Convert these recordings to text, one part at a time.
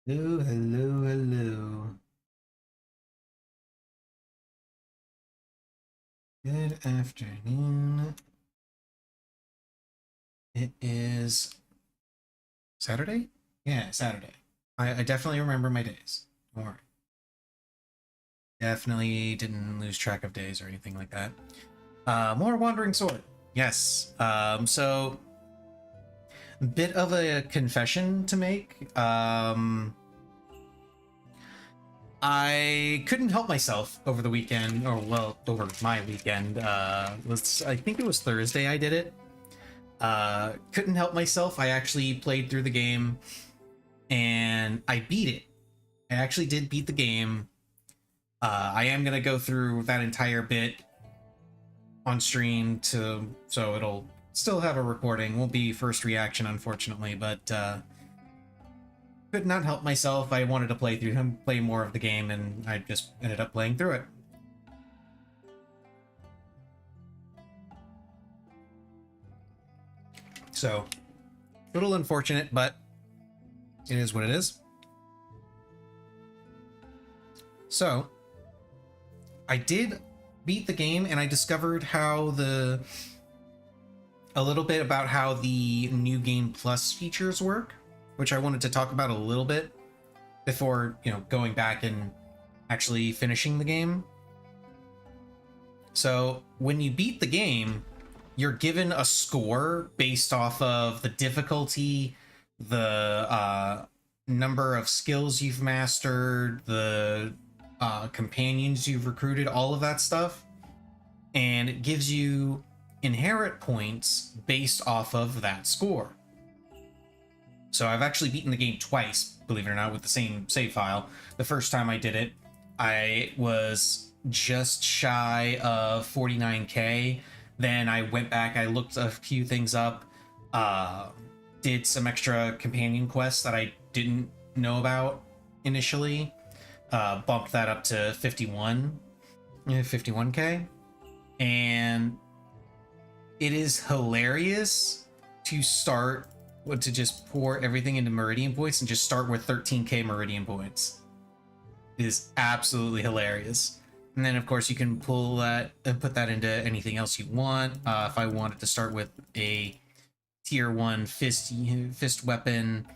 Hello, hello, hello. Good afternoon. It is Saturday? Yeah, Saturday. I definitely remember my days. Don't worry. Definitely didn't lose track of days or anything like that. More Wandering Sword. Yes. So bit of a confession to make. I couldn't help myself over the weekend, or well, over my weekend. I think it was Thursday I did it. Couldn't help myself. I actually played through the game and I beat it. I actually did beat the game. I am gonna go through that entire bit on stream so it'll still have a recording. Won't be first reaction, unfortunately, but could not help myself. I wanted to play more of the game, and I just ended up playing through it. So, a little unfortunate, but it is what it is. So, I did beat the game, and I discovered a little bit about how the new game plus features work, which I wanted to talk about a little bit before, going back and actually finishing the game. So, when you beat the game, you're given a score based off of the difficulty, the number of skills you've mastered, the companions you've recruited, all of that stuff. And it gives you inherit points based off of that score. So I've actually beaten the game twice, believe it or not, with the same save file. The first time I did it, I was just shy of 49k. Then I went back, I looked a few things up, did some extra companion quests that I didn't know about initially, bumped that up to 51k, and it is hilarious to just pour everything into Meridian points and just start with 13k Meridian points. It is absolutely hilarious. And then, of course, you can pull that and put that into anything else you want. If I wanted to start with a tier 1 fist weapon,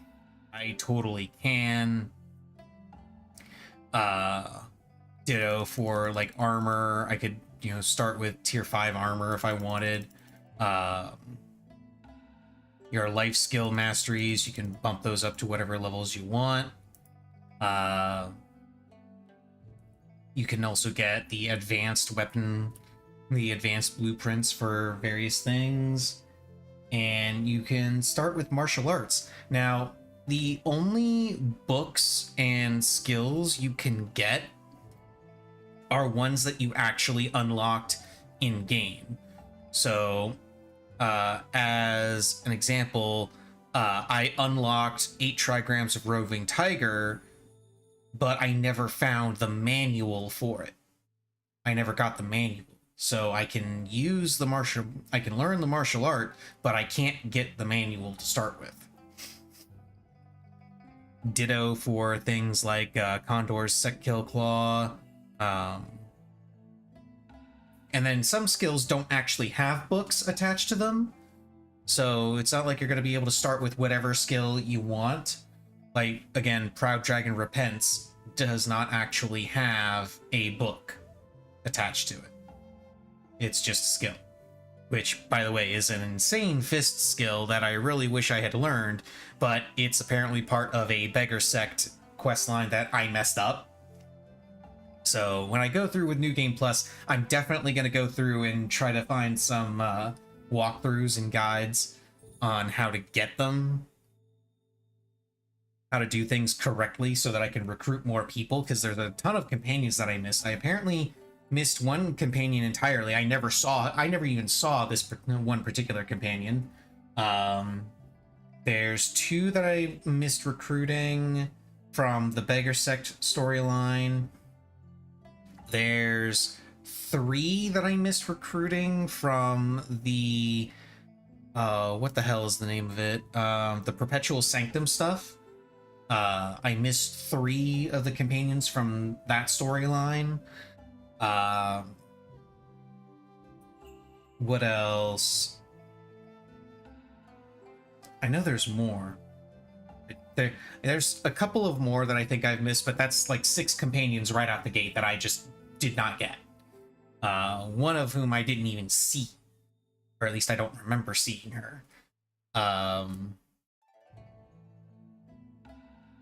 I totally can. Ditto for like armor. I could, start with tier 5 armor if I wanted. Your life skill masteries, you can bump those up to whatever levels you want. You can also get the advanced weapon, the advanced blueprints for various things. And you can start with martial arts. Now, the only books and skills you can get are ones that you actually unlocked in game. So, as an example, I unlocked 8 trigrams of roving tiger, but I never found the manual for it. I never got the manual. So I can learn the martial art, but I can't get the manual to start with. Ditto for things like Condor's Set Kill Claw. And then some skills don't actually have books attached to them. So it's not like you're going to be able to start with whatever skill you want. Like, again, Proud Dragon Repents does not actually have a book attached to it. It's just a skill. Which, by the way, is an insane fist skill that I really wish I had learned, but it's apparently part of a Beggar Sect questline that I messed up. So when I go through with New Game Plus, I'm definitely going to go through and try to find some walkthroughs and guides on how to get them, how to do things correctly so that I can recruit more people, because there's a ton of companions that I missed. I apparently missed one companion entirely. I never even saw this one particular companion. There's 2 that I missed recruiting from the Beggar Sect storyline. There's 3 that I missed recruiting from the what the hell is the name of it? The Perpetual Sanctum stuff. I missed 3 of the companions from that storyline. What else? I know there's more. There's a couple of more that I think I've missed, but that's like 6 companions right out the gate that I just did not get. One of whom I didn't even see, or at least I don't remember seeing her.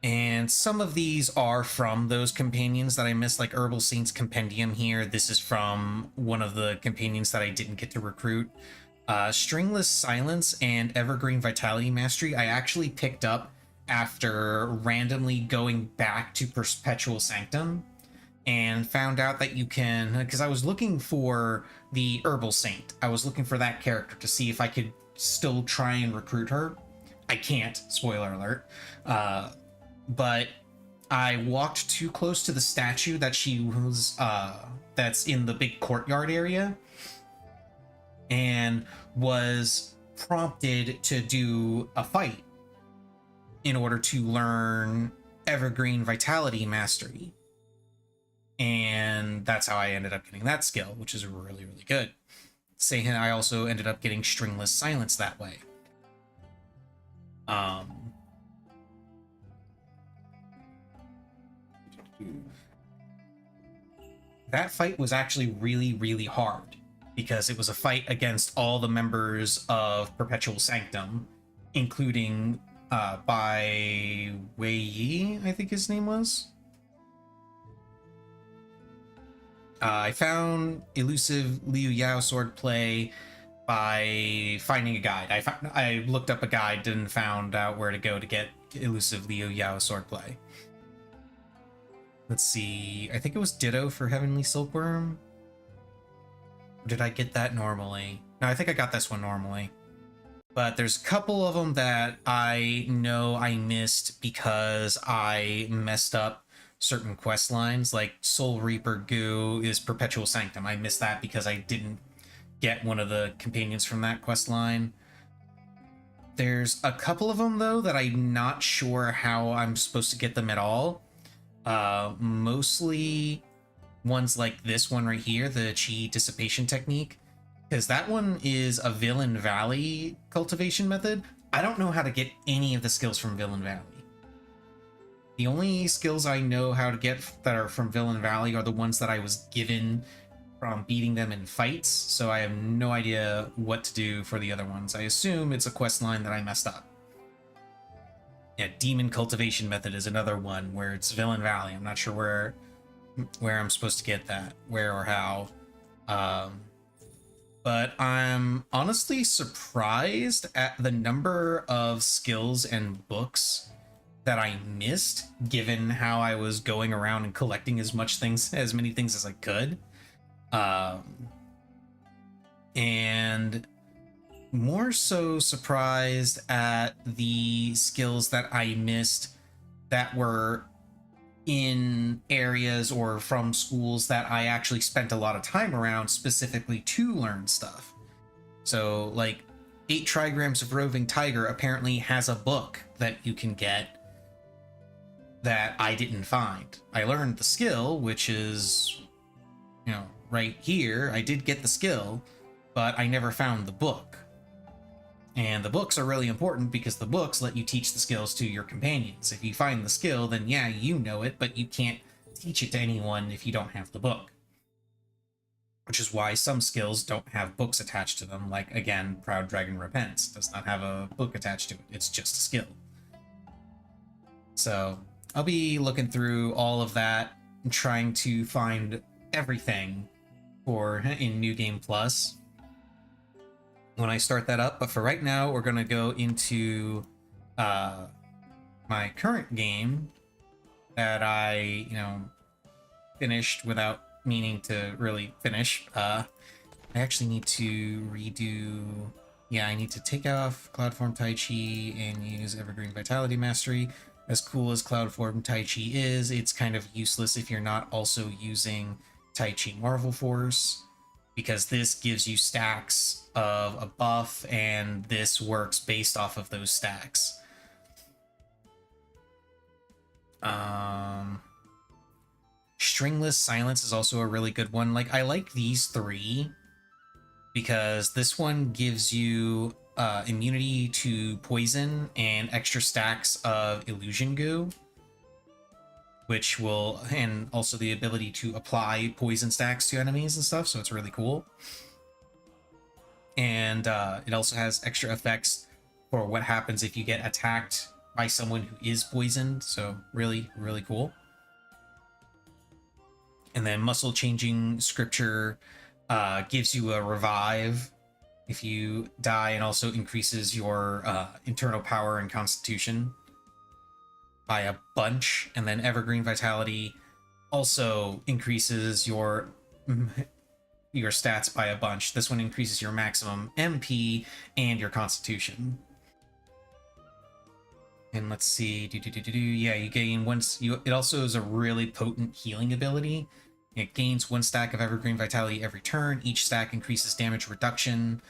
And some of these are from those companions that I missed, like Herbal Saint's Compendium here. This is from one of the companions that I didn't get to recruit. Stringless Silence and Evergreen Vitality Mastery I actually picked up after randomly going back to Perpetual Sanctum and found out that you can, because I was looking for the Herbal Saint. I was looking for that character to see if I could still try and recruit her. I can't, spoiler alert. But I walked too close to the statue that she was, that's in the big courtyard area, and was prompted to do a fight in order to learn Evergreen Vitality Mastery. And that's how I ended up getting that skill, which is really, really good. Saying I also ended up getting Stringless Silence that way. That fight was actually really, really hard because it was a fight against all the members of Perpetual Sanctum, including Bai Weiyi, I think his name was. I found elusive Liu Yao swordplay by finding a guide. I looked up a guide and found out where to go to get elusive Liu Yao swordplay. Let's see. I think it was Ditto for Heavenly Silkworm. Or did I get that normally? No, I think I got this one normally. But there's a couple of them that I know I missed because I messed up certain quest lines, like Soul Reaper Goo is Perpetual Sanctum. I missed that because I didn't get one of the companions from that quest line. There's a couple of them, though, that I'm not sure how I'm supposed to get them at all. Mostly ones like this one right here, the Chi Dissipation Technique, because that one is a Villain Valley cultivation method. I don't know how to get any of the skills from Villain Valley. The only skills I know how to get that are from Villain Valley are the ones that I was given from beating them in fights, so I have no idea what to do for the other ones. I assume it's a quest line that I messed up. Yeah, Demon Cultivation Method is another one where it's Villain Valley. I'm not sure where I'm supposed to get that, where or how. But I'm honestly surprised at the number of skills and books that I missed, given how I was going around and collecting as many things as I could. And more so surprised at the skills that I missed that were in areas or from schools that I actually spent a lot of time around specifically to learn stuff. So, like, 8 Trigrams of Roving Tiger apparently has a book that you can get that I didn't find. I learned the skill, which is, right here. I did get the skill, but I never found the book. And the books are really important because the books let you teach the skills to your companions. If you find the skill, then yeah, you know it, but you can't teach it to anyone if you don't have the book. Which is why some skills don't have books attached to them, like, again, Proud Dragon Repents does not have a book attached to it. It's just a skill. So I'll be looking through all of that and trying to find everything in New Game Plus when I start that up. But for right now, we're going to go into my current game that I, finished without meaning to really finish. I actually need to redo... Yeah, I need to take off Cloudform Tai Chi and use Evergreen Vitality Mastery. As cool as Cloudform Tai Chi is, it's kind of useless if you're not also using Tai Chi Marvel Force, because this gives you stacks of a buff, and this works based off of those stacks. Um, Stringless Silence is also a really good one. Like, I like these three because this one gives you immunity to poison and extra stacks of illusion goo, which will, and also the ability to apply poison stacks to enemies and stuff, so it's really cool. And it also has extra effects for what happens if you get attacked by someone who is poisoned, so really, really cool. And then Muscle Changing Scripture gives you a revive if you die, and also increases your internal power and constitution by a bunch. And then Evergreen Vitality also increases your stats by a bunch. This one increases your maximum MP and your constitution. And let's see, yeah, you gain once you. It also is a really potent healing ability. It gains 1 stack of Evergreen Vitality every turn. Each stack increases damage reduction,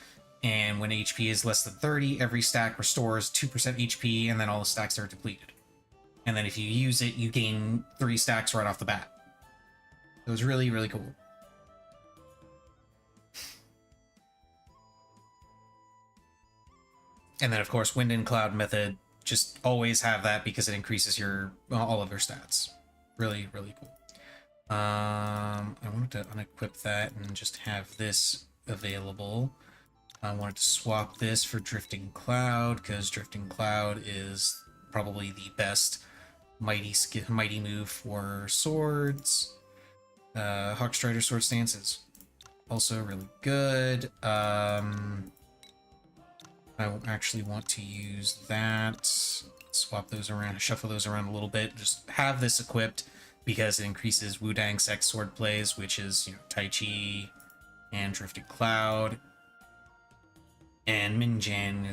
and when HP is less than 30, every stack restores 2% HP, and then all the stacks are depleted. And then if you use it, you gain 3 stacks right off the bat. It was really, really cool. And then, of course, Wind and Cloud Method, just always have that because it increases your all of your stats. Really, really cool. I wanted to unequip that and just have this available. I wanted to swap this for Drifting Cloud, because Drifting Cloud is probably the best mighty move for swords. Hawkstrider Sword Stance is also really good. I actually want to use that. Swap those around, shuffle those around a little bit. Just have this equipped because it increases Wudang Sex Sword plays, which is, Tai Chi and Drifted Cloud. And Mingjian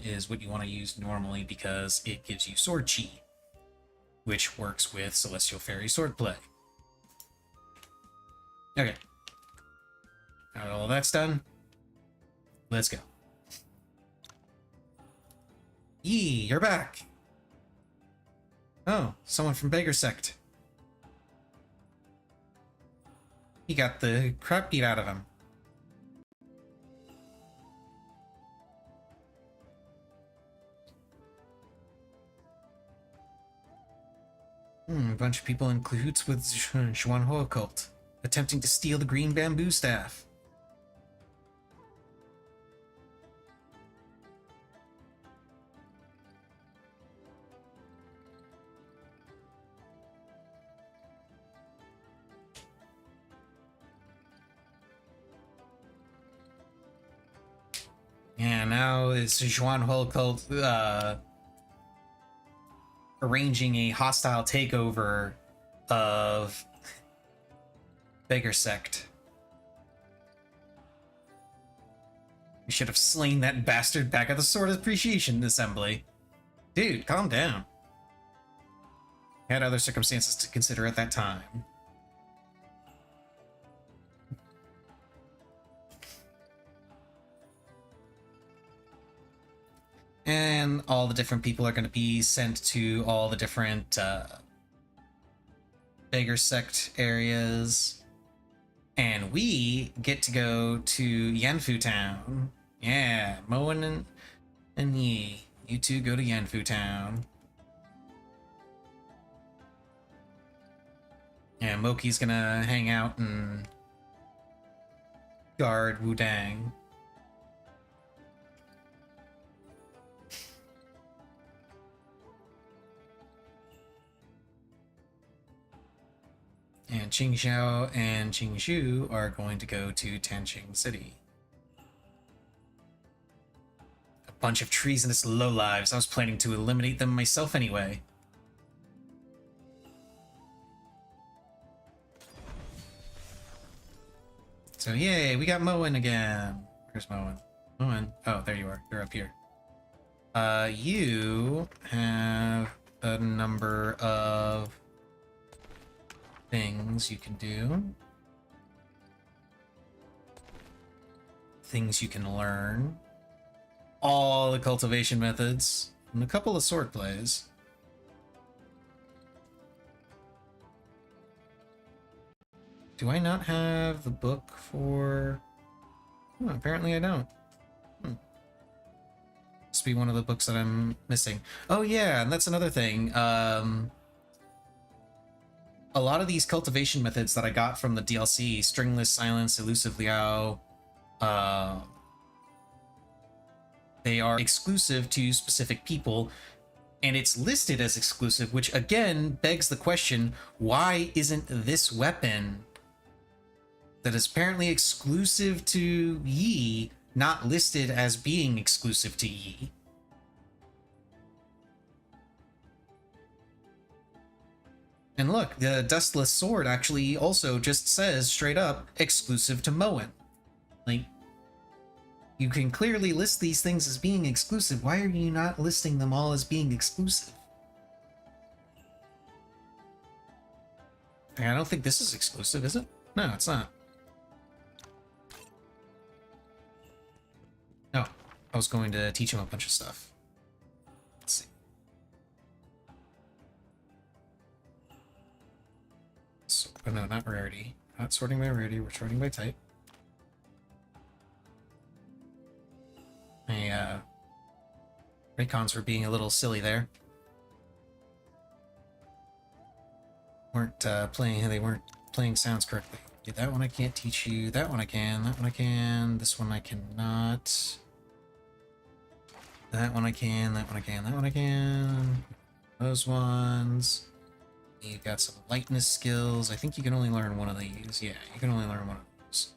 is what you want to use normally because it gives you Sword Chi, which works with Celestial Fairy Swordplay. Okay. Now that all that's done, let's go. Yee, you're back! Oh, someone from Beggar Sect. He got the crap beat out of him. A bunch of people in cahoots with Xuanhua cult, attempting to steal the green bamboo staff. Yeah, now it's Xuanhua cult arranging a hostile takeover of Beggar Sect. We should have slain that bastard back at the Sword Appreciation Assembly. Dude, calm down. Had other circumstances to consider at that time. And all the different people are going to be sent to all the different Beggar Sect areas. And we get to go to Yanfu Town. Yeah, Moen and Yi. You two go to Yanfu Town. Yeah, Moki's gonna hang out and guard Wudang. And Qingxiao and Qingshu are going to go to Tanqing City. A bunch of treasonous lowlives. I was planning to eliminate them myself anyway. So yay, we got Moen again. Where's Moen? Moen. Oh, there you are. You're up here. You have a number of things you can do. Things you can learn. All the cultivation methods. And a couple of sword plays. do I not have the book for... Oh, apparently I don't. Must be one of the books that I'm missing. Oh yeah, and that's another thing. A lot of these cultivation methods that I got from the DLC, Stringless Silence, Elusive Liao, they are exclusive to specific people, and it's listed as exclusive, which again begs the question, why isn't this weapon that is apparently exclusive to Yi not listed as being exclusive to Yi? And look, the Dustless Sword actually also just says straight up exclusive to Moen. Like, you can clearly list these things as being exclusive. Why are you not listing them all as being exclusive? I don't think this is exclusive, is it? No, it's not. No, I was going to teach him a bunch of stuff. Let's see. So, oh no, not rarity. Not sorting by rarity, we're sorting by type. My Raycons were being a little silly there. They weren't playing sounds correctly. Yeah, that one I can't teach you. That one I can. That one I can. This one I cannot. That one I can. That one I can. That one I can. Those ones. You've got some lightness skills. I think you can only learn one of these. Yeah, you can only learn one of those.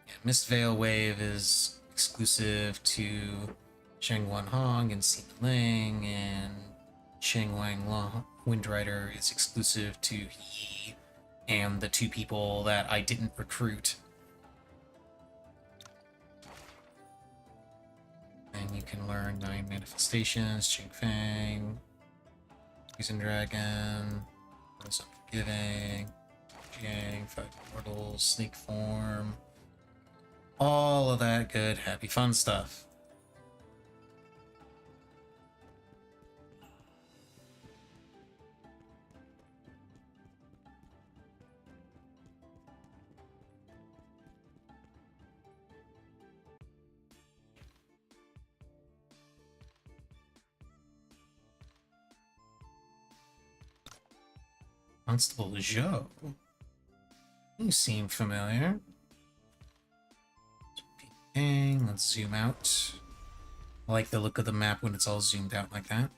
Yeah, Mist Veil Wave is exclusive to Shengwan Hong and Sina Ling, and Shengwang Windrider is exclusive to Yi and the two people that I didn't recruit. And you can learn 9 manifestations, Ching Fang, Poison Dragon, Rose Unforgiving, Jiang, 5 Portals, Sneak Form. All of that good, happy, fun stuff. Constable Zhou. You seem familiar. Bang, let's zoom out. I like the look of the map when it's all zoomed out like that.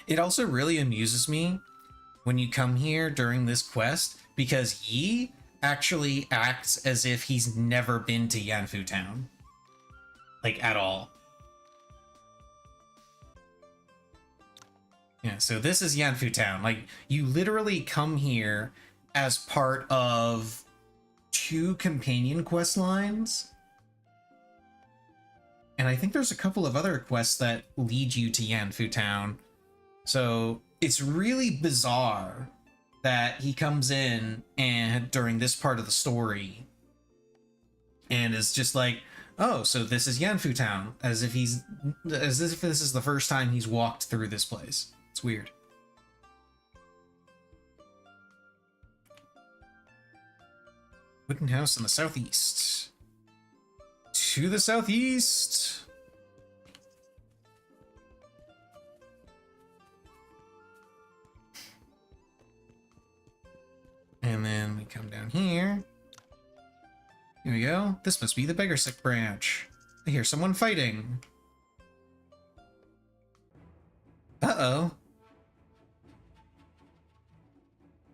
It also really amuses me when you come here during this quest, because Yi actually acts as if he's never been to Yanfu Town. Like, at all. Yeah, so this is Yanfu Town. Like, you literally come here as part of 2 companion quest lines. And I think there's a couple of other quests that lead you to Yanfu Town. So it's really bizarre that he comes in and during this part of the story and is just like, oh, so this is Yanfu Town, as if this is the first time he's walked through this place. It's weird. Wooden house in the southeast. To the southeast. And then we come down here. Here we go. This must be the Beggarsick branch. I hear someone fighting. Uh-oh.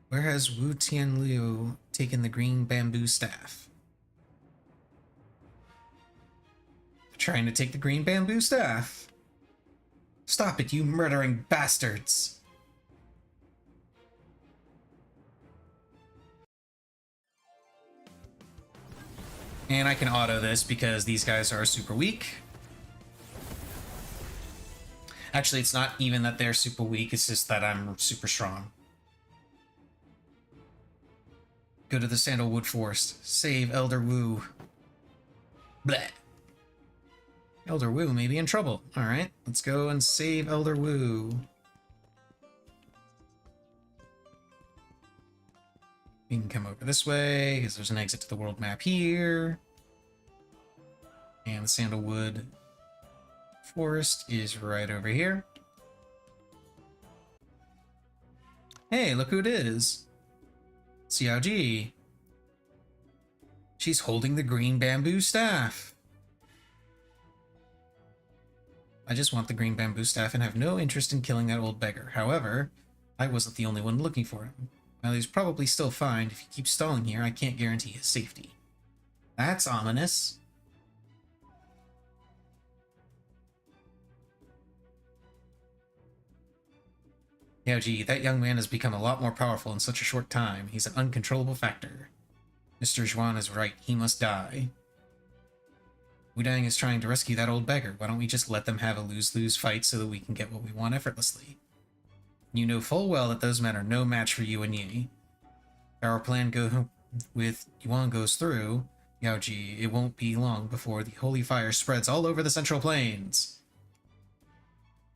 Where has Wu Tianliu taken the green bamboo staff? They're trying to take the green bamboo staff. Stop it, you murdering bastards! And I can auto this because these guys are super weak. Actually, it's not even that they're super weak, it's just that I'm super strong. Go to the Sandalwood Forest. Save Elder Wu. Bleh. Elder Wu may be in trouble. Alright, let's go and save Elder Wu. We can come over this way, because there's an exit to the world map here. And the Sandalwood Forest is right over here. Hey, look who it is. Xiao Ji. She's holding the green bamboo staff. I just want the green bamboo staff and have no interest in killing that old beggar. However, I wasn't the only one looking for him. While he's probably still fine, if he keeps stalling here, I can't guarantee his safety. That's ominous. Yaoji, that young man has become a lot more powerful in such a short time. He's an uncontrollable factor. Mr. Zhuan is right. He must die. Wudang is trying to rescue that old beggar. Why don't we just let them have a lose-lose fight so that we can get what we want effortlessly? You know full well that those men are no match for you and Yi. If our plan with Yuan goes through, Yaoji, it won't be long before the holy fire spreads all over the Central Plains.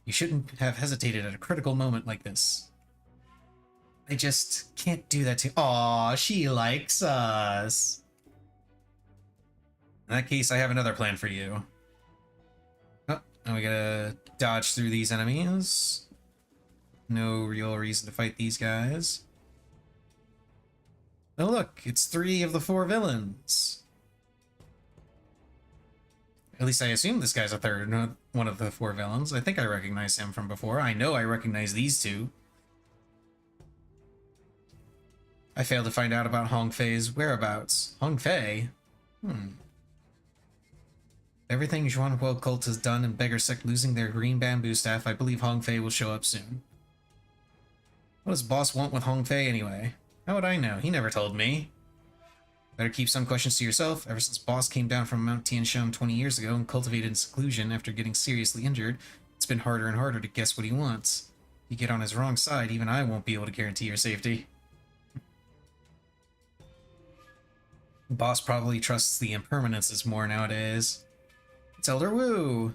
You shouldn't have hesitated at a critical moment like this. I just can't do that to— Aw, she likes us. In that case, I have another plan for you. Oh, now we gotta dodge through these enemies. No real reason to fight these guys. Oh look, it's 3 of the 4 villains. At least I assume this guy's a third, not one of the 4 villains. I think I recognize him from before. I know I recognize these 2. I failed to find out about Hong Fei's whereabouts. Hong Fei? Everything Zhuanhuo cult has done and Beggar Sect losing their green bamboo staff, I believe Hong Fei will show up soon. What does boss want with Hong Fei anyway? How would I know? He never told me. Better keep some questions to yourself. Ever since boss came down from Mount Tianshan 20 years ago and cultivated seclusion after getting seriously injured, it's been harder and harder to guess what he wants. If you get on his wrong side, even I won't be able to guarantee your safety. Boss probably trusts the impermanences more nowadays. It's Elder Wu!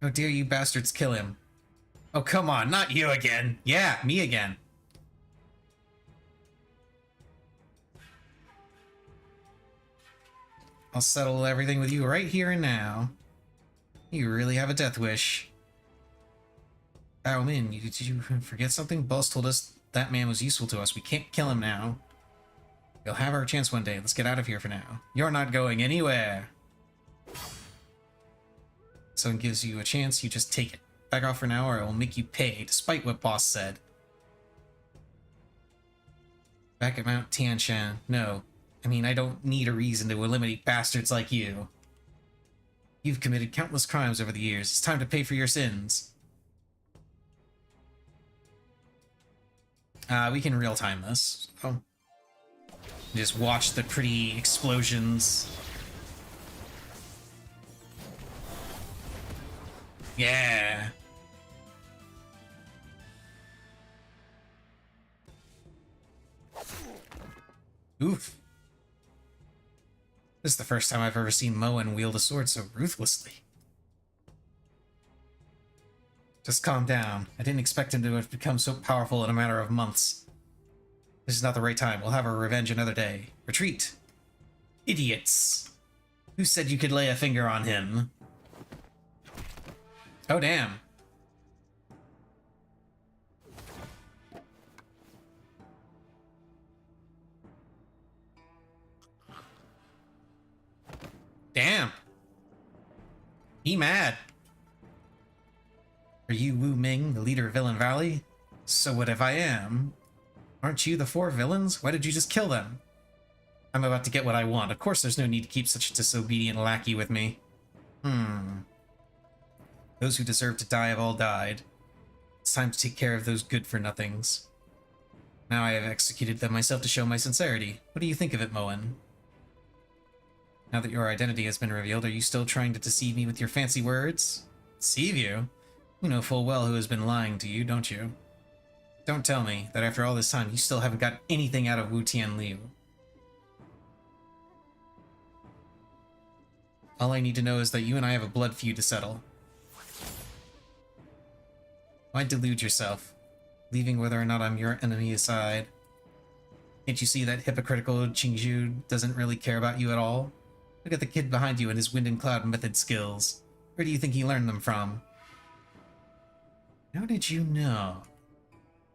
How dare you bastards kill him? Oh, come on, not you again! Yeah, me again. I'll settle everything with you right here and now. You really have a death wish. Bao Min, did you forget something? Boss told us that man was useful to us. We can't kill him now. We'll have our chance one day. Let's get out of here for now. You're not going anywhere. Someone gives you a chance, you just take it. Back off for now or I will make you pay, despite what boss said. Back at Mount Tianshan. No. I mean, I don't need a reason to eliminate bastards like you. You've committed countless crimes over the years. It's time to pay for your sins. We can real-time this. So. Just watch the pretty explosions. Yeah. Oof. This is the first time I've ever seen Moen wield a sword so ruthlessly. Just calm down. I didn't expect him to have become so powerful in a matter of months. This is not the right time. We'll have our revenge another day. Retreat. Idiots. Who said you could lay a finger on him? Oh, damn. Damn. He mad. Are you Wu Ming, the leader of Villain Valley? So what if I am? Aren't you the 4 villains? Why did you just kill them? I'm about to get what I want. Of course there's no need to keep such a disobedient lackey with me. Those who deserve to die have all died. It's time to take care of those good-for-nothings. Now I have executed them myself to show my sincerity. What do you think of it, Moen? Now that your identity has been revealed, are you still trying to deceive me with your fancy words? Deceive you? You know full well who has been lying to you, don't you? Don't tell me that after all this time you still haven't got anything out of Wu Tianliu. All I need to know is that you and I have a blood feud to settle. Why delude yourself? leaving whether or not I'm your enemy aside. Can't you see that hypocritical Qingzhu doesn't really care about you at all? Look at the kid behind you and his wind and cloud method skills. Where do you think he learned them from? How did you know?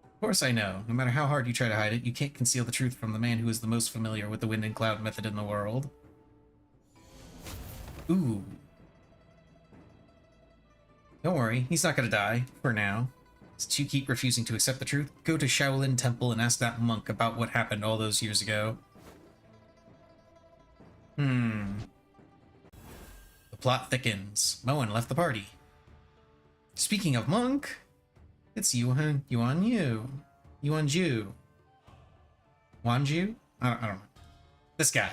Of course I know. No matter how hard you try to hide it, you can't conceal the truth from the man who is the most familiar with the wind and cloud method in the world. Ooh. Don't worry, he's not gonna die, for now. Since you keep refusing to accept the truth, go to Shaolin Temple and ask that monk about what happened all those years ago. The plot thickens. Moen left the party. Speaking of monk, it's Yuan Yu. Wanju? I don't know. This guy.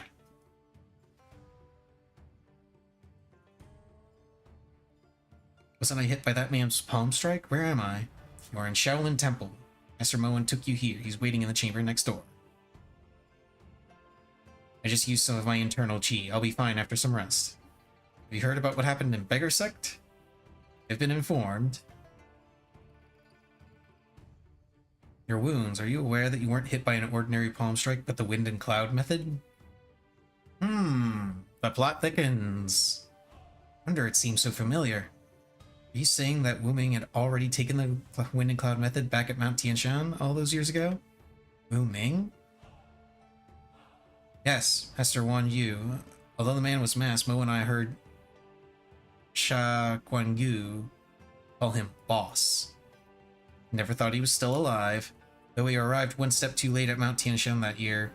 Wasn't I hit by that man's palm strike? Where am I? You are in Shaolin Temple. Master Moen took you here. He's waiting in the chamber next door. I just used some of my internal chi. I'll be fine after some rest. Have you heard about what happened in Beggar Sect? I've been informed. Your wounds. Are you aware that you weren't hit by an ordinary palm strike, but the wind and cloud method? The plot thickens. Wonder it seems so familiar. Are you saying that Wu Ming had already taken the wind and cloud method back at Mount Tianshan all those years ago? Wu Ming? Yes, Master Wan Yu. Although the man was masked, Mo and I heard Sha Guangu call him boss. Never thought he was still alive. Though we arrived one step too late at Mount Tianshan that year,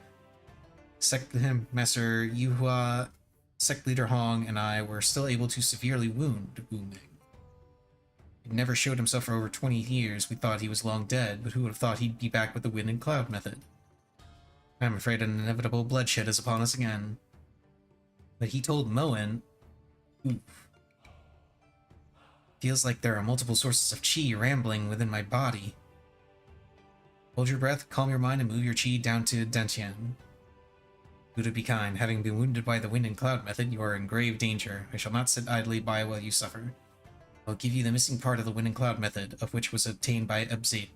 Master Yuhua, Sect Leader Hong, and I were still able to severely wound Wu Ming. He never showed himself for over 20 years. We thought he was long dead, but who would have thought he'd be back with the wind and cloud method? I'm afraid an inevitable bloodshed is upon us again. But he told Moen... Oof. Feels like there are multiple sources of chi rambling within my body. Hold your breath, calm your mind, and move your chi down to Dantian. Buddha be kind. Having been wounded by the wind and cloud method, you are in grave danger. I shall not sit idly by while you suffer. I'll give you the missing part of the wind and cloud method, of which was obtained by Ebzate,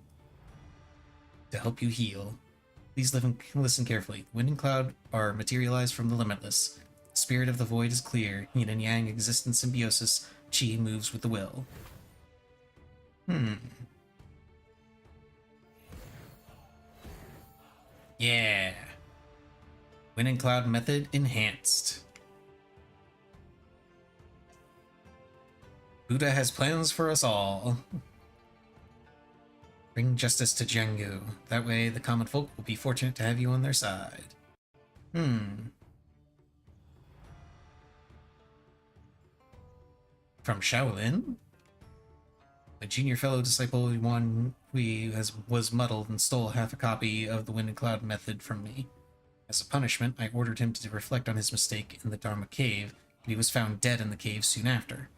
to help you heal. Please listen carefully. The wind and cloud are materialized from the limitless. The spirit of the void is clear. Yin and yang exist in symbiosis. Chi moves with the will. Yeah. Wind and cloud method enhanced. Buddha has plans for us all. Bring justice to Jianggu. That way, the common folk will be fortunate to have you on their side. From Shaolin? My junior fellow disciple Yuan Hui was muddled and stole half a copy of the Wind and Cloud method from me. As a punishment, I ordered him to reflect on his mistake in the Dharma Cave, but he was found dead in the cave soon after.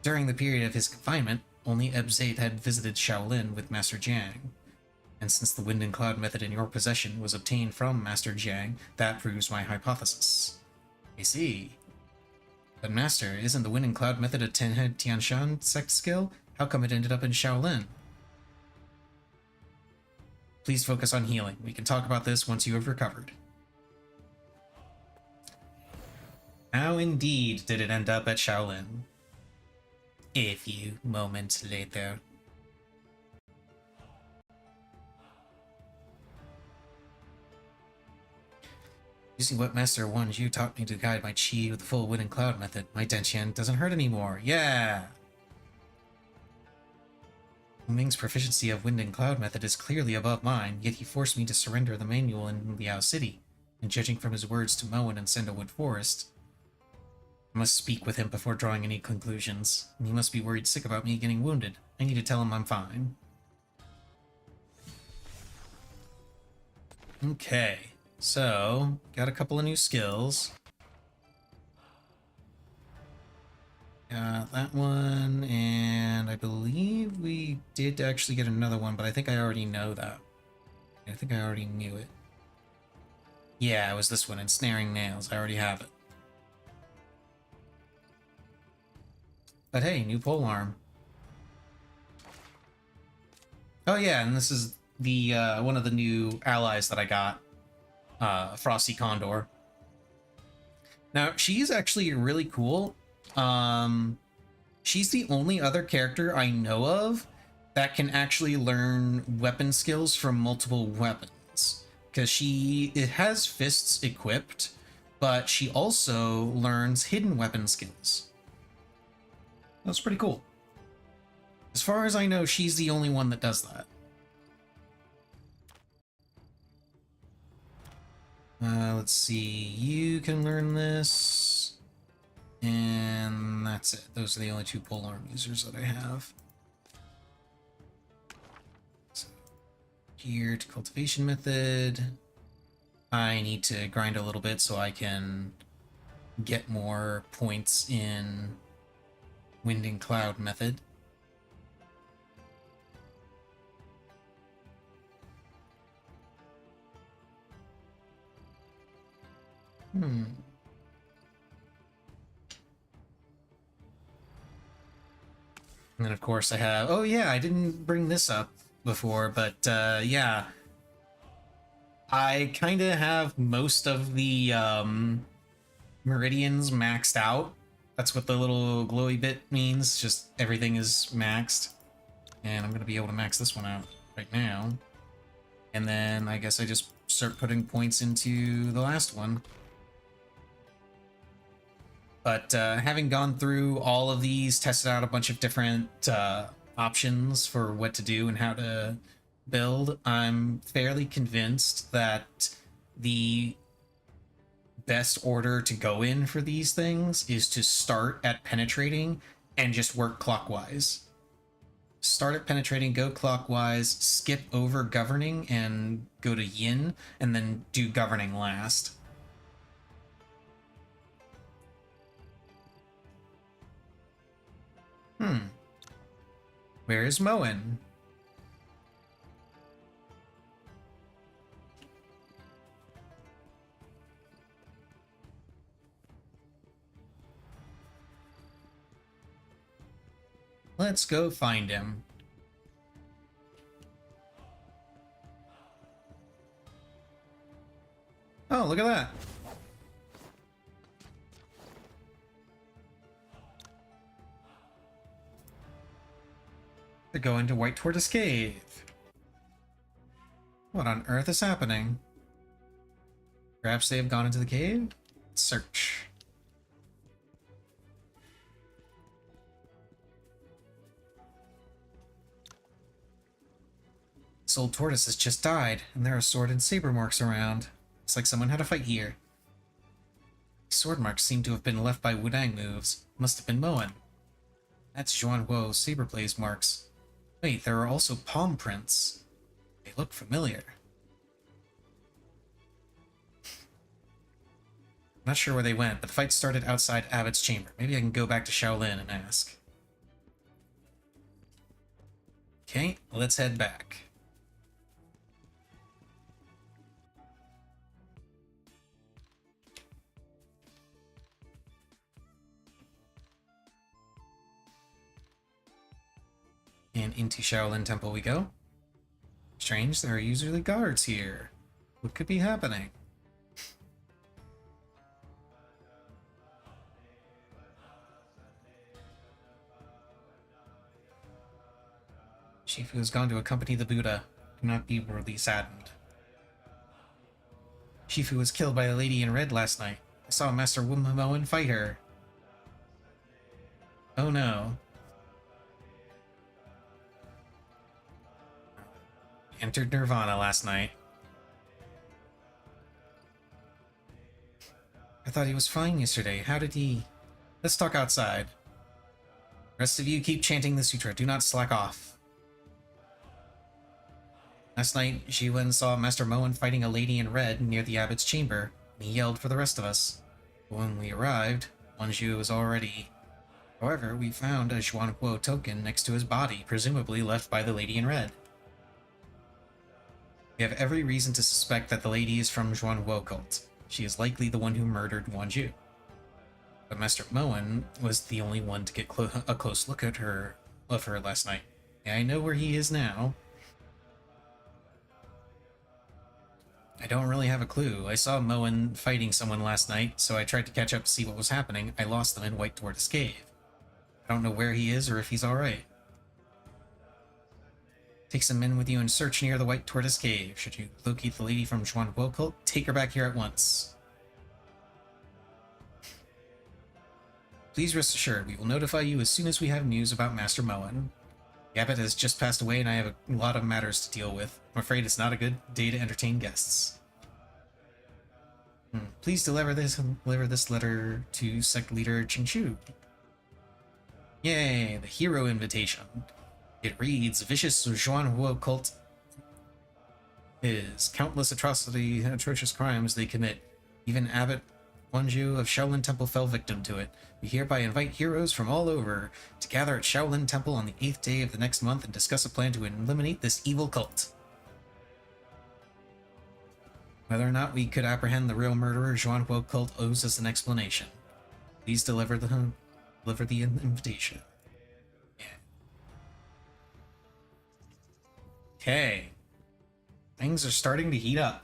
During the period of his confinement, only Ebzate had visited Shaolin with Master Jiang. And since the Wind and Cloud method in your possession was obtained from Master Jiang, that proves my hypothesis. I see. But Master, isn't the Wind and Cloud method a Tianshan sect skill? How come it ended up in Shaolin? Please focus on healing. We can talk about this once you have recovered. How indeed did it end up at Shaolin? A few moments later. Using what Master Wan Yu taught me to guide my chi with the full Wind and Cloud method, my Dantian doesn't hurt anymore. Yeah! Ming's proficiency of Wind and Cloud method is clearly above mine, yet he forced me to surrender the manual in Liao City. And judging from his words to Moen in Sandalwood Forest, I must speak with him before drawing any conclusions. He must be worried sick about me getting wounded. I need to tell him I'm fine. Okay, so got a couple of new skills. Got that one, and I believe we did actually get another one, but I think I already know that. I think I already knew it. Yeah, it was this one, Ensnaring Nails. I already have it. But hey, new polearm. Oh yeah, and this is the one of the new allies that I got, Frosty Condor. Now she's actually really cool. She's the only other character I know of that can actually learn weapon skills from multiple weapons, because it has fists equipped, but she also learns hidden weapon skills. That's pretty cool. As far as I know, she's the only one that does that. Let's see. You can learn this. And that's it. Those are the only two polearm users that I have. So, geared cultivation method. I need to grind a little bit so I can get more points in wind and cloud method. And then of course I have, oh yeah, I didn't bring this up before, but yeah. I kind of have most of the meridians maxed out. That's what the little glowy bit means, just everything is maxed. And I'm going to be able to max this one out right now. And then I guess I just start putting points into the last one. But having gone through all of these, tested out a bunch of different options for what to do and how to build, I'm fairly convinced that the best order to go in for these things is to start at penetrating and just work clockwise. Start at penetrating, go clockwise, skip over governing and go to yin, and then do governing last. Where's Moen? Let's go find him. Oh, look at that. They're going to White Tortoise Cave. What on earth is happening? Perhaps they have gone into the cave? Search. This old tortoise has just died, and there are sword and saber marks around. Looks like someone had a fight here. These sword marks seem to have been left by Wudang moves. Must have been Moen. That's Zhuan Wo's saber blaze marks. Wait, there are also palm prints. They look familiar. I'm not sure where they went, but the fight started outside Abbott's chamber. Maybe I can go back to Shaolin and ask. Okay, let's head back. And into Shaolin Temple we go. Strange, there are usually guards here. What could be happening? Shifu has gone to accompany the Buddha. Do not be worldly saddened. Shifu was killed by a lady in red last night. I saw Master Moen fight her. Oh no. Entered Nirvana last night. I thought he was fine yesterday. How did he... Let's talk outside. Rest of you keep chanting the sutra. Do not slack off. Last night, Jiwen saw Master Moen fighting a lady in red near the abbot's chamber, and he yelled for the rest of us. When we arrived, Wanju was already... However, we found a Zhuan token next to his body, presumably left by the lady in red. We have every reason to suspect that the lady is from Zhuan cult. She is likely the one who murdered Wanju. But Master Moen was the only one to get a close look at her last night. Yeah, I know where he is now. I don't really have a clue. I saw Moen fighting someone last night, so I tried to catch up to see what was happening. I lost him in White Tortoise Cave. I don't know where he is or if he's alright. Take some men with you and search near the White Tortoise Cave. Should you locate the lady from Zhuanhuo cult, take her back here at once. Please rest assured, we will notify you as soon as we have news about Master Moen. The abbot has just passed away and I have a lot of matters to deal with. I'm afraid it's not a good day to entertain guests. Please deliver this letter to sect leader Qingchu. Yay, the hero invitation. It reads, vicious Zhuanhuo cult is countless atrocious crimes they commit. Even Abbot Wanju of Shaolin Temple fell victim to it. We hereby invite heroes from all over to gather at Shaolin Temple on the 8th day of the next month and discuss a plan to eliminate this evil cult. Whether or not we could apprehend the real murderer, Zhuanhuo cult owes us an explanation. Please deliver the invitation. Yeah. Okay. Things are starting to heat up.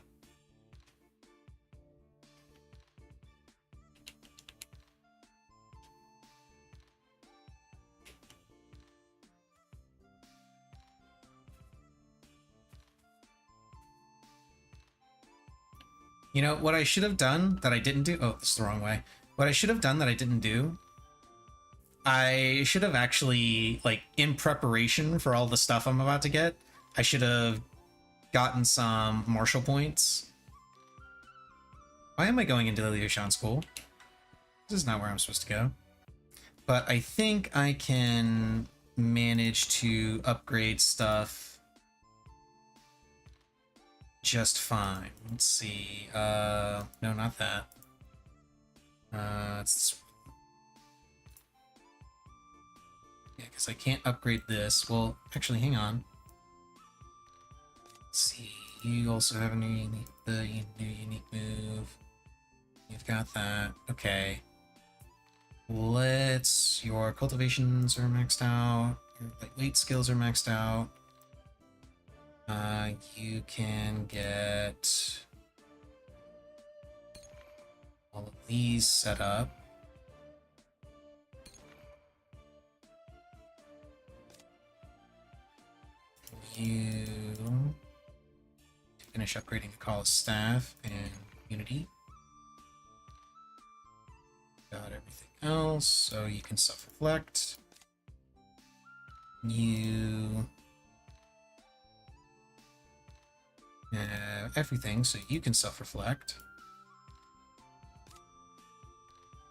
You know, what I should have done that I didn't do... Oh, this is the wrong way. What I should have done that I didn't do... I should have actually, like, in preparation for all the stuff I'm about to get, I should have gotten some martial points. Why am I going into the Liushan school? This is not where I'm supposed to go. But I think I can manage to upgrade stuff just fine. Let's see. No, not that. It's... Yeah, because I can't upgrade this. Well, actually, hang on. Let's see. You also have a new unique move. You've got that. Okay. Your cultivations are maxed out. Your lightweight skills are maxed out. You can get all of these set up. You finish upgrading Akala's staff and Unity. Got everything else, so you can self-reflect. You have everything, so you can self-reflect.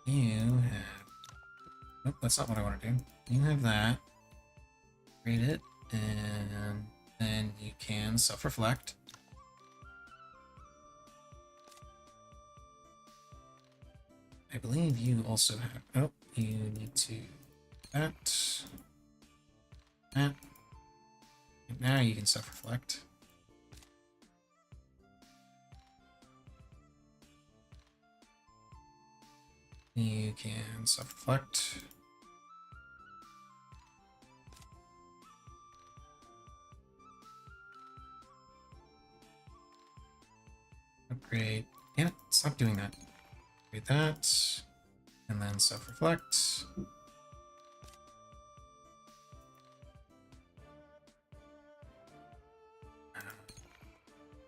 You have... Nope, that's not what I want to do. You have that. Read it, and then you can self-reflect. I believe you also have... Oh, you need to... That. And now you can self-reflect. You can self-reflect. Upgrade. Damn it, stop doing that. Upgrade that. And then self-reflect.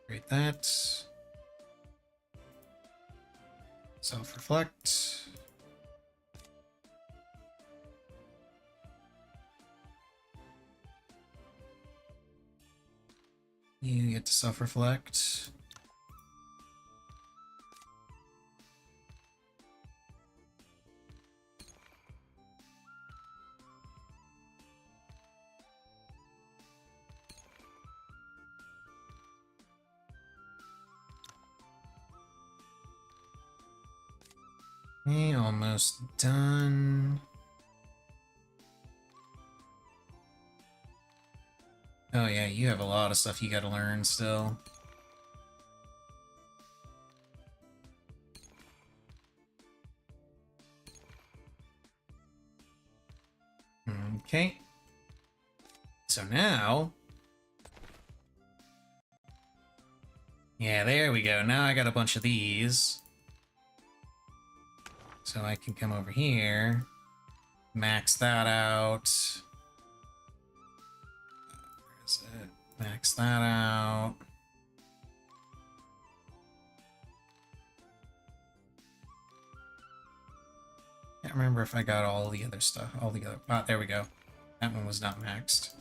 Upgrade that. Self-reflect. You get to self-reflect. Okay, almost done. Oh yeah, you have a lot of stuff you gotta learn still. Okay. So now Yeah, there we go. Now I got a bunch of these. So I can come over here, max that out. Where is it? Max that out. Can't remember if I got all the other stuff. All the other. Ah, there we go. That one was not maxed.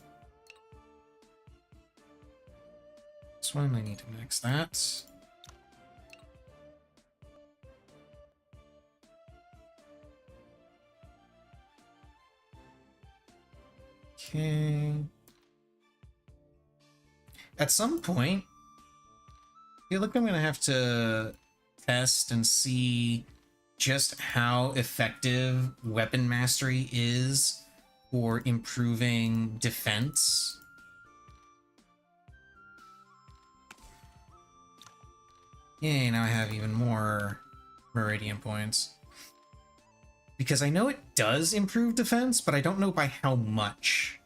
This one, I need to max that. Okay. At some point, I feel like I'm gonna have to test and see just how effective weapon mastery is for improving defense. Yay, now I have even more Meridian points. Because I know it does improve defense, but I don't know by how much.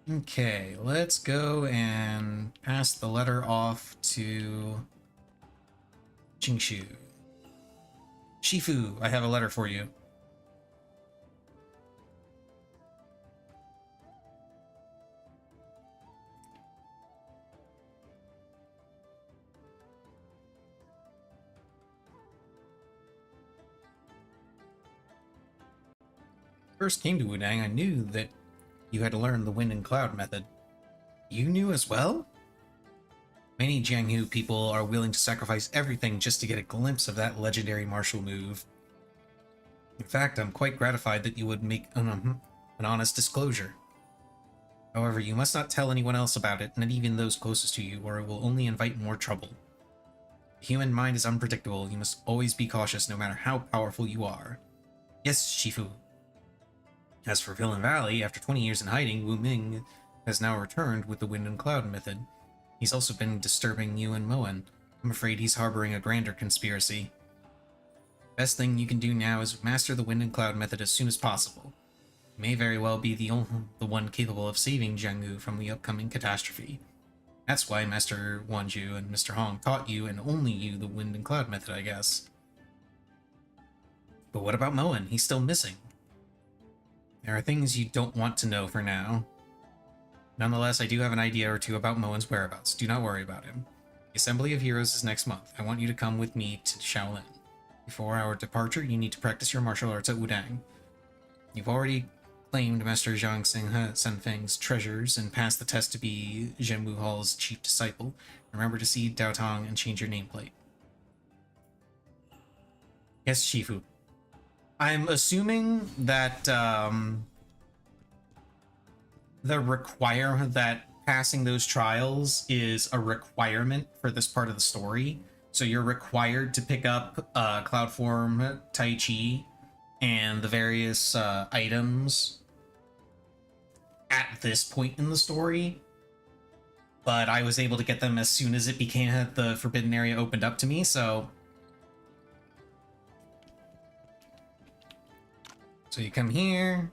Okay, let's go and pass the letter off to Jingshu. Shifu, I have a letter for you. First came to Wudang, I knew that you had to learn the wind and cloud method. You knew as well? Many Jianghu people are willing to sacrifice everything just to get a glimpse of that legendary martial move. In fact, I'm quite gratified that you would make an honest disclosure. However, you must not tell anyone else about it, not even those closest to you, or it will only invite more trouble. The human mind is unpredictable. You must always be cautious no matter how powerful you are. Yes, Shifu. As for Villain Valley, after 20 years in hiding, Wu Ming has now returned with the wind and cloud method. He's also been disturbing you and Moen. I'm afraid he's harboring a grander conspiracy. Best thing you can do now is master the wind and cloud method as soon as possible. You may very well be the one capable of saving Jianghu from the upcoming catastrophe. That's why Master Wanju and Mr. Hong taught you, and only you, the wind and cloud method, I guess. But what about Moen? He's still missing. There are things you don't want to know for now. Nonetheless, I do have an idea or two about Moen's whereabouts. Do not worry about him. The Assembly of Heroes is next month. I want you to come with me to Shaolin. Before our departure, you need to practice your martial arts at Wudang. You've already claimed Master Zhang Senfeng's treasures and passed the test to be Zhenwu Hall's chief disciple. Remember to see Dao Tong and change your nameplate. Yes, Shifu. I'm assuming that that passing those trials is a requirement for this part of the story. So you're required to pick up Cloudform Tai Chi and the various items at this point in the story. But I was able to get them as soon as it became the Forbidden Area opened up to me, so you come here.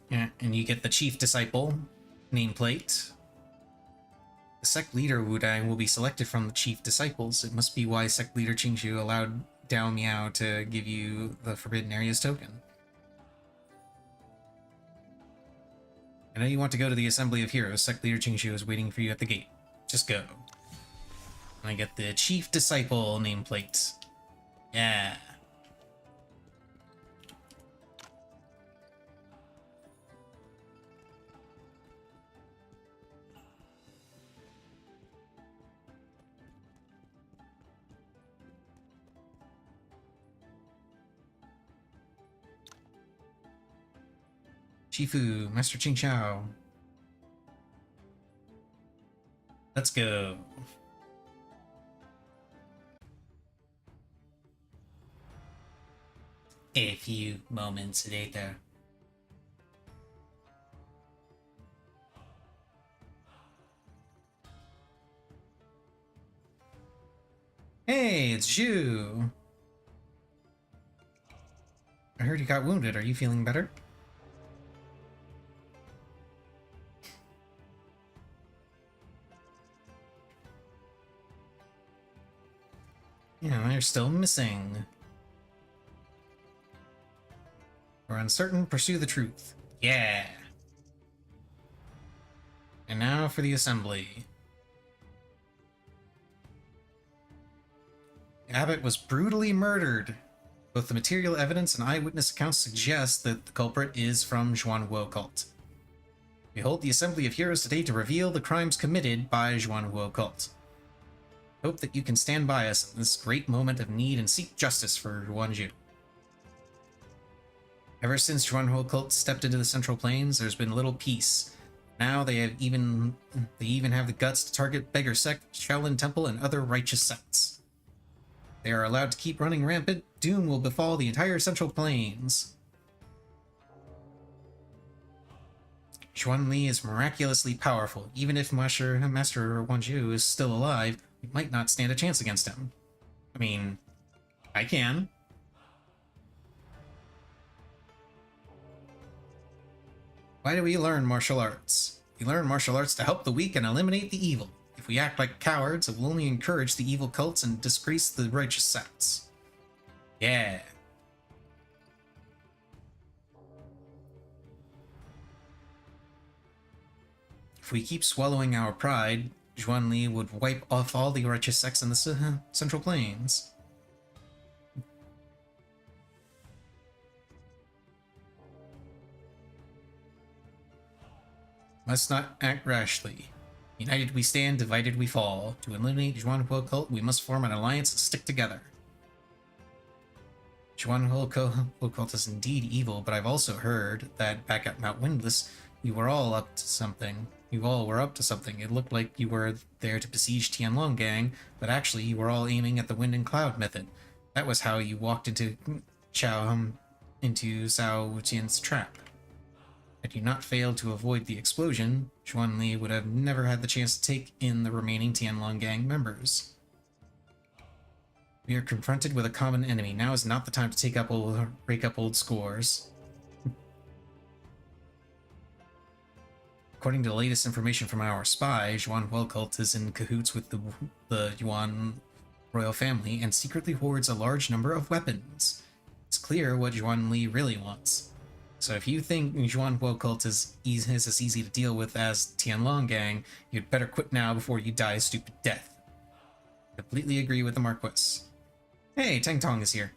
Yeah, and you get the Chief Disciple nameplate. The sect leader Wudang will be selected from the Chief Disciples. It must be why sect leader Qingshu allowed Dao Miao to give you the Forbidden Areas token. I know you want to go to the Assembly of Heroes. Sect leader Qingshu is waiting for you at the gate. Just go. And I get the Chief Disciple nameplate. Yeah. Shifu, Master Ching Xiao. Let's go. A few moments later. Hey, it's Zhu. I heard you got wounded. Are you feeling better? Yeah, you're still missing. We're uncertain, pursue the truth. Yeah! And now for the assembly. Abbott was brutally murdered. Both the material evidence and eyewitness accounts suggest that the culprit is from Xuanhuo cult. We hold the Assembly of Heroes today to reveal the crimes committed by Xuanhuo cult. Hope that you can stand by us in this great moment of need and seek justice for Yuanzhu. Ever since Xuanhuo cult stepped into the Central Plains, there's been little peace. Now they even have the guts to target Beggar Sect, Shaolin Temple, and other righteous sects. They are allowed to keep running rampant, doom will befall the entire Central Plains. Xuanli is miraculously powerful. Even if Master Wanju is still alive, we might not stand a chance against him. I mean, I can. Why do we learn martial arts? We learn martial arts to help the weak and eliminate the evil. If we act like cowards, it will only encourage the evil cults and disgrace the righteous sects. Yeah. If we keep swallowing our pride, Xuanli would wipe off all the righteous sects in the Central Plains. Must not act rashly. United we stand, divided we fall. To eliminate Xuanhuo cult, we must form an alliance and stick together. Xuanhuo cult is indeed evil, but I've also heard that back at Mount Windless, you were all up to something. You all were up to something. It looked like you were there to besiege Tianlong Gang, but actually you were all aiming at the Wind and Cloud method. That was how you walked into Zhao Wutian's trap. Had you not failed to avoid the explosion, Xuanli would have never had the chance to take in the remaining Tianlong Gang members. We are confronted with a common enemy. Now is not the time to rake up old scores. According to the latest information from our spy, Xuanhuo cult is in cahoots with the Yuan royal family and secretly hoards a large number of weapons. It's clear what Xuanli really wants. So if you think Xuanhuo cult is as easy to deal with as Tianlong Gang, you'd better quit now before you die a stupid death. Completely agree with the Marquis. Hey, Tang Tong is here.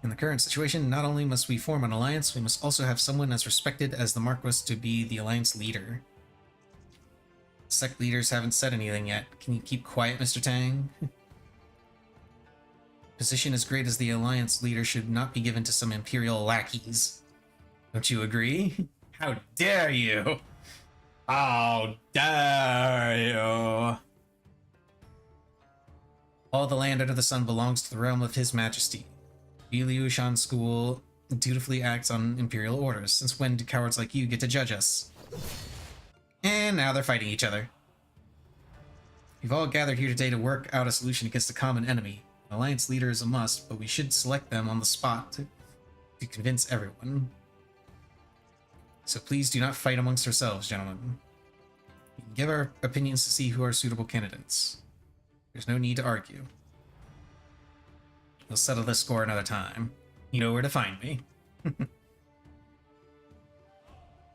In the current situation, not only must we form an alliance, we must also have someone as respected as the Marquis to be the alliance leader. Sect leaders haven't said anything yet. Can you keep quiet, Mr. Tang? Position as great as the alliance leader should not be given to some imperial lackeys. Don't you agree? How dare you? How dare you? All the land under the sun belongs to the realm of His Majesty. The Liushan School dutifully acts on imperial orders. Since when do cowards like you get to judge us? And now they're fighting each other. We've all gathered here today to work out a solution against a common enemy. An alliance leader is a must, but we should select them on the spot to convince everyone. So please do not fight amongst ourselves, gentlemen. We can give our opinions to see who are suitable candidates. There's no need to argue. We'll settle this score another time. You know where to find me.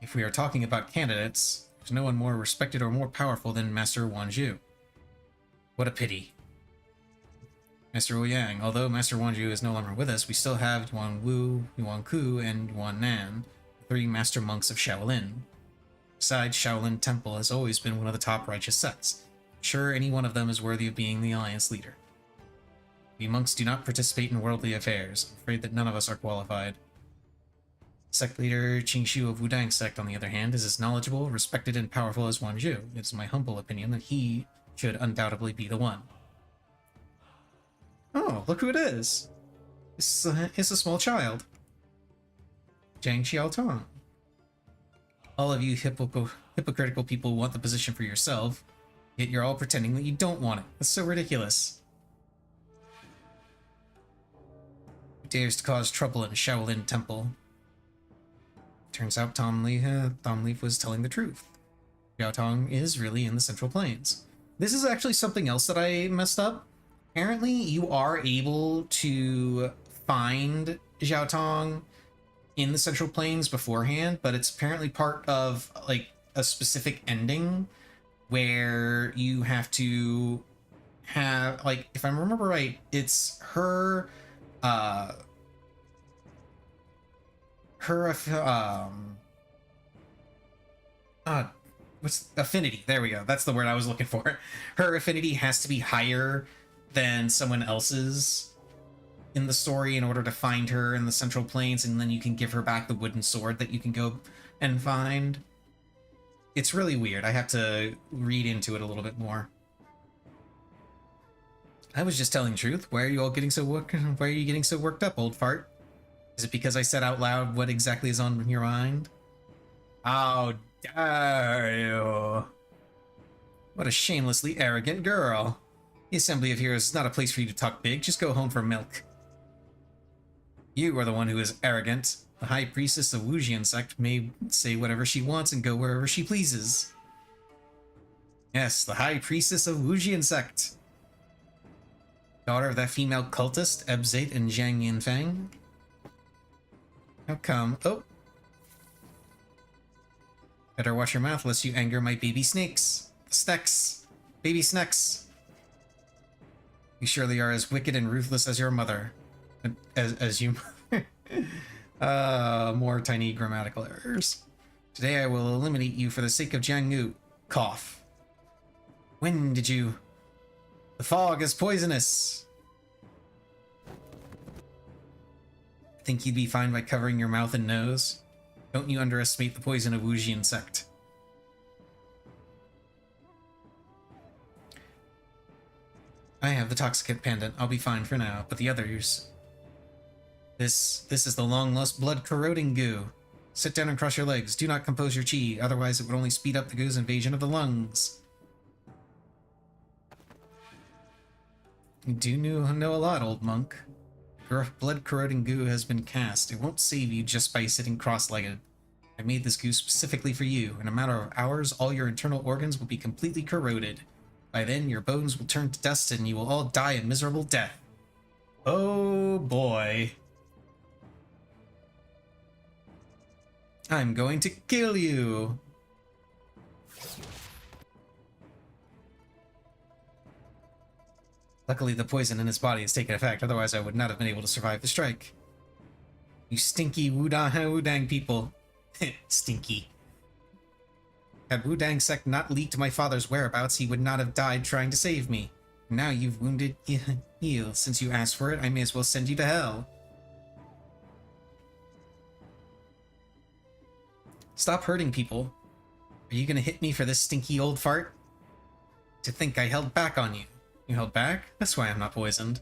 If we are talking about candidates, there's no one more respected or more powerful than Master Wanzhu. What a pity. Master Wu Yang, although Master Wanzhu is no longer with us, we still have Yuan Wu, Yuan Ku, and Yuan Nan, the three master monks of Shaolin. Besides, Shaolin Temple has always been one of the top righteous sects. Sure, any one of them is worthy of being the alliance leader. We monks do not participate in worldly affairs. I'm afraid that none of us are qualified. Sect leader Qingshu of Wudang sect, on the other hand, is as knowledgeable, respected, and powerful as Wanzhu. It's my humble opinion that he should undoubtedly be the one. Oh, look who it is! It's a small child. Zhang Xiaotong. All of you hypocritical people want the position for yourself, yet you're all pretending that you don't want it. That's so ridiculous. dares to cause trouble in Shaolin Temple? Turns out Tom Leaf was telling the truth. Xiao Tong is really in the Central Plains. This is actually something else that I messed up. Apparently, you are able to find Xiao Tong in the Central Plains beforehand, but it's apparently part of like a specific ending where you have to have, like, if I remember right, it's her what's affinity? There we go. That's the word I was looking for. Her affinity has to be higher than someone else's in the story in order to find her in the Central Plains, and then you can give her back the wooden sword that you can go and find. It's really weird. I have to read into it a little bit more. I was just telling the truth. Why are you all getting so why are you getting so worked up, old fart? Is it because I said out loud what exactly is on your mind? How dare you? What a shamelessly arrogant girl. The Assembly of Heroes is not a place for you to talk big. Just go home for milk. You are the one who is arrogant. The High Priestess of Wujian sect may say whatever she wants and go wherever she pleases. Yes, the High Priestess of Wujian sect. Daughter of that female cultist, Ebzate and Zhang Yinfang. How come? Oh. Better watch your mouth lest you anger my baby snakes. Snacks. Baby snacks. You surely are as wicked and ruthless as your mother. As you... more tiny grammatical errors. Today I will eliminate you for the sake of Jiangnu. Cough. When did you... The fog is poisonous. Think you'd be fine by covering your mouth and nose? Don't you underestimate the poison of Wujian sect. I have the Toxicant Pendant. I'll be fine for now, but the others... This is the long-lost blood-corroding goo. Sit down and cross your legs. Do not compose your chi, otherwise it would only speed up the goo's invasion of the lungs. You do know a lot, old monk. Your blood-corroding goo has been cast. It won't save you just by sitting cross-legged. I made this goo specifically for you. In a matter of hours, all your internal organs will be completely corroded. By then, your bones will turn to dust and you will all die a miserable death. Oh boy. I'm going to kill you. Luckily, the poison in his body has taken effect, otherwise I would not have been able to survive the strike. You stinky Wudang people. Stinky. Had Wudang sect not leaked my father's whereabouts, he would not have died trying to save me. Now you've wounded heal. Since you asked for it, I may as well send you to hell. Stop hurting people. Are you gonna hit me for this stinky old fart? To think I held back on you. You held back? That's why I'm not poisoned.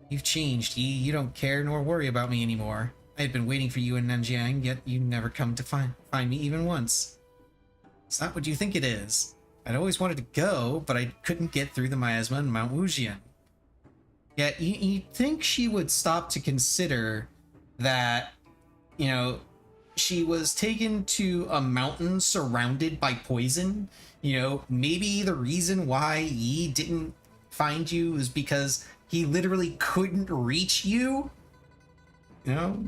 You've changed, Yi. You don't care nor worry about me anymore. I had been waiting for you in Nanjiang, yet you never come to find me even once. It's not what you think it is. I'd always wanted to go, but I couldn't get through the miasma in Mount Wujian. Yeah, you'd think she would stop to consider that, you know, she was taken to a mountain surrounded by poison. You know, maybe the reason why Yi didn't find you is because he literally couldn't reach you. You know?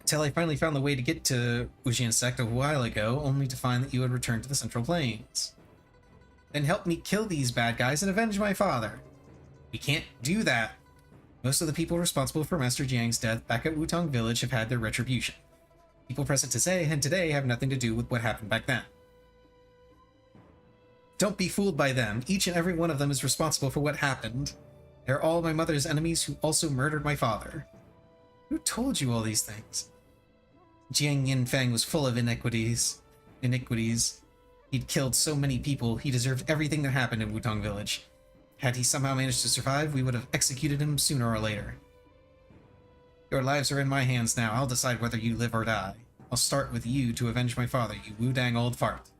Till I finally found the way to get to Wujian sect a while ago, only to find that you had returned to the Central Plains. Then help me kill these bad guys and avenge my father. We can't do that. Most of the people responsible for Master Jiang's death back at Wutong Village have had their retribution. People present today have nothing to do with what happened back then. Don't be fooled by them. Each and every one of them is responsible for what happened. They're all my mother's enemies who also murdered my father. Who told you all these things? Jiang Yinfang was full of iniquities. He'd killed so many people, he deserved everything that happened in Wutong Village. Had he somehow managed to survive, we would have executed him sooner or later. Your lives are in my hands now. I'll decide whether you live or die. I'll start with you to avenge my father, you Wudang old fart.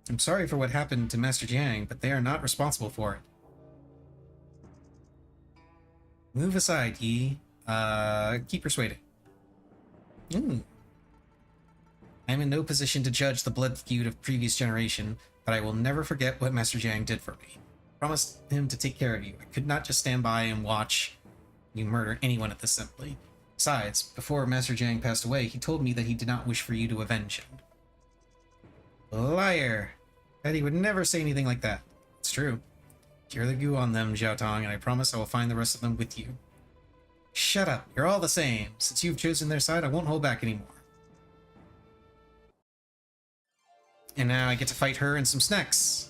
I'm sorry for what happened to Master Jiang, but they are not responsible for it. Move aside, Yi. Keep persuading. I am in no position to judge the blood feud of previous generation, but I will never forget what Master Jiang did for me. I promised him to take care of you. I could not just stand by and watch you murder anyone at the assembly. Besides, before Master Jiang passed away, he told me that he did not wish for you to avenge him. Liar! Eddie would never say anything like that. It's true. Cure the goo on them, Zhao Tong, and I promise I will find the rest of them with you. Shut up. You're all the same. Since you've chosen their side, I won't hold back anymore. And now I get to fight her and some snacks.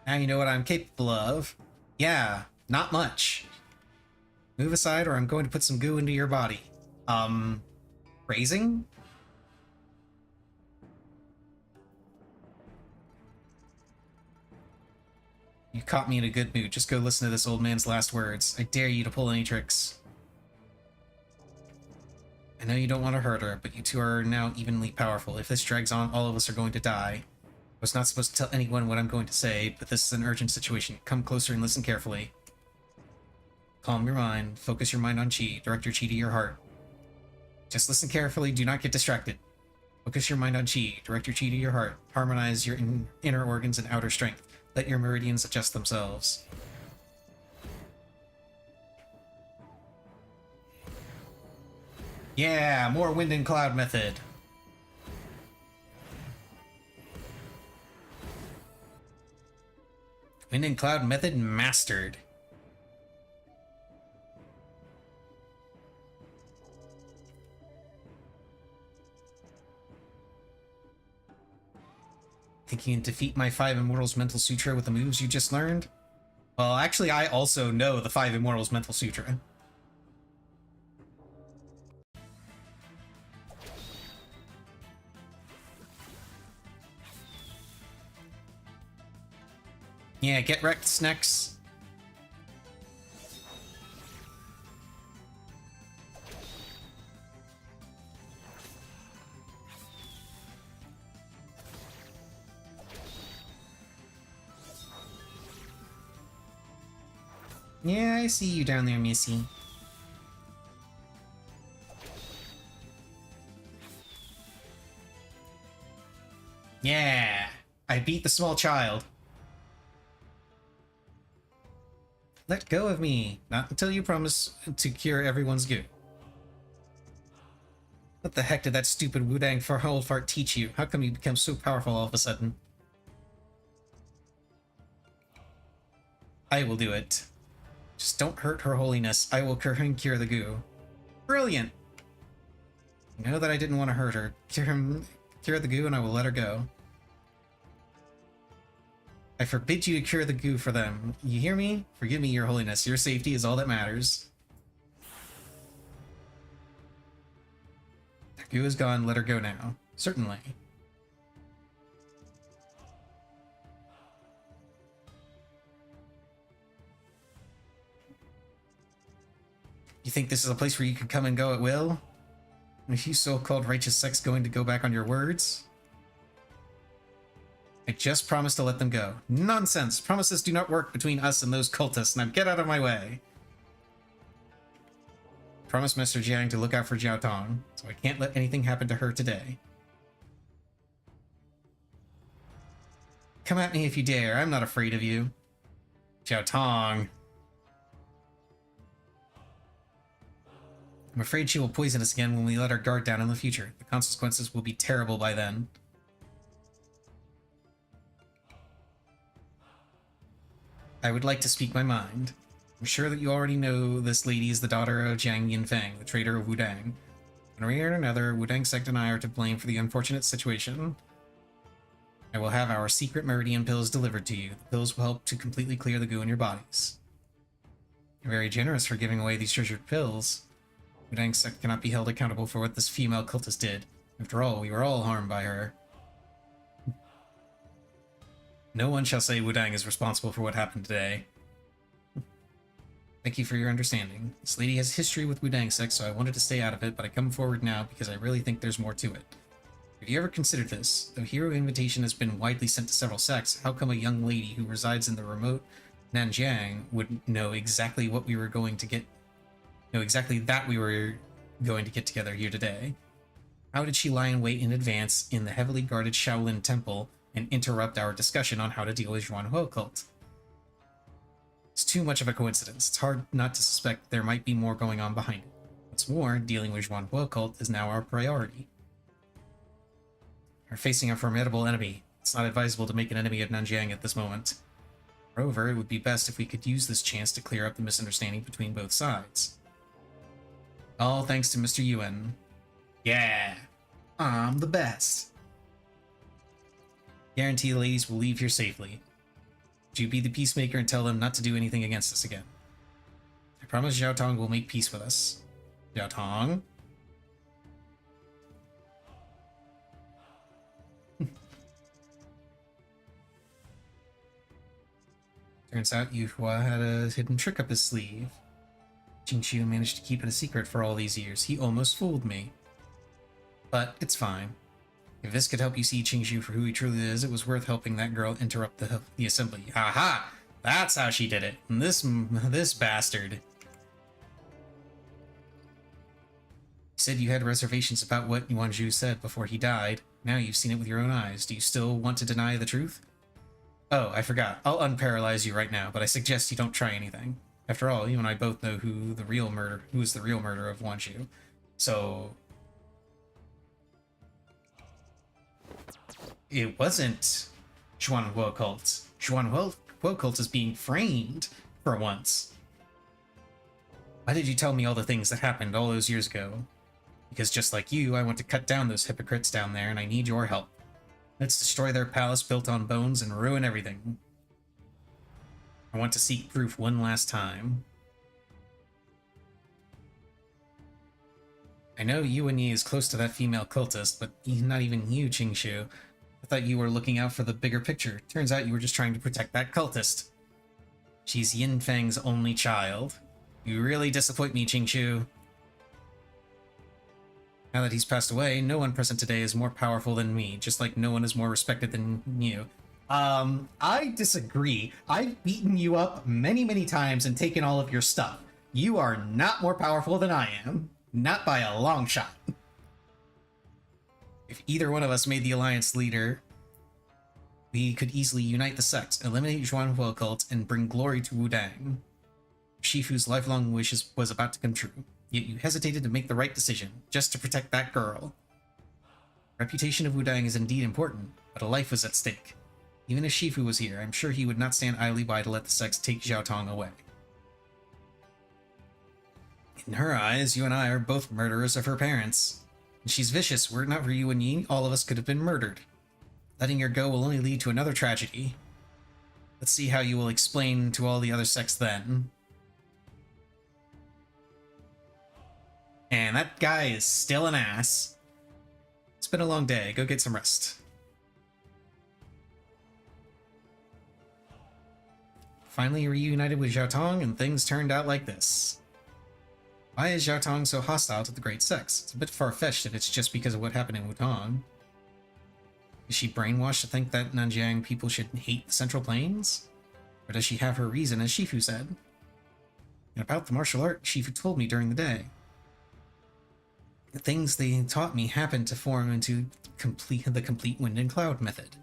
Now you know what I'm capable of. Yeah, not much. Move aside or I'm going to put some goo into your body. Phrasing? You caught me in a good mood. Just go listen to this old man's last words. I dare you to pull any tricks. I know you don't want to hurt her, but you two are now evenly powerful. If this drags on, all of us are going to die. I was not supposed to tell anyone what I'm going to say, but this is an urgent situation. Come closer and listen carefully. Calm your mind. Focus your mind on chi. Direct your chi to your heart. Just listen carefully. Do not get distracted. Focus your mind on chi. Direct your chi to your heart. Harmonize your inner organs and outer strength. Let your meridians adjust themselves. Yeah, more wind and cloud method. Wind and cloud method mastered. Think you can defeat my 5 Immortals Mental Sutra with the moves you just learned? Well, actually, I also know the 5 Immortals Mental Sutra. Yeah, get wrecked, Snex. Yeah, I see you down there, Missy. Yeah, I beat the small child. Let go of me. Not until you promise to cure everyone's goo. What the heck did that stupid Wudang for old fart teach you? How come you become so powerful all of a sudden? I will do it. Just don't hurt her holiness. I will cure the goo. Brilliant! You know that I didn't want to hurt her. Cure the goo and I will let her go. I forbid you to cure the goo for them. You hear me? Forgive me, your holiness. Your safety is all that matters. The goo is gone. Let her go now. Certainly. You think this is a place where you can come and go at will? Are you so-called righteous sects going to go back on your words? I just promised to let them go. Nonsense! Promises do not work between us and those cultists. Now get out of my way! Promise Master Jiang to look out for Zhao Tong, so I can't let anything happen to her today. Come at me if you dare. I'm not afraid of you. Zhao Tong. I'm afraid she will poison us again when we let our guard down in the future. The consequences will be terrible by then. I would like to speak my mind. I'm sure that you already know this lady is the daughter of Jiang Yinfeng, the traitor of Wudang. In one way or another, Wudang sect and I are to blame for the unfortunate situation. I will have our secret meridian pills delivered to you. The pills will help to completely clear the goo in your bodies. You're very generous for giving away these treasured pills. Wudang sect cannot be held accountable for what this female cultist did. After all, we were all harmed by her. No one shall say Wudang is responsible for what happened today. Thank you for your understanding. This lady has history with Wudang sect, so I wanted to stay out of it, but I come forward now because I really think there's more to it. Have you ever considered this? Though Hero Invitation has been widely sent to several sects, how come a young lady who resides in the remote Nanjiang would know exactly what we were going to get that we were going to get together here today? How did she lie in wait in advance in the heavily guarded Shaolin Temple and interrupt our discussion on how to deal with Zhuanhuo cult? It's too much of a coincidence. It's hard not to suspect there might be more going on behind it. What's more, dealing with Zhuanhuo cult is now our priority. We're facing a formidable enemy. It's not advisable to make an enemy of Nanjiang at this moment. Moreover, it would be best if we could use this chance to clear up the misunderstanding between both sides. All thanks to Mr. Yuan. Yeah, I'm the best. Guarantee the ladies will leave here safely. Would you be the peacemaker and tell them not to do anything against us again? I promise Zhao Tong will make peace with us. Zhao Tong? Turns out Yu Hua had a hidden trick up his sleeve. Qingqiu managed to keep it a secret for all these years. He almost fooled me. But it's fine. If this could help you see Qingqiu for who he truly is, it was worth helping that girl interrupt the assembly. Aha! That's how she did it. And this bastard. You said you had reservations about what Yuan Zhu said before he died. Now you've seen it with your own eyes. Do you still want to deny the truth? Oh, I forgot. I'll unparalyze you right now, but I suggest you don't try anything. After all, you and I both know who is the real murderer of Yuan Zhu. So it wasn't Zhuanhuo cult. Zhuanhuo cult is being framed for once. Why did you tell me all the things that happened all those years ago? Because just like you, I want to cut down those hypocrites down there, and I need your help. Let's destroy their palace built on bones and ruin everything. I want to seek proof one last time. I know Yuan Yi is close to that female cultist, but not even you, Qingqiu. I thought you were looking out for the bigger picture. Turns out you were just trying to protect that cultist. She's Yin Feng's only child. You really disappoint me, Qingqiu. Now that he's passed away, no one present today is more powerful than me, just like no one is more respected than you. I disagree. I've beaten you up many, many times and taken all of your stuff. You are not more powerful than I am. Not by a long shot. If either one of us made the alliance leader, we could easily unite the sects, eliminate Zhuanhuo cult, and bring glory to Wudang. Shifu's lifelong wish was about to come true. Yet you hesitated to make the right decision, just to protect that girl. Reputation of Wudang is indeed important, but a life was at stake. Even if Shifu was here, I'm sure he would not stand idly by to let the sects take Zhao Tong away. In her eyes, you and I are both murderers of her parents. And she's vicious. Were it not for you and Yi, all of us could have been murdered. Letting her go will only lead to another tragedy. Let's see how you will explain to all the other sects then. And that guy is still an ass. It's been a long day. Go get some rest. Finally reunited with Zhao Tong, and things turned out like this. Why is Zhao Tong so hostile to the great sects? It's a bit far-fetched if it's just because of what happened in Wutong. Is she brainwashed to think that Nanjiang people should hate the Central Plains? Or does she have her reason, as Shifu said? And about the martial art, Shifu told me during the day. The things they taught me happened to form into the complete wind and cloud method.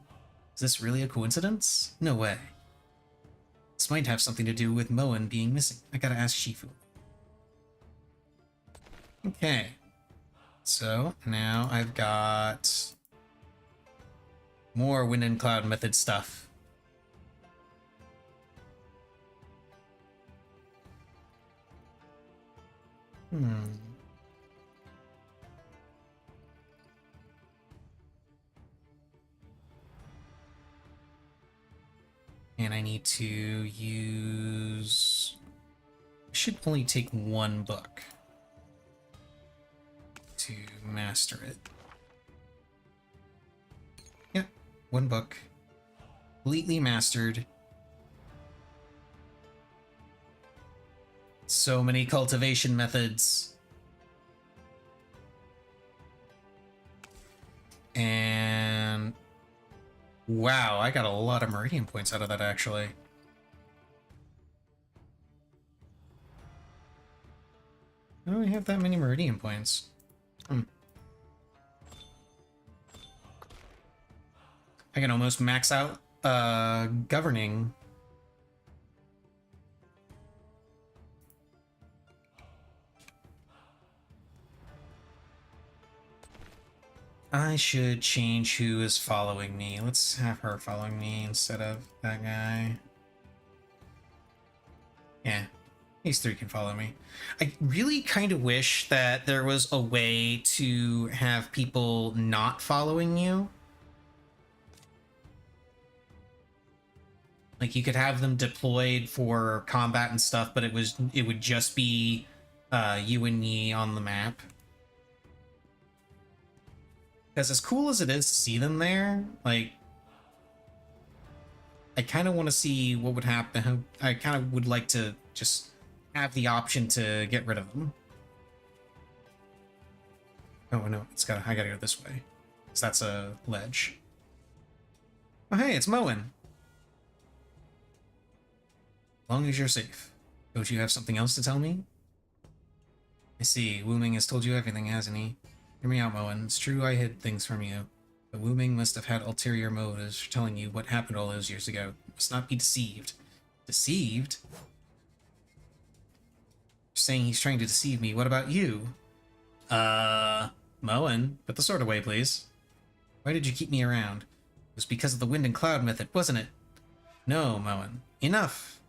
Is this really a coincidence? No way. This might have something to do with Moen being missing. I gotta ask Shifu. Okay. So, now I've got more wind and cloud method stuff. And I need to use... I should only take one book to master it. Yeah, one book. Completely mastered. So many cultivation methods. And wow, I got a lot of meridian points out of that, actually. I don't have that many meridian points. I can almost max out governing. I should change who is following me. Let's have her following me instead of that guy. Yeah, these three can follow me. I really kind of wish that there was a way to have people not following you. Like you could have them deployed for combat and stuff, but it would just be you and me on the map. Because as cool as it is to see them there, like, I kind of want to see what would happen. I kind of would like to just have the option to get rid of them. Oh no, I gotta go this way. Because that's a ledge. Oh hey, it's Moen. As long as you're safe. Don't you have something else to tell me? I see, Wu Ming has told you everything, hasn't he? Hear me out, Moen. It's true I hid things from you, but Wu Ming must have had ulterior motives for telling you what happened all those years ago. You must not be deceived. Deceived? You're saying he's trying to deceive me. What about you? Moen, put the sword away, please. Why did you keep me around? It was because of the wind and cloud method, wasn't it? No, Moen. Enough!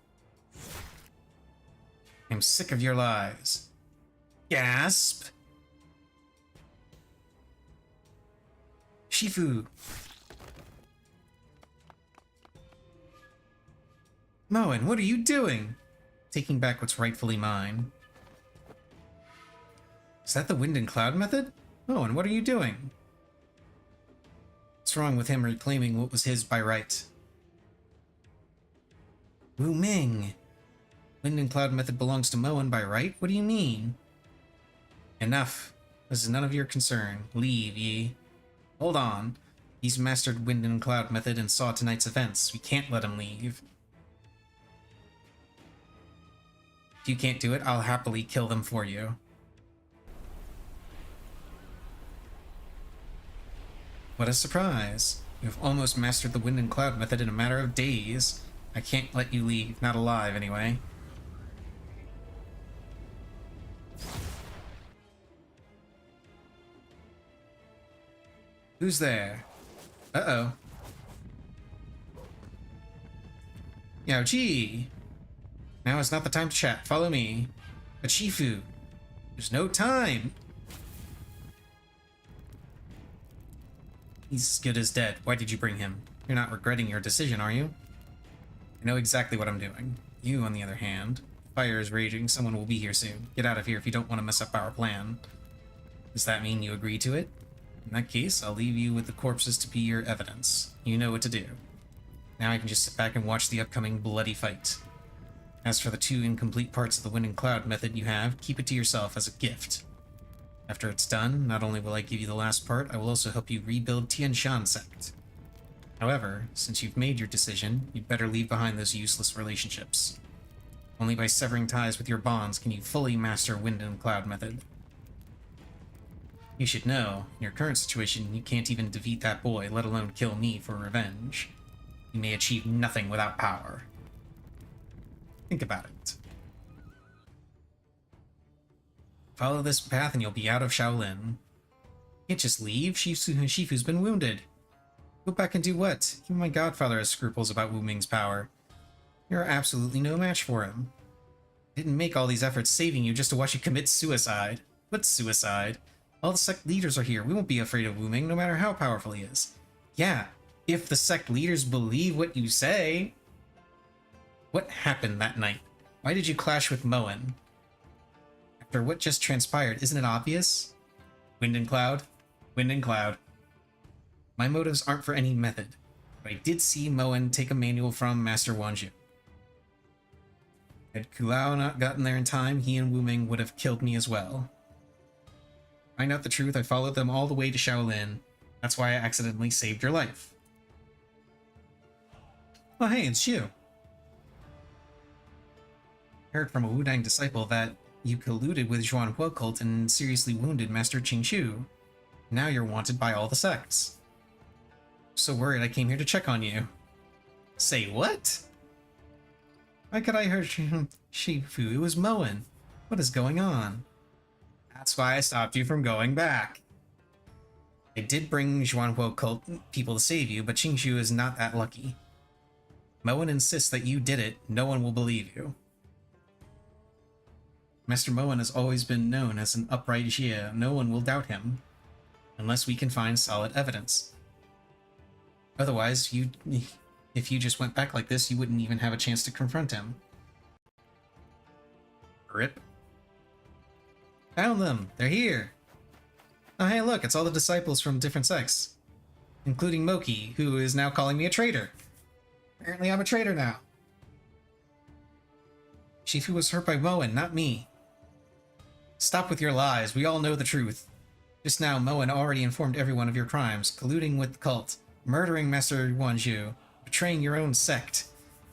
I'm sick of your lies. Gasp! Shifu! Moen, what are you doing? Taking back what's rightfully mine. Is that the wind and cloud method? Moen, what are you doing? What's wrong with him reclaiming what was his by right? Wu Ming! Wind and cloud method belongs to Moen by right? What do you mean? Enough. This is none of your concern. Leave, ye. Hold on. He's mastered wind and cloud method and saw tonight's events. We can't let him leave. If you can't do it, I'll happily kill them for you. What a surprise. You've almost mastered the wind and cloud method in a matter of days. I can't let you leave, not alive anyway. Who's there? Uh-oh. Yao Ji! Now is not the time to chat. Follow me. But Shifu, there's no time! He's as good as dead. Why did you bring him? You're not regretting your decision, are you? I know exactly what I'm doing. You, on the other hand, fire is raging. Someone will be here soon. Get out of here if you don't want to mess up our plan. Does that mean you agree to it? In that case, I'll leave you with the corpses to be your evidence. You know what to do. Now I can just sit back and watch the upcoming bloody fight. As for the two incomplete parts of the wind and cloud method you have, keep it to yourself as a gift. After it's done, not only will I give you the last part, I will also help you rebuild Tian Shan Sect. However, since you've made your decision, you'd better leave behind those useless relationships. Only by severing ties with your bonds can you fully master wind and cloud method. You should know, in your current situation, you can't even defeat that boy, let alone kill me for revenge. You may achieve nothing without power. Think about it. Follow this path and you'll be out of Shaolin. You can't just leave. Shifu's been wounded. Go back and do what? Even my godfather has scruples about Wu Ming's power. You're absolutely no match for him. I didn't make all these efforts saving you just to watch you commit suicide. What suicide? All the sect leaders are here. We won't be afraid of Wu Ming, no matter how powerful he is. Yeah, if the sect leaders believe what you say. What happened that night? Why did you clash with Moen? After what just transpired, isn't it obvious? Wind and cloud? Wind and cloud. My motives aren't for any method, but I did see Moen take a manual from Master Wanju. Had Kulao not gotten there in time, he and Wu Ming would have killed me as well. Find out the truth, I followed them all the way to Shaolin. That's why I accidentally saved your life. Oh hey, it's you. Heard from a Wudang disciple that you colluded with Zhuanhuo cult and seriously wounded Master Qingxu. Now you're wanted by all the sects. So worried I came here to check on you. Say what? Why could I hurt Shifu? It was Moen. What is going on? That's why I stopped you from going back. I did bring Zhuanhuo cult people to save you, but Qingxu is not that lucky. Moen insists that you did it. No one will believe you. Master Moen has always been known as an upright Jie. No one will doubt him. Unless we can find solid evidence. Otherwise, if you just went back like this, you wouldn't even have a chance to confront him. Rip. Found them! They're here! Oh hey look, it's all the disciples from different sects. Including Moki, who is now calling me a traitor. Apparently I'm a traitor now. Shifu was hurt by Moen, not me. Stop with your lies, we all know the truth. Just now, Moen already informed everyone of your crimes, colluding with the cult, murdering Master Yuanzhu, betraying your own sect.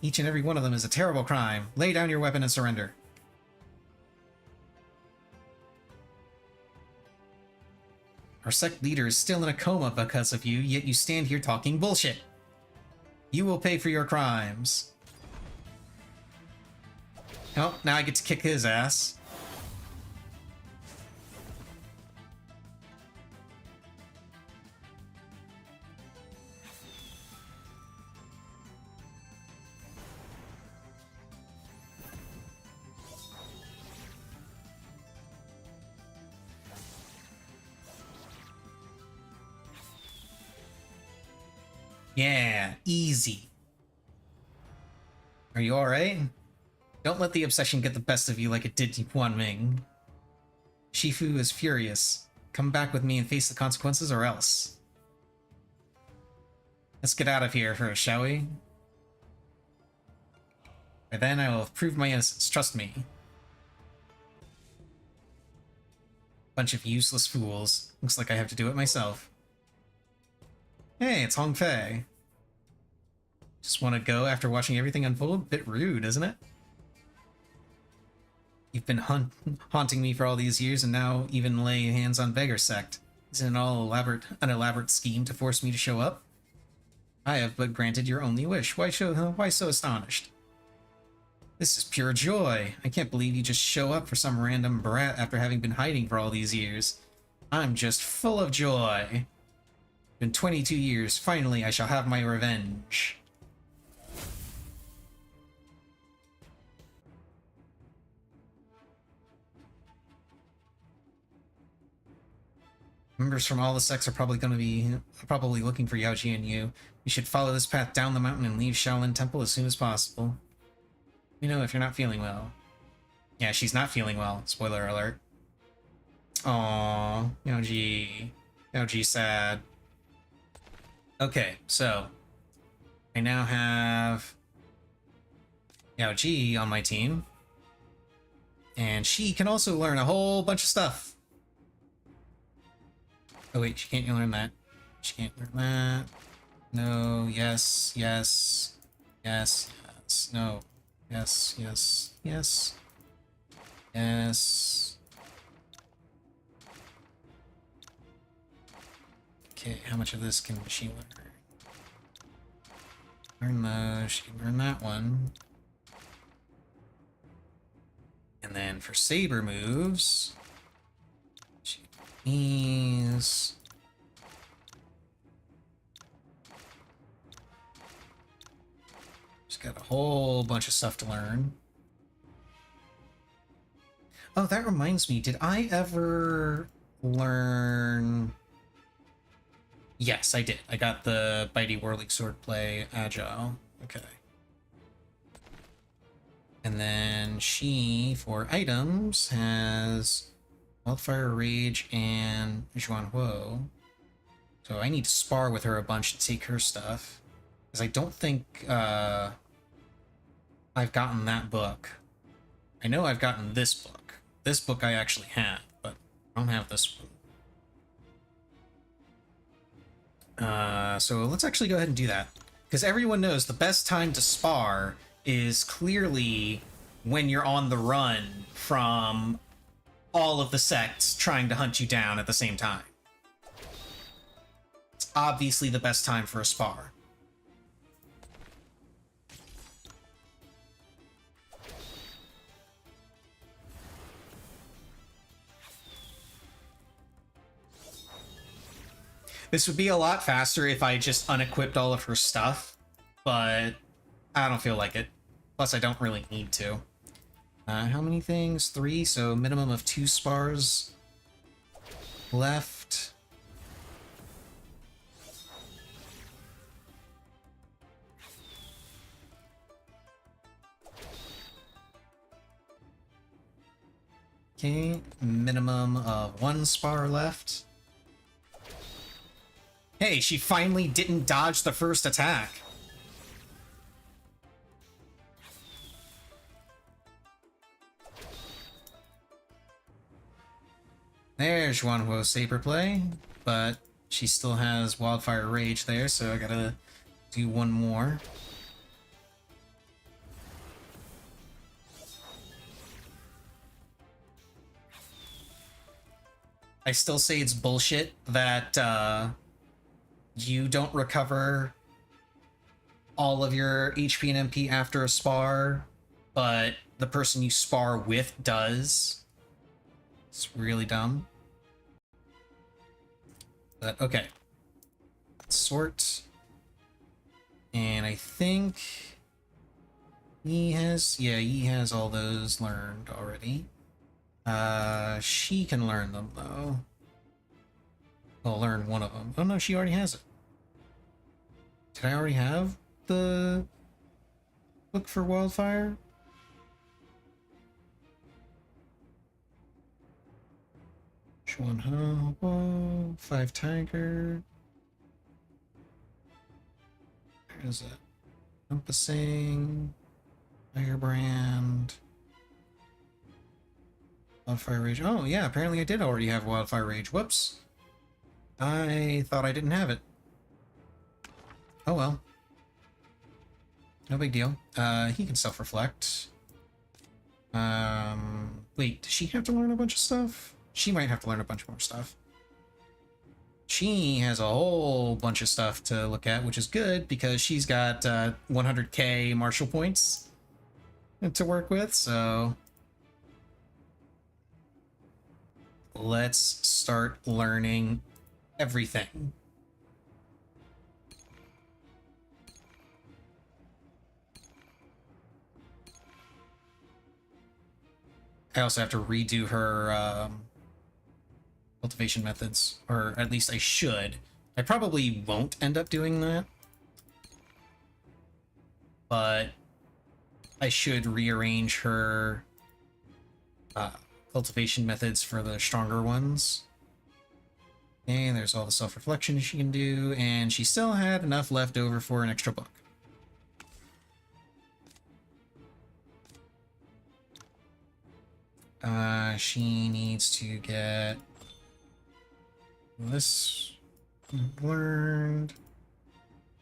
Each and every one of them is a terrible crime. Lay down your weapon and surrender. Our sect leader is still in a coma because of you, yet you stand here talking bullshit. You will pay for your crimes. Oh, now I get to kick his ass. Yeah, easy. Are you alright? Don't let the obsession get the best of you like it did Yuan Ming. Shifu is furious. Come back with me and face the consequences or else. Let's get out of here first, shall we? By then I will have proved my innocence, trust me. Bunch of useless fools. Looks like I have to do it myself. Hey, it's Hong Fei. Just want to go after watching everything unfold? Bit rude, isn't it? You've been haunting me for all these years and now even lay hands on Beggar Sect. Isn't it all an elaborate scheme to force me to show up? I have but granted your only wish. Why so astonished? This is pure joy. I can't believe you just show up for some random brat after having been hiding for all these years. I'm just full of joy. Been 22 years. Finally, I shall have my revenge. Members from all the sects are probably looking for Yaoji and you. You should follow this path down the mountain and leave Shaolin Temple as soon as possible. You know if you're not feeling well. Yeah, she's not feeling well. Spoiler alert. Aww, Yaoji. Yaoji sad. Okay, so I now have Yaoji on my team. And she can also learn a whole bunch of stuff. Oh wait, she can't learn that. She can't learn that. No, yes, yes, yes, yes, no, yes, yes, yes, yes. Okay, how much of this can she learn? Learn those, she can learn that one. And then for saber moves, she's got a whole bunch of stuff to learn. Oh, that reminds me, did I ever learn... Yes, I did. I got the Bitey Whirling Swordplay Agile. Okay. And then she, for items, has Wildfire Rage and Zhuanhuo. So I need to spar with her a bunch to take her stuff. Because I don't think I've gotten that book. I know I've gotten this book. This book I actually have, but I don't have this one. So let's actually go ahead and do that. Because everyone knows the best time to spar is clearly when you're on the run from all of the sects trying to hunt you down at the same time. It's obviously the best time for a spar. This would be a lot faster if I just unequipped all of her stuff, but I don't feel like it. Plus, I don't really need to. How many things? 3, so minimum of 2 spars left. Okay, minimum of 1 spar left. Hey, she finally didn't dodge the first attack. There's Xuanhuo Saber Play, but she still has Wildfire Rage there, so I gotta do one more. I still say it's bullshit that you don't recover all of your HP and MP after a spar, but the person you spar with does. It's really dumb. But okay. Sort. And I think he has all those learned already. She can learn them though. I'll learn one of them. Oh no, she already has it. Did I already have the book for Wildfire? Xuanhuo, 5 Tiger. Where is it? Compassing, Firebrand, Wildfire Rage. Oh yeah, apparently I did already have Wildfire Rage. Whoops. I thought I didn't have it. Oh well. No big deal. He can self-reflect. Wait, does she have to learn a bunch of stuff? She might have to learn a bunch more stuff. She has a whole bunch of stuff to look at, which is good because she's got 100k martial points to work with, so let's start learning everything. I also have to redo her cultivation methods, or at least I should. I probably won't end up doing that, but I should rearrange her cultivation methods for the stronger ones. And there's all the self-reflection she can do, and she still had enough left over for an extra book. She needs to get this learned.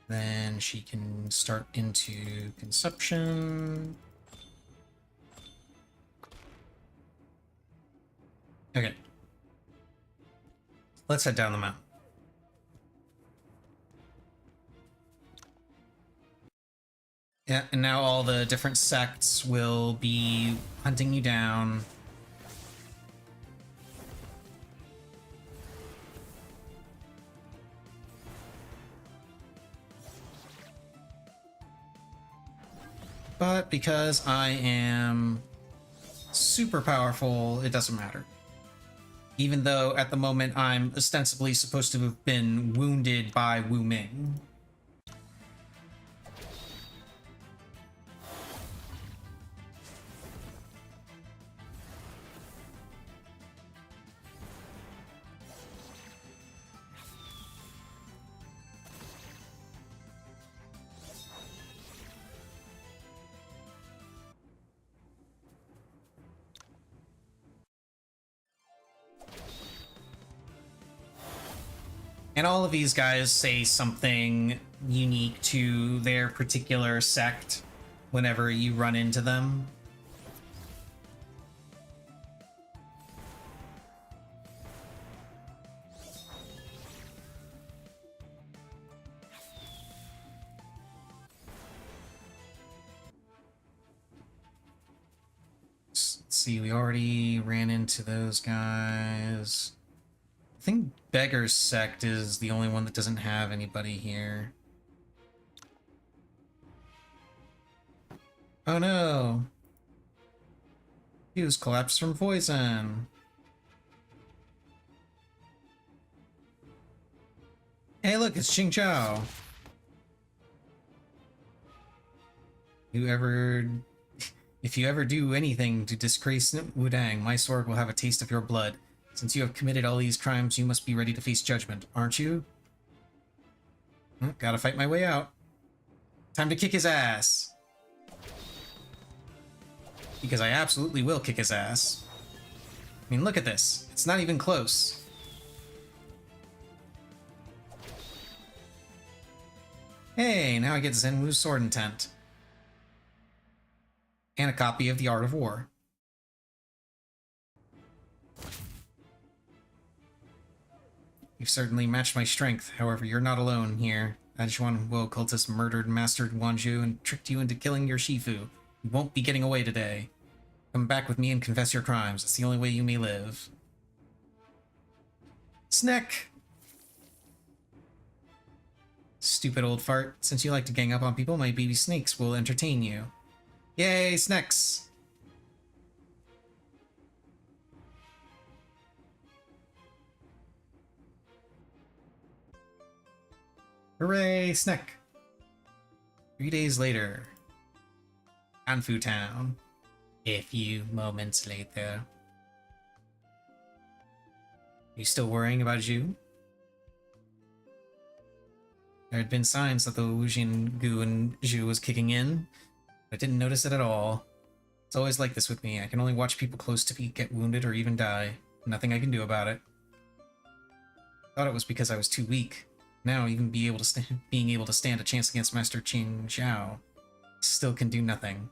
Then she can start into conception. Okay. Let's head down the mountain. Yeah, and now all the different sects will be hunting you down. But because I am super powerful, it doesn't matter. Even though at the moment I'm ostensibly supposed to have been wounded by Wu Ming. And all of these guys say something unique to their particular sect whenever you run into them. Let's see, we already ran into those guys. I think Beggar's Sect is the only one that doesn't have anybody here. Oh no! Fuse collapsed from poison. Hey look, it's Xing Chao. If you ever do anything to disgrace Wudang, my sword will have a taste of your blood. Since you have committed all these crimes, you must be ready to face judgment, aren't you? Gotta fight my way out. Time to kick his ass. Because I absolutely will kick his ass. I mean, look at this. It's not even close. Hey, now I get Zenwu's sword intent. And a copy of The Art of War. You've certainly matched my strength, however, you're not alone here. Adjuan Wo cultist murdered Master Wanju and tricked you into killing your Shifu. You won't be getting away today. Come back with me and confess your crimes. It's the only way you may live. Snack! Stupid old fart. Since you like to gang up on people, my baby snakes will entertain you. Yay, snacks! Hooray, snack! 3 days later. Anfu Town. A few moments later. You still worrying about Zhu? There had been signs that the Wujin Gu and Zhu was kicking in, but I didn't notice it at all. It's always like this with me. I can only watch people close to me get wounded or even die. Nothing I can do about it. Thought it was because I was too weak. Now, even being able to stand a chance against Master Qin Zhao, still can do nothing.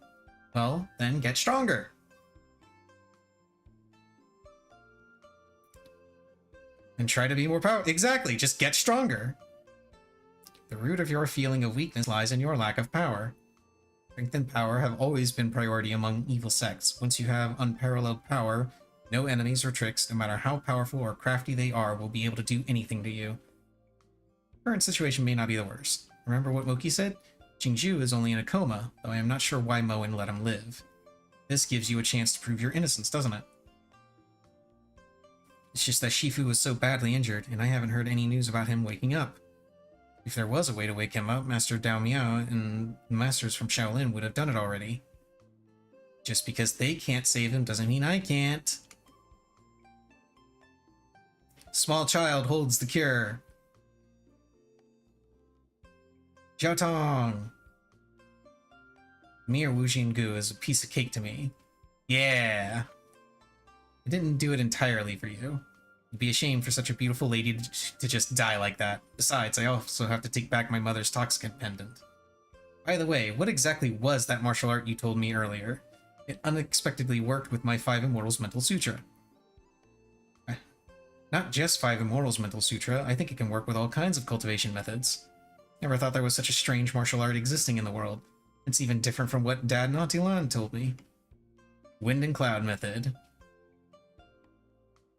Well, then get stronger! And try to be more powerful. Exactly, just get stronger! The root of your feeling of weakness lies in your lack of power. Strength and power have always been priority among evil sects. Once you have unparalleled power, no enemies or tricks, no matter how powerful or crafty they are, will be able to do anything to you. The current situation may not be the worst. Remember what Moki said? Qingzhu is only in a coma, though I am not sure why Moen let him live. This gives you a chance to prove your innocence, doesn't it? It's just that Shifu was so badly injured, and I haven't heard any news about him waking up. If there was a way to wake him up, Master Dao Miao and masters from Shaolin would have done it already. Just because they can't save him doesn't mean I can't. Small child holds the cure. Jiao Tong! Me or Wu Xinggu is a piece of cake to me. Yeah! I didn't do it entirely for you. It'd be a shame for such a beautiful lady to just die like that. Besides, I also have to take back my mother's toxicant pendant. By the way, what exactly was that martial art you told me earlier? It unexpectedly worked with my 5 Immortals Mental Sutra. Not just 5 Immortals Mental Sutra, I think it can work with all kinds of cultivation methods. Never thought there was such a strange martial art existing in the world. It's even different from what Dad and Auntie Lan told me. Wind and Cloud Method.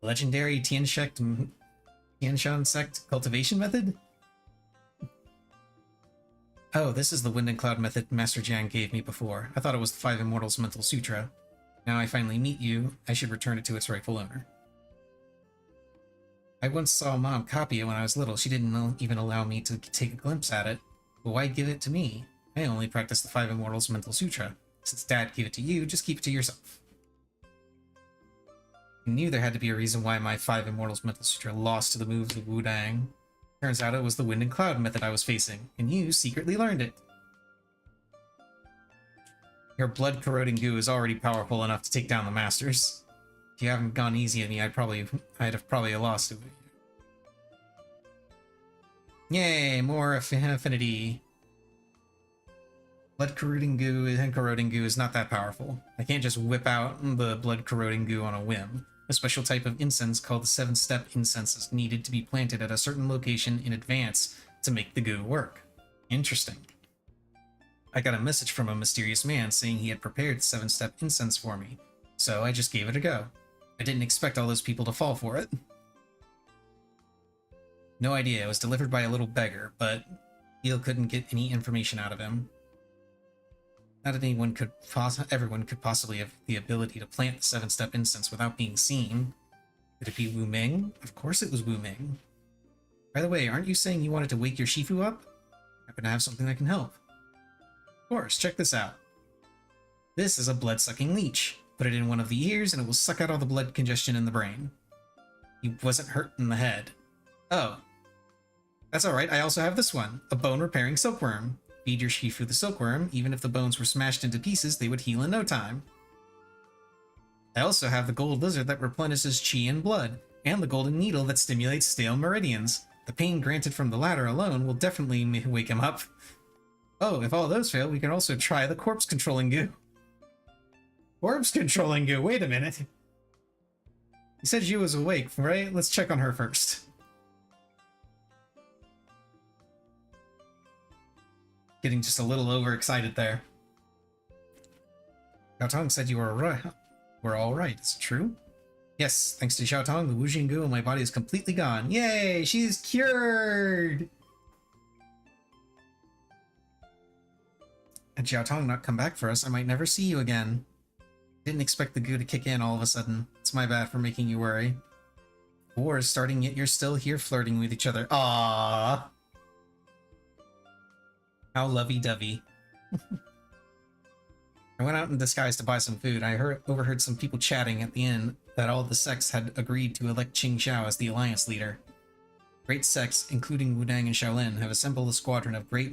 Legendary Tianshan Sect Cultivation Method? Oh, this is the Wind and Cloud Method Master Jiang gave me before. I thought it was the 5 Immortals Mental Sutra. Now I finally meet you, I should return it to its rightful owner. I once saw Mom copy it when I was little. She didn't even allow me to take a glimpse at it. But why give it to me? I only practice the 5 Immortals Mental Sutra. Since Dad gave it to you, just keep it to yourself. I knew there had to be a reason why my 5 Immortals Mental Sutra lost to the moves of Wudang. Turns out it was the Wind and Cloud method I was facing, and you secretly learned it. Your blood-corroding goo is already powerful enough to take down the Masters. If you haven't gone easy at me, I'd have probably lost it. Yay, more affinity. Blood corroding goo and corroding goo is not that powerful. I can't just whip out the blood corroding goo on a whim. A special type of incense called the 7-step incense is needed to be planted at a certain location in advance to make the goo work. Interesting. I got a message from a mysterious man saying he had prepared 7-step incense for me, so I just gave it a go. I didn't expect all those people to fall for it. No idea, it was delivered by a little beggar, but Neil couldn't get any information out of him. Not everyone could possibly have the ability to plant the 7-step incense without being seen. Could it be Wu Ming? Of course it was Wu Ming. By the way, aren't you saying you wanted to wake your Shifu up? I happen to have something that can help. Of course, check this out. This is a blood-sucking leech. Put it in one of the ears and it will suck out all the blood congestion in the brain. He wasn't hurt in the head. Oh. That's alright, I also have this one. A bone-repairing silkworm. Feed your Shifu the silkworm, even if the bones were smashed into pieces, they would heal in no time. I also have the gold lizard that replenishes chi and blood, and the golden needle that stimulates stale meridians. The pain granted from the latter alone will definitely wake him up. Oh, if all those fail, we can also try the corpse-controlling goo. Corpse-controlling goo? Wait a minute. You said she was awake, right? Let's check on her first. Getting just a little overexcited there. Xiaotong said you were all right. Is it true? Yes, thanks to Xiaotong, the Wuxing goo in my body is completely gone. Yay, she's cured! Had Xiaotong not come back for us, I might never see you again. Didn't expect the goo to kick in all of a sudden. It's my bad for making you worry. War is starting, yet you're still here flirting with each other. Aww. How lovey-dovey. I went out in disguise to buy some food. I overheard some people chatting at the inn that all the sects had agreed to elect Qing Xiao as the alliance leader. Great sects, including Wudang and Shaolin, have assembled a squadron of great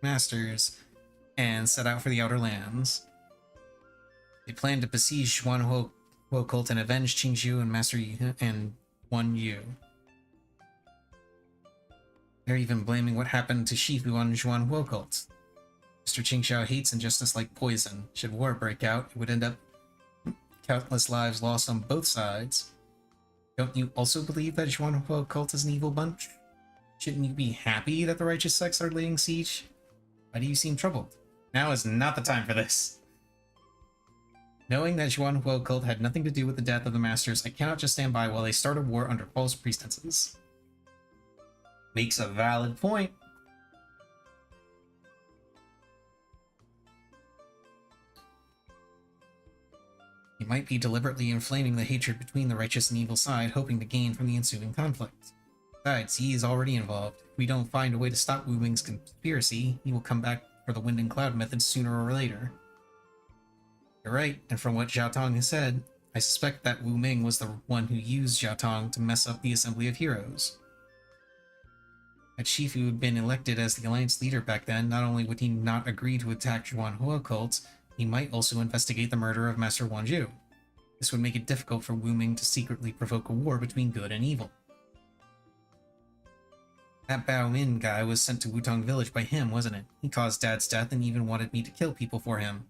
masters and set out for the Outer Lands. They plan to besiege Zhuan Huo cult and avenge Qing Zhu and Master Yi and Wan Yu. They're even blaming what happened to Shifu on Zhuan Huo cult. Mr. Qing Xiao hates injustice like poison. Should war break out, it would end up countless lives lost on both sides. Don't you also believe that Zhuan Huo cult is an evil bunch? Shouldn't you be happy that the righteous sects are laying siege? Why do you seem troubled? Now is not the time for this. Knowing that Zhuan Huo cult had nothing to do with the death of the masters, I cannot just stand by while they start a war under false pretenses. Makes a valid point. He might be deliberately inflaming the hatred between the righteous and evil side, hoping to gain from the ensuing conflict. Besides, he is already involved. If we don't find a way to stop Wu Ming's conspiracy, he will come back for the wind and cloud method sooner or later. You're right, and from what Xiaotong has said, I suspect that Wu Ming was the one who used Xiaotong to mess up the Assembly of Heroes. Had Shifu had been elected as the Alliance leader back then, not only would he not agree to attack Zhuan Huo cult, he might also investigate the murder of Master Wan Zhu. This would make it difficult for Wu Ming to secretly provoke a war between good and evil. That Bao Min guy was sent to Wutong Village by him, wasn't it? He caused Dad's death and even wanted me to kill people for him.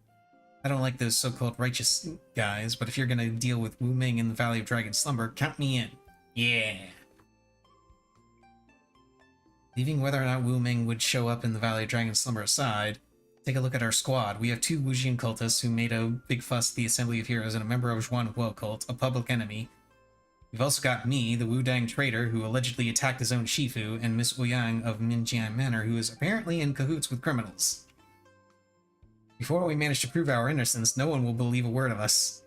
I don't like those so-called righteous guys, but if you're gonna deal with Wu Ming in the Valley of Dragon Slumber, count me in. Yeah! Leaving whether or not Wu Ming would show up in the Valley of Dragon Slumber aside, take a look at our squad. We have 2 Wujian cultists who made a big fuss at the Assembly of Heroes and a member of Zhuan Huo cult, a public enemy. We've also got me, the Wudang traitor who allegedly attacked his own Shifu, and Miss Ouyang of Minjian Manor who is apparently in cahoots with criminals. Before we manage to prove our innocence, no one will believe a word of us.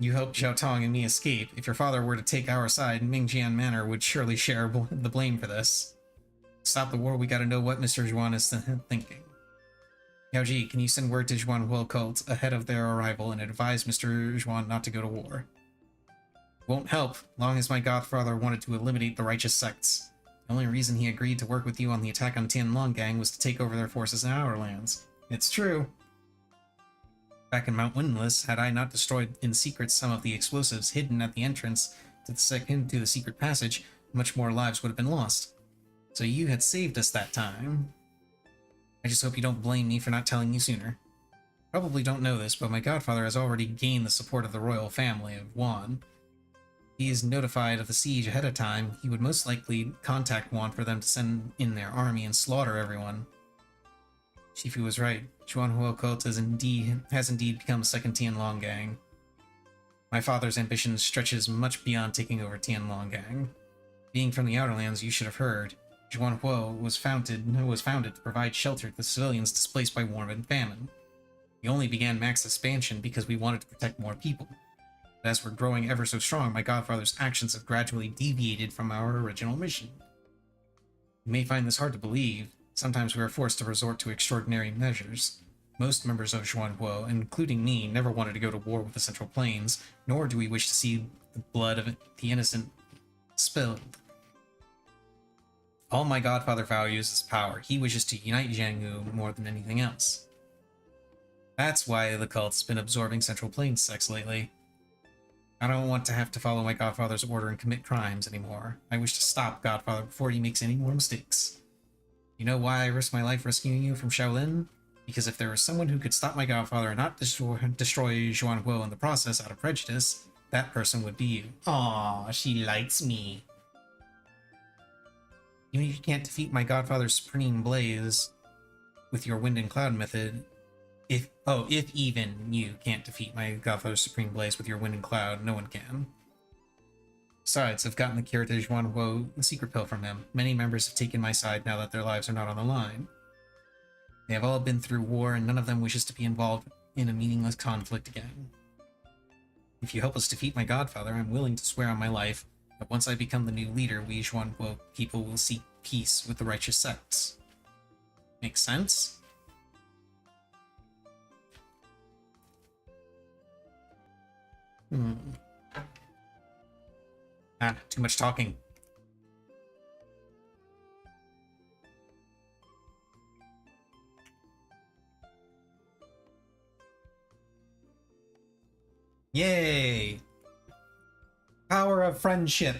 You helped Xiaotong and me escape. If your father were to take our side, Mingjian Manor would surely share the blame for this. To stop the war, we gotta know what Mr. Zhuan is thinking. Yao Ji, can you send word to Zhuan Huo cult ahead of their arrival and advise Mr. Zhuan not to go to war? Won't help, long as my godfather wanted to eliminate the righteous sects. The only reason he agreed to work with you on the attack on Tianlong Gang was to take over their forces in our lands. It's true. Back in Mount Windless, had I not destroyed in secret some of the explosives hidden at the entrance, to the secret passage, much more lives would have been lost. So you had saved us that time. I just hope you don't blame me for not telling you sooner. Probably don't know this, but my godfather has already gained the support of the royal family of Yuan. He is notified of the siege ahead of time. He would most likely contact Yuan for them to send in their army and slaughter everyone. Shifu was right. Zhuanhuo cult has indeed become a second Tianlong My father's ambition stretches much beyond taking over Tianlong. Being from the Outer Lands, you should have heard. Zhuanhuo was founded to provide shelter to the civilians displaced by war and famine. We only began max expansion because we wanted to protect more people. But as we're growing ever so strong, my godfather's actions have gradually deviated from our original mission. You may find this hard to believe. Sometimes we are forced to resort to extraordinary measures. Most members of Zhuanhuo, including me, never wanted to go to war with the Central Plains, nor do we wish to see the blood of the innocent spilled. All my godfather values is power. He wishes to unite Jianghu more than anything else. That's why the cult's been absorbing Central Plains sects lately. I don't want to have to follow my godfather's order and commit crimes anymore. I wish to stop Godfather before he makes any more mistakes. You know why I risked my life rescuing you from Shaolin? Because if there was someone who could stop my godfather and not destroy Zhuanhuo in the process out of prejudice, that person would be you. Aww, she likes me. Even if you can't defeat my godfather's supreme blaze with your wind and cloud method, if even you can't defeat my godfather's supreme blaze with your wind and cloud, no one can. Besides, I've gotten the cure to Zhuanhuo, the secret pill from him. Many members have taken my side now that their lives are not on the line. They have all been through war, and none of them wishes to be involved in a meaningless conflict again. If you help us defeat my godfather, I'm willing to swear on my life that once I become the new leader, we Zhuanhuo people will seek peace with the righteous sects. Makes sense? Too much talking. Yay! Power of friendship.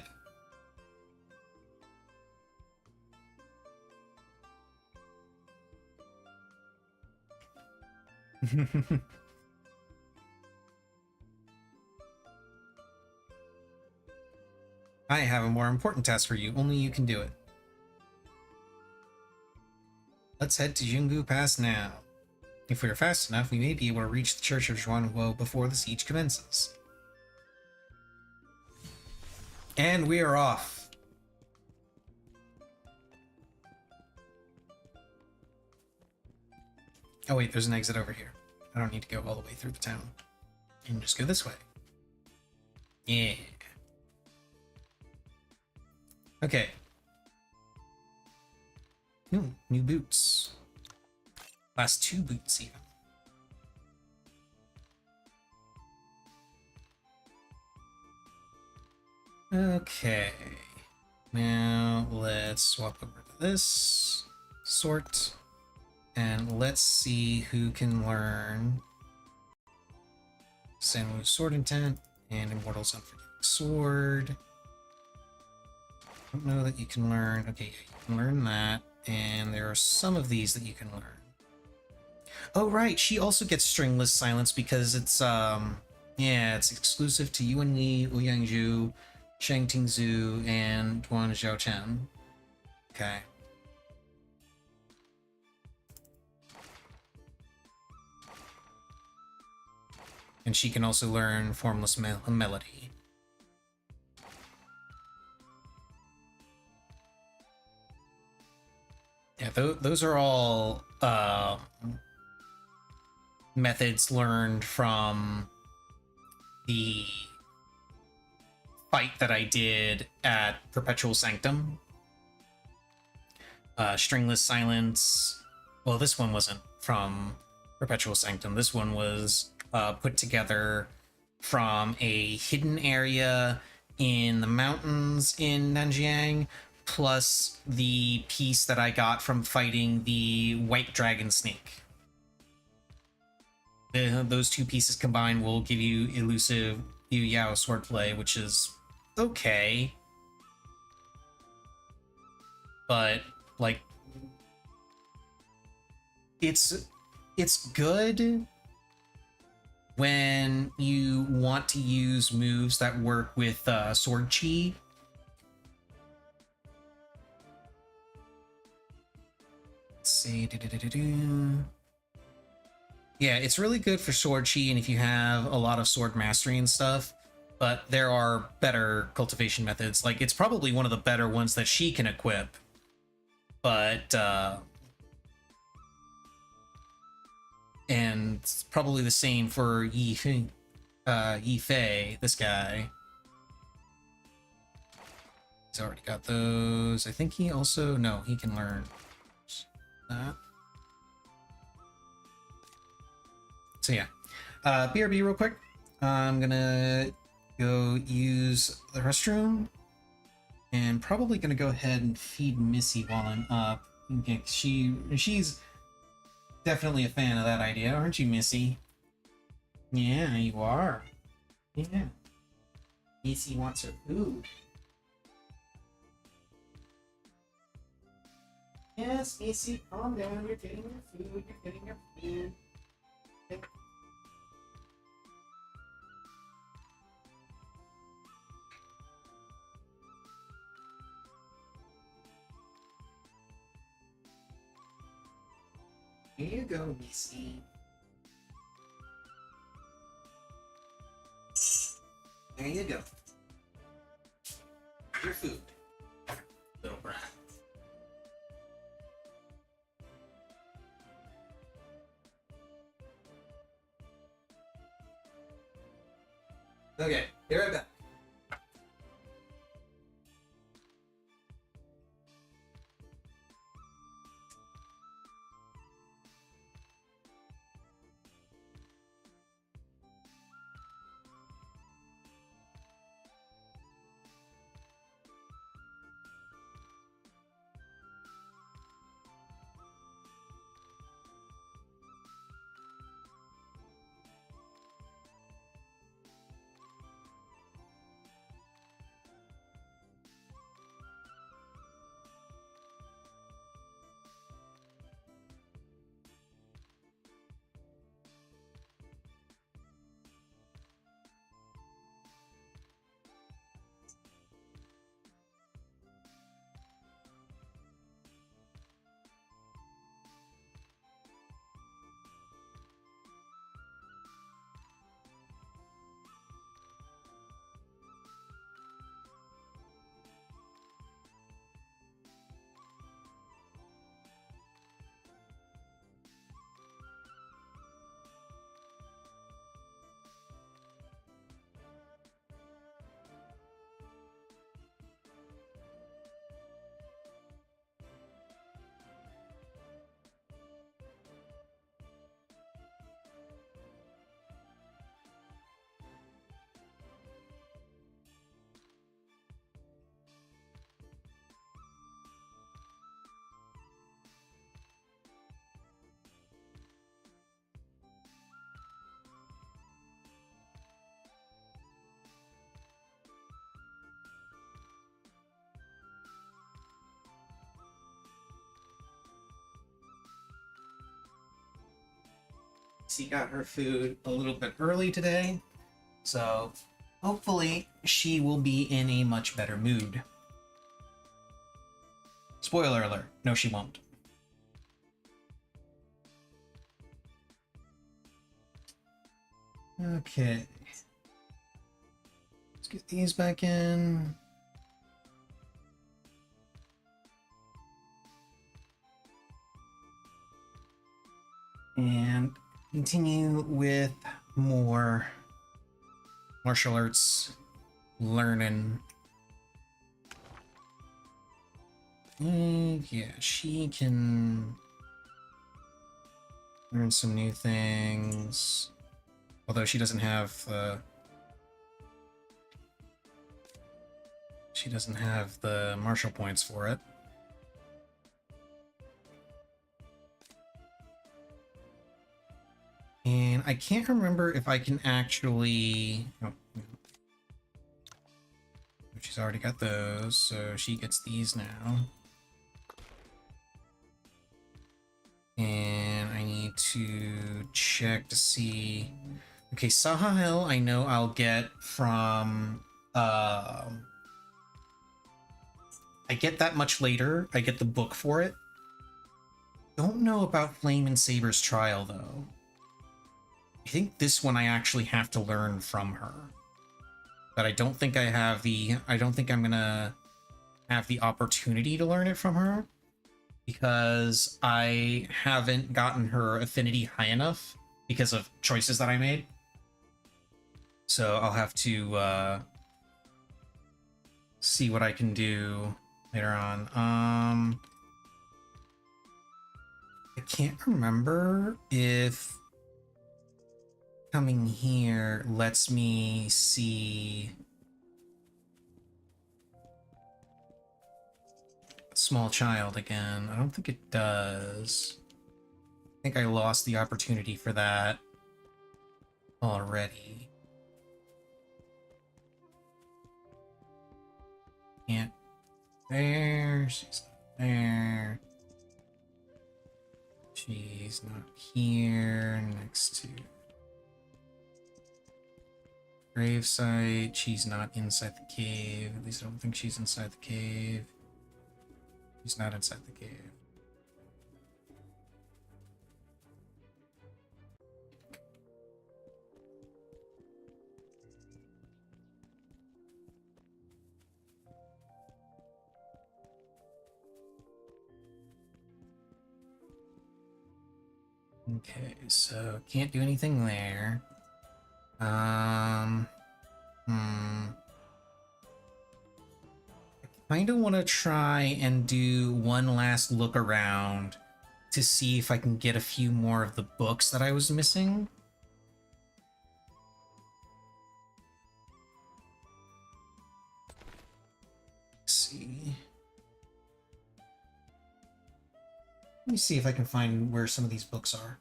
I have a more important task for you. Only you can do it. Let's head to Jinggu Pass now. If we are fast enough, we may be able to reach the Church of Zhuanhuo before the siege commences. And we are off. Oh wait, there's an exit over here. I don't need to go all the way through the town. And just go this way. Yeah. Okay. New boots. Last 2 boots even. Okay. Now let's swap over to this. Sort. And let's see who can learn Sanwu's Sword Intent and Immortal's Unforgiving Sword. I don't know that you can learn. Okay, you can learn that, and there are some of these that you can learn. Oh right, she also gets Stringless Silence because it's yeah, it's exclusive to Yuan Li, Ouyang Zhu, Shang Tingzu, and Duan Zhaochen. Okay. And she can also learn Formless Melody. Yeah, those are all methods learned from the fight that I did at Perpetual Sanctum. Stringless Silence. Well, this one wasn't from Perpetual Sanctum. This one was put together from a hidden area in the mountains in Nanjiang, plus the piece that I got from fighting the White Dragon Snake. Those 2 pieces combined will give you elusive Yu Yao swordplay, which is okay, but like it's it's good when you want to use moves that work with sword chi. Let's see. Yeah, it's really good for sword chi and if you have a lot of sword mastery and stuff, but there are better cultivation methods. Like, it's probably one of the better ones that she can equip, but and it's probably the same for Yi Fei, this guy. He's already got those. I think he also, no, he can learn that. So yeah, BRB real quick. I'm gonna go use the restroom and probably gonna go ahead and feed Missy while I'm up. Okay, she's definitely a fan of that idea, aren't you, Missy? Yeah, you are. Yeah. Missy wants her food. Yes, Missy, calm down. You're getting your food. You're getting your food. Here you go, Missy. There you go. Your food, little brat. Okay, be right back. She got her food a little bit early today, so hopefully she will be in a much better mood. Spoiler alert, no she won't. Okay. Let's get these back in. And continue with more martial arts learning. And yeah, she can learn some new things. Although she doesn't have the martial points for it. And I can't remember if I can actually... Oh. she's already got those, so she gets these now. And I need to check to see... Okay, Sahel I know I'll get from... I get that much later. I get the book for it. Don't know about Flame and Saber's trial, though. I think this one I actually have to learn from her. But I don't think I have the... I don't think I'm gonna have the opportunity to learn it from her, because I haven't gotten her affinity high enough because of choices that I made. So I'll have to see what I can do later on. I can't remember if coming here lets me see Small Child again. I don't think it does. I think I lost the opportunity for that already. Can't. There. She's not there. She's not here. Next to gravesite. She's not inside the cave. At least I don't think she's inside the cave. She's not inside the cave. Okay, so can't do anything there. I kind of want to try and do one last look around to see if I can get a few more of the books that I was missing. Let's see. Let me see if I can find where some of these books are.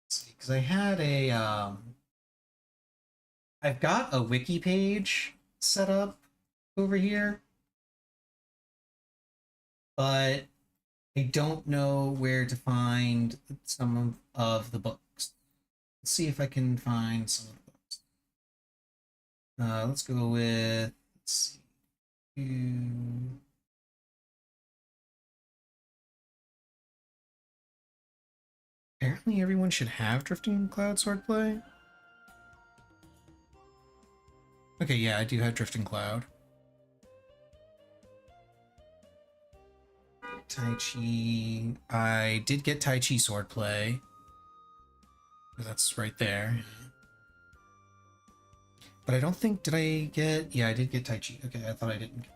Let's see, because I had a I've got a wiki page set up over here, but I don't know where to find some of the books. Let's see if I can find some of the books. Let's go with, let's see. Apparently everyone should have Drifting Cloud Swordplay. Okay, yeah, I do have Drifting Cloud. Tai Chi. I did get Tai Chi Swordplay. That's right there. But I don't think, did I get... Yeah, I did get Tai Chi. Okay, I thought I didn't.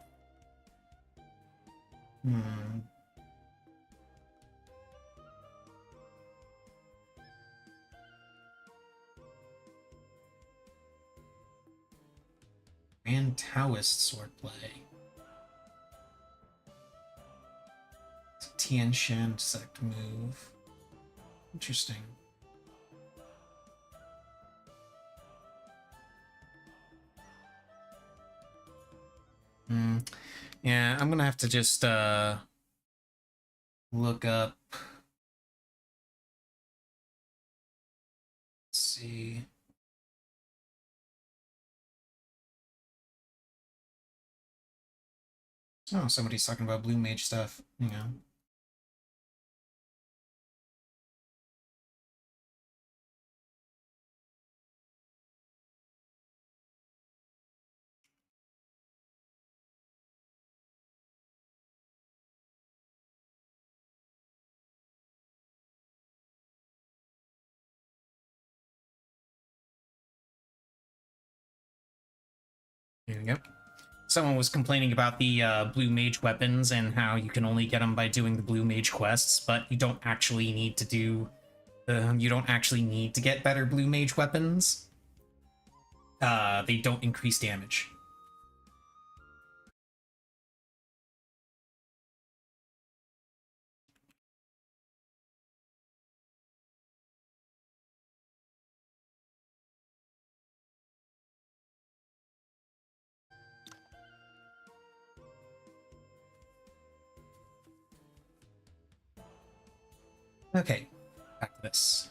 And Taoist Swordplay. It's a Tian Shan sect move. Interesting. Yeah, I'm gonna have to just look up. Let's see. Oh, somebody's talking about Blue Mage stuff. Hang on. Here we go. Someone was complaining about the blue mage weapons and how you can only get them by doing the blue mage quests, but you don't actually need to do... you don't actually need to get better blue mage weapons. They don't increase damage. Okay, back to this.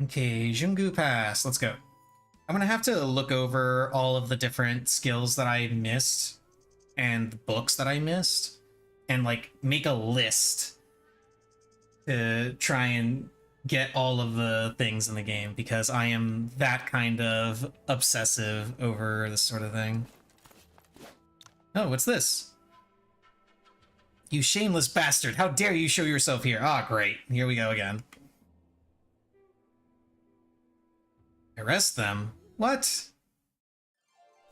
Okay, Jungu Pass. Let's go. I'm gonna have to look over all of the different skills that I missed and books that I missed and like make a list to try and get all of the things in the game because I am that kind of obsessive over this sort of thing. Oh, what's this? You shameless bastard! How dare you show yourself here? Ah, great. Here we go again. Arrest them? What?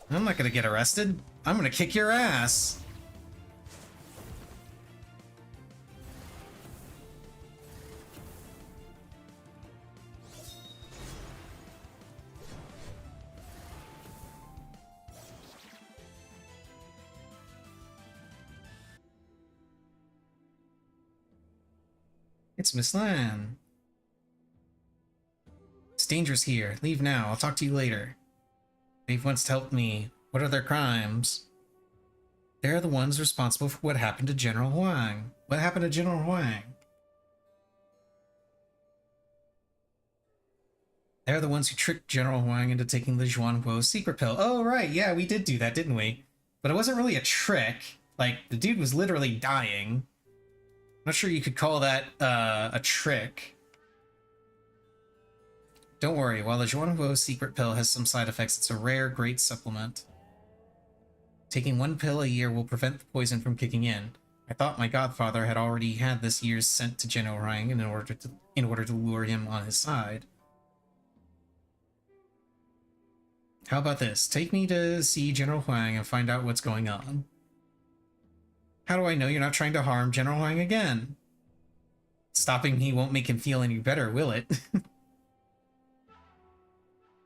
I'm not gonna get arrested. I'm gonna kick your ass. It's Miss Lan. It's dangerous here. Leave now. I'll talk to you later. They've once helped me. What are their crimes? They're the ones responsible for what happened to General Huang. What happened to General Huang? They're the ones who tricked General Huang into taking the Zhuanhuo secret pill. Oh, right. Yeah, we did do that, didn't we? But it wasn't really a trick. Like, the dude was literally dying. I'm not sure you could call that a trick. Don't worry, while the Zhuanhuo secret pill has some side effects, it's a rare, great supplement. Taking one pill a year will prevent the poison from kicking in. I thought my godfather had already had this year's sent to General Huang in order to lure him on his side. How about this? Take me to see General Huang and find out what's going on. How do I know you're not trying to harm General Huang again? Stopping me won't make him feel any better, will it?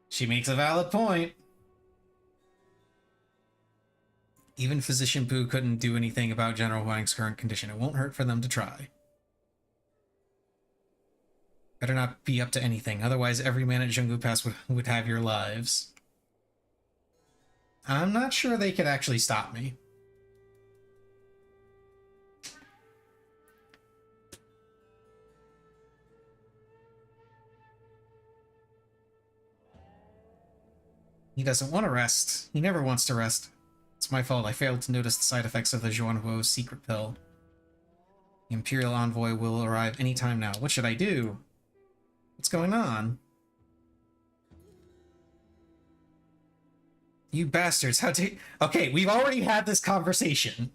She makes a valid point. Even Physician Pooh couldn't do anything about General Huang's current condition. It won't hurt for them to try. Better not be up to anything, otherwise every man at Jungu Pass would have your lives. I'm not sure they could actually stop me. He doesn't want to rest. He never wants to rest. It's my fault. I failed to notice the side effects of the Zhuanhuo secret pill. The Imperial Envoy will arrive any time now. What should I do? What's going on? You bastards, how do... Okay, we've already had this conversation.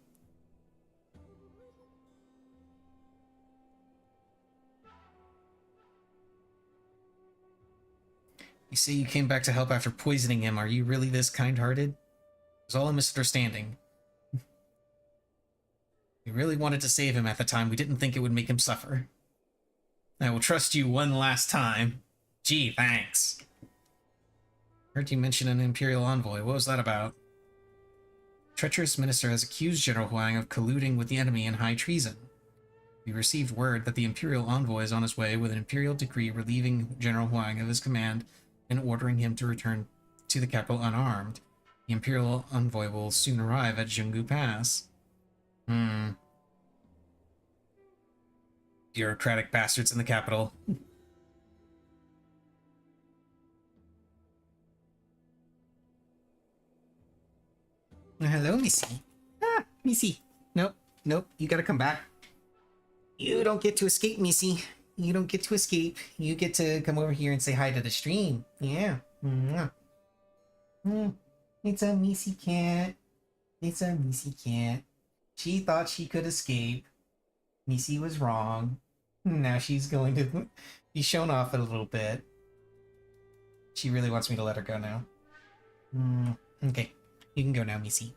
You say you came back to help after poisoning him. Are you really this kind-hearted? It was all a misunderstanding. We really wanted to save him at the time. We didn't think it would make him suffer. I will trust you one last time. Gee, thanks. Heard you mention an Imperial Envoy. What was that about? Treacherous Minister has accused General Huang of colluding with the enemy in high treason. We received word that the Imperial Envoy is on his way with an Imperial decree relieving General Huang of his command and ordering him to return to the capital unarmed. The Imperial Envoy will soon arrive at Jungu Pass. Bureaucratic bastards in the capital. Hello, Missy. Ah, Missy. Nope, nope, you gotta come back. You don't get to escape, Missy. You don't get to escape. You get to come over here and say hi to the stream. Yeah. It's a Missy cat. It's a Missy cat. She thought she could escape. Missy was wrong. Now she's going to be shown off a little bit. She really wants me to let her go now. Okay. You can go now, Missy.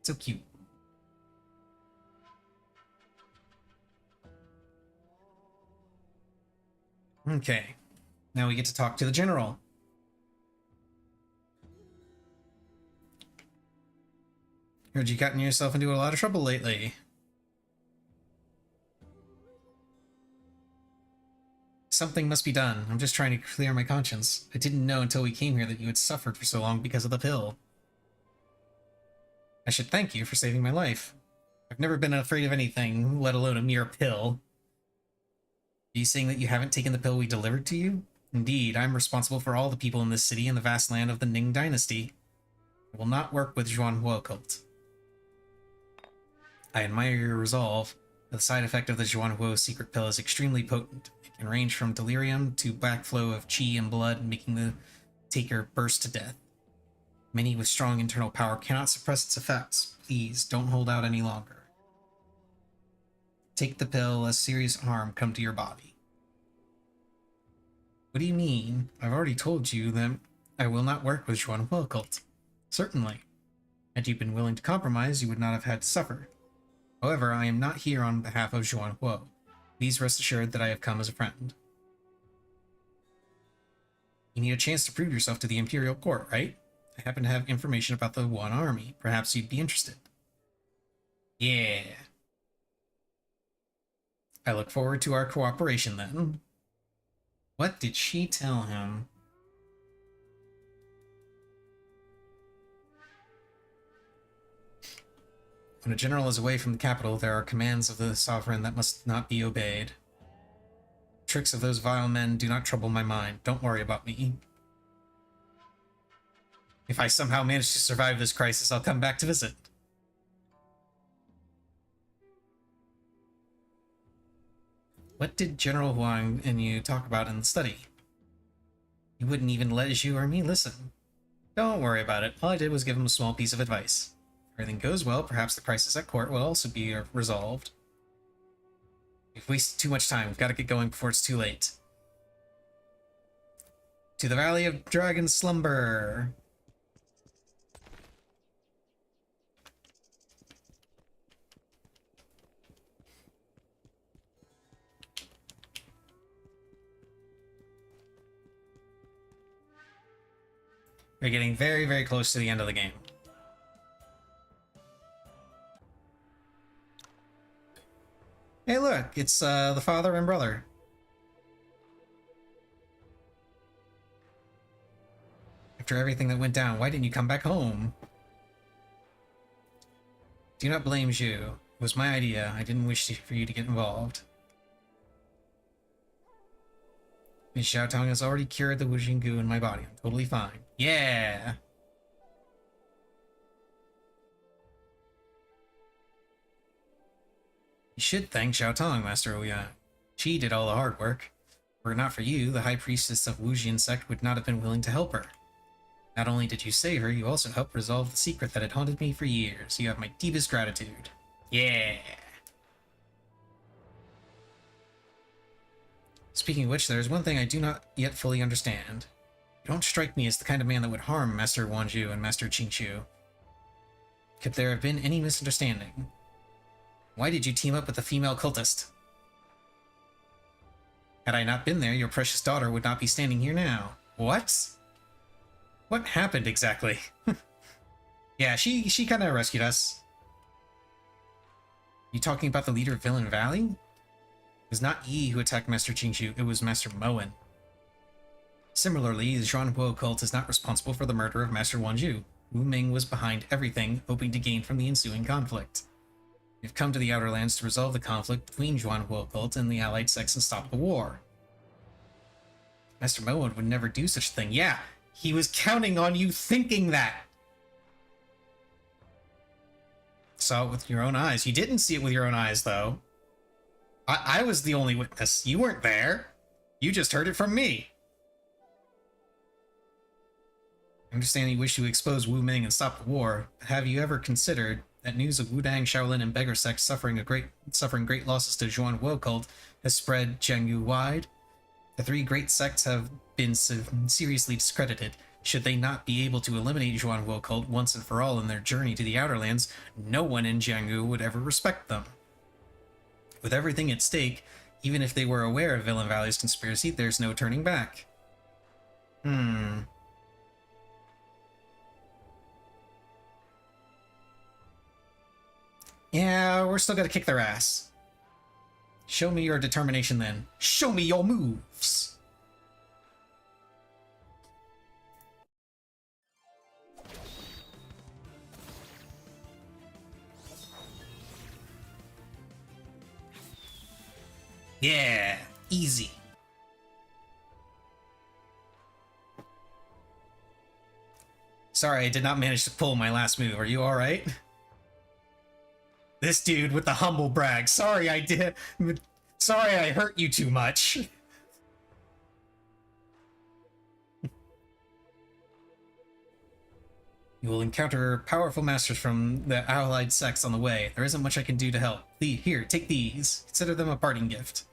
So cute. Okay. Now we get to talk to the general. Heard you gotten yourself into a lot of trouble lately. Something must be done. I'm just trying to clear my conscience. I didn't know until we came here that you had suffered for so long because of the pill. I should thank you for saving my life. I've never been afraid of anything, let alone a mere pill. Are you saying that you haven't taken the pill we delivered to you? Indeed, I'm responsible for all the people in this city and the vast land of the Ning Dynasty. I will not work with Zhuanhuo cult. I admire your resolve. The side effect of the Zhuanhuo secret pill is extremely potent. It can range from delirium to backflow of qi and blood, making the taker burst to death. Many with strong internal power cannot suppress its effects. Please, don't hold out any longer. Take the pill, lest serious harm come to your body. What do you mean? I've already told you that I will not work with Zhuanhuo cult. Certainly. Had you been willing to compromise, you would not have had to suffer. However, I am not here on behalf of Zhuanhuo. Please rest assured that I have come as a friend. You need a chance to prove yourself to the Imperial Court, right? I happen to have information about the One Army. Perhaps you'd be interested. Yeah. I look forward to our cooperation then. What did she tell him? When a general is away from the capital, there are commands of the sovereign that must not be obeyed. Tricks of those vile men do not trouble my mind. Don't worry about me. If I somehow manage to survive this crisis, I'll come back to visit. What did General Huang and you talk about in the study? He wouldn't even let Zhu or me listen. Don't worry about it. All I did was give him a small piece of advice. If everything goes well, perhaps the crisis at court will also be resolved. We've wasted too much time. We've got to get going before it's too late. To the Valley of Dragon Slumber. We're getting very, very close to the end of the game. Hey look, it's the father and brother. After everything that went down, why didn't you come back home? Do not blame Zhu. It was my idea. I didn't wish for you to get involved. Miss Xiaotong has already cured the Wuxing Gu in my body. I'm totally fine. Yeah! You should thank Xiaotong, Master Ouyang. She did all the hard work. Were it not for you, the High Priestess of Wuxian sect would not have been willing to help her. Not only did you save her, you also helped resolve the secret that had haunted me for years. You have my deepest gratitude. Yeah! Speaking of which, there is one thing I do not yet fully understand. You don't strike me as the kind of man that would harm Master Wanju and Master Qingqiu. Could there have been any misunderstanding? Why did you team up with the female cultist? Had I not been there, your precious daughter would not be standing here now. What? What happened exactly? Yeah, she kind of rescued us. You talking about the leader of Villain Valley? It was not Yi who attacked Master Qingqiu, it was Master Moen. Similarly, the Zhuanhuo cult is not responsible for the murder of Master Wanju. Wu Ming was behind everything, hoping to gain from the ensuing conflict. We've come to the Outer Lands to resolve the conflict between Zhuanhuo cult and the allied sects and stop the war. Master Moen would never do such a thing. Yeah, he was counting on you thinking that! Saw it with your own eyes. You didn't see it with your own eyes, though. I was the only witness. You weren't there. You just heard it from me. I understand you wish to expose Wu Ming and stop the war, but have you ever considered that news of Wudang, Shaolin, and Beggar sects suffering great losses to Zhuanhuo cult has spread Jiangyu wide? The three great sects have been seriously discredited. Should they not be able to eliminate Zhuanhuo cult once and for all in their journey to the Outer Lands, no one in Jiangyu would ever respect them. With everything at stake, even if they were aware of Villain Valley's conspiracy, there's no turning back. Yeah, we're still gonna kick their ass. Show me your determination then. Show me your moves. Yeah, easy. Sorry, I did not manage to pull my last move. Are you alright? This dude with the humble brag. Sorry I did. Sorry I hurt you too much. You will encounter powerful masters from the allied sects on the way. There isn't much I can do to help. Here, take these. Consider them a parting gift.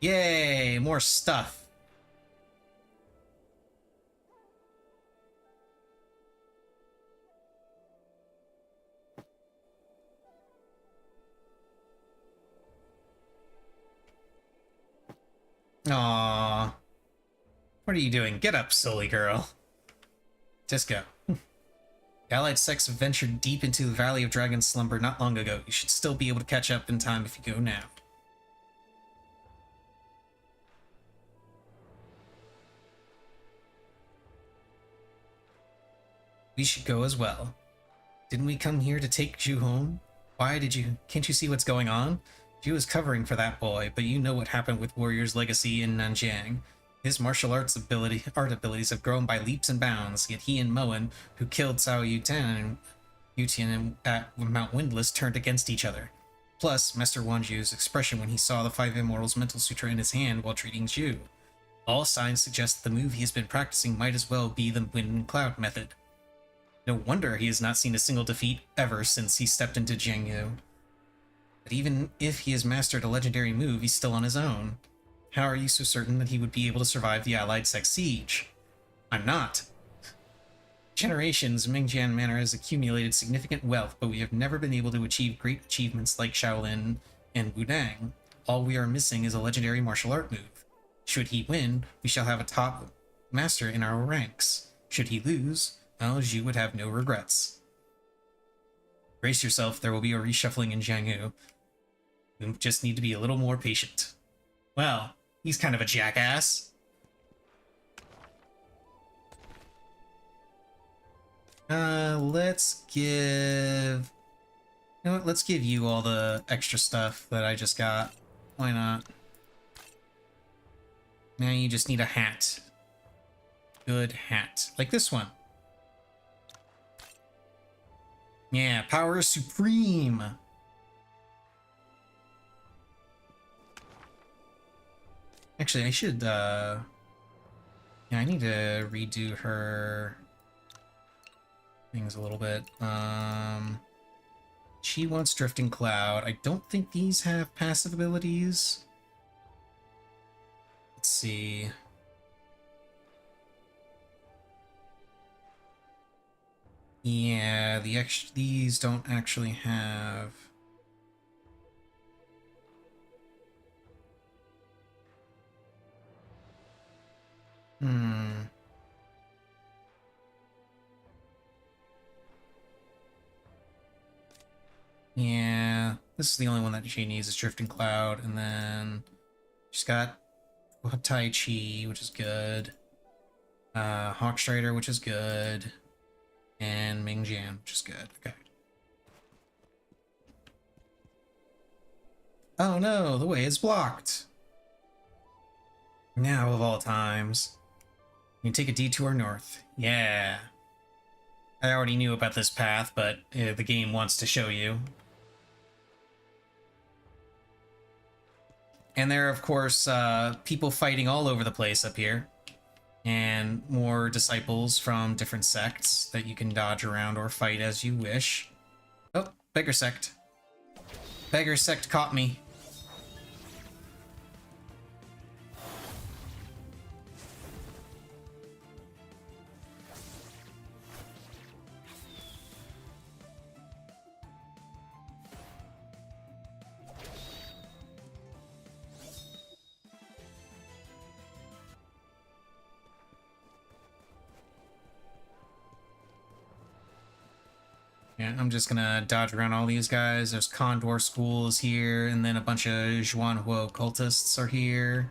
Yay, more stuff. Aww. What are you doing? Get up, silly girl. Just go. The Allied sects ventured deep into the Valley of Dragon Slumber not long ago. You should still be able to catch up in time if you go now. We should go as well. Didn't we come here to take Zhu home? Why did you... Can't you see what's going on? Zhu is covering for that boy, but you know what happened with Warrior's legacy in Nanjiang. His martial arts abilities have grown by leaps and bounds, yet he and Moen, who killed Cao Yutian at Mount Windless, turned against each other. Plus, Master Wanju's expression when he saw the Five Immortals Mental Sutra in his hand while treating Zhu. All signs suggest the move he has been practicing might as well be the Wind and Cloud method. No wonder he has not seen a single defeat ever since he stepped into Jiangyu. But even if he has mastered a legendary move, he's still on his own. How are you so certain that he would be able to survive the Allied Sect siege? I'm not. Generations, Mingjian Manor has accumulated significant wealth, but we have never been able to achieve great achievements like Shaolin and Wudang. All we are missing is a legendary martial art move. Should he win, we shall have a top master in our ranks. Should he lose, well, Zhu would have no regrets. Brace yourself, there will be a reshuffling in Jiangyu. We just need to be a little more patient. Well, he's kind of a jackass. Let's give... You know what, let's give you all the extra stuff that I just got. Why not? Now you just need a hat. Good hat. Like this one. Yeah, power supreme. Actually, I should, yeah, I need to redo her things a little bit. She wants Drifting Cloud. I don't think these have passive abilities. Let's see. Yeah, these don't actually have... Yeah, this is the only one that she needs is Drifting Cloud, and then she's got Tai Chi, which is good. Hawkstrider, which is good. And Mingjian, which is good. Okay. Oh no, the way is blocked. Now of all times. You can take a detour north. Yeah. I already knew about this path, but the game wants to show you. And there are, of course, people fighting all over the place up here. And more disciples from different sects that you can dodge around or fight as you wish. Oh, Beggar Sect. Beggar Sect caught me. Yeah, I'm just gonna dodge around all these guys. There's Condor schools here, and then a bunch of Zhuanhuo cultists are here.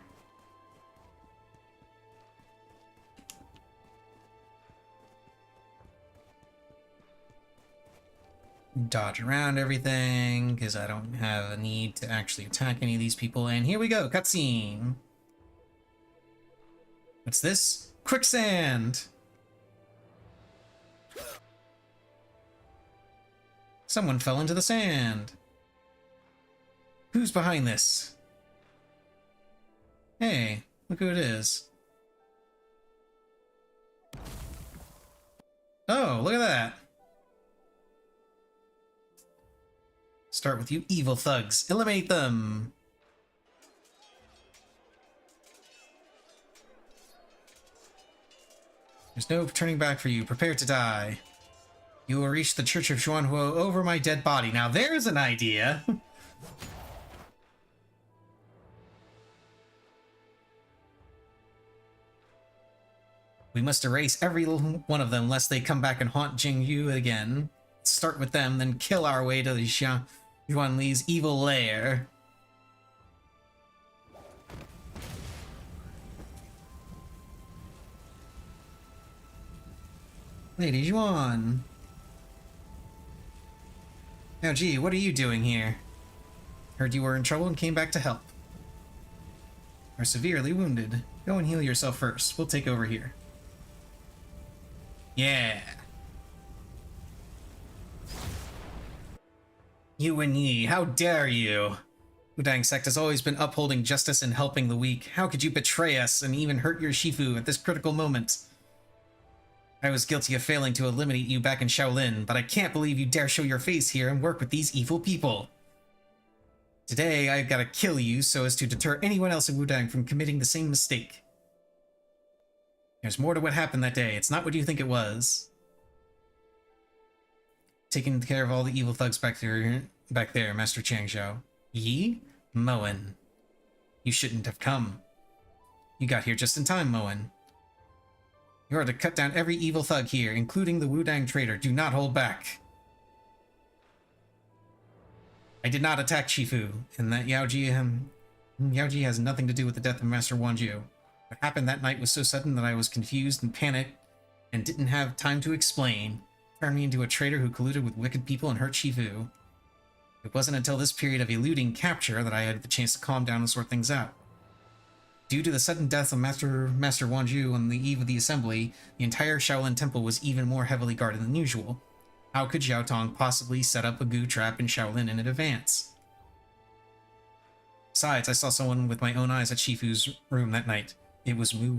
Dodge around everything, because I don't have a need to actually attack any of these people. And here we go, cutscene! What's this? Quicksand! Someone fell into the sand. Who's behind this? Hey, look who it is. Oh, look at that. Start with you evil thugs. Eliminate them. There's no turning back for you. Prepare to die. You will reach the Church of Zhuanhuo over my dead body. Now there's an idea. We must erase every one of them lest they come back and haunt Jingyu again. Start with them, then kill our way to the Yuan Li's evil lair. Lady Yuan. Now, gee, what are you doing here? Heard you were in trouble and came back to help. Are severely wounded. Go and heal yourself first. We'll take over here. Yeah. You and Yi, how dare you? Wudang sect has always been upholding justice and helping the weak. How could you betray us and even hurt your Shifu at this critical moment? I was guilty of failing to eliminate you back in Shaolin, but I can't believe you dare show your face here and work with these evil people. Today, I've got to kill you so as to deter anyone else in Wudang from committing the same mistake. There's more to what happened that day. It's not what you think it was. Taking care of all the evil thugs back there, Master Changzhou. Yi? Moen. You shouldn't have come. You got here just in time, Moen. You are to cut down every evil thug here, including the Wudang traitor. Do not hold back. I did not attack Shifu, and that Yaoji has nothing to do with the death of Master Wanju. What happened that night was so sudden that I was confused and panicked and didn't have time to explain. Turned me into a traitor who colluded with wicked people and hurt Shifu. It wasn't until this period of eluding capture that I had the chance to calm down and sort things out. Due to the sudden death of Master Wanju on the eve of the assembly, the entire Shaolin Temple was even more heavily guarded than usual. How could Xiao Tong possibly set up a goo trap in Shaolin in advance? Besides, I saw someone with my own eyes at Shifu's room that night. It was Wu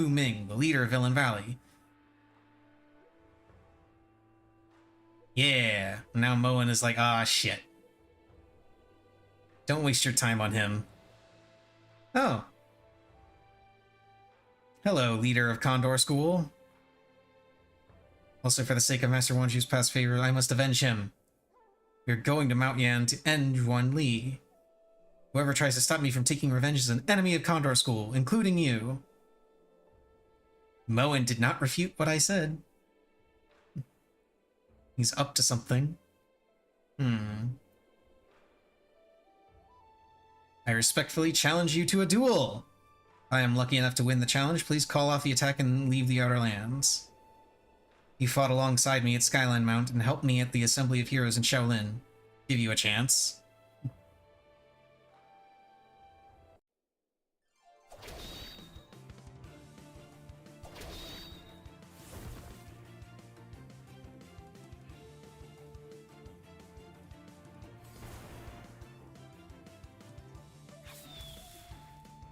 Ming, the leader of Villain Valley. Yeah, now Moen is like, ah, shit. Don't waste your time on him. Oh. Hello, leader of Condor School. Also, for the sake of Master Wanju's past favor, I must avenge him. We're going to Mount Yan to end Yuan Li. Whoever tries to stop me from taking revenge is an enemy of Condor School, including you. Moen did not refute what I said. He's up to something. I respectfully challenge you to a duel. If I am lucky enough to win the challenge, please call off the attack and leave the Outer Lands. You fought alongside me at Skyline Mount and helped me at the Assembly of Heroes in Shaolin. Give you a chance.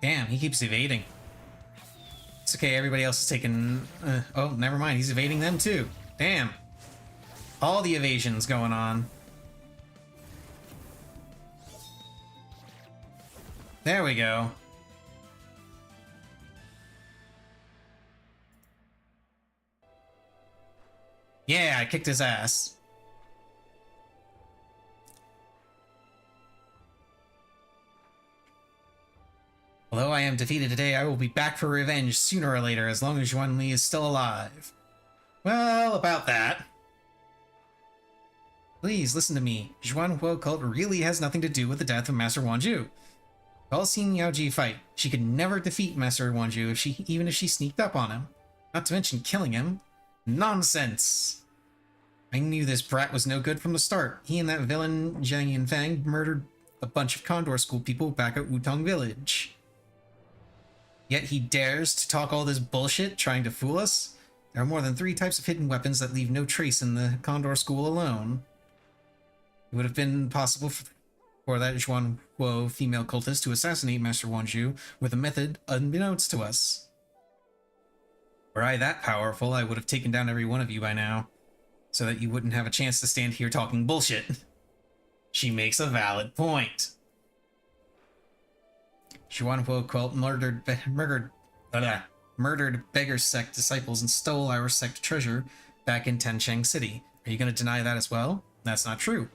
Damn, he keeps evading. It's okay, everybody else is taking... oh, never mind, he's evading them too. Damn. All the evasions going on. There we go. Yeah, I kicked his ass. Although I am defeated today, I will be back for revenge sooner or later, as long as Yuan Li is still alive. Well, about that. Please listen to me. Zhuanhuo cult really has nothing to do with the death of Master Wanju. All seen Yao Ji fight. She could never defeat Master Wanju even if she sneaked up on him. Not to mention killing him. Nonsense! I knew this brat was no good from the start. He and that villain Zhang Yinfang murdered a bunch of Condor School people back at Wutong Village. Yet he dares to talk all this bullshit, trying to fool us? There are more than 3 types of hidden weapons that leave no trace in the Condor School alone. It would have been possible for that Zhuanhuo female cultist to assassinate Master Wanju with a method unbeknownst to us. Were I that powerful, I would have taken down every one of you by now, so that you wouldn't have a chance to stand here talking bullshit. She makes a valid point. Zhuanhuo cult murdered beggar sect disciples and stole our sect treasure back in Tencheng City. Are you going to deny that as well? That's not true.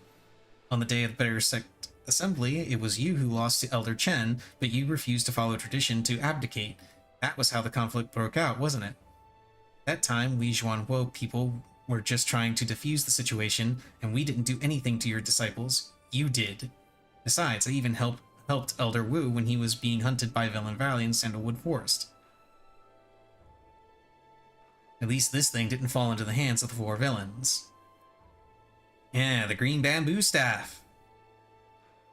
On the day of the beggar sect assembly, it was you who lost to Elder Chen, but you refused to follow tradition to abdicate. That was how the conflict broke out, wasn't it? That time, we Zhuanhuo people were just trying to defuse the situation, and we didn't do anything to your disciples. You did. Besides, I even helped Elder Wu when he was being hunted by Villain Valley in Sandalwood Forest. At least this thing didn't fall into the hands of the 4 villains. Yeah, the green bamboo staff.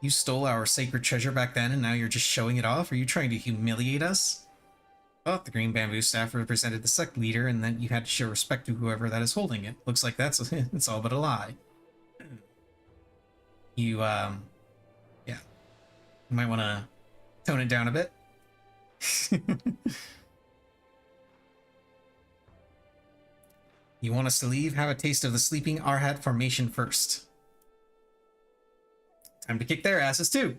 You stole our sacred treasure back then and now you're just showing it off? Are you trying to humiliate us? I thought the green bamboo staff represented the sect leader and that you had to show respect to whoever that is holding it. Looks like it's all but a lie. You, yeah. You might want to tone it down a bit. You want us to leave? Have a taste of the sleeping Arhat formation first. Time to kick their asses too.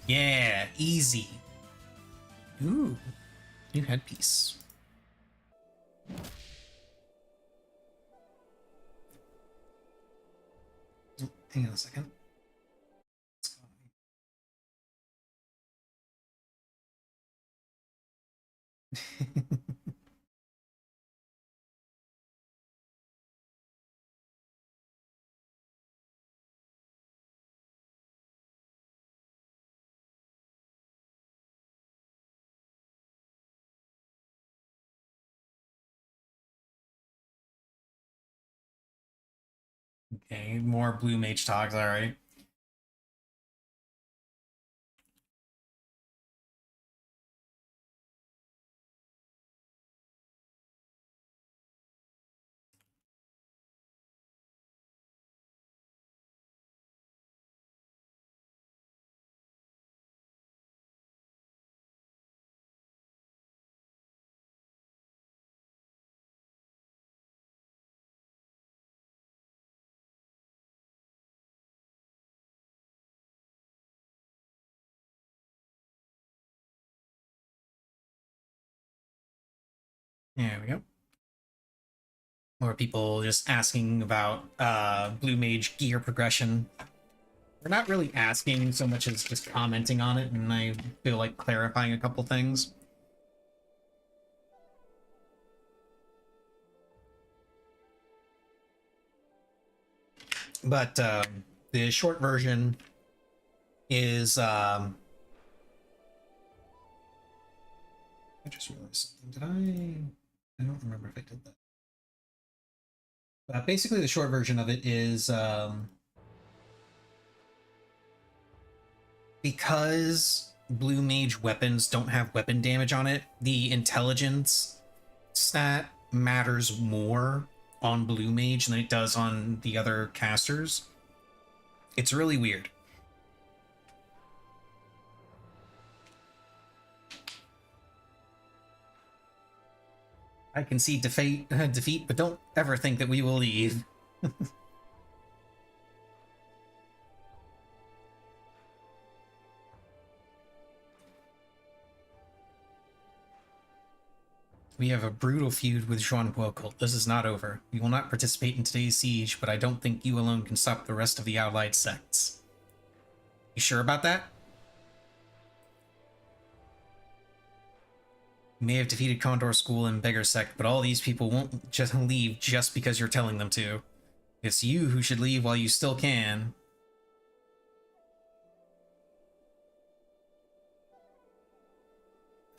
Yeah, easy. Ooh, new headpiece. Hang on a second. Okay, more blue mage talks, alright. There we go. More people just asking about blue mage gear progression. We're not really asking so much as just commenting on it, and I feel like clarifying a couple things. But the short version is I just realized something. I don't remember if I did that. But basically the short version of it is because blue mage weapons don't have weapon damage on it, the intelligence stat matters more on blue mage than it does on the other casters. It's really weird. I can see defeat, but don't ever think that we will leave. We have a brutal feud with Zhuan cult. This is not over. We will not participate in today's siege, but I don't think you alone can stop the rest of the allied sects. You sure about that? You may have defeated Condor School and Beggar Sect, but all these people won't just leave just because you're telling them to. It's you who should leave while you still can.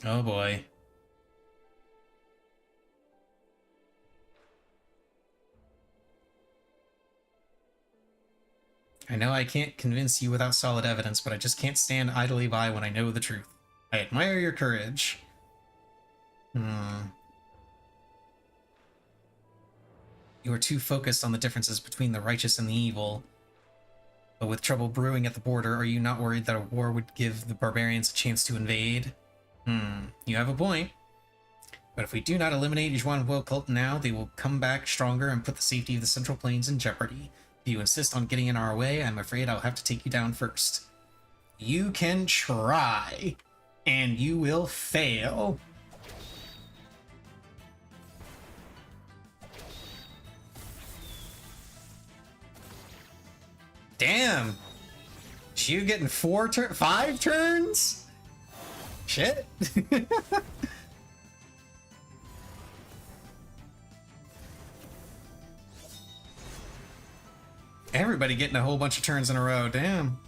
Oh boy. I know I can't convince you without solid evidence, but I just can't stand idly by when I know the truth. I admire your courage. You are too focused on the differences between the righteous and the evil. But with trouble brewing at the border, are you not worried that a war would give the barbarians a chance to invade? You have a point. But if we do not eliminate Zhuan cult now, they will come back stronger and put the safety of the Central Plains in jeopardy. If you insist on getting in our way, I'm afraid I'll have to take you down first. You can try, and you will fail. Damn! You getting 5 turns? Shit. Everybody getting a whole bunch of turns in a row, damn.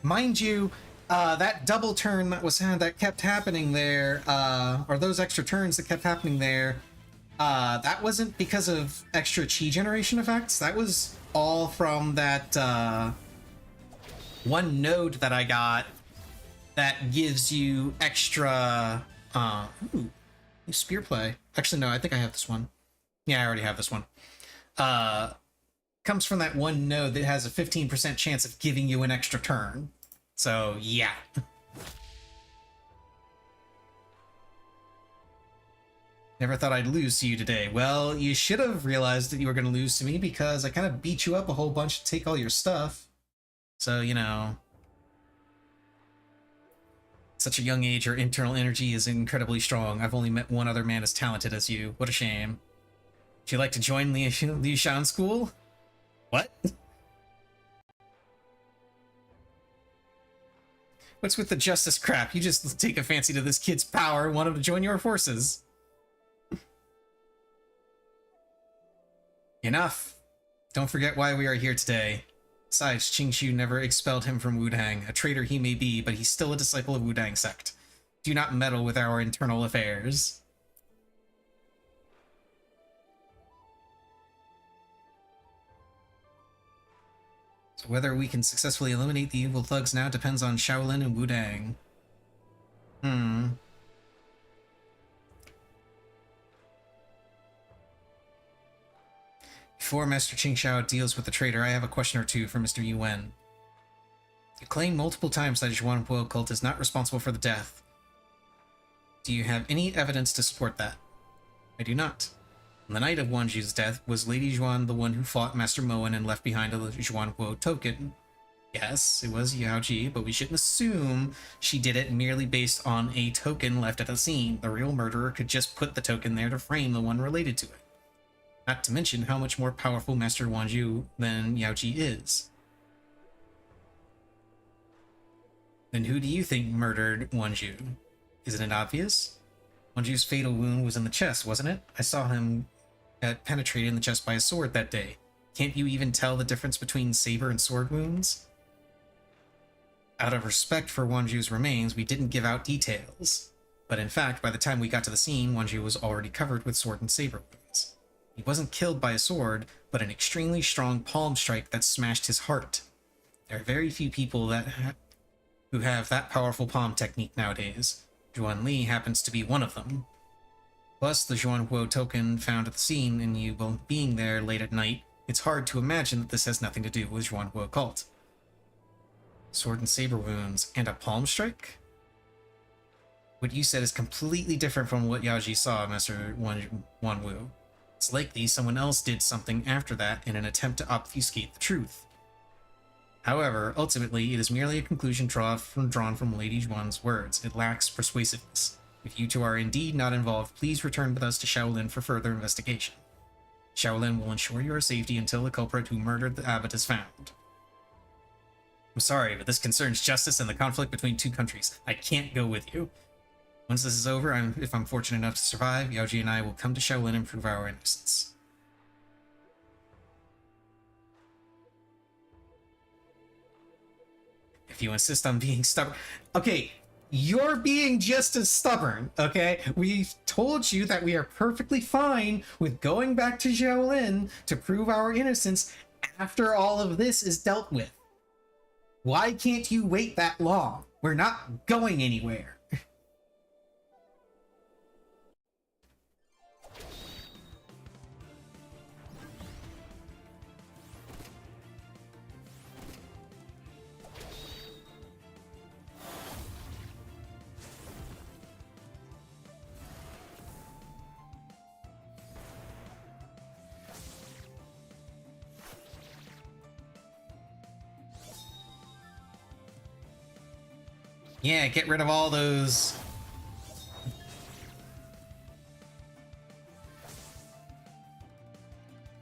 Mind you, that double turn that kept happening there, or those extra turns that kept happening there, that wasn't because of extra chi generation effects. That was all from that one node that I got that gives you extra ooh, spear play. Actually, no, I think I have this one. Yeah, I already have this one. Comes from that one node that has a 15% chance of giving you an extra turn. So, yeah. Never thought I'd lose to you today. Well, you should have realized that you were going to lose to me because I kind of beat you up a whole bunch to take all your stuff. So, you know. Such a young age, your internal energy is incredibly strong. I've only met one other man as talented as you. What a shame. Would you like to join Liu Shan School? What? What's with the justice crap? You just take a fancy to this kid's power and want him to join your forces. Enough. Don't forget why we are here today. Besides, Qingshu never expelled him from Wudang. A traitor he may be, but he's still a disciple of Wudang sect. Do not meddle with our internal affairs. So whether we can successfully eliminate the evil thugs now depends on Shaolin and Wudang. Before Master Qingxiao deals with the traitor, I have a question or two for Mr. Yuan. You claim multiple times that Zhuan cult is not responsible for the death. Do you have any evidence to support that? I do not. On the night of Wanju's death, was Lady Zhuan the one who fought Master Moen and left behind a Zhuan token? Yes, it was Yaoji, but we shouldn't assume she did it merely based on a token left at the scene. The real murderer could just put the token there to frame the one related to it. Not to mention how much more powerful Master Wanju than Yaoji is. Then who do you think murdered Wanju? Isn't it obvious? Wanju's fatal wound was in the chest, wasn't it? I saw him get penetrated in the chest by a sword that day. Can't you even tell the difference between saber and sword wounds? Out of respect for Wanju's remains, we didn't give out details. But in fact, by the time we got to the scene, Wanju was already covered with sword and saber wounds. He wasn't killed by a sword, but an extremely strong palm strike that smashed his heart. There are very few people who have that powerful palm technique nowadays. Zhuan Li happens to be one of them. Plus, the Zhuan token found at the scene and you both being there late at night, it's hard to imagine that this has nothing to do with Zhuan cult. Sword and saber wounds, and a palm strike? What you said is completely different from what Yaoji saw, Master Wanwu. It's likely someone else did something after that in an attempt to obfuscate the truth. However, ultimately, it is merely a conclusion drawn from Lady Yuan's words. It lacks persuasiveness. If you two are indeed not involved, please return with us to Shaolin for further investigation. Shaolin will ensure your safety until the culprit who murdered the abbot is found. I'm sorry, but this concerns justice and the conflict between two countries. I can't go with you. Once this is over, if I'm fortunate enough to survive, Yaoji and I will come to Shaolin and prove our innocence. If you insist on being stubborn... Okay, you're being just as stubborn, okay? We've told you that we are perfectly fine with going back to Shaolin to prove our innocence after all of this is dealt with. Why can't you wait that long? We're not going anywhere. Yeah, get rid of all those...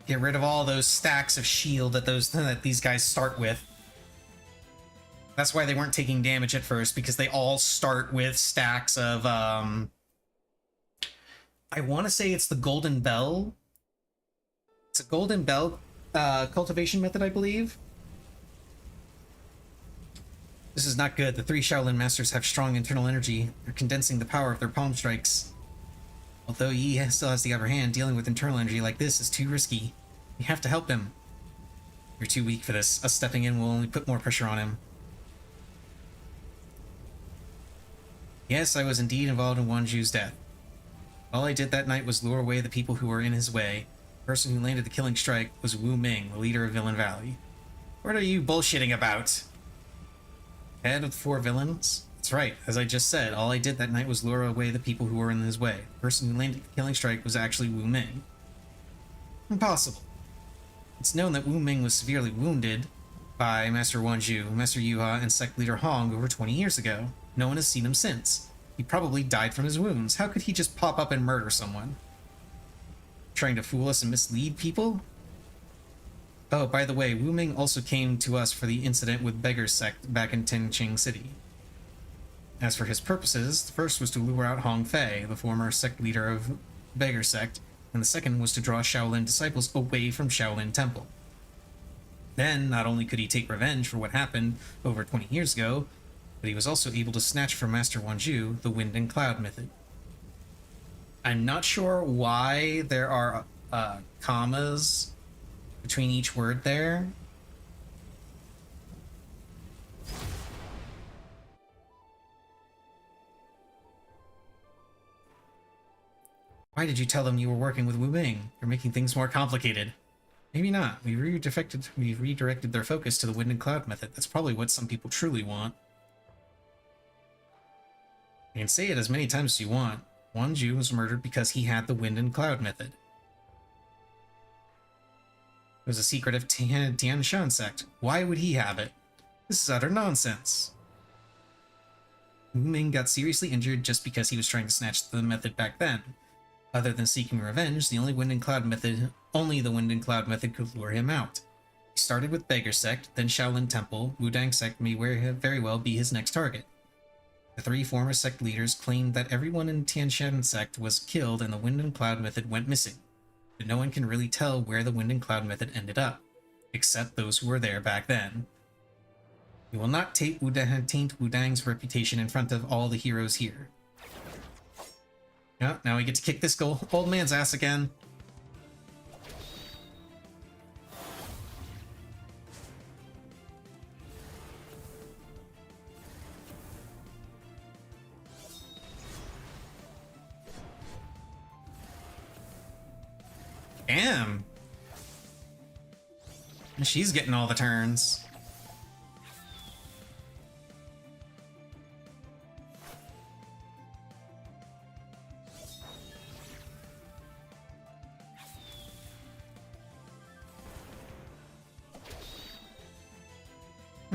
Get rid of all those stacks of shield that these guys start with. That's why they weren't taking damage at first, because they all start with stacks of, I want to say it's the Golden Bell. It's a Golden Bell cultivation method, I believe. This is not good. The three Shaolin Masters have strong internal energy. They're condensing the power of their palm strikes. Although Yi still has the upper hand, dealing with internal energy like this is too risky. We have to help him. You're too weak for this. Us stepping in will only put more pressure on him. Yes, I was indeed involved in Wanju's death. All I did that night was lure away the people who were in his way. The person who landed the killing strike was Wu Ming, the leader of Villain Valley. What are you bullshitting about? Head of the four villains? That's right, as I just said, all I did that night was lure away the people who were in his way. The person who landed the killing strike was actually Wu Ming. Impossible. It's known that Wu Ming was severely wounded by Master Wanju, Master Yuha, and sect leader Hong over 20 years ago. No one has seen him since. He probably died from his wounds. How could he just pop up and murder someone? Trying to fool us and mislead people? Oh, by the way, Wu Ming also came to us for the incident with Beggar's Sect back in Tenching City. As for his purposes, the first was to lure out Hong Fei, the former sect leader of Beggar Sect, and the second was to draw Shaolin disciples away from Shaolin Temple. Then, not only could he take revenge for what happened over 20 years ago, but he was also able to snatch from Master Wanju the Wind and Cloud method. I'm not sure why there are commas between each word there. Why did you tell them you were working with Wu Ming? You're making things more complicated. Maybe not. We redirected their focus to the Wind and Cloud method. That's probably what some people truly want. You can say it as many times as you want. Wanju was murdered because he had the Wind and Cloud method. It was a secret of Tian Shan sect. Why would he have it? This is utter nonsense. Wu Ming got seriously injured just because he was trying to snatch the method back then. Other than seeking revenge, the only the Wind and Cloud method could lure him out. He started with Beggar Sect, then Shaolin Temple. Wudang Sect may very well be his next target. The three former sect leaders claimed that everyone in Tianshan sect was killed and the Wind and Cloud method went missing. But no one can really tell where the Wind and Cloud method ended up, except those who were there back then. We will not taint Wudang's reputation in front of all the heroes here. Yeah, now we get to kick this old man's ass again. Damn. She's getting all the turns.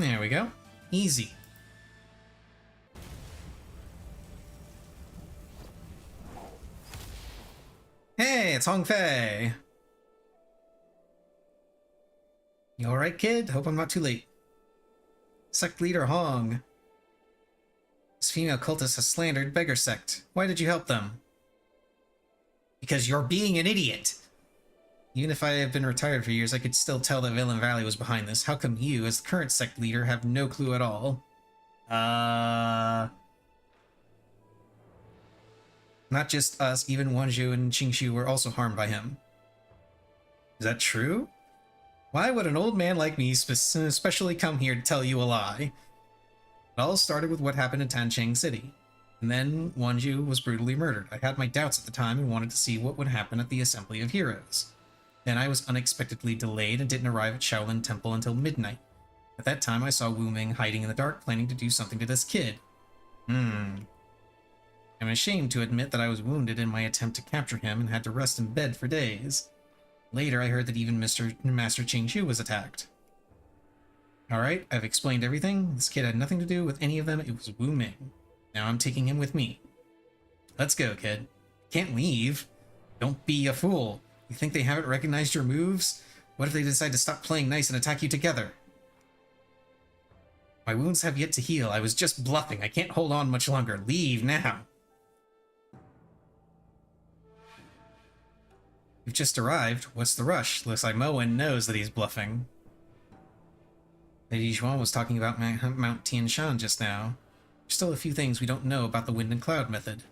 There we go. Easy. Hey, it's Hong Fei. You alright, kid? Hope I'm not too late. Sect leader Hong. This female cultist has slandered Beggar Sect. Why did you help them? Because you're being an idiot! Even if I have been retired for years, I could still tell that Villain Valley was behind this. How come you, as the current sect leader, have no clue at all? Not just us, even Wanzhou and Qingshu were also harmed by him. Is that true? Why would an old man like me especially come here to tell you a lie? It all started with what happened in Tancheng City. And then Wanzhou was brutally murdered. I had my doubts at the time and wanted to see what would happen at the Assembly of Heroes. Then I was unexpectedly delayed and didn't arrive at Shaolin Temple until midnight. At that time I saw Wu Ming hiding in the dark, planning to do something to this kid. I'm ashamed to admit that I was wounded in my attempt to capture him and had to rest in bed for days. Later I heard that even Master Qingshu was attacked. Alright, I've explained everything. This kid had nothing to do with any of them. It was Wu Ming. Now I'm taking him with me. Let's go, kid. Can't leave. Don't be a fool. You think they haven't recognized your moves? What if they decide to stop playing nice and attack you together? My wounds have yet to heal. I was just bluffing. I can't hold on much longer. Leave now. You've just arrived. What's the rush? Looks like Moen knows that he's bluffing. Lady Zhuan was talking about Mount Tianshan just now. There's still a few things we don't know about the Wind and Cloud method.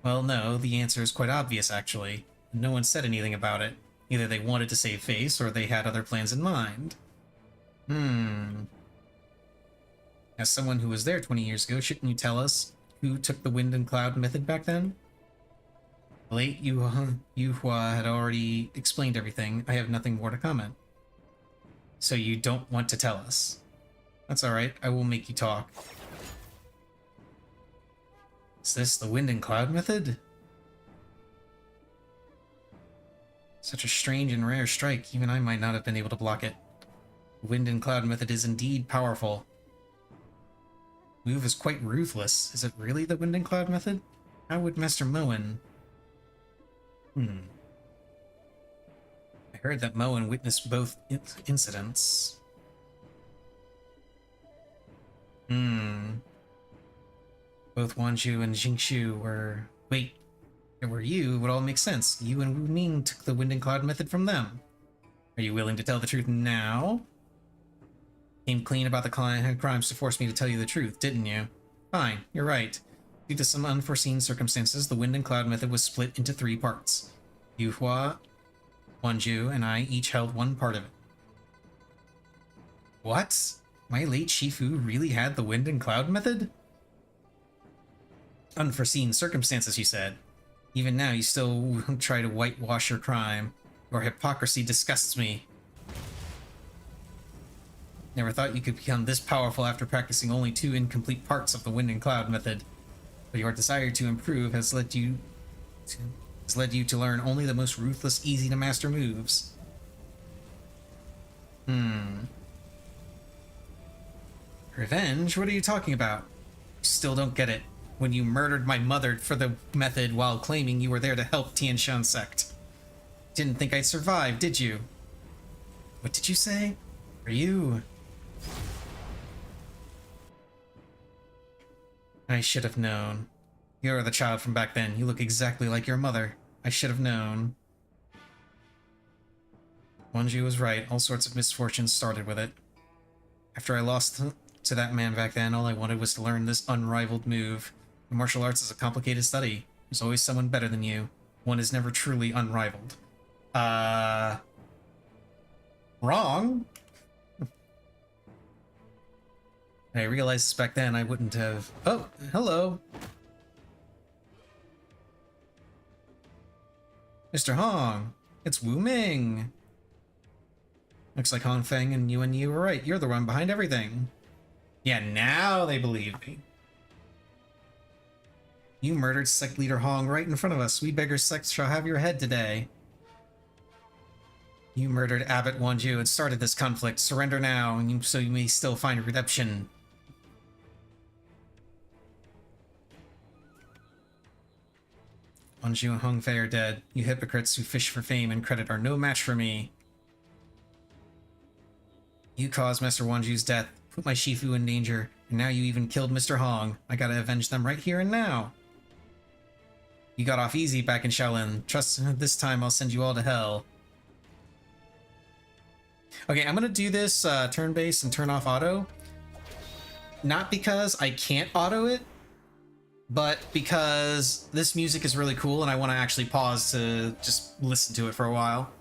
Well, no, the answer is quite obvious, actually. No one said anything about it. Either they wanted to save face, or they had other plans in mind. As someone who was there 20 years ago, shouldn't you tell us who took the Wind and Cloud method back then? The late Yu Hua had already explained everything. I have nothing more to comment. So you don't want to tell us. That's alright, I will make you talk. Is this the Wind and Cloud method? Such a strange and rare strike, even I might not have been able to block it. The Wind and Cloud method is indeed powerful. Move is quite ruthless. Is it really the Wind and Cloud method? How would Master Moen... I heard that Moen witnessed both incidents. Both Wanzhou and Qingshu were... Wait, it were you, it would all make sense. You and Wu Ming took the Wind and Cloud method from them. Are you willing to tell the truth now? Came clean about the crimes to force me to tell you the truth, didn't you? Fine, you're right. Due to some unforeseen circumstances, the Wind and Cloud method was split into 3 parts. Yu Hua, Wanzhou, and I each held one part of it. What? My late Shifu really had the Wind and Cloud method? Unforeseen circumstances, you said. Even now, you still try to whitewash your crime. Your hypocrisy disgusts me. Never thought you could become this powerful after practicing only 2 incomplete parts of the Wind and Cloud method. But your desire to improve has led you to learn only the most ruthless, easy-to-master moves. Revenge? What are you talking about? You still don't get it. When you murdered my mother for the method while claiming you were there to help Tianshan Sect. Didn't think I'd survive, did you? What did you say? Are you... I should have known. You're the child from back then. You look exactly like your mother. I should have known. Wanzhou was right. All sorts of misfortunes started with it. After I lost to that man back then, all I wanted was to learn this unrivaled move. The martial arts is a complicated study. There's always someone better than you. One is never truly unrivaled. Wrong? I realized this back then, I wouldn't have... Oh, hello. Mr. Hong, it's Wu Ming. Looks like Hong Feng and you were right. You're the one behind everything. Yeah, now they believe me. You murdered sect leader Hong right in front of us. We Beggar Sect shall have your head today. You murdered Abbot Wanju and started this conflict. Surrender now, so you may still find redemption. Wanju and Hong Fei are dead. You hypocrites who fish for fame and credit are no match for me. You caused Master Wanju's death, put my Shifu in danger, and now you even killed Mr. Hong. I gotta avenge them right here and now. You got off easy back in Shaolin. Trust this time I'll send you all to hell. Okay, I'm gonna do this turn-based and turn off auto. Not because I can't auto it, but because this music is really cool and I want to actually pause to just listen to it for a while.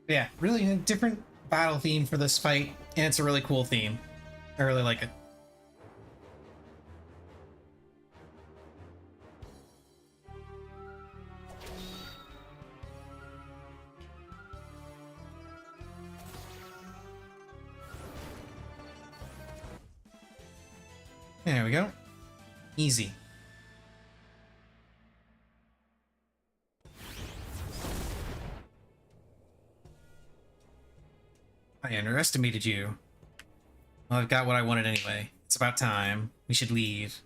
Yeah, really a different battle theme for this fight, and it's a really cool theme. I really like it. There we go. Easy. I underestimated you. Well, I've got what I wanted anyway. It's about time. We should leave.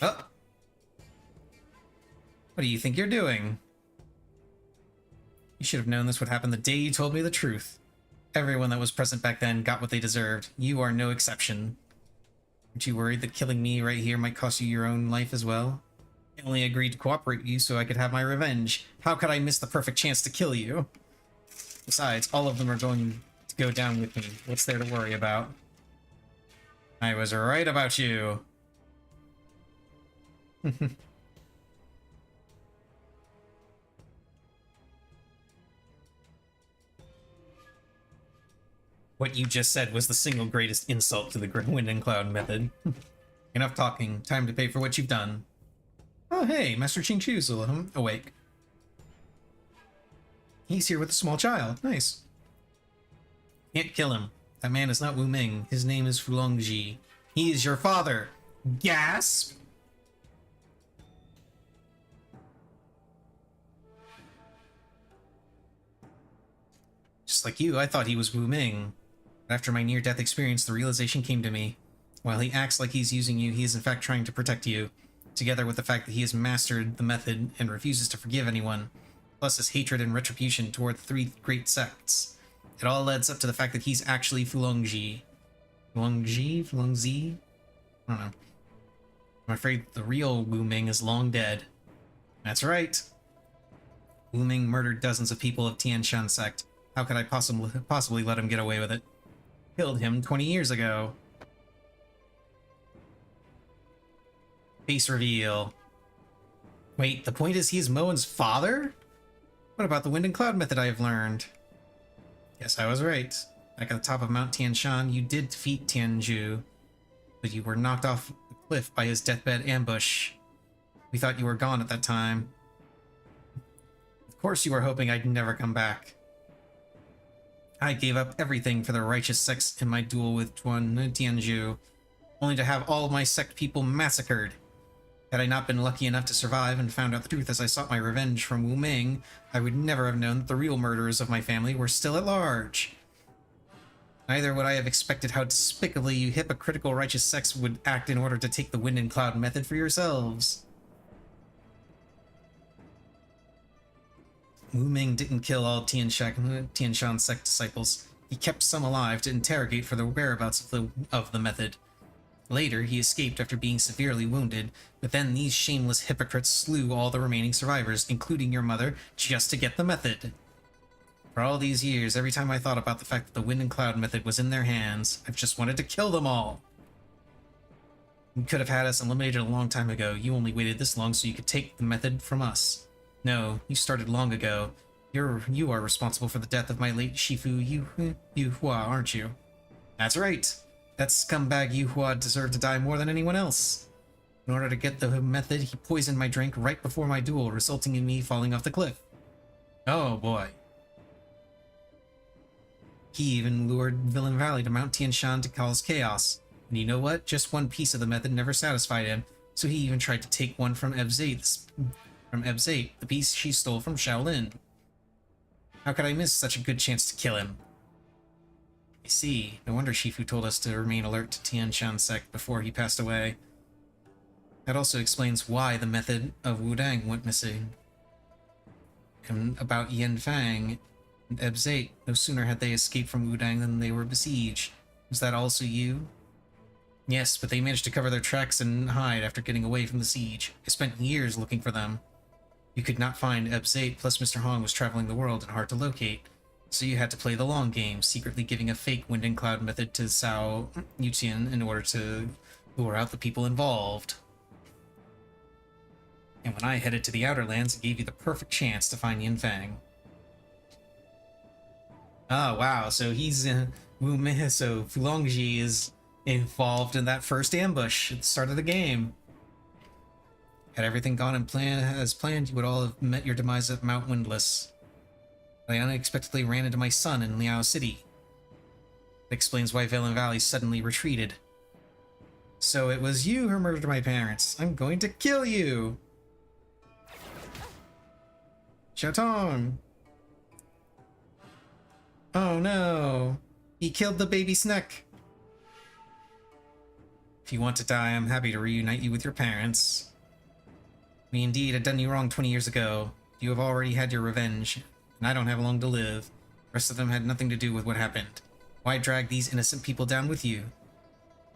Oh! What do you think you're doing? You should have known this would happen the day you told me the truth. Everyone that was present back then got what they deserved. You are no exception. Aren't you worried that killing me right here might cost you your own life as well? I only agreed to cooperate with you so I could have my revenge. How could I miss the perfect chance to kill you? Besides, all of them are going to go down with me. What's there to worry about? I was right about you. What you just said was the single greatest insult to the Wind and Cloud method. Enough talking. Time to pay for what you've done. Oh, hey, Master Ching Chu's awake. He's here with a small child. Nice. Can't kill him. That man is not Wu Ming. His name is Fulongji. He is your father. Gasp! Just like you, I thought he was Wu Ming. But after my near-death experience, the realization came to me. While he acts like he's using you, he is in fact trying to protect you. Together with the fact that he has mastered the method and refuses to forgive anyone, plus his hatred and retribution toward the three great sects. It all adds up to the fact that he's actually Fulongji. Fulongji? Fulongzi? I don't know. I'm afraid the real Wu Ming is long dead. That's right. Wu Ming murdered dozens of people of Tian Shan sect. How could I possibly let him get away with it? Killed him 20 years ago. Face reveal. Wait, the point is he's Moen's father? What about the Wind and Cloud method I have learned? Yes, I was right. Back at the top of Mount Tian Shan, you did defeat Tianju, but you were knocked off the cliff by his deathbed ambush. We thought you were gone at that time. Of course you were hoping I'd never come back. I gave up everything for the righteous sects in my duel with Tuan Tianzhu, only to have all of my sect people massacred. Had I not been lucky enough to survive and found out the truth as I sought my revenge from Wu Ming, I would never have known that the real murderers of my family were still at large. Neither would I have expected how despicably you hypocritical righteous sects would act in order to take the wind and cloud method for yourselves. Wu Ming didn't kill all Tian Shan sect disciples. He kept some alive to interrogate for the whereabouts of the method. Later, he escaped after being severely wounded, but then these shameless hypocrites slew all the remaining survivors, including your mother, just to get the method. For all these years, every time I thought about the fact that the wind and cloud method was in their hands, I've just wanted to kill them all. You could have had us eliminated a long time ago. You only waited this long so you could take the method from us. No, you started long ago. You are responsible for the death of my late Shifu Yuhua, aren't you? That's right. That scumbag Yuhua deserved to die more than anyone else. In order to get the method, he poisoned my drink right before my duel, resulting in me falling off the cliff. Oh boy. He even lured Villain Valley to Mount Tian Shan to cause chaos. And you know what? Just one piece of the method never satisfied him, so he even tried to take one from Ebzate, the piece she stole from Shaolin. How could I miss such a good chance to kill him? I see. No wonder Shifu told us to remain alert to Tian Shan sect before he passed away. That also explains why the method of Wudang went missing. And about Yen Fang and Ebzate, no sooner had they escaped from Wudang than they were besieged. Was that also you? Yes, but they managed to cover their tracks and hide after getting away from the siege. I spent years looking for them. You could not find Ebzate, plus Mr. Hong was traveling the world and hard to locate. So you had to play the long game, secretly giving a fake wind and cloud method to Cao Yutian in order to lure out the people involved. And when I headed to the Outer Lands, it gave you the perfect chance to find Yin Fang. Oh wow, so he's so Fulongji is involved in that first ambush at the start of the game. Had everything gone as planned, you would all have met your demise at Mount Windless. I unexpectedly ran into my son in Liao City. That explains why Villain Valley suddenly retreated. So it was you who murdered my parents. I'm going to kill you! Xiaotong! Oh no! He killed the baby Sneck! If you want to die, I'm happy to reunite you with your parents. We indeed had done you wrong 20 years ago. You have already had your revenge, and I don't have long to live. The rest of them had nothing to do with what happened. Why drag these innocent people down with you?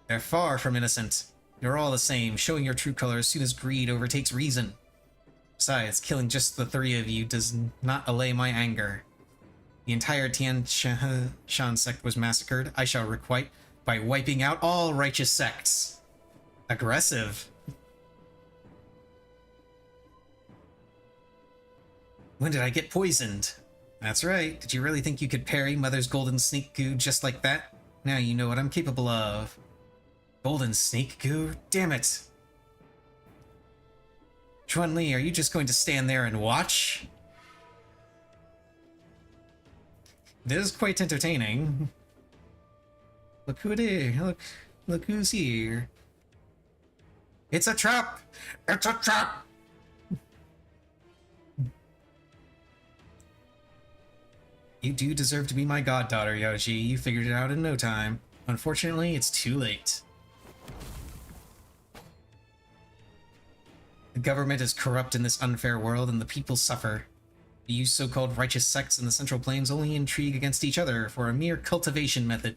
They're far from innocent. You're all the same, showing your true color as soon as greed overtakes reason. Besides, killing just the three of you does not allay my anger. The entire Tian Shan sect was massacred. I shall requite by wiping out all righteous sects. Aggressive. When did I get poisoned? That's right. Did you really think you could parry Mother's golden snake goo just like that? Now you know what I'm capable of. Golden snake goo? Damn it. Chun-Li, are you just going to stand there and watch? This is quite entertaining. Look who it is. Look who's here. It's a trap! It's a trap! You do deserve to be my goddaughter, Yoshi. You figured it out in no time. Unfortunately, it's too late. The government is corrupt in this unfair world, and the people suffer. The so-called righteous sects in the Central Plains only intrigue against each other for a mere cultivation method.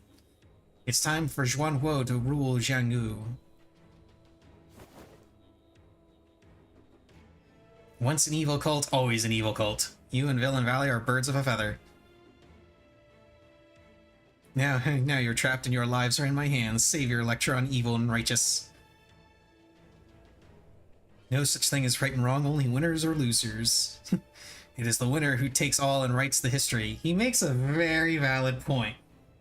It's time for Zhuan to rule Jianghu. Once an evil cult, always an evil cult. You and Villain Valley are birds of a feather. Now you're trapped and your lives are in my hands. Save your lecture on evil and righteous. No such thing as right and wrong, only winners or losers. It is the winner who takes all and writes the history. He makes a very valid point.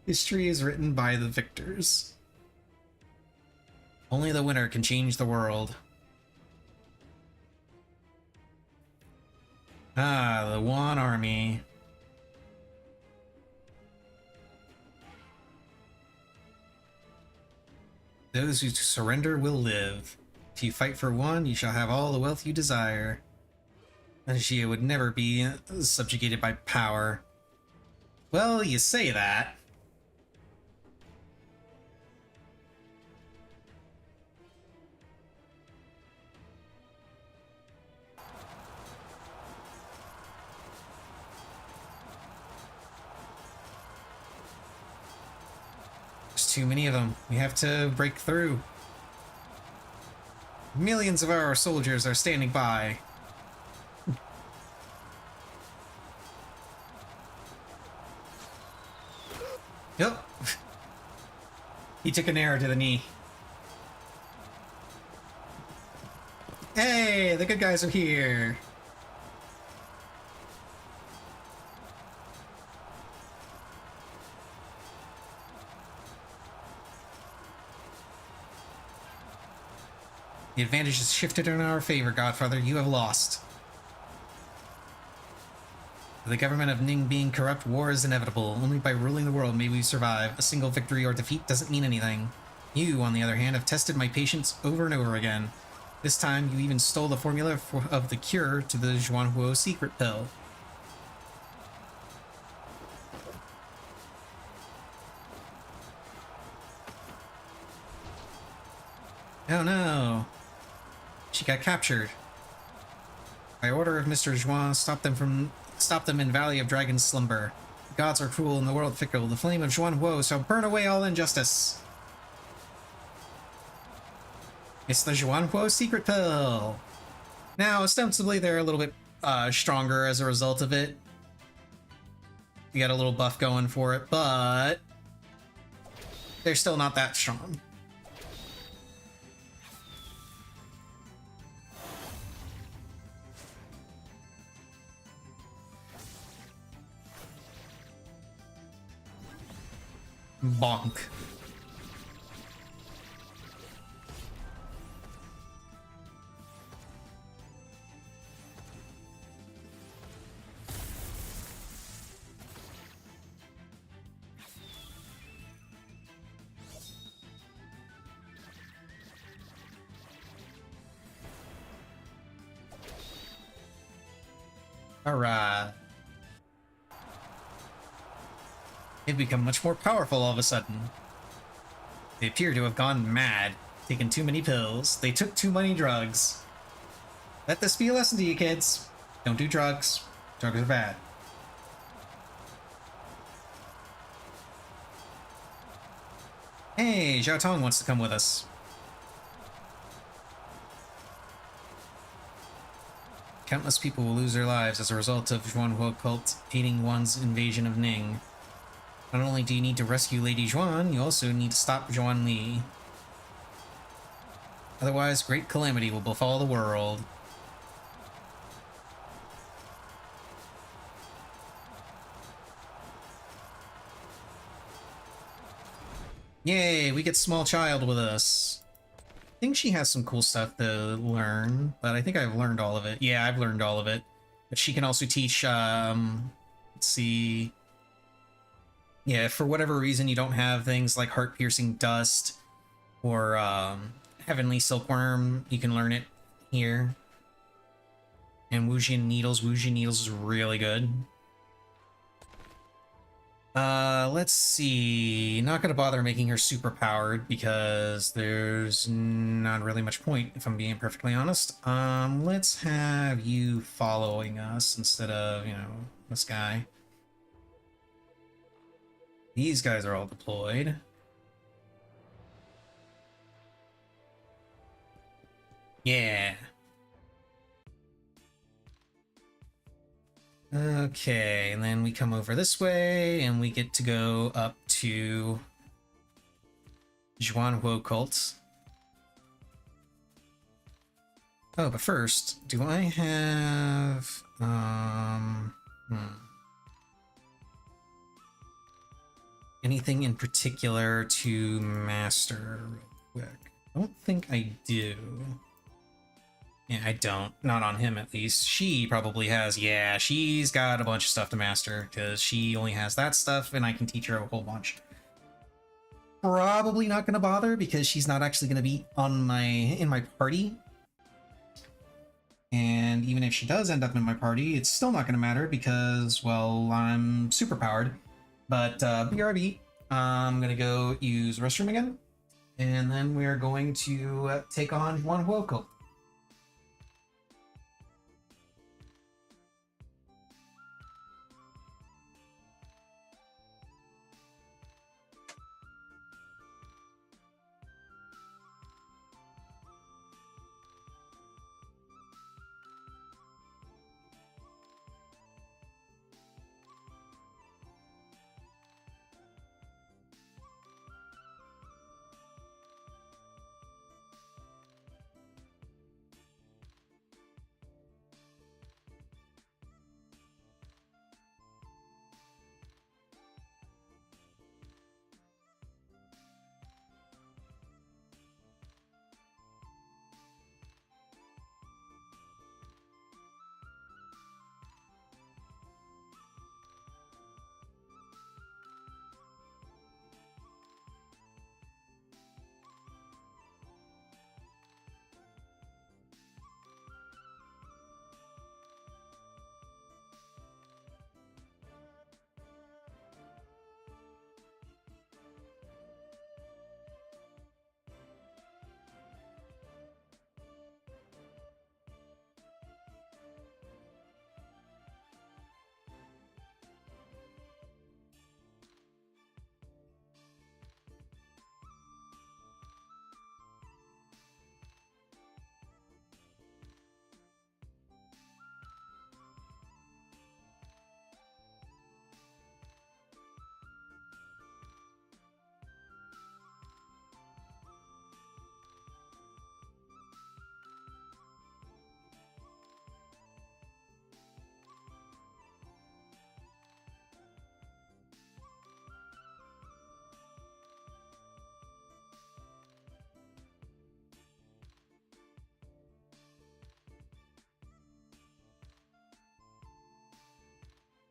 History is written by the victors. Only the winner can change the world. Ah, the Yuan army. Those who surrender will live. If you fight for one, you shall have all the wealth you desire. Anashia would never be subjugated by power. Well, you say that. There's too many of them. We have to break through. Millions of our soldiers are standing by. Yep. He took an arrow to the knee. Hey, the good guys are here. The advantage has shifted in our favor, Godfather. You have lost. The government of Ning being corrupt, war is inevitable. Only by ruling the world may we survive. A single victory or defeat doesn't mean anything. You, on the other hand, have tested my patience over and over again. This time, you even stole the formula of the cure to the Zhuanhuo secret pill. Oh no! She got captured. By order of Mr. Zhuan, stop them in Valley of Dragon's Slumber. The gods are cruel and the world fickle. The flame of Zhuanhuo shall burn away all injustice. It's the Zhuanhuo secret pill. Now, ostensibly, they're a little bit stronger as a result of it. We got a little buff going for it, but they're still not that strong. Bonk. Alright. They've become much more powerful all of a sudden. They appear to have gone mad, taken too many pills. They took too many drugs. Let this be a lesson to you kids. Don't do drugs. Drugs are bad. Hey, Zhao Tong wants to come with us. Countless people will lose their lives as a result of Zhuanhuo cult aiding one's invasion of Ning. Not only do you need to rescue Lady Zhuan, you also need to stop Zhuan Li. Otherwise, great calamity will befall the world. Yay, we get Small Child with us. I think she has some cool stuff to learn, but I think I've learned all of it. Yeah, I've learned all of it. But she can also teach, let's see... Yeah, if for whatever reason you don't have things like Heart-Piercing Dust or Heavenly Silkworm, you can learn it here. And Wujian Needles. Wujian Needles is really good. Let's see. Not gonna bother making her super powered because there's not really much point, if I'm being perfectly honest. Let's have you following us instead of, you know, this guy. These guys are all deployed. Yeah. Okay, and then we come over this way, and we get to go up to Zhuanhuo Cult. Oh, but first, do I have... anything in particular to master real quick? I don't think I do. Yeah, I don't. Not on him, at least. She probably has. Yeah, she's got a bunch of stuff to master, because she only has that stuff, and I can teach her a whole bunch. probably not going to bother because she's not actually going to be on in my party. And even if she does end up in my party, it's still not going to matter because, well, I'm super powered. But BRB, I'm going to go use restroom again. And then we're going to take on Juan Huoco.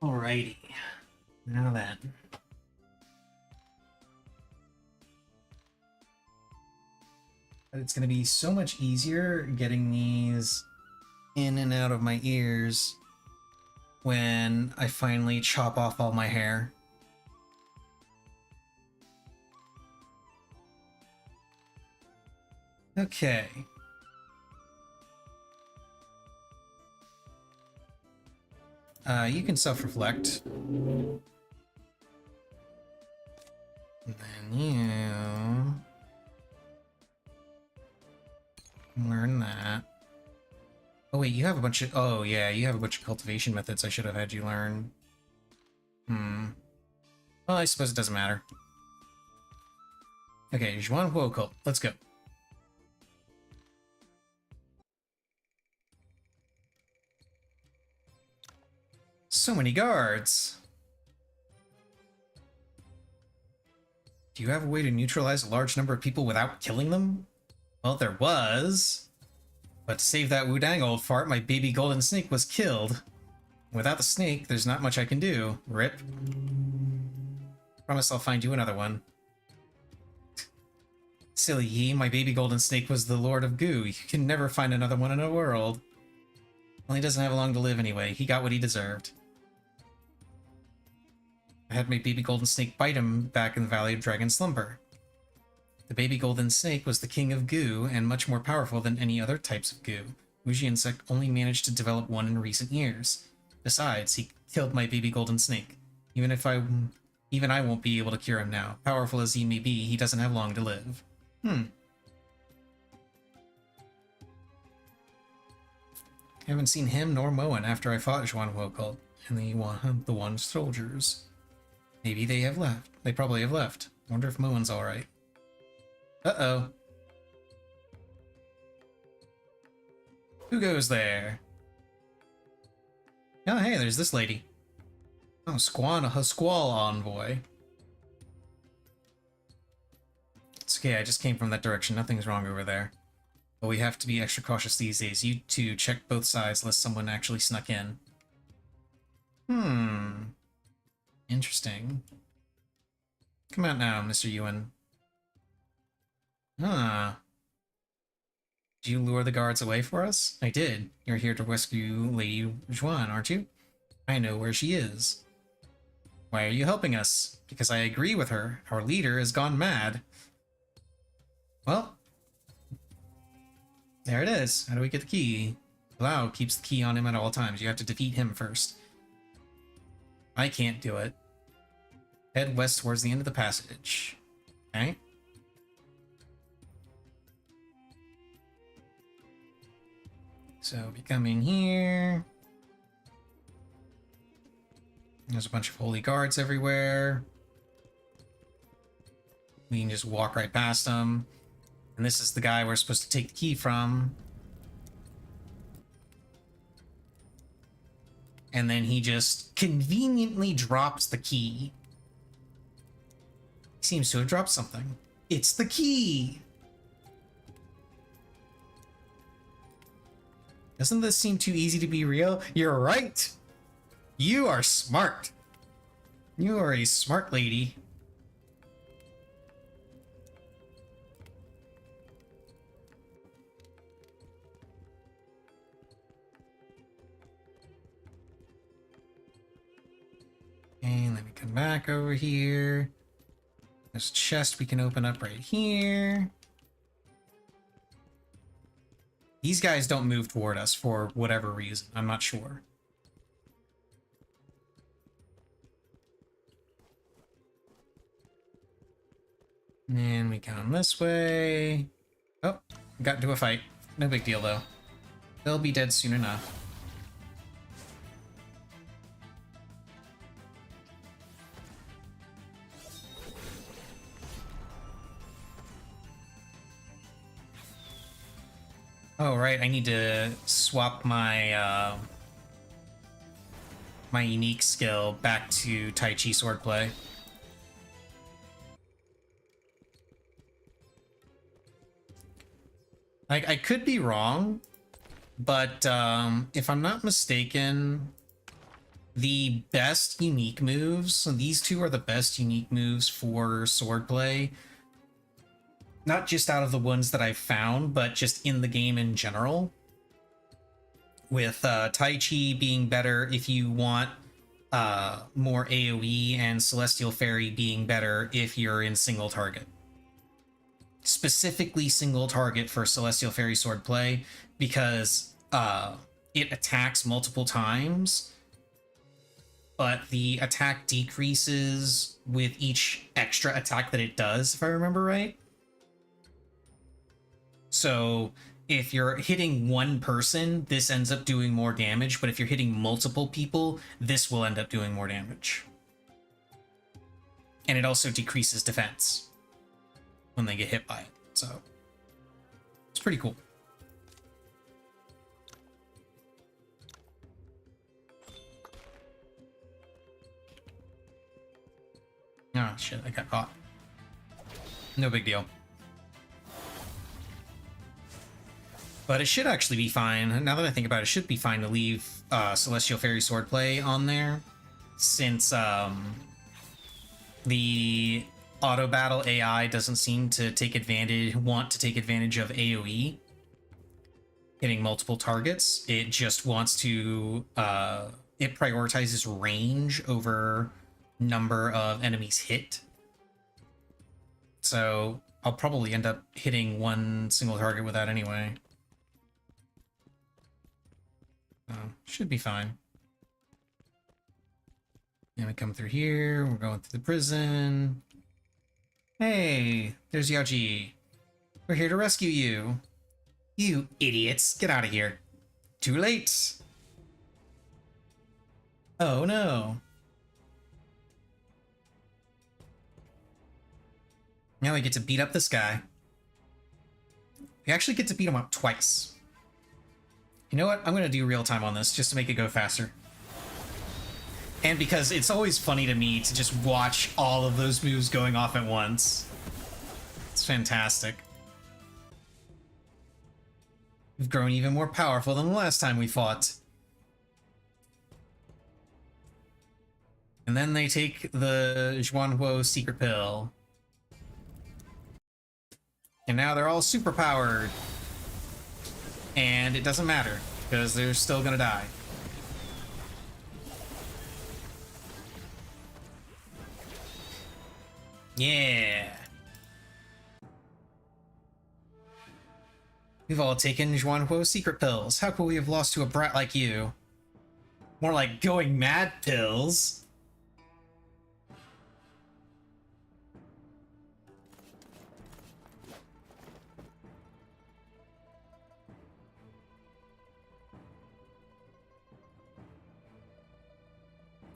Alrighty. Now then. But it's going to be so much easier getting these in and out of my ears when I finally chop off all my hair. Okay. You can self-reflect. And then you learn that. Oh wait, you have a bunch of... Oh yeah, you have a bunch of cultivation methods I should have had you learn. Well, I suppose it doesn't matter. Okay, Juan Huoco. Let's go. So many guards. Do you have a way to neutralize a large number of people without killing them? Well, there was. But to save that Wudang old fart, my baby golden snake was killed. Without the snake, there's not much I can do. Rip. Promise I'll find you another one. Silly Yi, my baby golden snake was the Lord of Goo. You can never find another one in the world. Well, he doesn't have long to live anyway. He got what he deserved. I had my baby golden snake bite him back in the Valley of Dragon Slumber. The baby golden snake was the king of goo and much more powerful than any other types of goo. Wuji insect only managed to develop one in recent years. Besides, he killed my baby golden snake. Even I won't be able to cure him now. Powerful as he may be, he doesn't have long to live. Haven't seen him nor Moen after I fought Juan Huoco and the one soldiers. Maybe they have left. They probably have left. Wonder if Moen's alright. Uh-oh. Who goes there? Oh, hey, there's this lady. Oh, a squall envoy. It's okay, I just came from that direction. Nothing's wrong over there. But we have to be extra cautious these days. You two check both sides lest someone actually snuck in. Interesting. Come out now, Mr. Yuan. Huh. Did you lure the guards away for us? I did. You're here to rescue Lady Juan, aren't you? I know where she is. Why are you helping us? Because I agree with her. Our leader has gone mad. Well, there it is. How do we get the key? Blau keeps the key on him at all times. You have to defeat him first. I can't do it. Head west towards the end of the passage. Okay. So be coming here. There's a bunch of holy guards everywhere. We can just walk right past them. And this is the guy we're supposed to take the key from. And then he just conveniently drops the key. He seems to have dropped something. It's the key! Doesn't this seem too easy to be real? You're right! You are smart. You are a smart lady. And let me come back over here. There's a chest we can open up right here. These guys don't move toward us for whatever reason. I'm not sure. And we come this way. Oh, got into a fight. No big deal, though. They'll be dead soon enough. Oh, right, I need to swap my, my unique skill back to Tai Chi swordplay. I could be wrong, but if I'm not mistaken, the best unique moves, so these two are the best unique moves for swordplay. Not just out of the ones that I've found, but just in the game in general. With Tai Chi being better if you want more AoE, and Celestial Fairy being better if you're in single target. Specifically single target for Celestial Fairy swordplay, because it attacks multiple times, but the attack decreases with each extra attack that it does, if I remember right. So if you're hitting one person, this ends up doing more damage, but if you're hitting multiple people, this will end up doing more damage. And it also decreases defense when they get hit by it, so it's pretty cool. Oh shit, I got caught. No big deal. But it should actually be fine. Now that I think about it, it should be fine to leave Celestial Fairy Swordplay on there, since the auto battle AI doesn't seem to want to take advantage of AoE, hitting multiple targets. It just wants to it prioritizes range over number of enemies hit. So I'll probably end up hitting one single target with that anyway. Should be fine. And we come through here. We're going through the prison. Hey, there's Yaoji. We're here to rescue you. You idiots, get out of here. Too late. Oh no. Now we get to beat up this guy. We actually get to beat him up twice. You know what? I'm going to do real time on this just to make it go faster. And because it's always funny to me to just watch all of those moves going off at once. It's fantastic. We've grown even more powerful than the last time we fought. And then they take the Zhuanhuo secret pill. And now they're all superpowered. And it doesn't matter, because they're still gonna die. Yeah. We've all taken Zhuanhuo's secret pills. How could we have lost to a brat like you? More like going mad pills.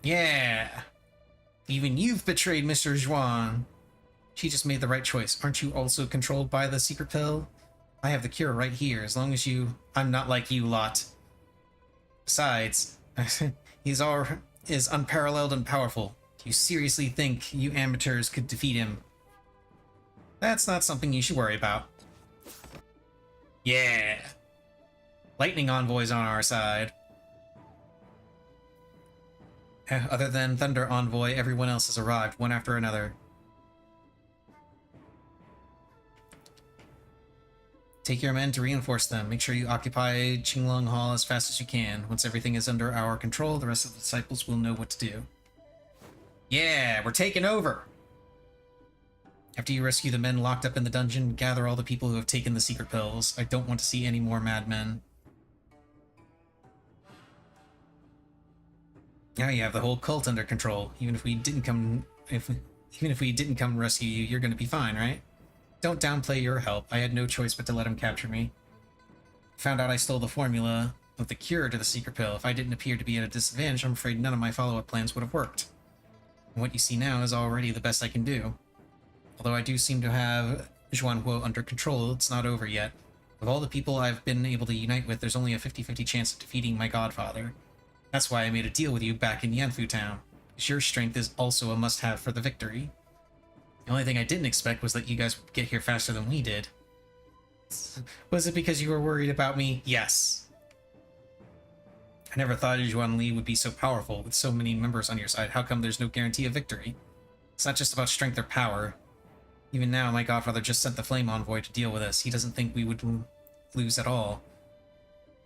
Yeah. Even you've betrayed Mr. Zhuan. She just made the right choice. Aren't you also controlled by the secret pill? I have the cure right here. As long as I'm not like you lot. Besides, is unparalleled and powerful. Do you seriously think you amateurs could defeat him? That's not something you should worry about. Yeah. Lightning Envoy's on our side. Other than Thunder Envoy, everyone else has arrived, one after another. Take your men to reinforce them. Make sure you occupy Qinglong Hall as fast as you can. Once everything is under our control, the rest of the disciples will know what to do. Yeah, we're taking over! After you rescue the men locked up in the dungeon, gather all the people who have taken the secret pills. I don't want to see any more madmen. Now you have the whole cult under control. Even if we didn't come rescue you, you're gonna be fine, right? Don't downplay your help. I had no choice but to let him capture me. Found out I stole the formula of the cure to the secret pill. If I didn't appear to be at a disadvantage, I'm afraid none of my follow-up plans would have worked. And what you see now is already the best I can do. Although I do seem to have Zhuanhuo under control, it's not over yet. Of all the people I've been able to unite with, there's only a 50-50 chance of defeating my godfather. That's why I made a deal with you back in Yanfu Town. Your strength is also a must-have for the victory. The only thing I didn't expect was that you guys would get here faster than we did. Was it because you were worried about me? Yes. I never thought Zhuan Li would be so powerful, with so many members on your side. How come there's no guarantee of victory? It's not just about strength or power. Even now, my godfather just sent the Flame Envoy to deal with us. He doesn't think we would lose at all.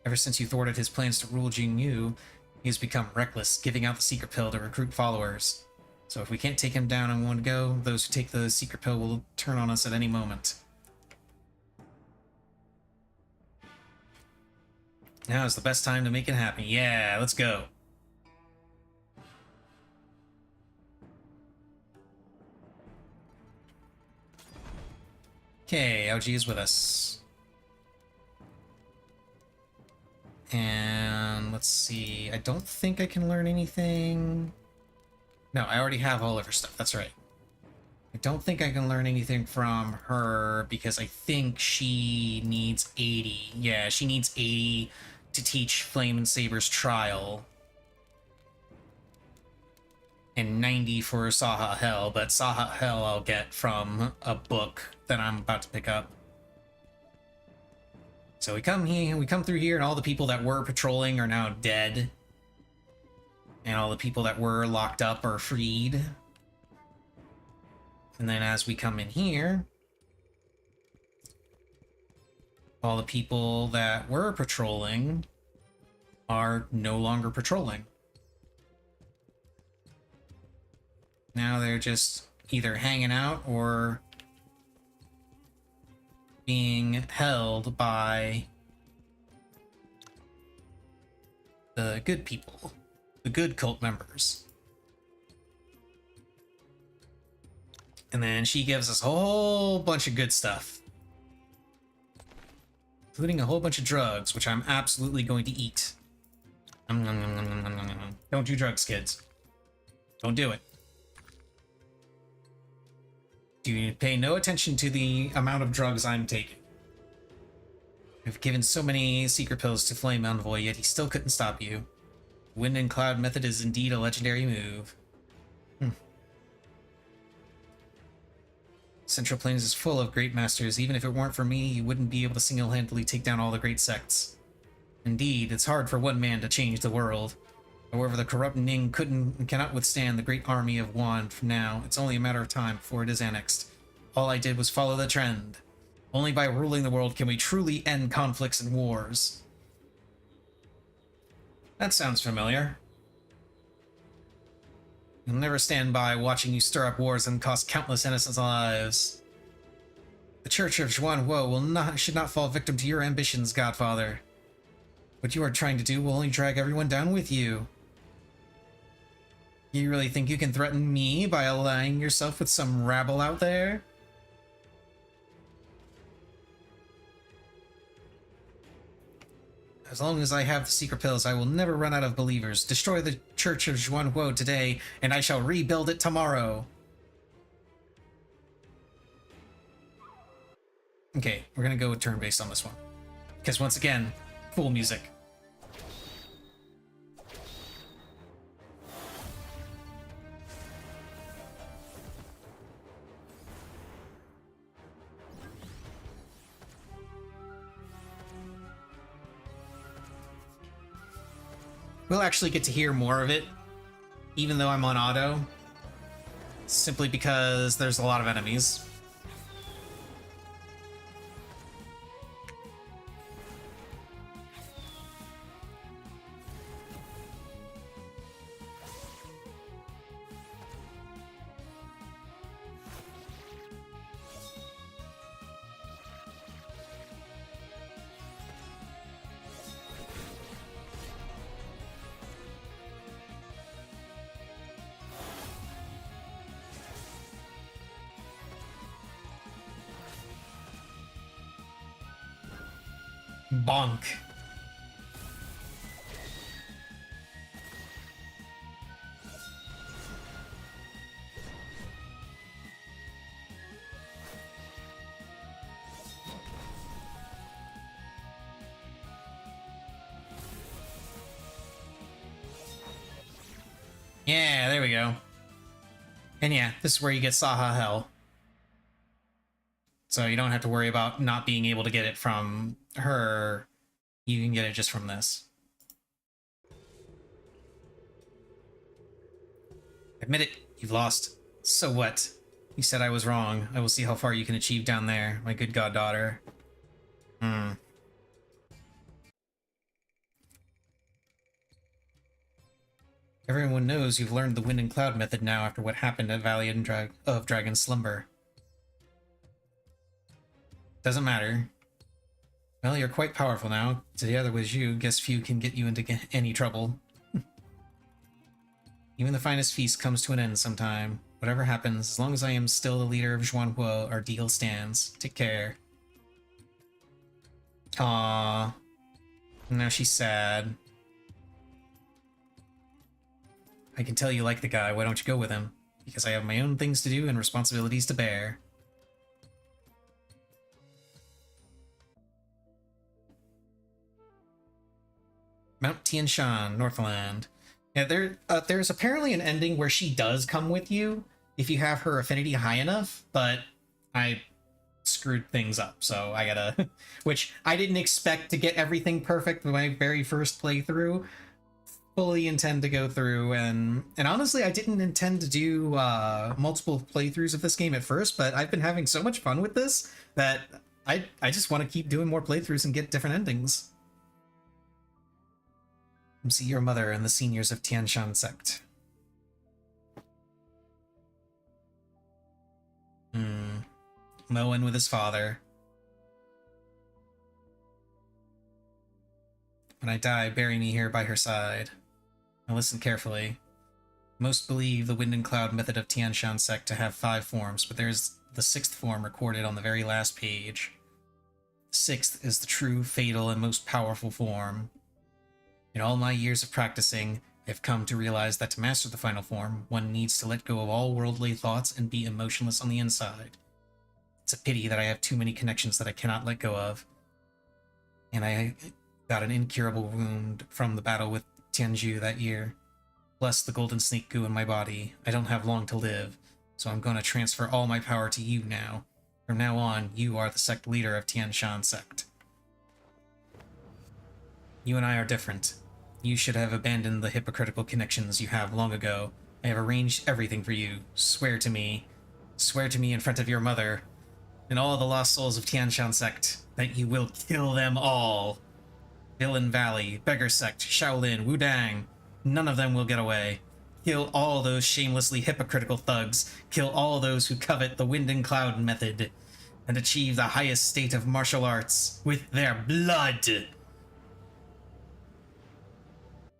Ever since you thwarted his plans to rule Jingyu, he has become reckless, giving out the secret pill to recruit followers. So if we can't take him down in one go, those who take the secret pill will turn on us at any moment. Now is the best time to make it happen. Yeah, let's go. Okay, LG is with us. And let's see, I don't think I can learn anything. No, I already have all of her stuff, that's right. I don't think I can learn anything from her because I think she needs 80. Yeah, she needs 80 to teach Flame and Saber's trial. And 90 for Saha Hell, but Saha Hell I'll get from a book that I'm about to pick up. So we come through here, and all the people that were patrolling are now dead. And all the people that were locked up are freed. And then as we come in here, all the people that were patrolling are no longer patrolling. Now they're just either hanging out or being held by the good people, the good cult members. And then she gives us a whole bunch of good stuff, including a whole bunch of drugs, which I'm absolutely going to eat. Don't do drugs, kids. Don't do it. You pay no attention to the amount of drugs I'm taking. I've given so many secret pills to Flame Envoy, yet he still couldn't stop you. Wind and Cloud method is indeed a legendary move. Central Plains is full of great masters. Even if it weren't for me, you wouldn't be able to single-handedly take down all the great sects. Indeed, it's hard for one man to change the world. However, the corrupt Ning cannot withstand the great army of Wan from now. It's only a matter of time before it is annexed. All I did was follow the trend. Only by ruling the world can we truly end conflicts and wars. That sounds familiar. I'll never stand by watching you stir up wars and cost countless innocent lives. The Church of Xuanhuo should not fall victim to your ambitions, Godfather. What you are trying to do will only drag everyone down with you. You really think you can threaten me by allying yourself with some rabble out there? As long as I have the secret pills, I will never run out of believers. Destroy the Church of Xuanhuo today, and I shall rebuild it tomorrow. Okay, we're gonna go with turn-based on this one. Because once again, cool music. We'll actually get to hear more of it, even though I'm on auto, simply because there's a lot of enemies. Bonk. Yeah, there we go. And yeah, this is where you get Saha Hell. So you don't have to worry about not being able to get it from her. You can get it just from this. Admit it, you've lost. So what? You said I was wrong. I will see how far you can achieve down there, my good goddaughter. Everyone knows you've learned the wind and cloud method now after what happened at Valley of Dragon's Slumber. Doesn't matter. Well, you're quite powerful now. Together with you, guess few can get you into any trouble. Even the finest feast comes to an end sometime. Whatever happens, as long as I am still the leader of Xuanhuo, our deal stands. Take care. Aww. Now she's sad. I can tell you like the guy, why don't you go with him? Because I have my own things to do and responsibilities to bear. Mount Tianshan, Northland. Yeah, there's apparently an ending where she does come with you if you have her affinity high enough, but I screwed things up, so I gotta... Which I didn't expect to get everything perfect in my very first playthrough. Fully intend to go through, and honestly, I didn't intend to do multiple playthroughs of this game at first, but I've been having so much fun with this that I just want to keep doing more playthroughs and get different endings. See your mother and the seniors of Tianshan sect. Moen with his father. When I die, bury me here by her side. Now listen carefully. Most believe the wind and cloud method of Tianshan sect to have 5 forms, but there's the 6th form recorded on the very last page. The 6th is the true, fatal, and most powerful form. In all my years of practicing, I've come to realize that to master the final form, one needs to let go of all worldly thoughts and be emotionless on the inside. It's a pity that I have too many connections that I cannot let go of. And I got an incurable wound from the battle with Tianju that year. Bless the golden snake goo in my body. I don't have long to live, so I'm going to transfer all my power to you now. From now on, you are the sect leader of Tianshan sect. You and I are different. You should have abandoned the hypocritical connections you have long ago. I have arranged everything for you. Swear to me. Swear to me in front of your mother. and all the lost souls of Tianshan sect, that you will kill them all. Villain Valley, Beggar Sect, Shaolin, Wudang, none of them will get away. Kill all those shamelessly hypocritical thugs. Kill all those who covet the wind and cloud method, and achieve the highest state of martial arts with their blood.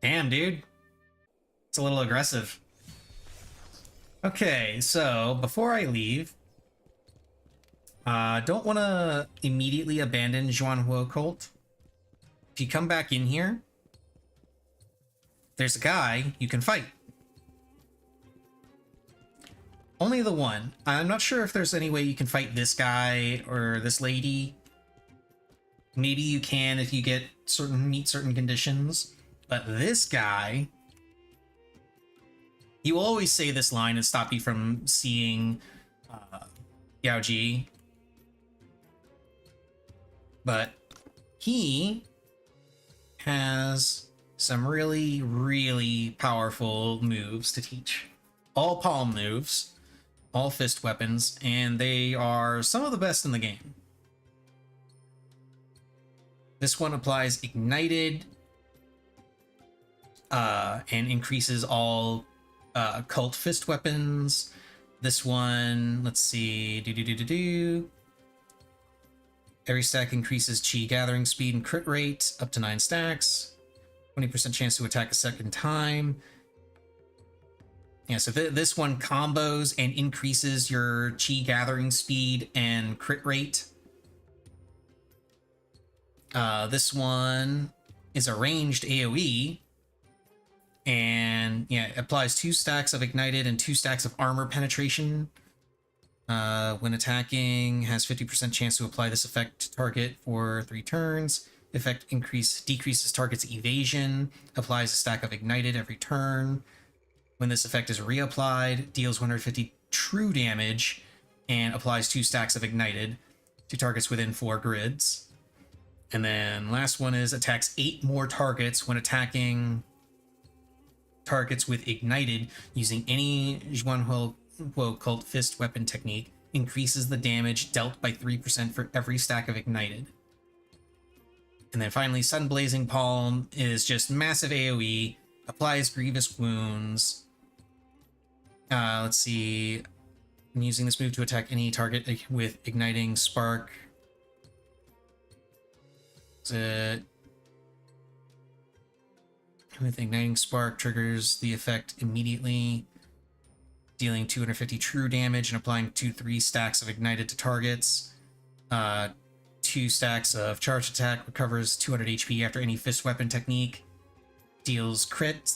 Damn, dude. It's a little aggressive. Okay, so before I leave, don't want to immediately abandon Zhuanhuo Cult. If you come back in here, there's a guy you can fight. Only the one. I'm not sure if there's any way you can fight this guy or this lady. Maybe you can if you meet certain conditions. But this guy, he will always say this line and stop you from seeing Yao Ji. But he has some really, really powerful moves to teach. All palm moves, all fist weapons, and they are some of the best in the game. This one applies Ignited and increases all cult fist weapons. This one, let's see, every stack increases chi gathering speed and crit rate up to 9 stacks. 20% chance to attack a second time. Yeah, so this one combos and increases your chi gathering speed and crit rate. This one is a ranged AoE. And yeah, it applies 2 stacks of Ignited and 2 stacks of armor penetration. When attacking, has 50% chance to apply this effect to target for 3 turns. Effect decreases target's evasion. Applies a stack of Ignited every turn. When this effect is reapplied, deals 150 true damage and applies 2 stacks of Ignited to targets within 4 grids. And then last one is attacks 8 more targets when attacking targets with Ignited using any Zhuanhuo Cult Fist weapon technique. Increases the damage dealt by 3% for every stack of Ignited. And then finally, Sun Blazing Palm is just massive AoE, applies grievous wounds. Let's see. I'm using this move to attack any target with Igniting Spark. With Igniting Spark triggers the effect immediately, dealing 250 true damage and applying 3 stacks of Ignited to targets. 2 stacks of Charge Attack, recovers 200 HP after any fist weapon technique, deals crit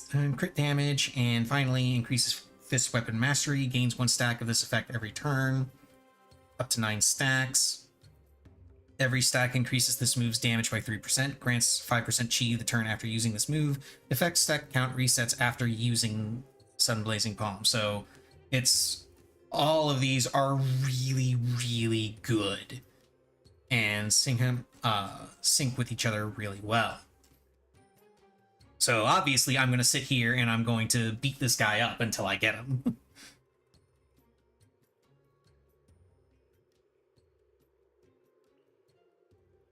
damage, and finally increases fist weapon mastery, gains 1 stack of this effect every turn, up to 9 stacks. Every stack increases this move's damage by 3%, grants 5% chi the turn after using this move. Effect stack count resets after using Sun Blazing Palm. So it's all of these are really, really good and sync with each other really well. So obviously I'm going to sit here and I'm going to beat this guy up until I get him.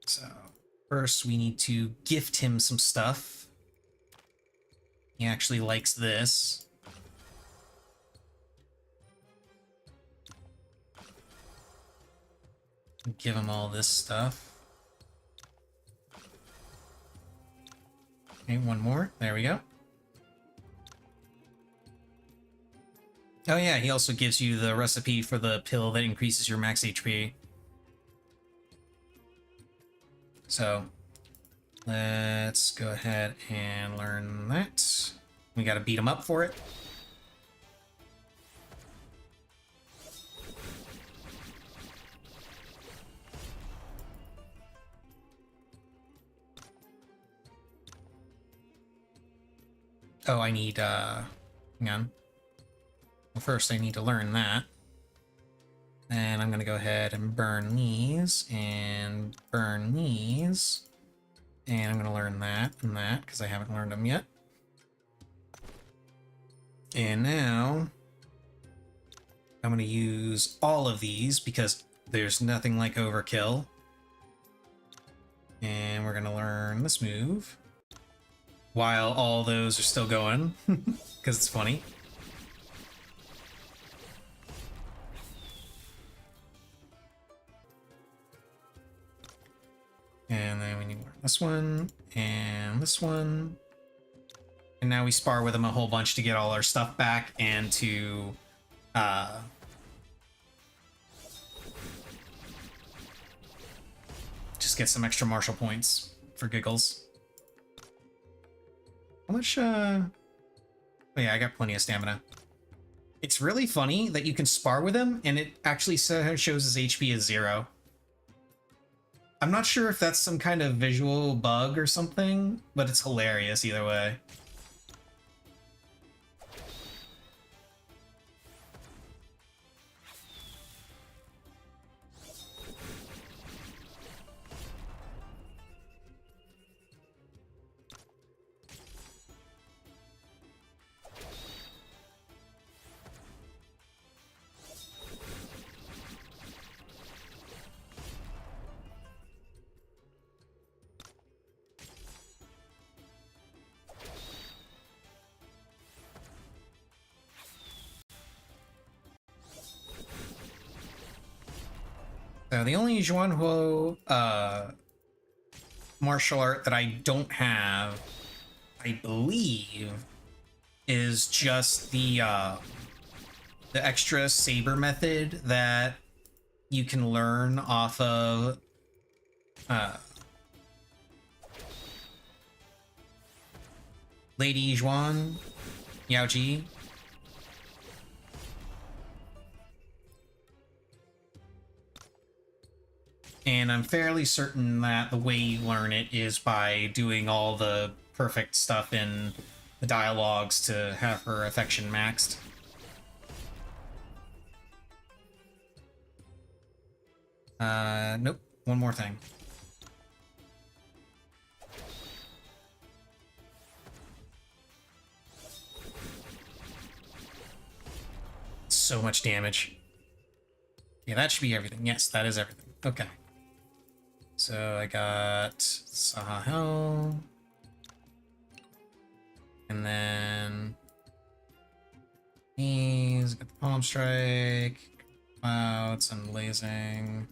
So first we need to gift him some stuff. He actually likes this. Give him all this stuff. Okay, one more. There we go. Oh yeah, he also gives you the recipe for the pill that increases your max HP. So let's go ahead and learn that. We gotta beat him up for it. Oh, I need, hang on. Well, first I need to learn that. And I'm gonna go ahead and burn these, and burn these. And I'm gonna learn that and that, because I haven't learned them yet. And now, I'm gonna use all of these, because there's nothing like overkill. And we're gonna learn this move while all those are still going, because it's funny. And then we need to learn this one, and this one. And now we spar with him a whole bunch to get all our stuff back and to just get some extra martial points for giggles. How much, oh yeah, I got plenty of stamina. It's really funny that you can spar with him and it actually shows his HP as 0. I'm not sure if that's some kind of visual bug or something, but it's hilarious either way. So the only Zhuanhuo martial art that I don't have, I believe, is just the extra saber method that you can learn off of Lady Zhuan, Yaoji. And I'm fairly certain that the way you learn it is by doing all the perfect stuff in the dialogues to have her affection maxed. Nope. One more thing. So much damage. Yeah, that should be everything. Yes, that is everything. Okay. So I got Sahel. And then he's got the Palm Strike, Clouds, and Blazing.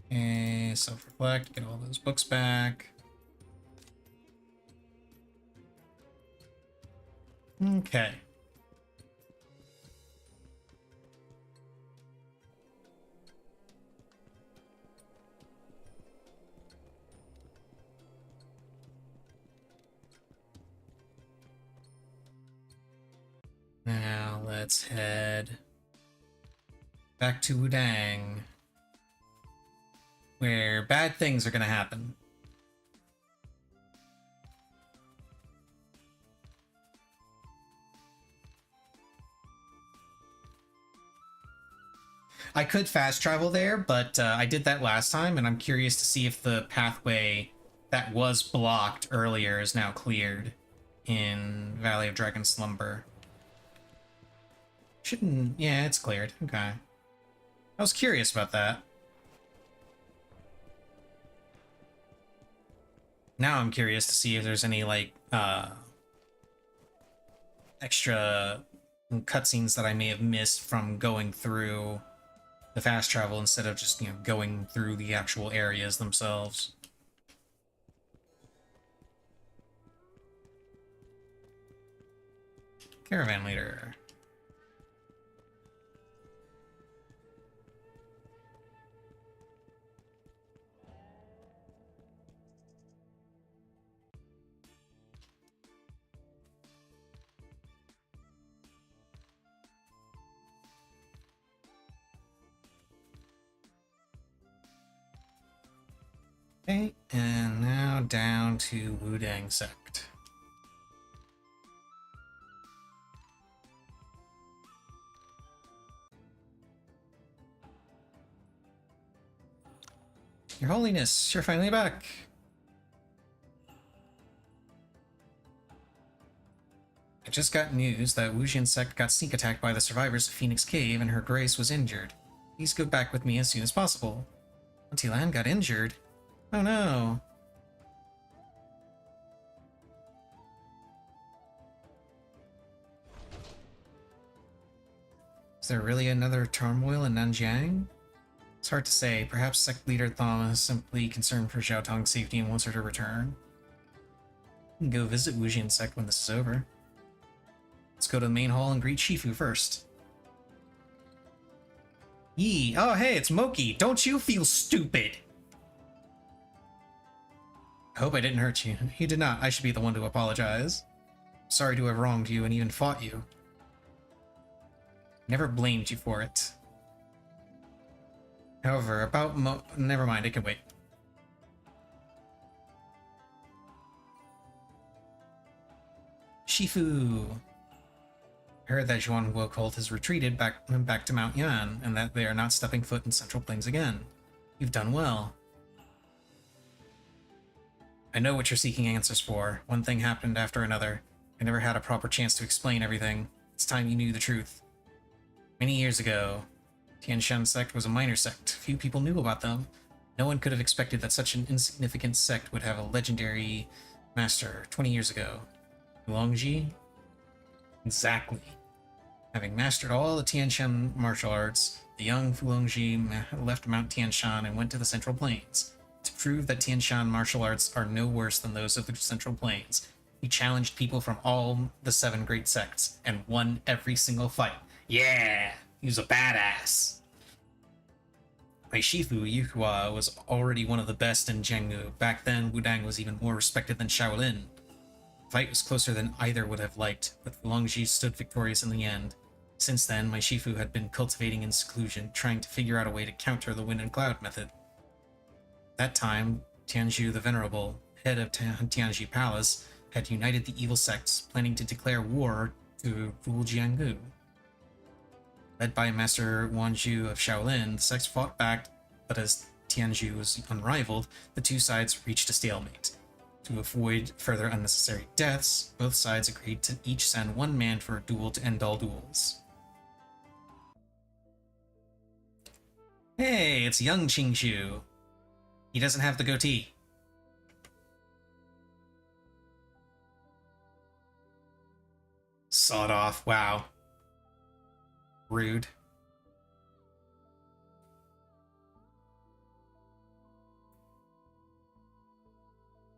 Okay, Self-Reflect, get all those books back. Okay. Now let's head back to Wudang, where bad things are gonna happen. I could fast travel there, but I did that last time, and I'm curious to see if the pathway that was blocked earlier is now cleared in Valley of Dragon Slumber. Shouldn't... yeah, it's cleared. Okay. I was curious about that. Now I'm curious to see if there's any, like, extra cutscenes that I may have missed from going through the fast travel instead of just, going through the actual areas themselves. Caravan leader. Okay, and now down to Wudang Sect. Your Holiness, you're finally back. I just got news that Wuxian sect got sneak attacked by the survivors of Phoenix Cave and her grace was injured. Please go back with me as soon as possible. Auntie Lan got injured? Oh no. Is there really another turmoil in Nanjiang? It's hard to say. Perhaps sect leader Thama is simply concerned for Xiao Tong's safety and wants her to return. We can go visit Wuxian sect when this is over. Let's go to the main hall and greet Shifu first. Yee! Oh hey, it's Moki! Don't you feel stupid! I hope I didn't hurt you. You did not. I should be the one to apologize. Sorry to have wronged you and even fought you. Never blamed you for it. However, about never mind, it can wait. Shifu! I heard that Zhuangguo cult has retreated back to Mount Yan, and that they are not stepping foot in Central Plains again. You've done well. I know what you're seeking answers for. One thing happened after another. I never had a proper chance to explain everything. It's time you knew the truth. Many years ago, Tianshan sect was a minor sect. Few people knew about them. No one could have expected that such an insignificant sect would have a legendary master 20 years ago. Fulongji? Exactly. Having mastered all the Tianshan martial arts, the young Fulongji left Mount Tianshan and went to the Central Plains. To prove that Tianshan martial arts are no worse than those of the Central Plains, he challenged people from all the 7 great sects and won every single fight. Yeah! He was a badass! My Shifu, Yuhua, was already one of the best in Jianggu. Back then, Wudang was even more respected than Shaolin. The fight was closer than either would have liked, but Fulongji stood victorious in the end. Since then, my Shifu had been cultivating in seclusion, trying to figure out a way to counter the wind and cloud method. At that time, Tianzhu the Venerable, head of Tianji Palace, had united the evil sects, planning to declare war to rule Jianggu. Led by Master Wanzhu of Shaolin, the sects fought back, but as Tianzhu was unrivaled, the two sides reached a stalemate. To avoid further unnecessary deaths, both sides agreed to each send one man for a duel to end all duels. Hey, it's young Qingxu. He doesn't have the goatee. Sawed off, wow. Rude.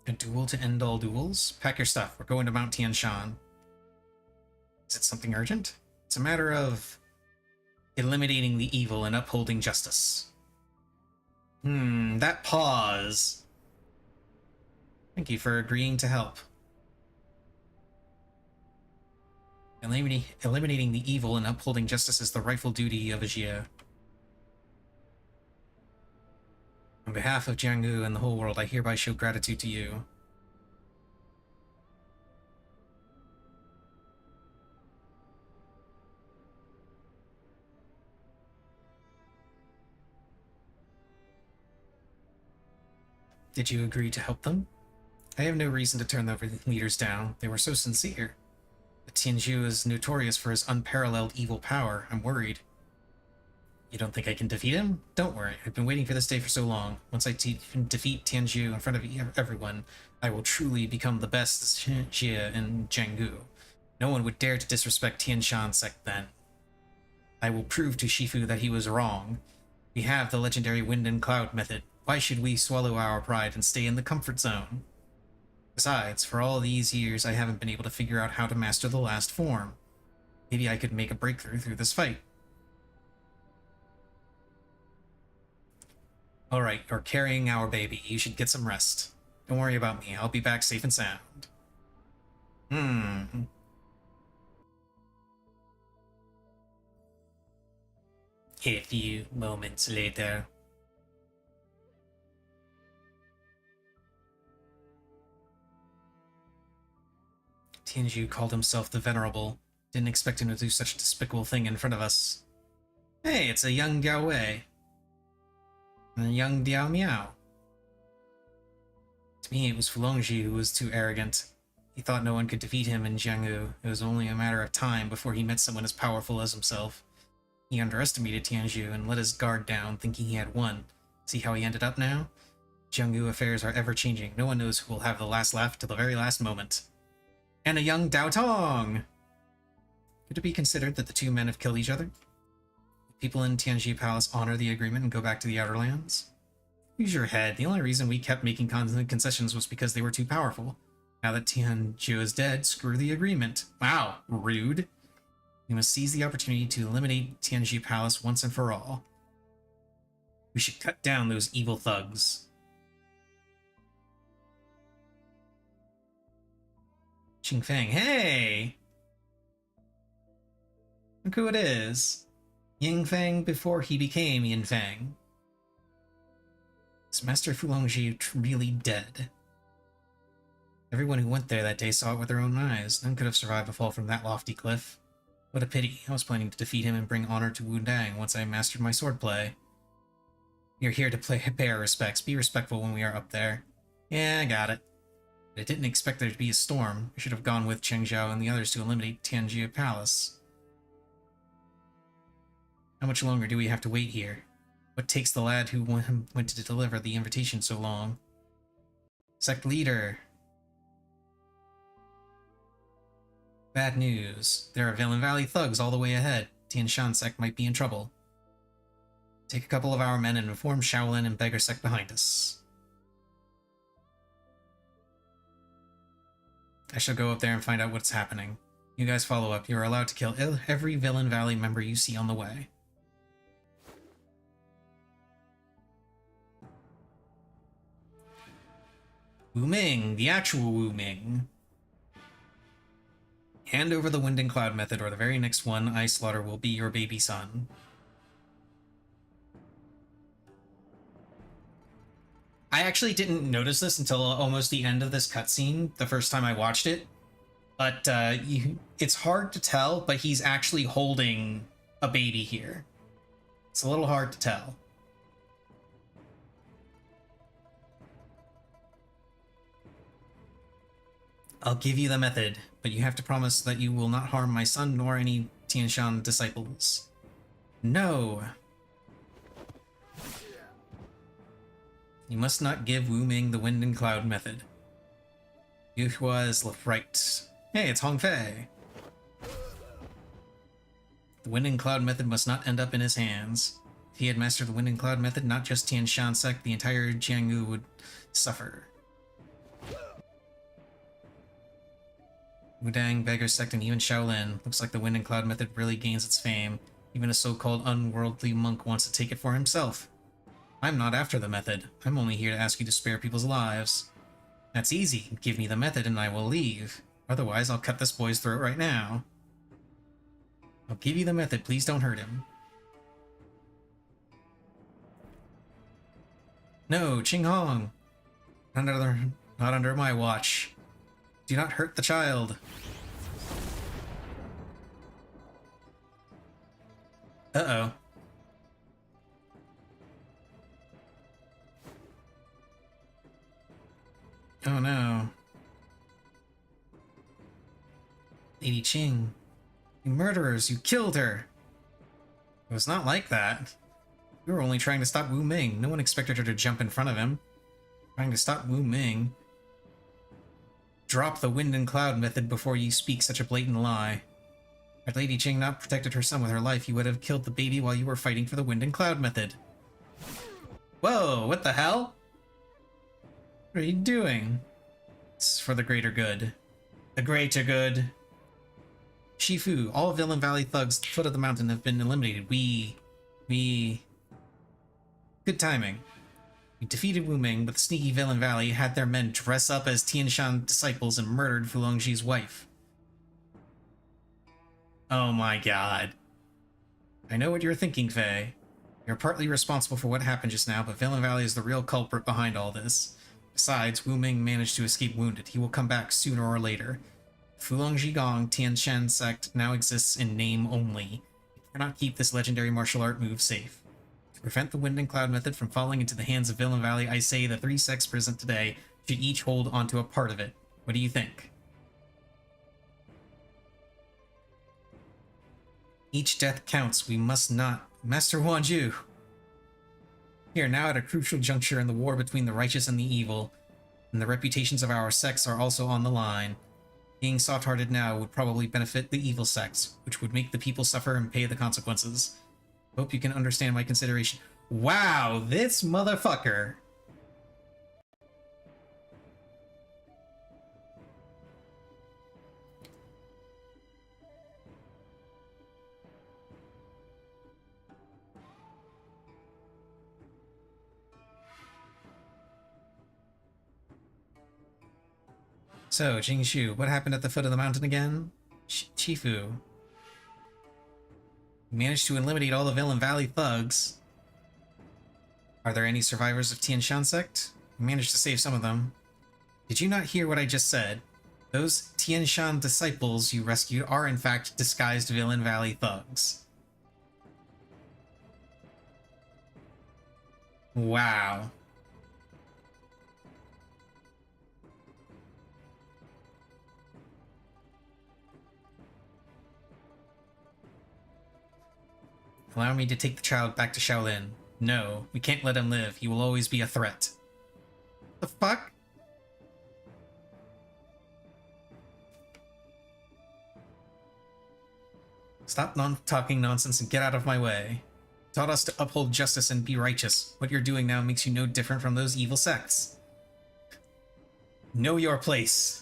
A duel to end all duels? Pack your stuff, we're going to Mount Tianshan. Is it something urgent? It's a matter of eliminating the evil and upholding justice. That pause. Thank you for agreeing to help. Eliminating the evil and upholding justice is the rightful duty of a Jia. On behalf of Jianggu and the whole world, I hereby show gratitude to you. Did you agree to help them? I have no reason to turn the leaders down. They were so sincere. But Tianzhu is notorious for his unparalleled evil power. I'm worried. You don't think I can defeat him? Don't worry. I've been waiting for this day for so long. Once I defeat Tianzhu in front of everyone, I will truly become the best Jia in Jianggu. No one would dare to disrespect Tianshan sect then. I will prove to Shifu that he was wrong. We have the legendary wind and cloud method. Why should we swallow our pride and stay in the comfort zone? Besides, for all these years, I haven't been able to figure out how to master the last form. Maybe I could make a breakthrough through this fight. Alright, you're carrying our baby. You should get some rest. Don't worry about me. I'll be back safe and sound. A few moments later. Tianzhu called himself the Venerable. Didn't expect him to do such a despicable thing in front of us. Hey, it's a young Diao Wei. And a young Diao Miao. To me, it was Fulongji who was too arrogant. He thought no one could defeat him in Jianghu. It was only a matter of time before he met someone as powerful as himself. He underestimated Tianzhu and let his guard down, thinking he had won. See how he ended up now? Jianghu affairs are ever-changing. No one knows who will have the last laugh till the very last moment. And a young Dao Tong! Could it be considered that the two men have killed each other? People in Tianzhu Palace honor the agreement and go back to the Outer Lands? Use your head. The only reason we kept making concessions was because they were too powerful. Now that Tianzhu is dead, screw the agreement. Wow, rude. We must seize the opportunity to eliminate Tianzhu Palace once and for all. We should cut down those evil thugs. Qing Feng, hey! Look who it is. Ying Feng before he became Yin Feng. Is Master Fu Longzhi really dead? Everyone who went there that day saw it with their own eyes. None could have survived a fall from that lofty cliff. What a pity. I was planning to defeat him and bring honor to Wu Dang once I mastered my swordplay. We are here to pay our respects. Be respectful when we are up there. Yeah, I got it. But I didn't expect there to be a storm. I should have gone with Cheng Zhao and the others to eliminate Tianjia Palace. How much longer do we have to wait here? What takes the lad who went to deliver the invitation so long? Sect leader. Bad news. There are Villain Valley thugs all the way ahead. Tian Shan sect might be in trouble. Take a couple of our men and inform Shaolin and Beggar sect behind us. I shall go up there and find out what's happening. You guys follow up. You are allowed to kill every Villain Valley member you see on the way. Wu Ming, the actual Wu Ming. Hand over the Wind and Cloud method, or the very next one I slaughter will be your baby son. I actually didn't notice this until almost the end of this cutscene, the first time I watched it. But it's hard to tell, but he's actually holding a baby here. It's a little hard to tell. I'll give you the method, but you have to promise that you will not harm my son nor any Tianshan disciples. No! You must not give Wu Ming the Wind and Cloud method. Yuhua is right. Hey, it's Hong Fei! The Wind and Cloud method must not end up in his hands. If he had mastered the Wind and Cloud method, not just Tianshan sect, the entire Jianghu would suffer. Wudang, Beggar sect, and even Shaolin. Looks like the Wind and Cloud method really gains its fame. Even a so-called unworldly monk wants to take it for himself. I'm not after the method. I'm only here to ask you to spare people's lives. That's easy. Give me the method and I will leave. Otherwise, I'll cut this boy's throat right now. I'll give you the method. Please don't hurt him. No, Qing Hong. Not under my watch. Do not hurt the child. Uh-oh. Oh no. Lady Qing. You murderers, you killed her! It was not like that. We were only trying to stop Wu Ming. No one expected her to jump in front of him. Trying to stop Wu Ming. Drop the Wind and Cloud method before you speak such a blatant lie. Had Lady Qing not protected her son with her life, you would have killed the baby while you were fighting for the Wind and Cloud method. Whoa, what the hell? What are you doing? It's for the greater good. The greater good. Shifu, all Villain Valley thugs at the foot of the mountain have been eliminated. Good timing. We defeated Wu Ming, but the sneaky Villain Valley had their men dress up as Tianshan disciples and murdered Fu Longzhi's wife. Oh my god. I know what you're thinking, Fei. You're partly responsible for what happened just now, but Villain Valley is the real culprit behind all this. Besides, Wu Ming managed to escape wounded. He will come back sooner or later. Fu Longzhi Gong Tianshan sect now exists in name only. You cannot keep this legendary martial art move safe. To prevent the Wind and Cloud method from falling into the hands of Villain Valley, I say the three sects present today should each hold onto a part of it. What do you think? Each death counts. We must not. Master Wanju! We are now at a crucial juncture in the war between the righteous and the evil, and the reputations of our sects are also on the line. Being soft-hearted now would probably benefit the evil sects, which would make the people suffer and pay the consequences. Hope you can understand my consideration. Wow, this motherfucker! So, Jingshu, what happened at the foot of the mountain again? Chifu. You managed to eliminate all the Villain Valley thugs. Are there any survivors of Tian Shan sect? You managed to save some of them. Did you not hear what I just said? Those Tian Shan disciples you rescued are in fact disguised Villain Valley thugs. Wow. Allow me to take the child back to Shaolin. No, we can't let him live. He will always be a threat. The fuck? Stop talking nonsense and get out of my way. Taught us to uphold justice and be righteous. What you're doing now makes you no different from those evil sects. Know your place.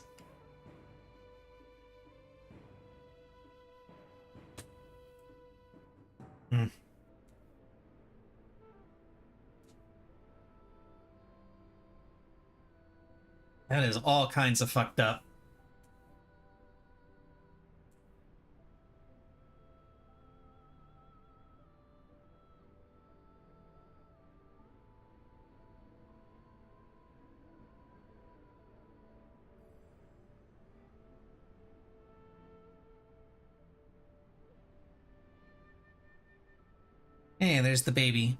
That is all kinds of fucked up. Hey, there's the baby.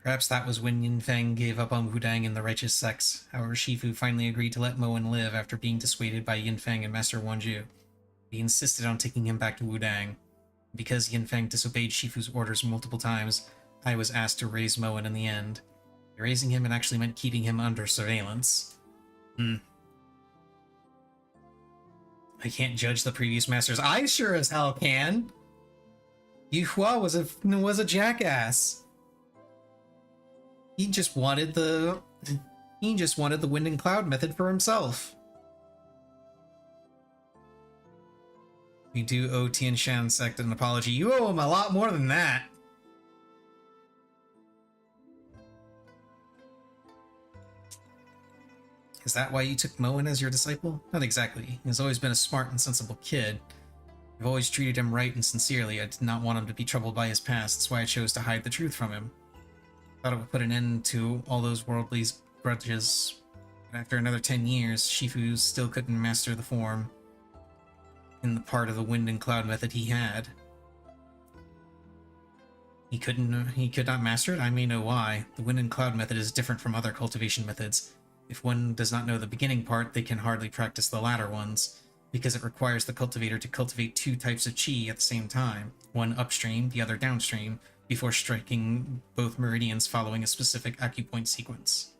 Perhaps that was when Yinfeng gave up on Wudang and the righteous sects. However, Shifu finally agreed to let Moen live after being dissuaded by Yinfeng and Master Wanju. He insisted on taking him back to Wudang. Because Yinfeng disobeyed Shifu's orders multiple times, I was asked to raise Moen in the end. Raising him, it actually meant keeping him under surveillance. I can't judge the previous masters. I sure as hell can! Yuhua was a jackass. He just wanted the wind and cloud method for himself. We do owe Tian Shan sect an apology. You owe him a lot more than that. Is that why you took Moen as your disciple? Not exactly. He's always been a smart and sensible kid. I've always treated him right and sincerely. I did not want him to be troubled by his past. That's why I chose to hide the truth from him. Thought it would put an end to all those worldly grudges. But after another 10 years, Shifu still couldn't master the form in the part of the wind and cloud method he had. He could not master it? I may know why. The wind and cloud method is different from other cultivation methods. If one does not know the beginning part, they can hardly practice the latter ones, because it requires the cultivator to cultivate two types of qi at the same time, one upstream, the other downstream, before striking both meridians following a specific acupoint sequence.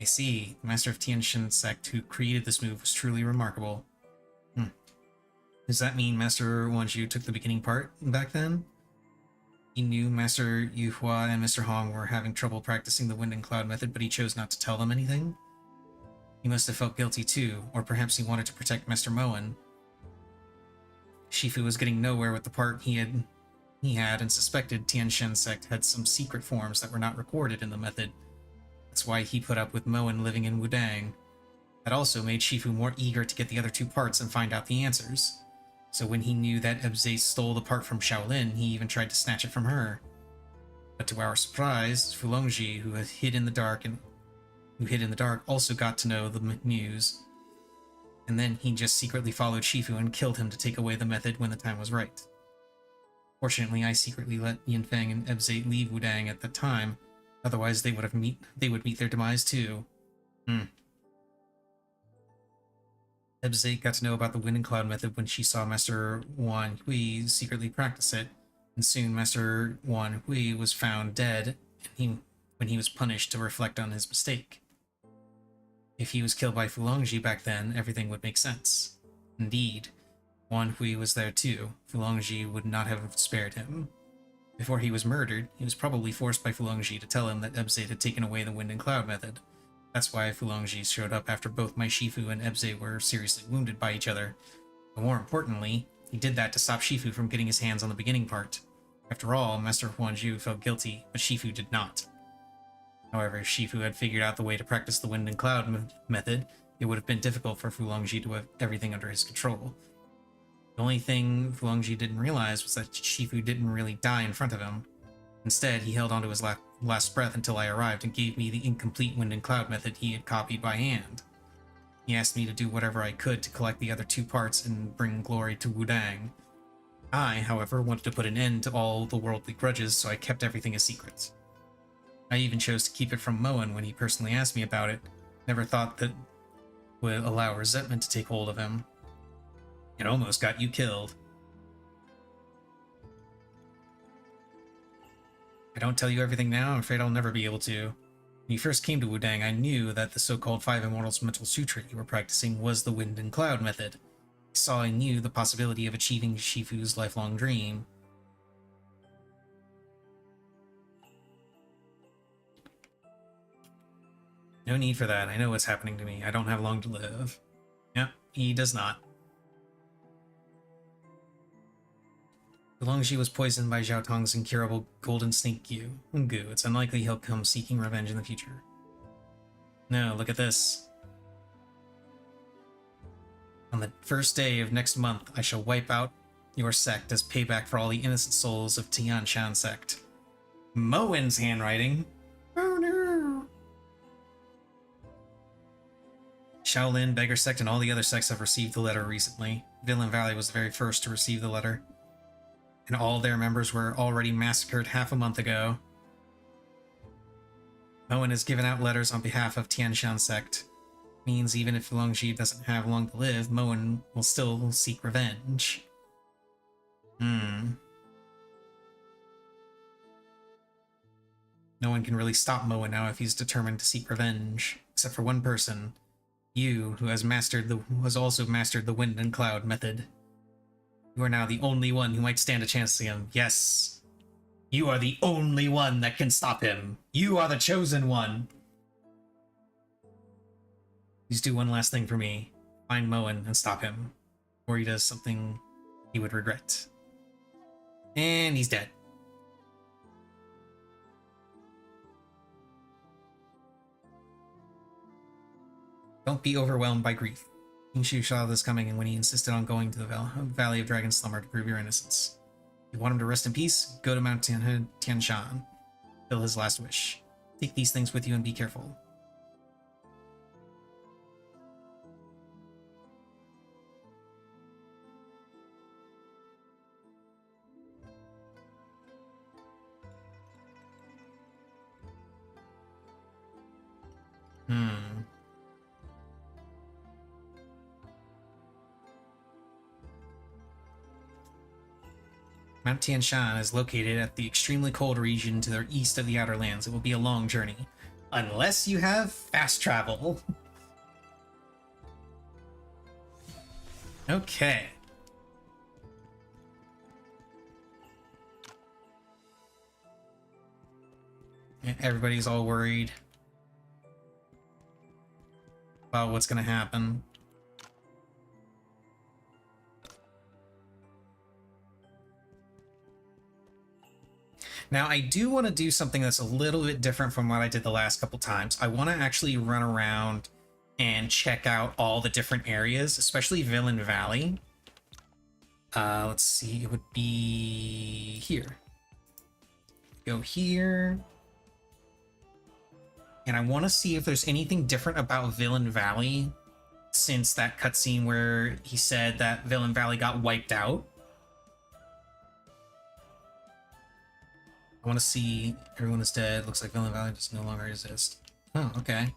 I see. The master of Tian Shan sect who created this move was truly remarkable. Does that mean Master Wanju took the beginning part back then? He knew Master Yuhua and Mr. Hong were having trouble practicing the wind and cloud method, but he chose not to tell them anything? He must have felt guilty too, or perhaps he wanted to protect Master Moen. Shifu was getting nowhere with the part he had and suspected Tian Shan sect had some secret forms that were not recorded in the method. That's why he put up with Moen living in Wudang. That also made Shifu more eager to get the other two parts and find out the answers. So when he knew that Ebze stole the part from Shaolin, he even tried to snatch it from her. But to our surprise, Fulongji, who hid in the dark, also got to know the news. And then he just secretly followed Shifu and killed him to take away the method when the time was right. Fortunately, I secretly let Yinfeng and Ebze leave Wudang at the time. Otherwise, they would meet their demise too. Ebzate got to know about the wind and cloud method when she saw Master Wan Hui secretly practice it, and soon Master Wan Hui was found dead when he was punished to reflect on his mistake. If he was killed by Fulongji back then, everything would make sense. Indeed, Wan Hui was there too. Fulongji would not have spared him. Before he was murdered, he was probably forced by Fulongji to tell him that Ebzate had taken away the wind and cloud method. That's why Fulongji showed up after both my Shifu and Ebzate were seriously wounded by each other. But more importantly, he did that to stop Shifu from getting his hands on the beginning part. After all, Master Huanju felt guilty, but Shifu did not. However, if Shifu had figured out the way to practice the wind and cloud method, it would have been difficult for Fulongji to have everything under his control. The only thing Fulongji didn't realize was that Shifu didn't really die in front of him. Instead, he held onto his last breath until I arrived and gave me the incomplete wind and cloud method he had copied by hand. He asked me to do whatever I could to collect the other two parts and bring glory to Wudang. I, however, wanted to put an end to all the worldly grudges, so I kept everything a secret. I even chose to keep it from Moen when he personally asked me about it. Never thought that would allow resentment to take hold of him. It almost got you killed. I don't tell you everything now, I'm afraid I'll never be able to. When you first came to Wudang, I knew that the so-called Five Immortals Mental Sutra you were practicing was the Wind and Cloud method. I saw in you the possibility of achieving Shifu's lifelong dream. No need for that. I know what's happening to me. I don't have long to live. Yep, he does not. Fulongji was poisoned by Zhao Tong's incurable golden snake goo, it's unlikely he'll come seeking revenge in the future. No, look at this. On the first day of next month, I shall wipe out your sect as payback for all the innocent souls of Tianshan sect. Moen's handwriting. Oh no! Shaolin, Beggar Sect, and all the other sects have received the letter recently. Villain Valley was the very first to receive the letter, and all their members were already massacred half a month ago. Moen has given out letters on behalf of Tianshan sect. Means even if Fulongji doesn't have long to live, Moen will still seek revenge. No one can really stop Moen now if he's determined to seek revenge, except for one person. You, who has also mastered the Wind and Cloud method. You are now the only one who might stand a chance to him. Yes. You are the only one that can stop him. You are the chosen one. Please do one last thing for me. Find Moen and stop him. Or he does something he would regret. And he's dead. Don't be overwhelmed by grief. King Shu saw this coming and when he insisted on going to the Valley of Dragon Slumber to prove your innocence. If you want him to rest in peace, go to Mount Tianshan. Fill his last wish. Take these things with you and be careful. Mount Tianshan is located at the extremely cold region to the east of the Outer Lands. It will be a long journey. Unless you have fast travel. Okay. Everybody's all worried about what's gonna happen. Now, I do want to do something that's a little bit different from what I did the last couple times. I want to actually run around and check out all the different areas, especially Villain Valley. Let's see, it would be here. Go here. And I want to see if there's anything different about Villain Valley since that cutscene where he said that Villain Valley got wiped out. I want to see everyone is dead. Looks like Villain Valley does no longer exist. Oh, okay.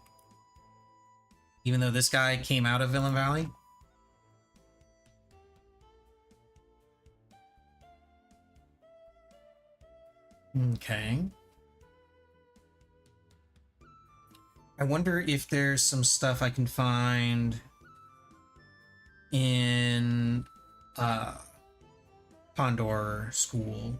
Even though this guy came out of Villain Valley? Okay. I wonder if there's some stuff I can find in Condor School.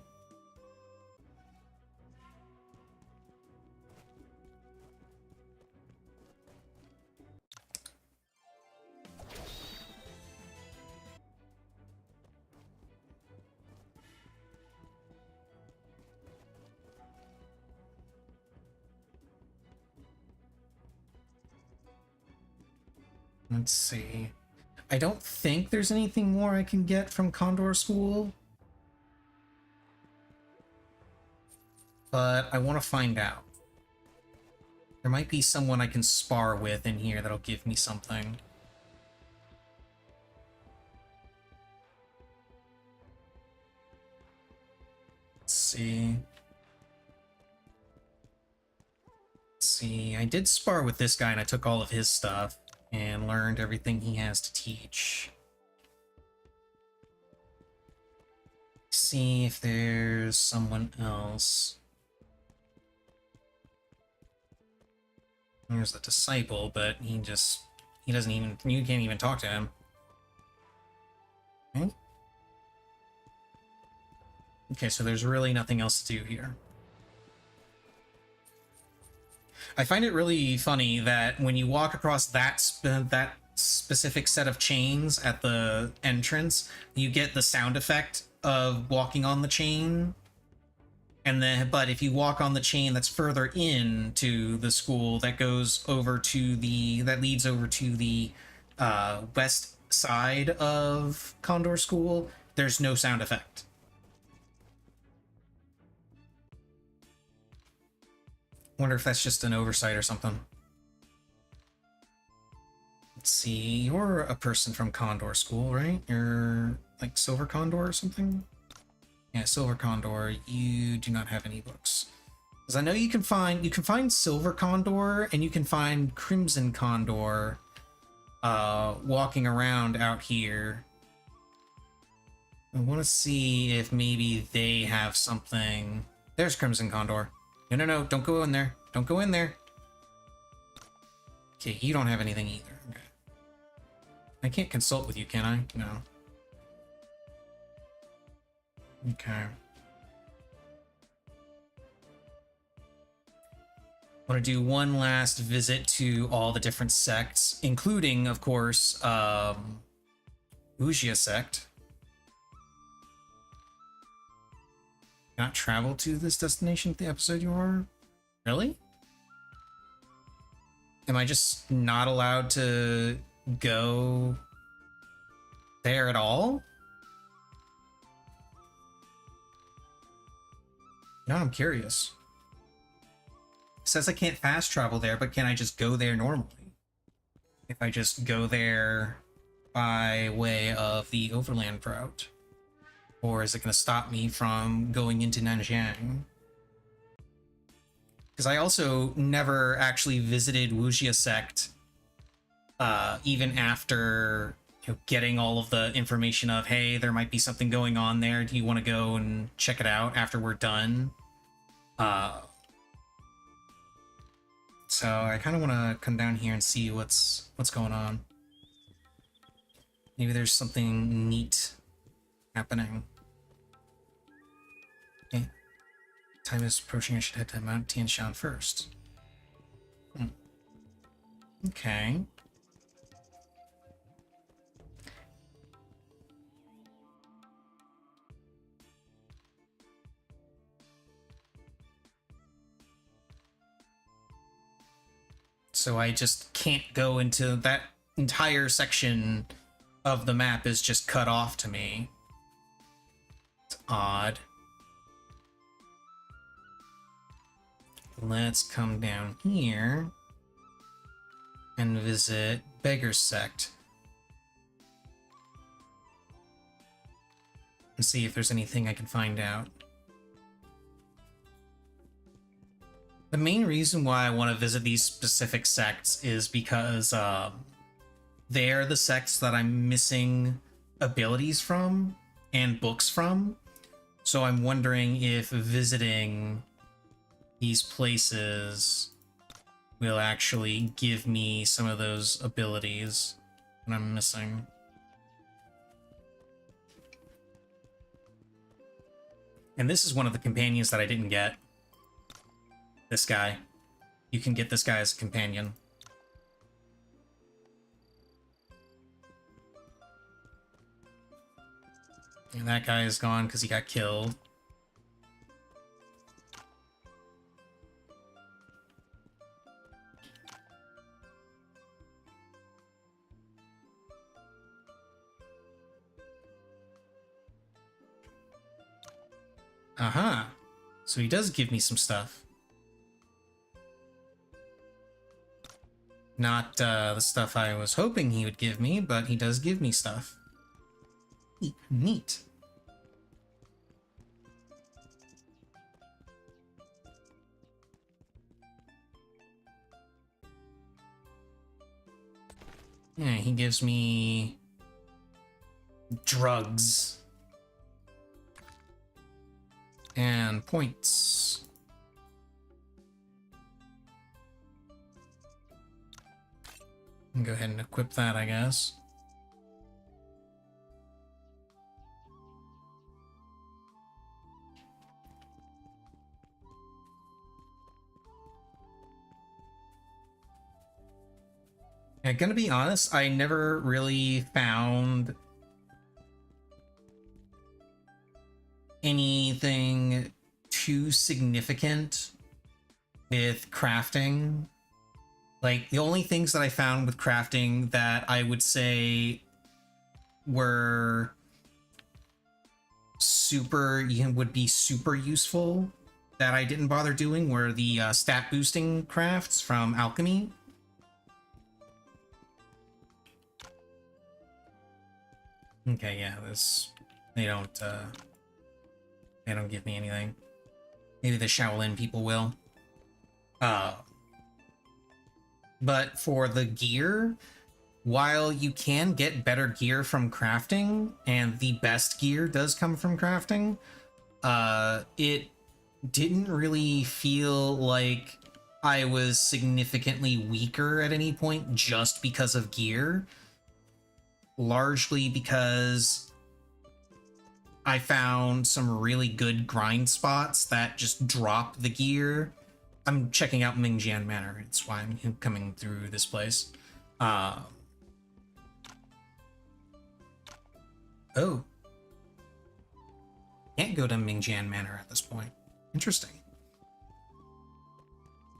Let's see. I don't think there's anything more I can get from Condor School, but I want to find out. There might be someone I can spar with in here that'll give me something. Let's see. Let's see. I did spar with this guy and I took all of his stuff and learned everything he has to teach. See if there's someone else. There's the disciple, but he doesn't even, you can't even talk to him. Okay. Okay, so there's really nothing else to do here. I find it really funny that when you walk across that specific set of chains at the entrance, you get the sound effect of walking on the chain. And then, but if you walk on the chain that's further into the school, that goes over to that leads over to the west side of Condor School, there's no sound effect. Wonder if that's just an oversight or something. Let's see, you're a person from Condor School, right? You're like Silver Condor or something? Yeah, Silver Condor, you do not have any books. Because I know you can find Silver Condor and you can find Crimson Condor walking around out here. I want to see if maybe they have something. There's Crimson Condor. No, don't go in there. Don't go in there. Okay, you don't have anything either. Okay. I can't consult with you, can I? No. Okay. I want to do one last visit to all the different sects, including, of course, Wuxia sect. Not travel to this destination at the episode you are? Really? Am I just not allowed to go there at all? Now I'm curious. It says I can't fast travel there, but can I just go there normally? If I just go there by way of the overland route? Or is it going to stop me from going into Nanjiang? Because I also never actually visited Wuxia sect, even after getting all of the information of, hey, there might be something going on there. Do you want to go and check it out after we're done? So I kind of want to come down here and see what's going on. Maybe there's something neat happening. Okay. Time is approaching. I should head to Mount Tianshan first. Okay. So I just can't go into that entire section of the map is just cut off to me. It's odd. Let's come down here and visit Beggar Sect. And see if there's anything I can find out. The main reason why I want to visit these specific sects is because they're the sects that I'm missing abilities from and books from. So I'm wondering if visiting these places will actually give me some of those abilities that I'm missing. And this is one of the companions that I didn't get. This guy. You can get this guy as a companion. And that guy is gone because he got killed. Uh-huh. So he does give me some stuff. Not the stuff I was hoping he would give me, but he does give me stuff. Neat. Yeah, he gives me drugs and points. Go ahead and equip that, I guess. Yeah, gonna be honest, I never really found anything too significant with crafting. Like, the only things that I found with crafting that I would say were would be super useful that I didn't bother doing were the stat boosting crafts from alchemy. Okay, yeah, they don't give me anything. Maybe the Shaolin people will. But for the gear, while you can get better gear from crafting, and the best gear does come from crafting, it didn't really feel like I was significantly weaker at any point just because of gear. Largely because I found some really good grind spots that just drop the gear. I'm checking out Mingjian Manor. It's why I'm coming through this place. Oh. Can't go to Mingjian Manor at this point. Interesting.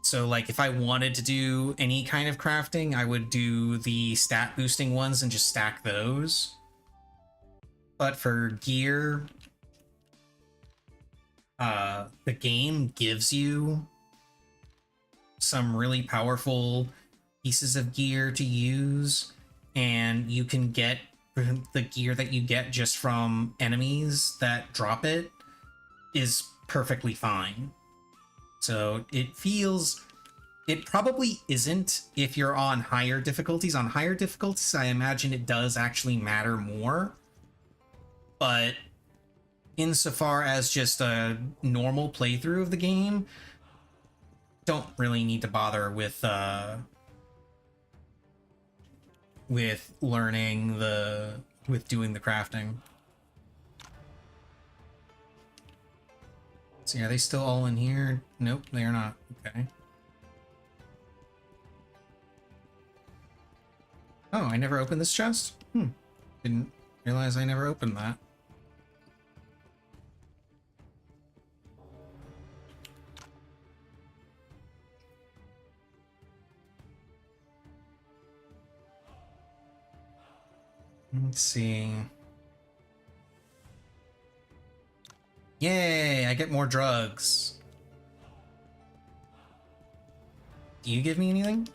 So, like, if I wanted to do any kind of crafting, I would do the stat boosting ones and just stack those. But for gear, the game gives you some really powerful pieces of gear to use, and you can get the gear that you get just from enemies that drop it is perfectly fine. So it probably isn't if you're on higher difficulties. On higher difficulties, I imagine it does actually matter more. But insofar as just a normal playthrough of the game, don't really need to bother with learning with doing the crafting. See, are they still all in here? Nope, they are not. Okay. Oh, I never opened this chest? Didn't realize I never opened that. Let's see. Yay, I get more drugs. Do you give me anything?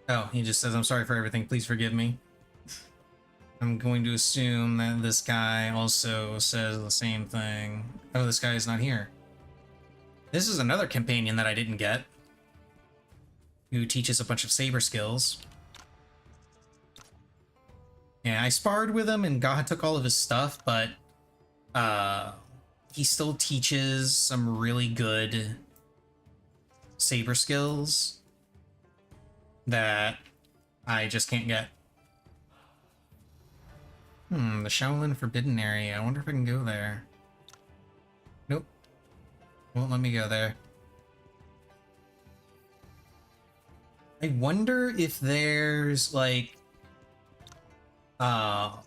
Oh, he just says, I'm sorry for everything, please forgive me. I'm going to assume that this guy also says the same thing. Oh, this guy is not here. This is another companion that I didn't get, who teaches a bunch of saber skills. Yeah, I sparred with him and God took all of his stuff, but uh, he still teaches some really good saber skills that I just can't get. The Shaolin Forbidden Area. I wonder if I can go there. Nope. Won't let me go there. I wonder if there's, like... I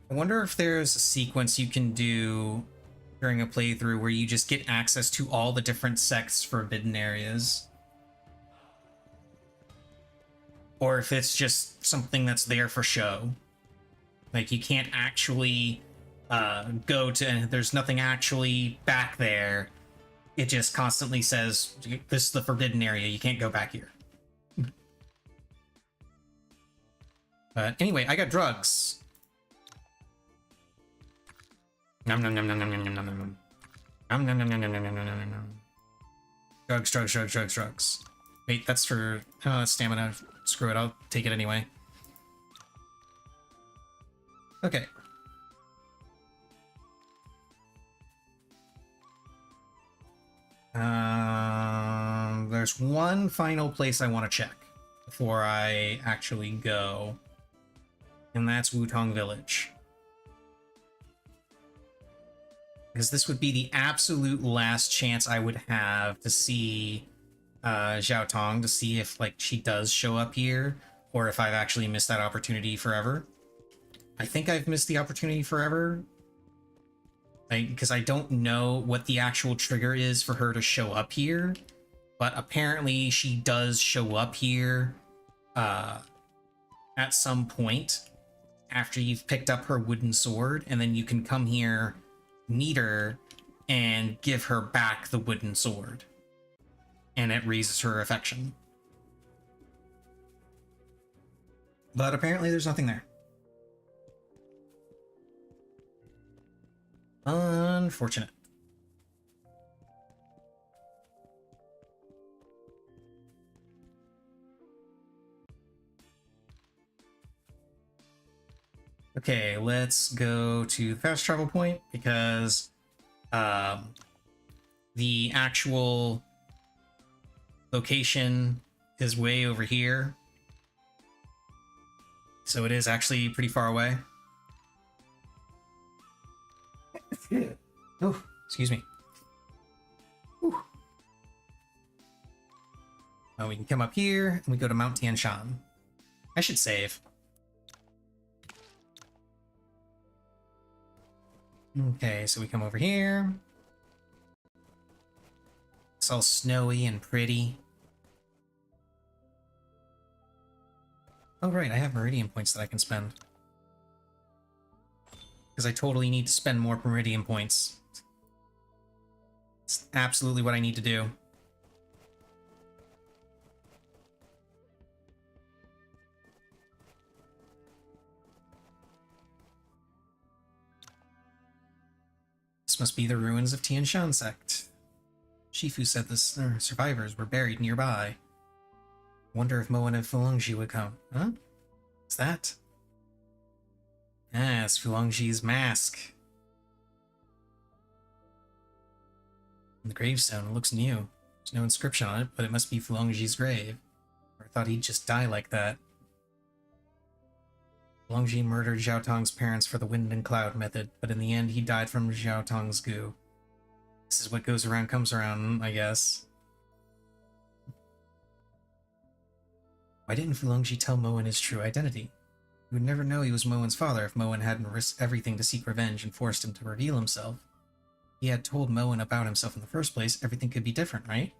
wonder if there's a sequence you can do during a playthrough where you just get access to all the different sects' forbidden areas. Or if it's just something that's there for show. Like, you can't actually go to... There's nothing actually back there. It just constantly says, this is the forbidden area, you can't go back here. But anyway, I got drugs. Nom nom nom nom nom nom nom nom nom. Nom nom nom nom nom nom nom nom nom. Drugs, drugs, drugs, drugs, drugs. Wait, that's for stamina. Screw it, I'll take it anyway. Okay. There's one final place I want to check before I actually go, and that's Wutong Village. Because this would be the absolute last chance I would have to see Xiao Tong, to see if, like, she does show up here, or if I've actually missed that opportunity forever. I think I've missed the opportunity forever, because I don't know what the actual trigger is for her to show up here, but apparently she does show up here at some point after you've picked up her wooden sword, and then you can come here, meet her, and give her back the wooden sword, and it raises her affection. But apparently there's nothing there. Unfortunate. Okay, let's go to the fast travel point, because the actual location is way over here. So it is actually pretty far away. Oh, excuse me. Whew. Oh, we can come up here, and we go to Mount Tian Shan. I should save. Okay, so we come over here. It's all snowy and pretty. Oh, right, I have Meridian points that I can spend. Because I totally need to spend more Meridian points. It's absolutely what I need to do. This must be the ruins of Tian Shan sect. Shifu said the survivors were buried nearby. Wonder if Moen and Fulongji would come. Huh? What's that? Ah, it's Fulongji's mask. The gravestone looks new. There's no inscription on it, but it must be Fulongji's grave. Or I thought he'd just die like that. Fulongji murdered Xiao Tong's parents for the wind and cloud method, but in the end he died from Xiao Tong's goo. This is what goes around comes around, I guess. Why didn't Fulongji tell Moen his true identity? He would never know he was Moen's father if Moen hadn't risked everything to seek revenge and forced him to reveal himself. If he had told Moen about himself in the first place, everything could be different, right?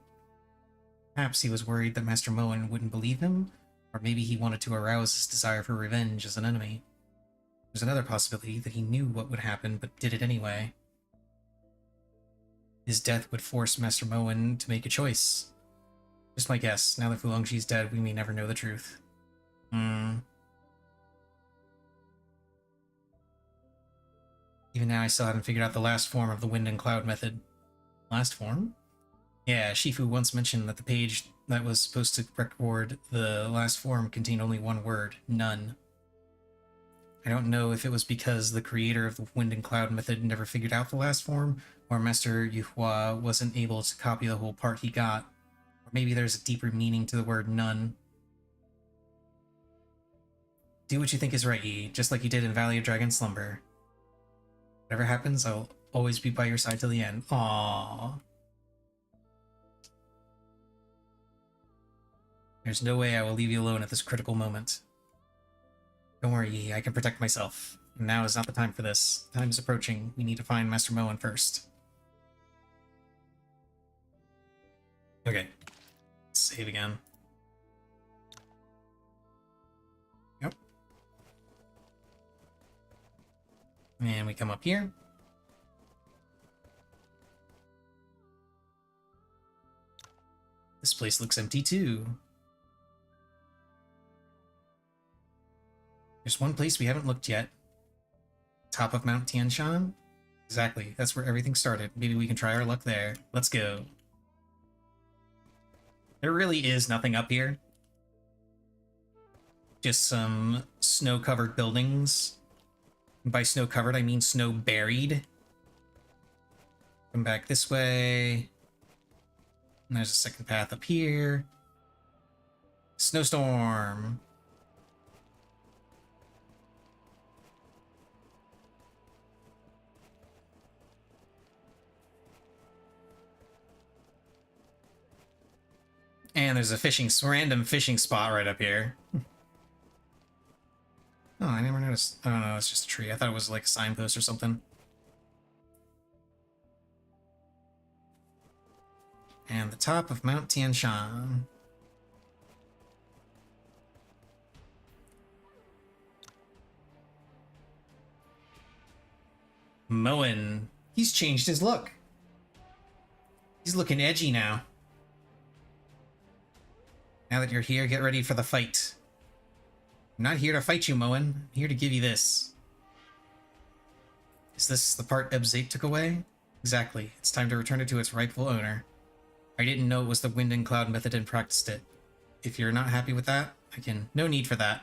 Perhaps he was worried that Master Moen wouldn't believe him, or maybe he wanted to arouse his desire for revenge as an enemy. There's another possibility that he knew what would happen, but did it anyway. His death would force Master Moen to make a choice. Just my guess. Now that Fulongji's dead, we may never know the truth. Even now, I still haven't figured out the last form of the wind and cloud method. Last form? Yeah, Shifu once mentioned that the page that was supposed to record the last form contained only one word, none. I don't know if it was because the creator of the Wind and Cloud method never figured out the last form, or Master Yuhua wasn't able to copy the whole part he got. Or maybe there's a deeper meaning to the word none. Do what you think is right, Yi, just like you did in Valley of Dragon Slumber. Whatever happens, I'll always be by your side till the end. Aww. There's no way I will leave you alone at this critical moment. Don't worry, Yi, I can protect myself. Now is not the time for this. Time is approaching. We need to find Master Moen first. Okay. Save again. Yep. And we come up here. This place looks empty too. There's one place we haven't looked yet. Top of Mount Tian Shan? Exactly, that's where everything started. Maybe we can try our luck there. Let's go. There really is nothing up here. Just some snow-covered buildings. And by snow-covered, I mean snow-buried. Come back this way. And there's a second path up here. Snowstorm. And there's a random fishing spot right up here. Oh, I never noticed. Oh no, it's just a tree. I thought it was like a signpost or something. And the top of Mount Tian Shan. Moen. He's changed his look. He's looking edgy now. Now that you're here, get ready for the fight. I'm not here to fight you, Moen. I'm here to give you this. Is this the part Ebzate took away? Exactly. It's time to return it to its rightful owner. I didn't know it was the Wind and Cloud method and practiced it. If you're not happy with that, I can... No need for that.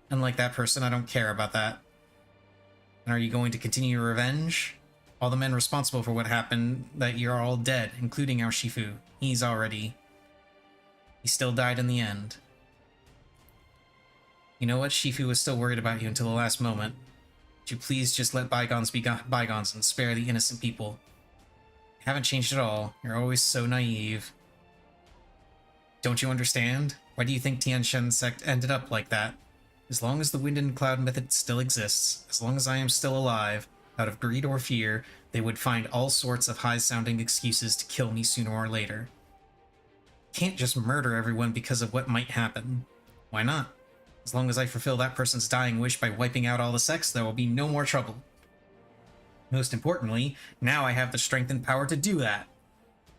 Unlike that person, I don't care about that. And are you going to continue your revenge? All the men responsible for what happened, that you're all dead, including our Shifu. He still died in the end. You know what? Shifu was still worried about you until the last moment. Would you please just let bygones be bygones and spare the innocent people? You haven't changed at all. You're always so naive. Don't you understand? Why do you think Tian Shan sect ended up like that? As long as the Wind and Cloud method still exists, as long as I am still alive, out of greed or fear, they would find all sorts of high-sounding excuses to kill me sooner or later. Can't just murder everyone because of what might happen. Why not? As long as I fulfill that person's dying wish by wiping out all the sects, there will be no more trouble. Most importantly, now I have the strength and power to do that.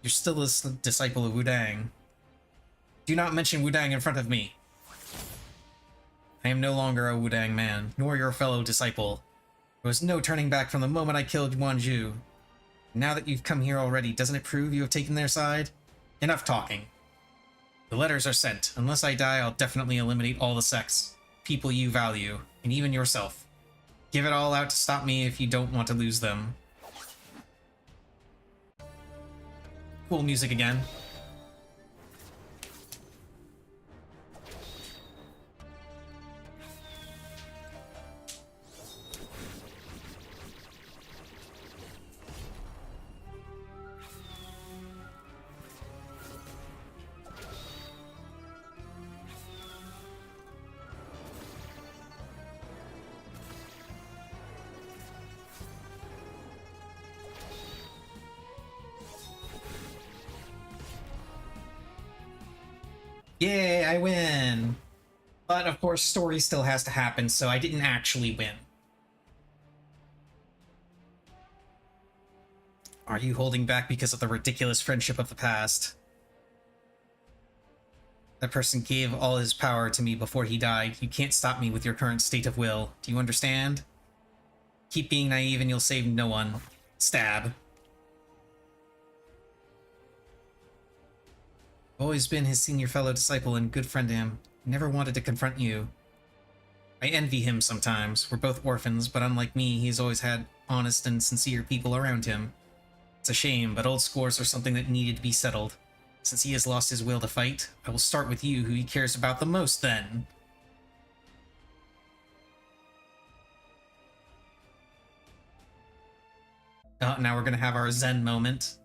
You're still a disciple of Wudang. Do not mention Wudang in front of me. I am no longer a Wudang man, nor your fellow disciple. There was no turning back from the moment I killed Yuanju. Now that you've come here already, doesn't it prove you have taken their side? Enough talking. The letters are sent. Unless I die, I'll definitely eliminate all the sects, people you value, and even yourself. Give it all out to stop me if you don't want to lose them. Cool music again. Yay, I win! But of course, story still has to happen, so I didn't actually win. Are you holding back because of the ridiculous friendship of the past? That person gave all his power to me before he died. You can't stop me with your current state of will. Do you understand? Keep being naive and you'll save no one. Stab. Always been his senior fellow disciple and good friend to him. Never wanted to confront you. I envy him sometimes. We're both orphans, but unlike me, he's always had honest and sincere people around him. It's a shame, but old scores are something that needed to be settled. Since he has lost his will to fight, I will start with you, who he cares about the most, then. Oh, now we're gonna have our Zen moment.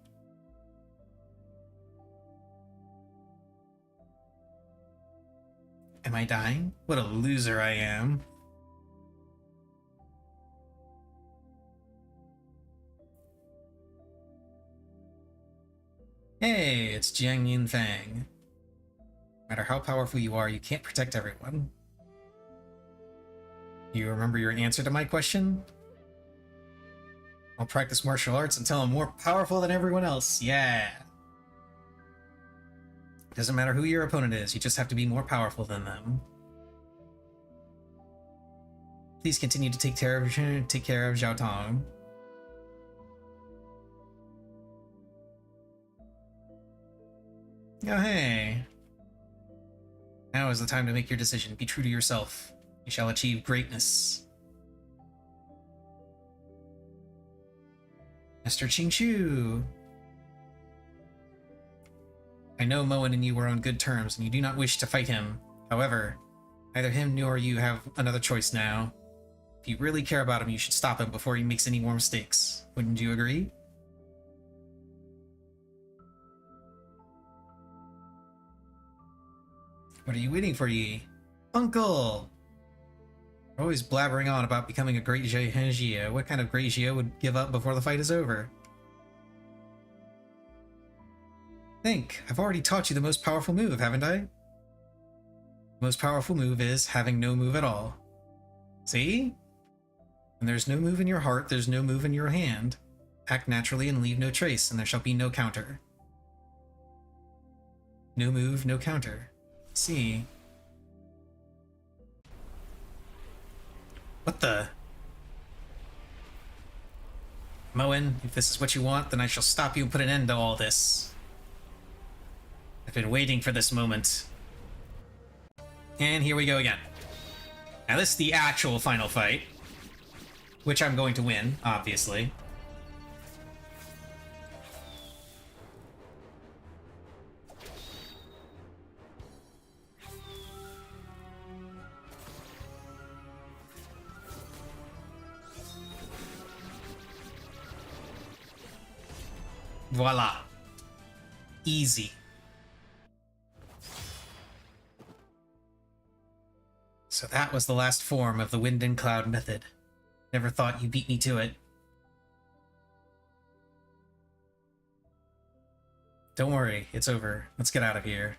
Am I dying? What a loser I am. Hey, it's Jiang Yunfang. No matter how powerful you are, you can't protect everyone. You remember your answer to my question? I'll practice martial arts until I'm more powerful than everyone else. Yeah. Doesn't matter who your opponent is, you just have to be more powerful than them. Please continue to take care of Zhao Tong. Oh, hey. Now is the time to make your decision. Be true to yourself. You shall achieve greatness. Mr. Qingchu. I know Moen and you are on good terms, and you do not wish to fight him. However, neither him nor you have another choice now. If you really care about him, you should stop him before he makes any more mistakes. Wouldn't you agree? What are you waiting for, Yi? Uncle! You're always blabbering on about becoming a great Jie. What kind of great Jie would give up before the fight is over? Think, I've already taught you the most powerful move, haven't I? The most powerful move is having no move at all. See? When there's no move in your heart, there's no move in your hand. Act naturally and leave no trace, and there shall be no counter. No move, no counter. See? What the? Moen, if this is what you want, then I shall stop you and put an end to all this. I've been waiting for this moment. And here we go again. Now this is the actual final fight, which I'm going to win, obviously. Voila. Easy. So that was the last form of the Wind and Cloud method. Never thought you beat me to it. Don't worry, it's over. Let's get out of here.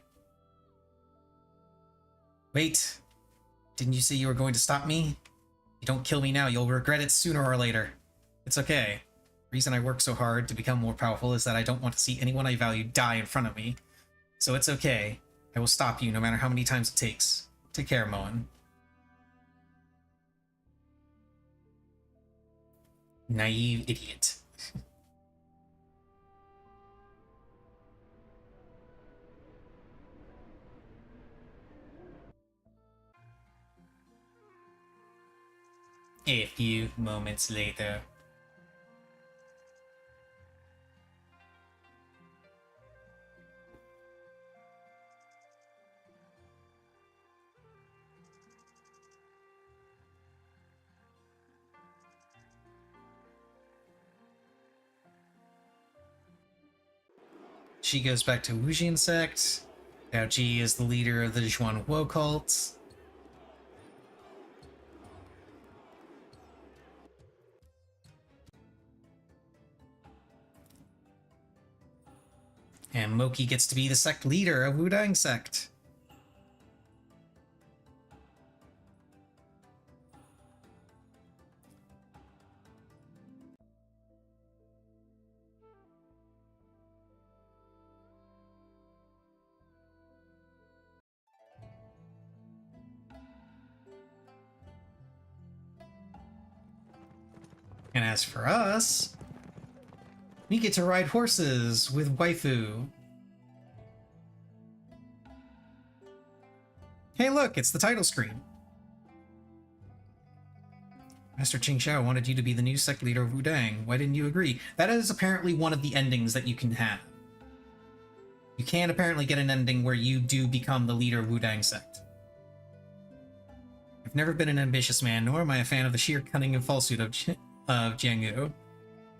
Wait. Didn't you say you were going to stop me? If you don't kill me now, you'll regret it sooner or later. It's okay. The reason I work so hard to become more powerful is that I don't want to see anyone I value die in front of me. So it's okay. I will stop you no matter how many times it takes. Take care, Moen. Naive idiot. A few moments later. She goes back to Wujian sect. Now Ji is the leader of the Zhuan Wo cult. And Moki gets to be the sect leader of Wudang sect. And as for us, we get to ride horses with waifu. Hey look, it's the title screen. Master Ching Xiao wanted you to be the new sect leader of Wudang. Why didn't you agree? That is apparently one of the endings that you can have. You can apparently get an ending where you do become the leader of Wudang sect. I've never been an ambitious man, nor am I a fan of the sheer cunning and falsehood of Jiangyu.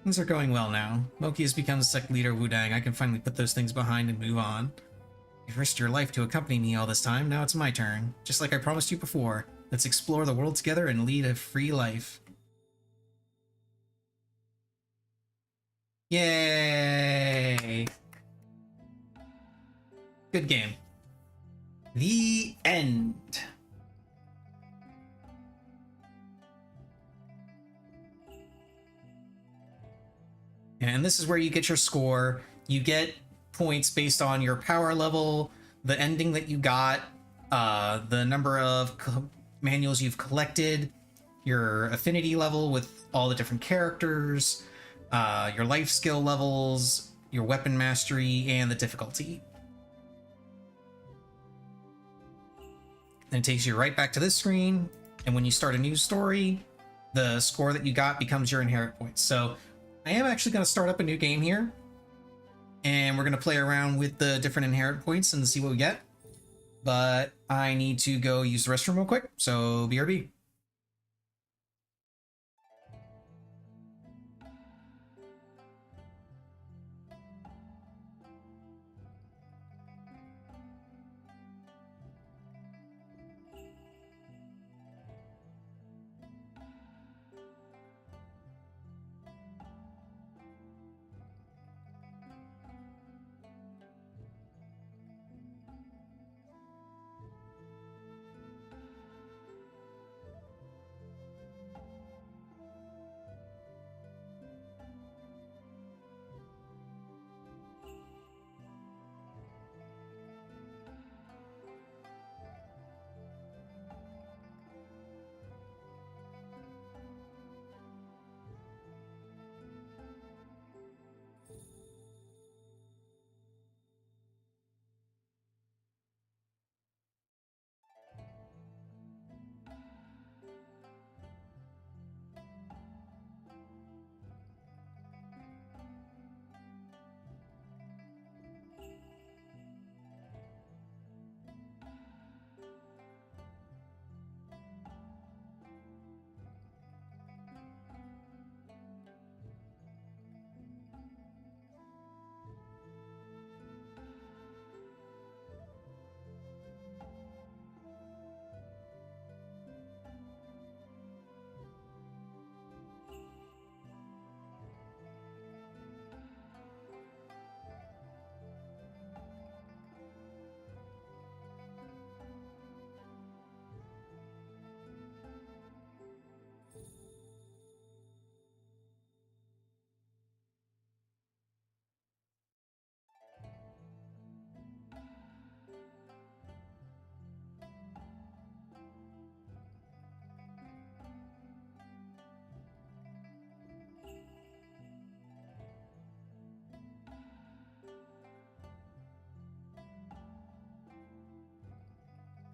Things are going well now. Moki has become the sect leader of Wudang. I can finally put those things behind and move on. You've risked your life to accompany me all this time. Now it's my turn. Just like I promised you before. Let's explore the world together and lead a free life. Yay! Good game. The end. And this is where you get your score. You get points based on your power level, the ending that you got, the number of manuals you've collected, your affinity level with all the different characters, your life skill levels, your weapon mastery, and the difficulty. Then it takes you right back to this screen, and when you start a new story, the score that you got becomes your inherit points. So I am actually going to start up a new game here, and we're going to play around with the different inherit points and see what we get. But I need to go use the restroom real quick, so BRB.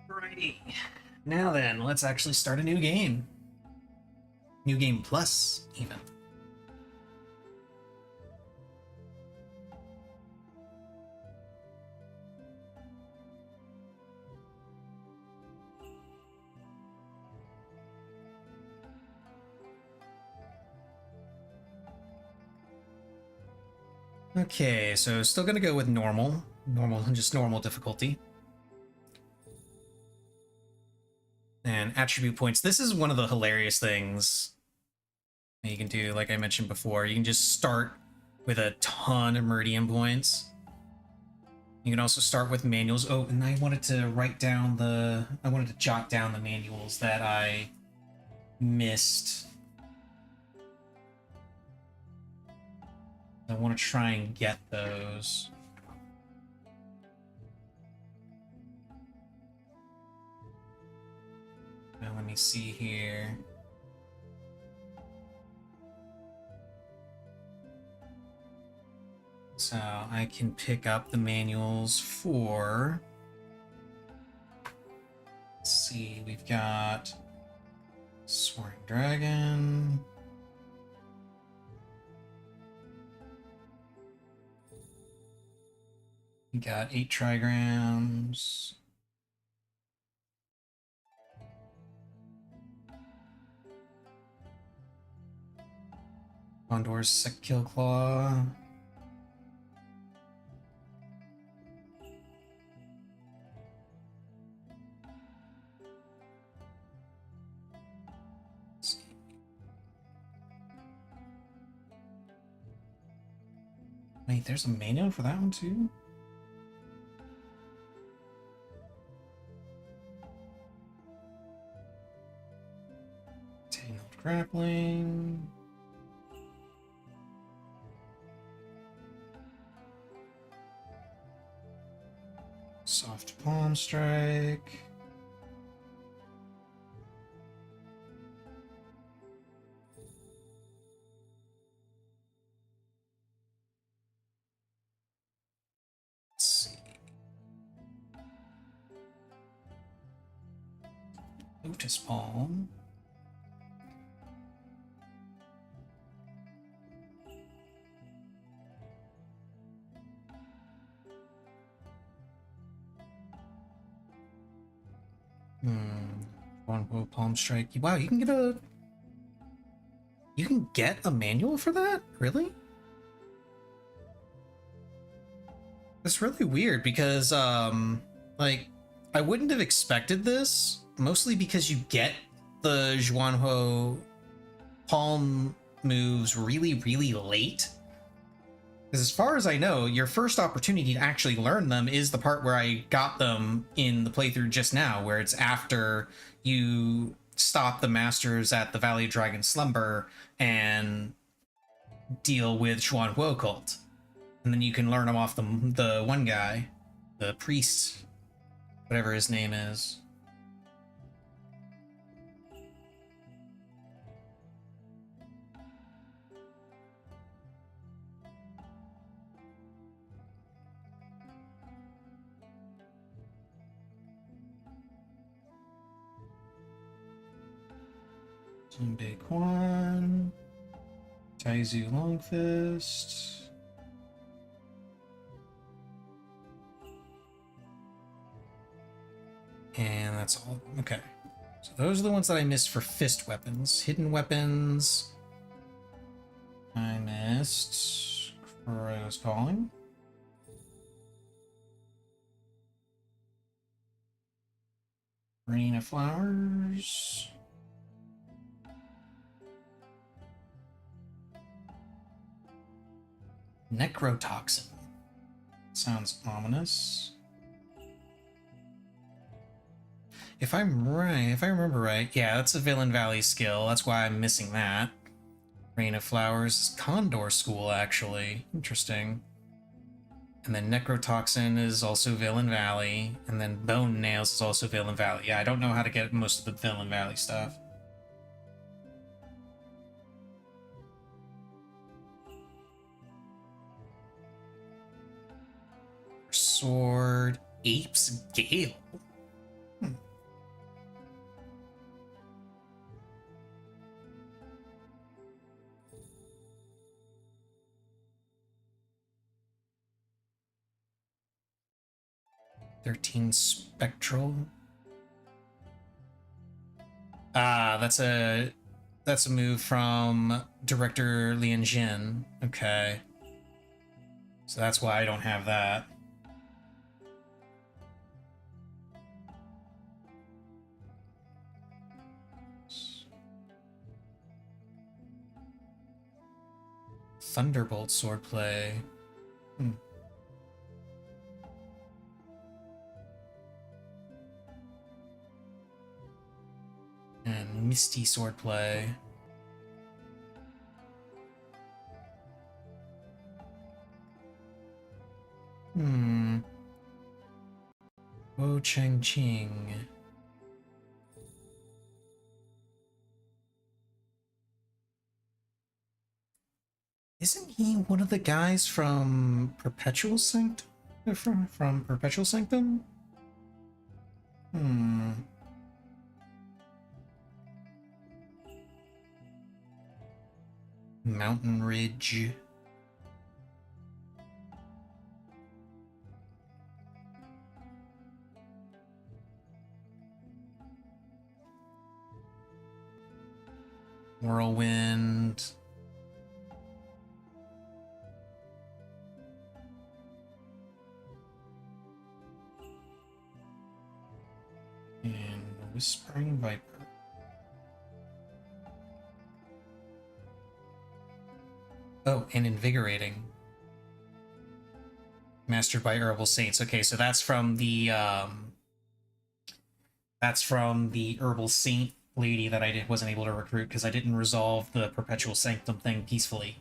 Alrighty. Now then, let's actually start a new game. New game plus, even. Okay, so still gonna go with normal. Just normal difficulty. And attribute points. This is one of the hilarious things you can do, like I mentioned before. You can just start with a ton of meridian points. You can also start with manuals. Oh, and I wanted to jot down the manuals that I missed. I want to try and get those. Now let me see here. So I can pick up the manuals for... Let's see, we've got Soaring Dragon. We got 8 trigrams. Condor's Sick Kill Claw. Wait, there's a manual for that one too? Tangled Grappling. Soft Palm Strike. Let's see. Lotus Palm. One Palm Strike. Wow, you can get a manual for that? Really? That's really weird because like I wouldn't have expected this, mostly because you get the Zhuanhuo palm moves really late. Because as far as I know, your first opportunity to actually learn them is the part where I got them in the playthrough just now, where it's after you stop the masters at the Valley of Dragon Slumber and deal with Zhuanhuo cult. And then you can learn them off the one guy, the priest, whatever his name is. Jinbei Quan, Taizu Longfist. And that's all. Okay. So those are the ones that I missed for fist weapons. Hidden weapons. I missed Crow's Calling. Rain of Flowers. Necrotoxin. Sounds ominous. If I'm right, if I remember right, yeah, that's a Villain Valley skill. That's why I'm missing that. Rain of Flowers is Condor School, actually. Interesting. And then Necrotoxin is also Villain Valley. And then Bone Nails is also Villain Valley. Yeah, I don't know how to get most of the Villain Valley stuff. Sword. Ape's Gale. 13 Spectral. Ah, that's a move from director Lian Jin. Okay. So that's why I don't have that. Thunderbolt swordplay. And Misty swordplay. Wo Cheng Ching. Isn't he one of the guys from Perpetual Sanctum? From Perpetual Sanctum? Mountain Ridge. Whirlwind. And Whispering Viper. Oh, and Invigorating. Mastered by Herbal Saints. Okay, so that's from the Herbal Saint lady that I wasn't able to recruit because I didn't resolve the Perpetual Sanctum thing peacefully.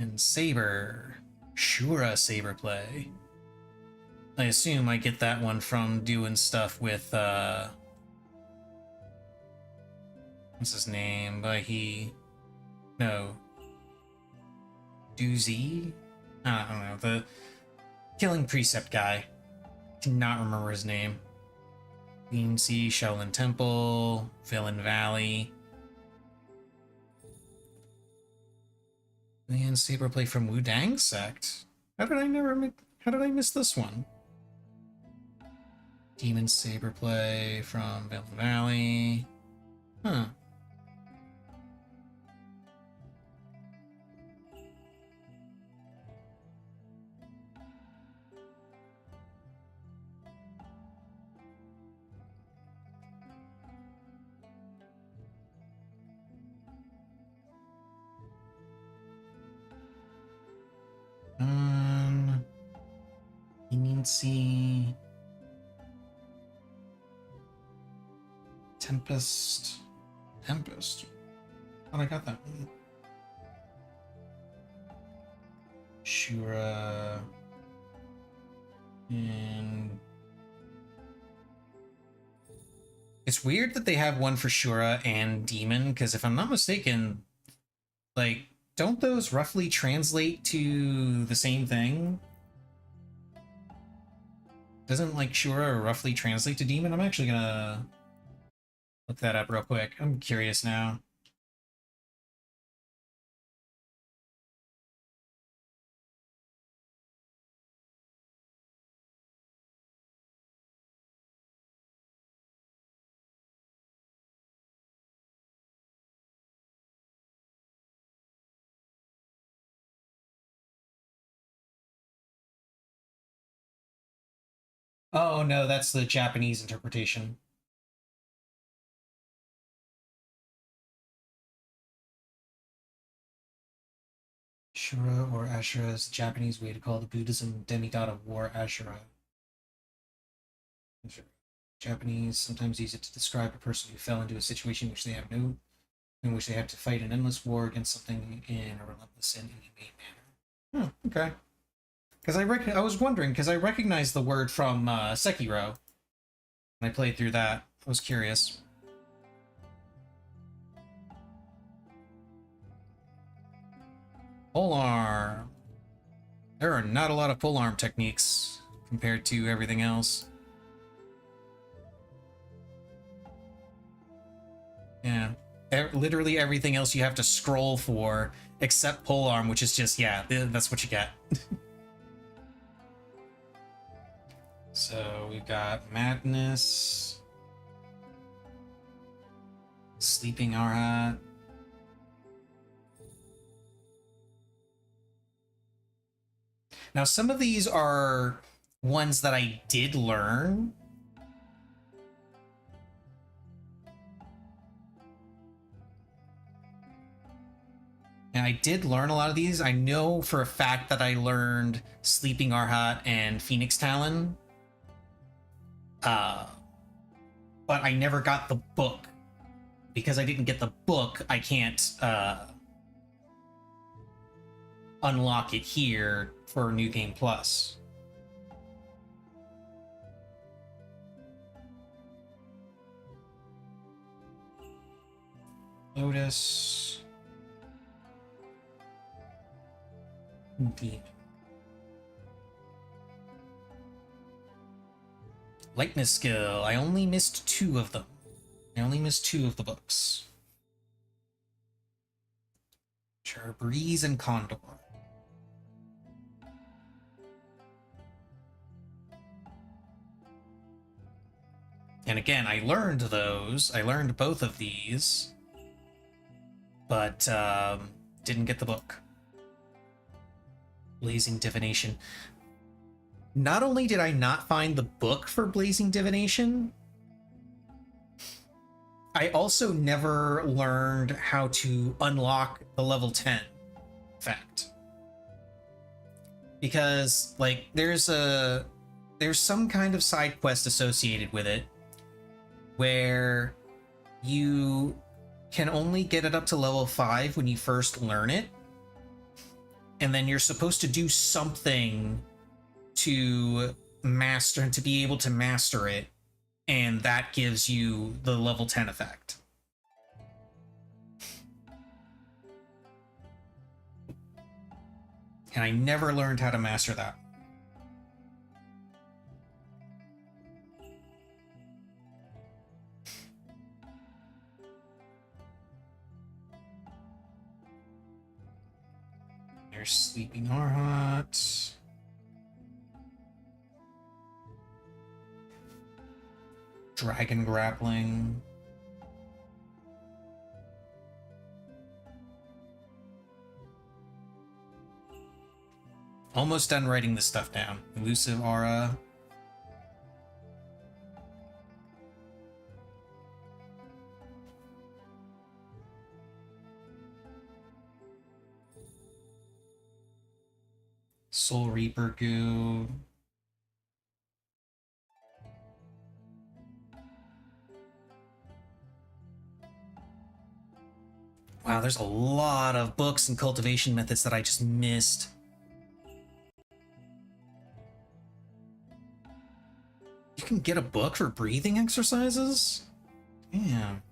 And Saber. Shura Saber play. I assume I get that one from doing stuff with, what's his name? No. Doozy? I don't know. The Killing Precept guy. Cannot remember his name. Queency, Shaolin Temple, Villain Valley. And Saber play from Wudang Sect. How did I miss this one? Demon Saber play from Villain Valley. Huh. Leniency. Tempest. Thought I got that one. Shura. And it's weird that they have one for Shura and Demon, because if I'm not mistaken, like, don't those roughly translate to the same thing? Doesn't, like, Shura roughly translate to Demon? I'm actually gonna look that up real quick. I'm curious now. Oh no, that's the Japanese interpretation. Shura or Ashura is the Japanese way to call the Buddhism demigod of war, Ashura. Japanese sometimes use it to describe a person who fell into a situation in which they have to fight an endless war against something in a relentless and inhumane manner. Oh, okay. Because I was wondering, because I recognized the word from Sekiro when I played through that. I was curious. Polearm. There are not a lot of polearm techniques compared to everything else. Yeah. Literally everything else you have to scroll for, except polearm, which is just, yeah, that's what you get. So we've got Madness, Sleeping Arhat. Now, some of these are ones that I did learn. And I did learn a lot of these. I know for a fact that I learned Sleeping Arhat and Phoenix Talon. But I never got the book. Because I didn't get the book, I can't unlock it here for New Game Plus. Lotus. Indeed. Lightness skill. I only missed 2 of them. I only missed 2 of the books. Which are Breeze and Condor. And again, I learned those. I learned both of these. But didn't get the book. Blazing Divination. Not only did I not find the book for Blazing Divination, I also never learned how to unlock the level 10 effect. Because, like, there's some kind of side quest associated with it where you can only get it up to level 5 when you first learn it. And then you're supposed to do something to master, to be able to master it, and that gives you the level 10 effect. And I never learned how to master that. There's Sleeping Arhat. Dragon Grappling. Almost done writing this stuff down. Elusive Aura. Soul Reaper Goo. Wow, there's a lot of books and cultivation methods that I just missed. You can get a book for breathing exercises? Damn.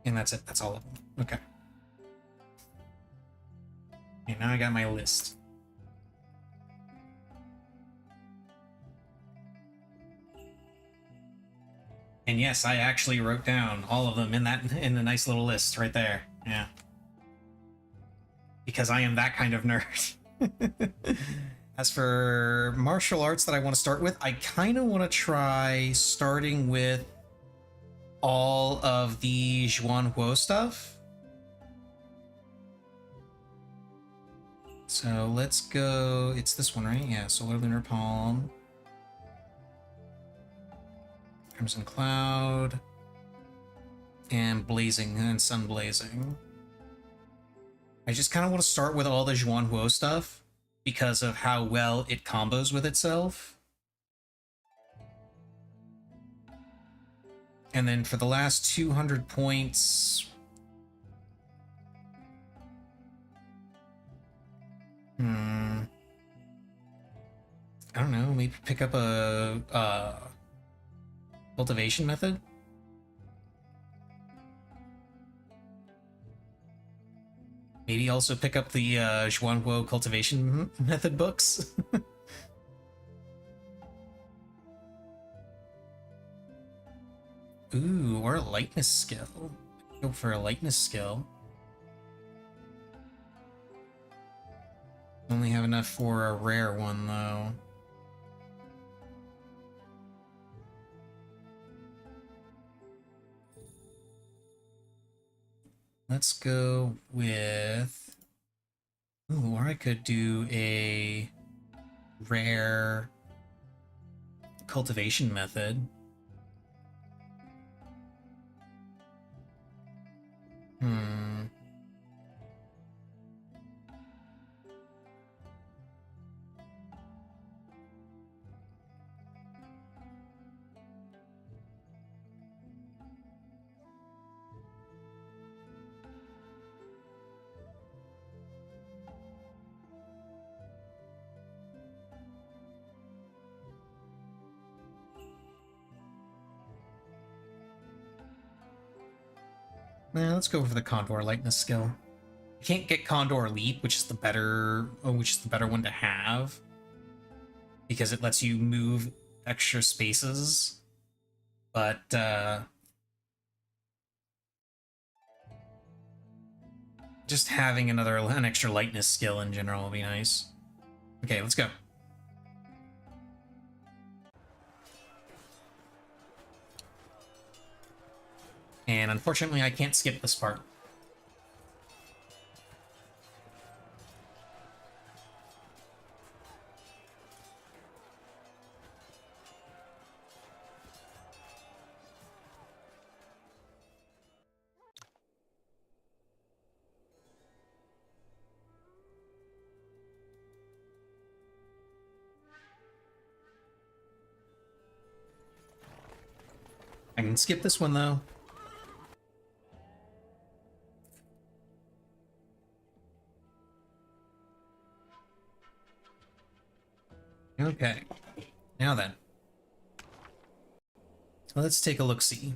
And that's it. That's all of them. Okay. And now I got my list. And yes, I actually wrote down all of them in the nice little list right there. Yeah. Because I am that kind of nerd. As for martial arts that I want to start with, I kind of want to try starting with all of the Zhuanhuo stuff. So let's go. It's this one, right? Yeah, Solar Lunar Palm. Crimson Cloud. And Blazing and Sun Blazing. I just kind of want to start with all the Zhuanhuo stuff because of how well it combos with itself. And then for the last 200 points... I don't know, maybe pick up a cultivation method? Maybe also pick up the Zhuanhuo cultivation method books? Ooh, or a lightness skill. Go for a lightness skill. Only have enough for a rare one, though. Let's go with... Ooh, or I could do a rare cultivation method. Hmm. Let's go for the Condor Lightness skill. You can't get Condor Leap, which is the better one to have, because it lets you move extra spaces. But just having an extra lightness skill in general will be nice. Okay, let's go. And unfortunately, I can't skip this part. I can skip this one, though. Okay. Now then. Let's take a look-see.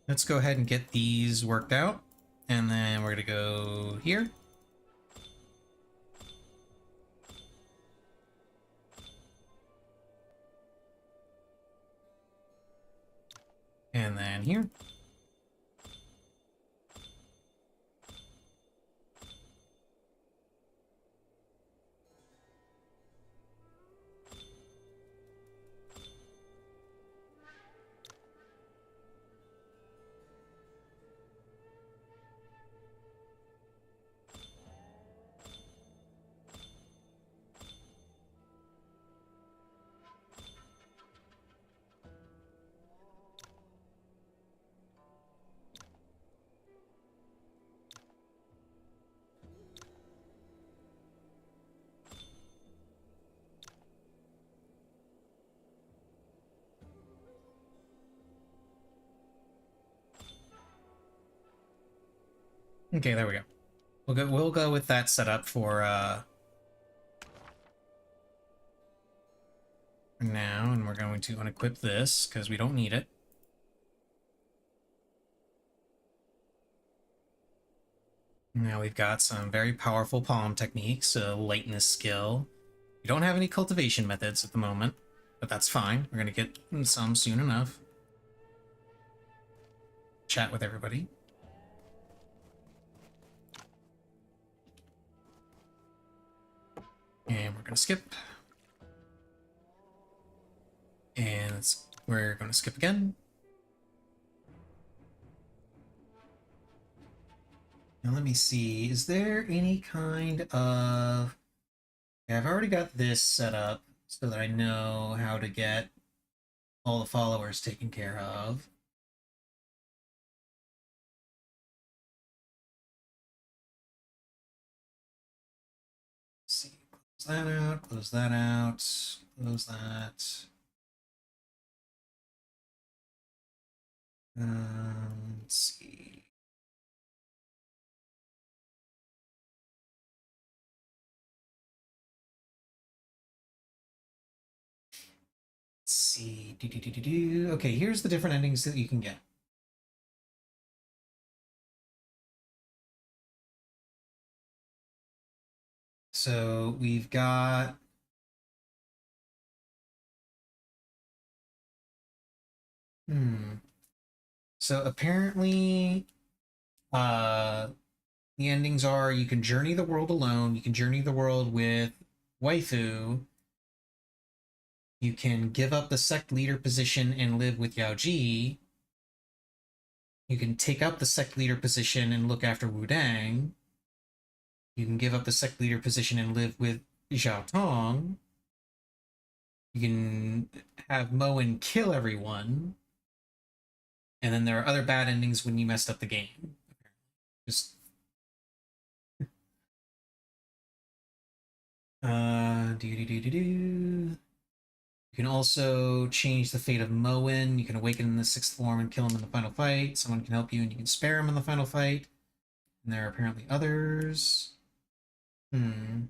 Let's go ahead and get these worked out. And then we're going to go here. And then here. Okay, there we go. We'll go with that setup for now, and we're going to unequip this because we don't need it. Now we've got some very powerful palm techniques, a lightness skill. We don't have any cultivation methods at the moment, but that's fine. We're gonna get some soon enough. Chat with everybody. And we're gonna skip. And we're gonna skip again. Now let me see, is there any kind of... Yeah, I've already got this set up so that I know how to get all the followers taken care of. Let's see, close that out, close that out, close that. Let's see. Let's see. Okay, here's the different endings that you can get. So we've got So apparently the endings are you can journey the world alone, you can journey the world with waifu, you can give up the sect leader position and live with Yao Ji, You can take up the sect leader position and look after Wudang. You can give up the sect leader position and live with Zhao Tong. You can have Moen kill everyone. And then there are other bad endings when you messed up the game. Just You can also change the fate of Moen. You can awaken in the 6th form and kill him in the final fight. Someone can help you and you can spare him in the final fight. And there are apparently others. Hmm.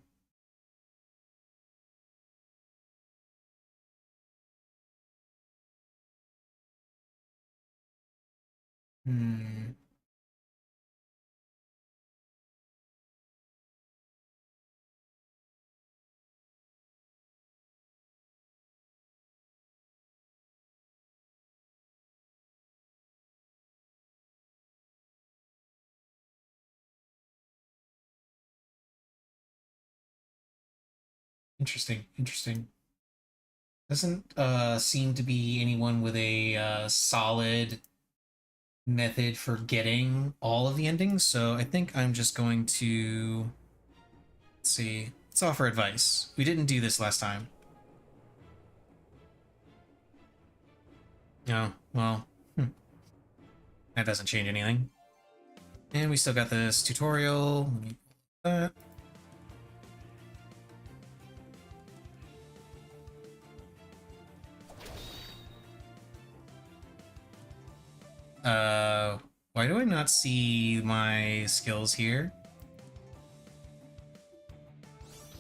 Hmm. Interesting. Interesting. Doesn't seem to be anyone with a solid method for getting all of the endings, so I think I'm just going to let's see. Let's offer advice. We didn't do this last time. Oh, well, that doesn't change anything. And we still got this tutorial. Let me pull that. Why do I not see my skills here?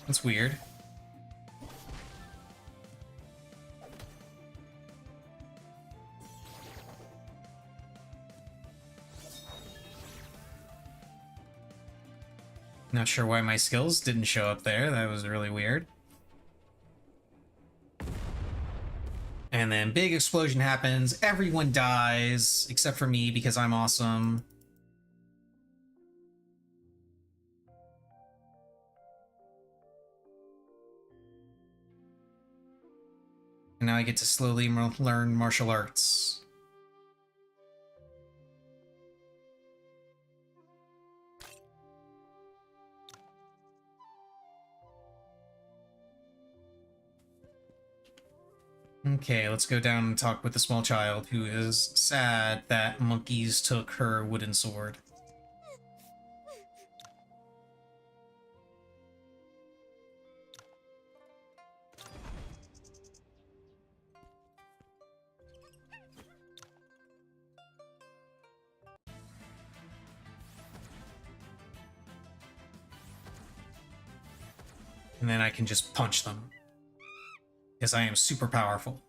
That's weird. Not sure why my skills didn't show up there. That was really weird. And then big explosion happens. Everyone dies, except for me because I'm awesome. And now I get to slowly learn martial arts. Okay, let's go down and talk with the small child who is sad that monkeys took her wooden sword. And then I can just punch them. Because I am super powerful.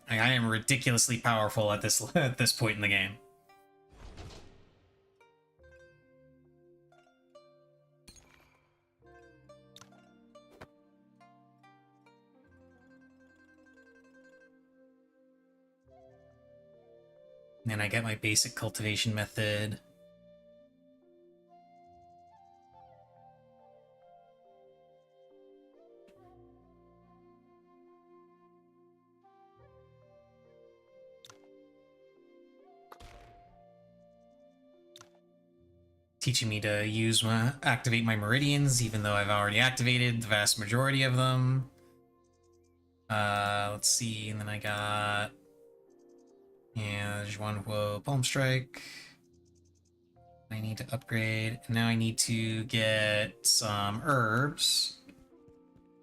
I am ridiculously powerful at this point in the game. And then I get my basic cultivation method. Teaching me to activate my meridians, even though I've already activated the vast majority of them. Let's see, and then I got Zhuanhuo Palm Strike. I need to upgrade. And now I need to get some herbs.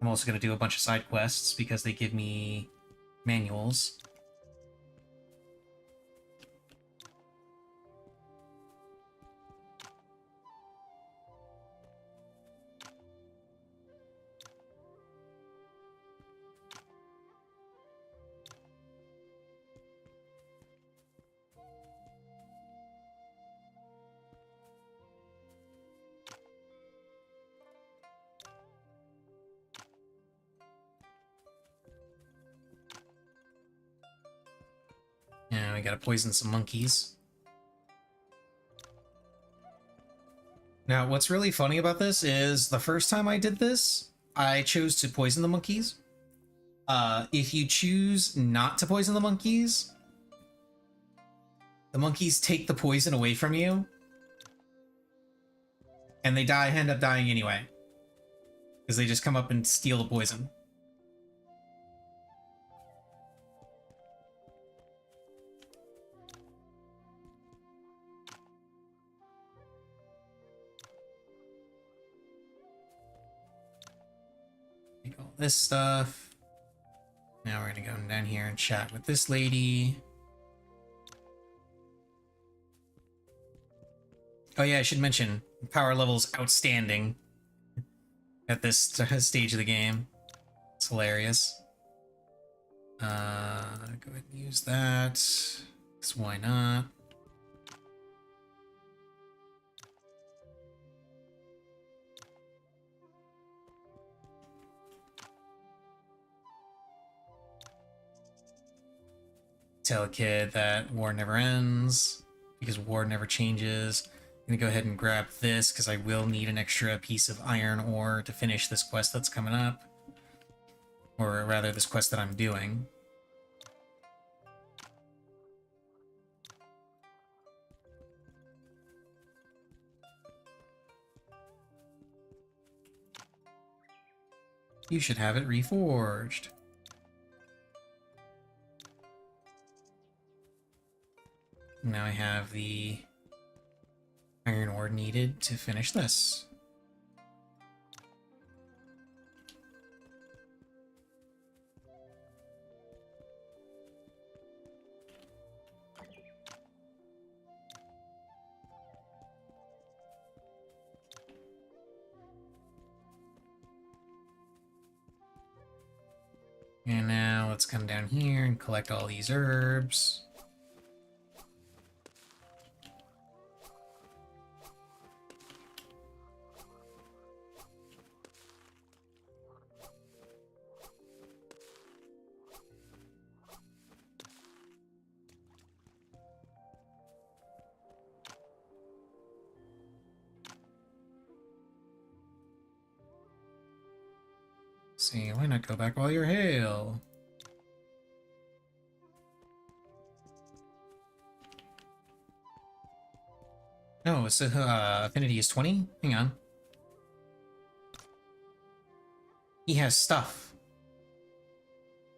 I'm also going to do a bunch of side quests because they give me manuals. And we gotta poison some monkeys. Now, what's really funny about this is the first time I did this, I chose to poison the monkeys. If you choose not to poison the monkeys, The monkeys take the poison away from you, and they end up dying anyway. Because they just come up and steal the poison. Take all this stuff. Now we're gonna go down here and chat with this lady. Oh yeah, I should mention, power level's outstanding at this stage of the game. It's hilarious. Go ahead and use that. 'Cause why not? Tell a kid that war never ends because war never changes. I'm gonna go ahead and grab this because I will need an extra piece of iron ore to finish this quest that's coming up. Or rather, this quest that I'm doing. You should have it reforged. Now I have the iron ore needed to finish this. And now let's come down here and collect all these herbs. See, why not go back while you're hale? No, it's affinity is 20? Hang on. He has stuff.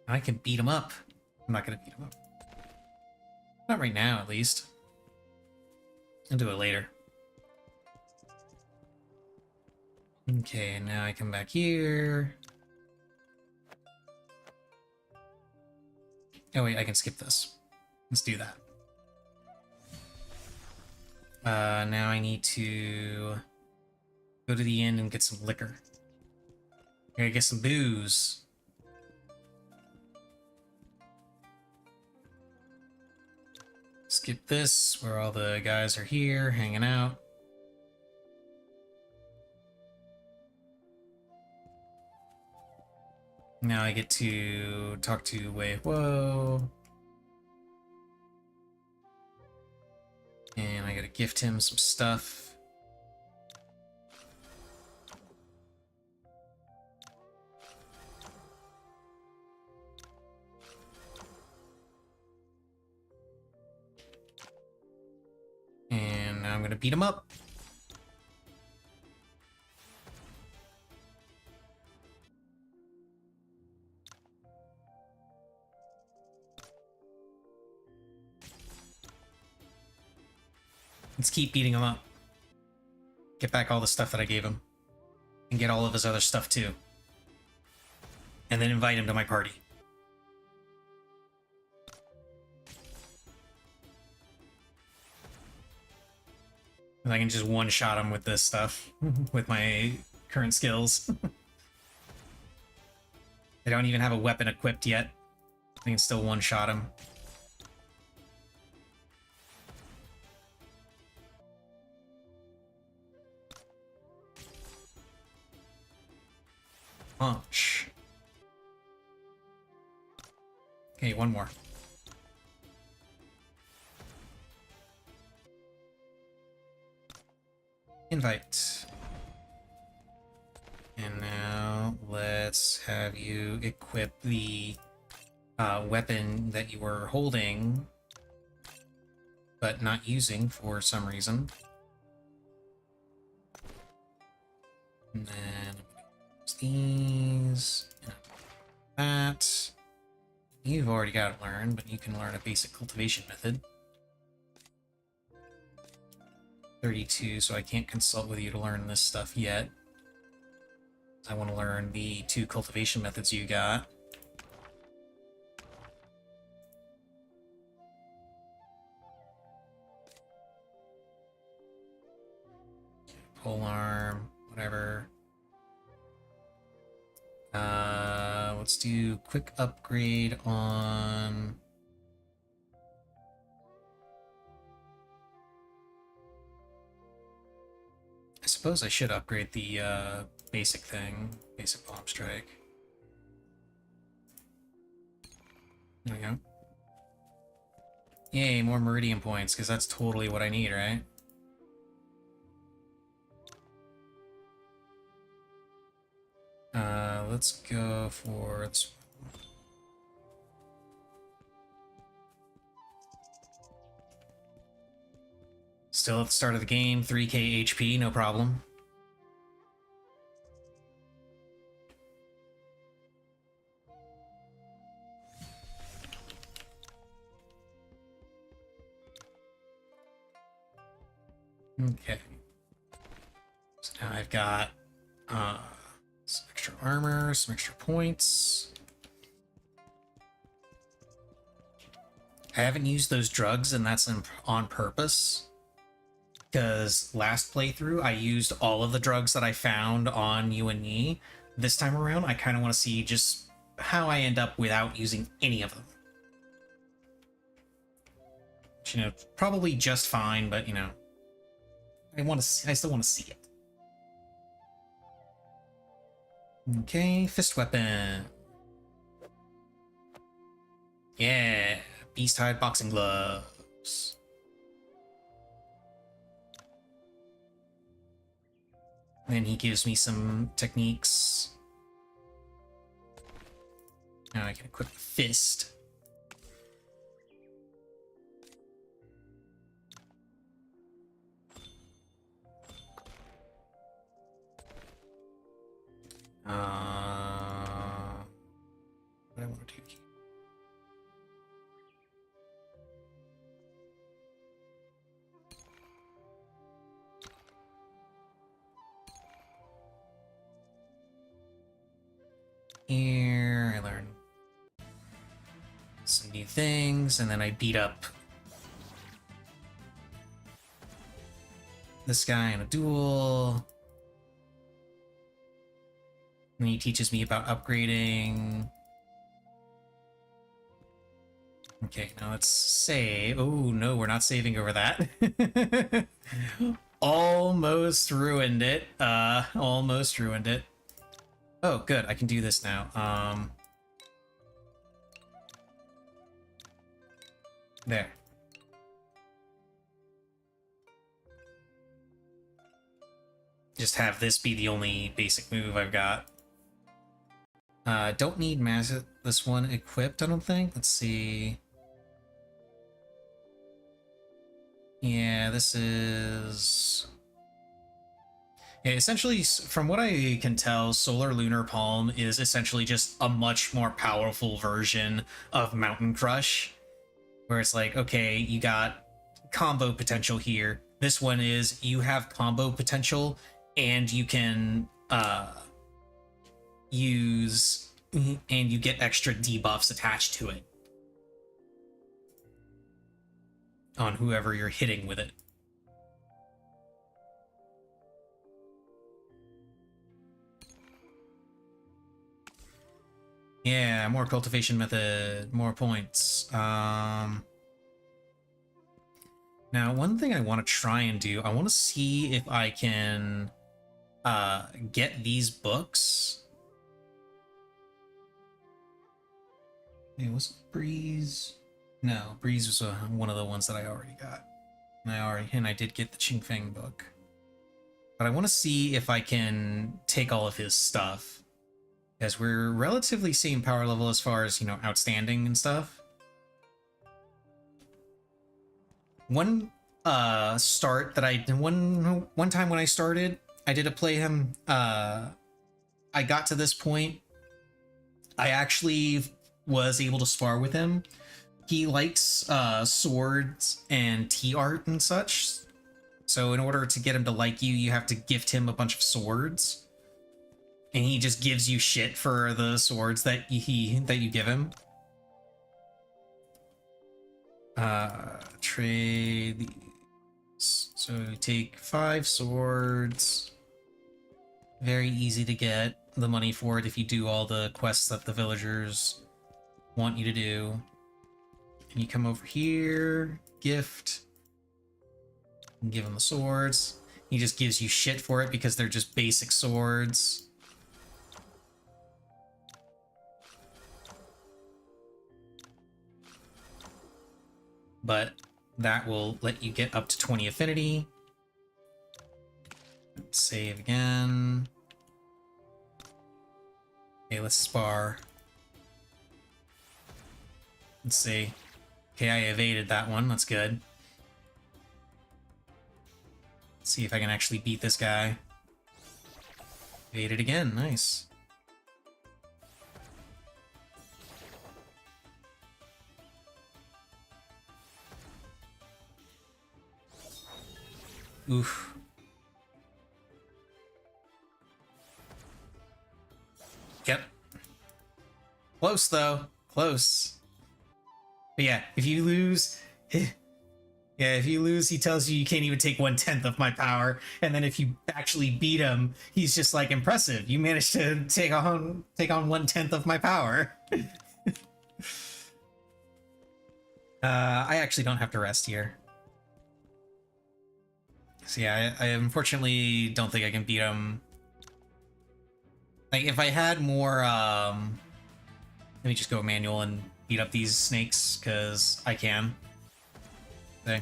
I can beat him up. I'm not gonna beat him up. Not right now, at least. I'll do it later. Okay, now I come back here. Oh wait, I can skip this. Let's do that. Now I need to go to the inn and get some liquor. I gotta get some booze. Skip this, where all the guys are here, hanging out. Now I get to talk to Wei Huo. And I gotta gift him some stuff. And now I'm gonna beat him up. Let's keep beating him up. Get back all the stuff that I gave him. And get all of his other stuff too. And then invite him to my party. And I can just one-shot him with this stuff. With my current skills. I don't even have a weapon equipped yet. I can still one-shot him. Punch. Okay, one more. Invite. And now let's have you equip the weapon that you were holding but not using for some reason. And then use these, and that. You've already got to learn, but you can learn a basic cultivation method. 32, so I can't consult with you to learn this stuff yet. I want to learn the 2 cultivation methods you got. Polearm, whatever. Let's do quick upgrade on... I suppose I should upgrade the basic thing, basic bomb strike. There we go. Yay, more meridian points, because that's totally what I need, right? Let's go for... Still at the start of the game, 3k HP, no problem. Okay. So now I've got some extra armor, some extra points. I haven't used those drugs, and that's on purpose. Because last playthrough, I used all of the drugs that I found on Yuan Yi. This time around, I kind of want to see just how I end up without using any of them. Which, you know, probably just fine, but, you know, I still want to see it. Okay, fist weapon. Yeah, beast-hide boxing gloves. Then he gives me some techniques. Now I can equip the fist. What do I want to do here? Here, I learn some new things, and then I beat up this guy in a duel. And he teaches me about upgrading. Okay, now let's save. Oh, no, we're not saving over that. Almost ruined it. Almost ruined it. Oh, good. I can do this now. There. Just have this be the only basic move I've got. Don't need this one equipped, I don't think. Let's see. Yeah, this is... Yeah, essentially, from what I can tell, Solar Lunar Palm is essentially just a much more powerful version of Mountain Crush. Where it's like, okay, you got combo potential here. This one is, you have combo potential, and you can use... and you get extra debuffs attached to it. On whoever you're hitting with it. Yeah, more cultivation method, more points. Now, one thing I want to try and do, I want to see if I can get these books. Hey, was it Breeze? No, Breeze was one of the ones that I already got. And I did get the Qingfeng book. But I want to see if I can take all of his stuff. Because we're relatively same power level as far as, you know, outstanding and stuff. one start that I did one time when I started, I did a play him. I got to this point. I actually was able to spar with him. He likes swords and tea art and such. So in order to get him to like you, you have to gift him a bunch of swords. And he just gives you shit for the swords that you give him. Trade these. So take 5 swords. Very easy to get the money for it if you do all the quests that the villagers want you to do. And you come over here, gift, and give him the swords. He just gives you shit for it because they're just basic swords. But that will let you get up to 20 affinity. Let's save again. Okay, let's spar. Let's see. Okay, I evaded that one. That's good. Let's see if I can actually beat this guy. Evaded again. Nice. Oof. Yep. Close, though. Close. But yeah, if you lose... Yeah, if you lose, he tells you you can't even take 1/10 of my power. And then if you actually beat him, he's just like, impressive. You managed to take on 1/10 of my power. I actually don't have to rest here. So yeah, I unfortunately don't think I can beat him. Like, if I had more, let me just go manual and beat up these snakes, because I can. Okay.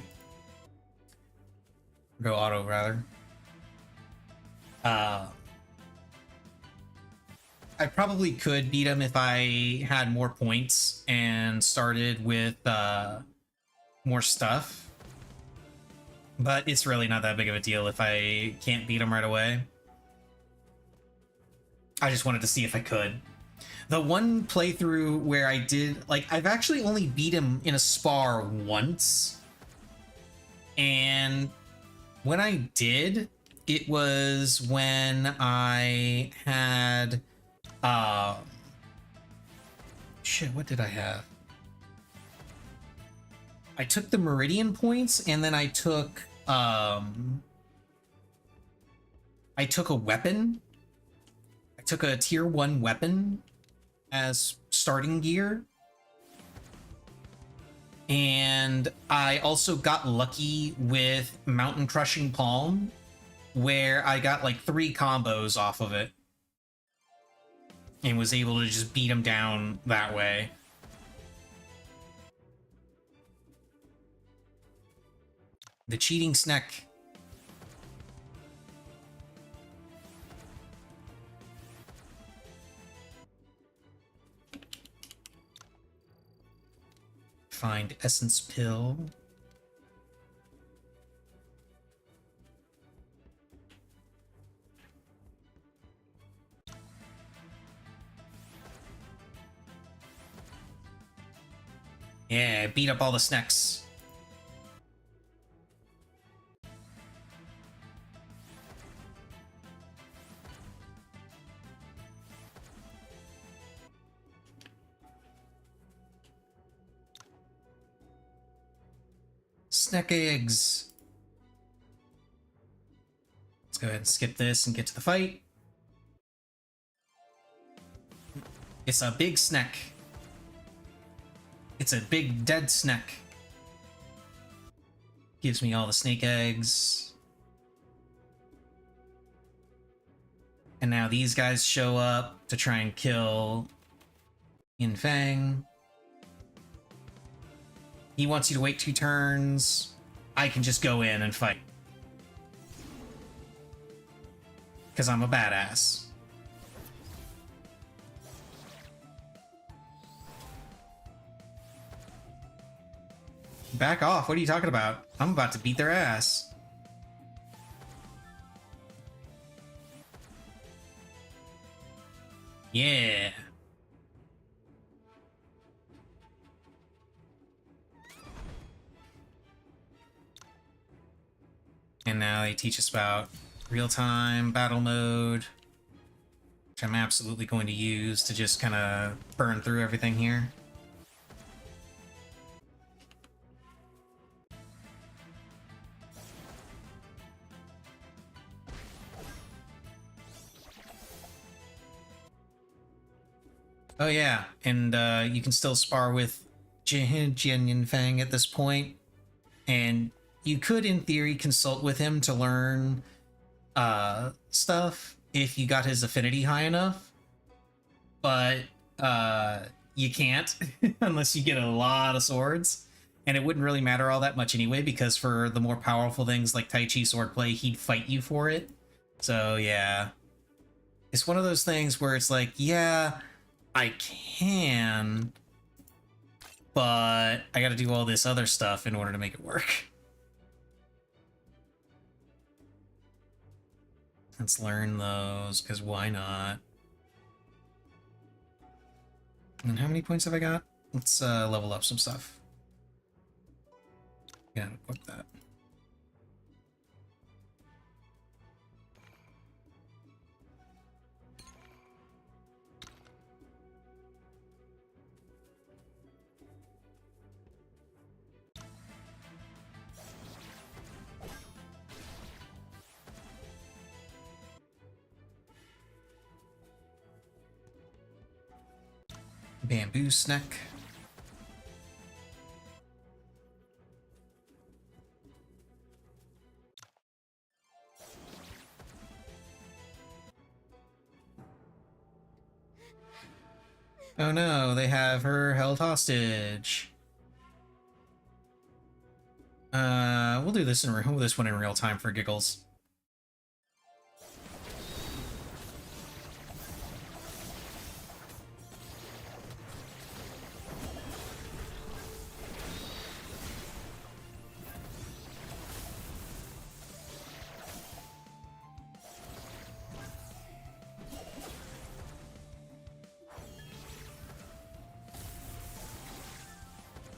Go auto, rather. I probably could beat him if I had more points and started with more stuff. But it's really not that big of a deal if I can't beat him right away. I just wanted to see if I could. The one playthrough where I did, like, I've actually only beat him in a spar once. And when I did, it was when I had, shit, what did I have? I took the Meridian points, and then I took a weapon. I took a tier 1 weapon as starting gear. And I also got lucky with Mountain Crushing Palm, where I got like 3 combos off of it. And was able to just beat him down that way. The cheating snack. Find essence pill. Yeah, beat up all the snacks. Snack eggs. Let's go ahead and skip this and get to the fight. It's a big snack. It's a big dead snack. Gives me all the snake eggs. And now these guys show up to try and kill Yin Fang. He wants you to wait 2 turns. I can just go in and fight. Because I'm a badass. Back off, what are you talking about? I'm about to beat their ass. Yeah. And now they teach us about real-time battle mode, which I'm absolutely going to use to just kind of burn through everything here. Oh yeah, and you can still spar with Jian Yanfeng at this point, and you could, in theory, consult with him to learn stuff if you got his affinity high enough, but you can't unless you get a lot of swords, and it wouldn't really matter all that much anyway, because for the more powerful things like Tai Chi swordplay, he'd fight you for it. So yeah, it's one of those things where it's like, yeah, I can, but I gotta do all this other stuff in order to make it work. Let's learn those, because why not? And how many points have I got? Let's level up some stuff. Yeah, equip that. Bamboo snack. Oh no, they have her held hostage. We'll do this this one in real time for giggles.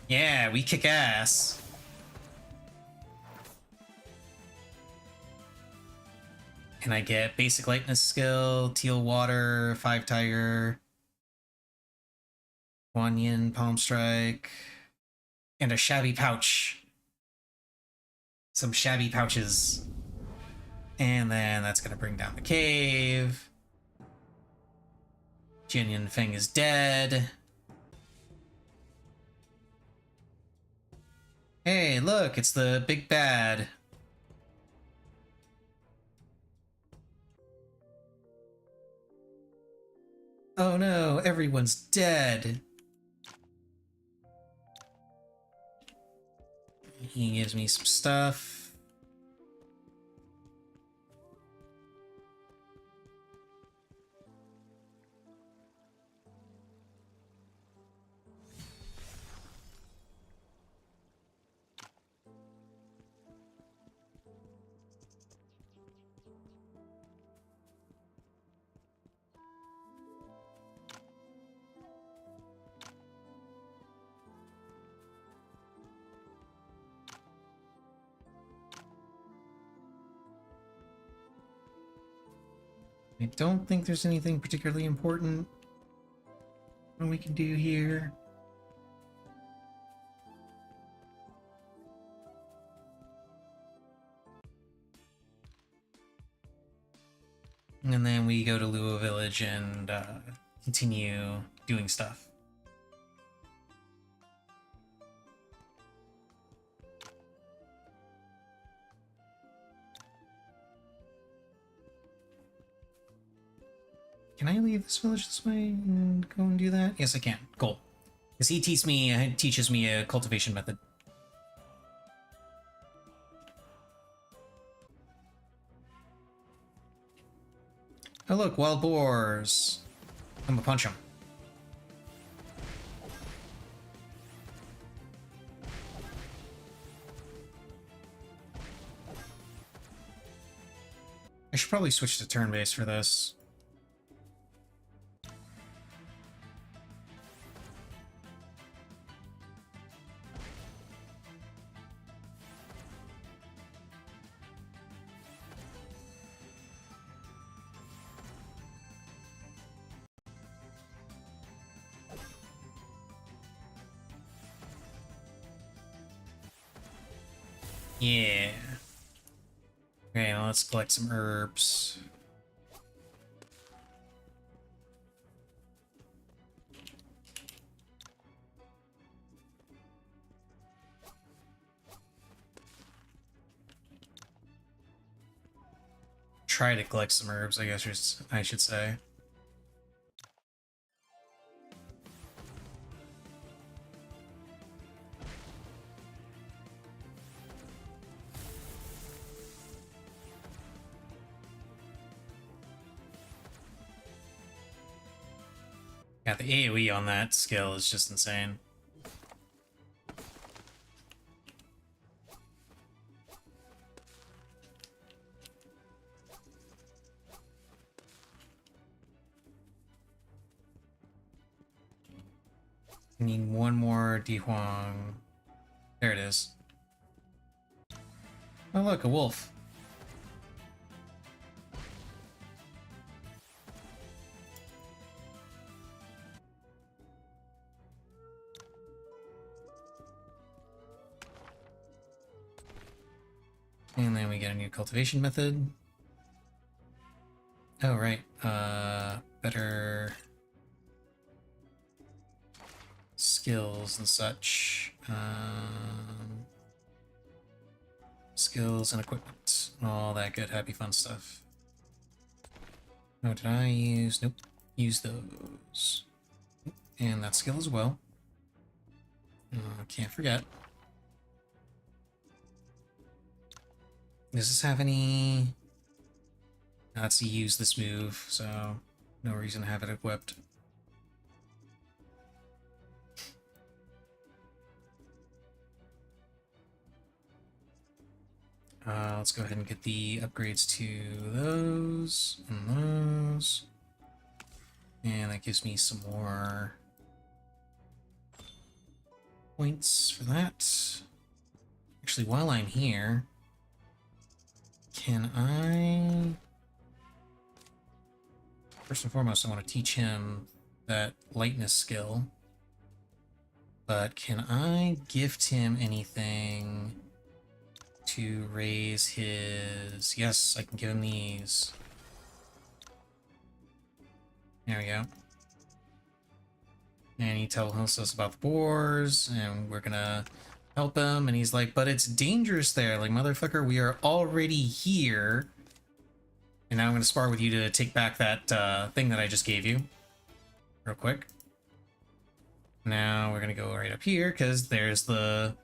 Yeah, we kick ass. And I get basic lightness skill, teal water, 5 tiger, Guan Yin, palm strike, and a shabby pouch. Some shabby pouches. And then that's gonna bring down the cave. Jian Yanfeng is dead. Hey, look, it's the big bad. Oh no, everyone's dead. He gives me some stuff. I don't think there's anything particularly important we can do here. And then we go to Luo Village and continue doing stuff. Can I leave this village this way and go and do that? Yes, I can. Cool. Because he teaches me a cultivation method. Oh look, wild boars. I'm gonna punch him. I should probably switch to turn-based for this. Yeah. Okay, now let's collect some herbs. Try to collect some herbs, I guess I should say. Yeah, the AoE on that skill is just insane. I need one more Dihuang. There it is. Oh look, a wolf. And then we get a new cultivation method. Oh, right. Better skills and such. Skills and equipment. All that good, happy, fun stuff. Oh, did I use... Nope. Use those. And that skill as well. Can't forget. Does this have any... Let's use this move, so no reason to have it equipped. Let's go ahead and get the upgrades to those and those. And that gives me some more points for that. Actually, while I'm here, can I... First and foremost, I want to teach him that lightness skill. But can I gift him anything to raise his... Yes, I can give him these. There we go. And he tells us about the boars, and we're gonna help him, and he's like, but it's dangerous there. Like, motherfucker, we are already here. And now I'm gonna spar with you to take back that thing that I just gave you. Real quick. Now we're gonna go right up here, because there's the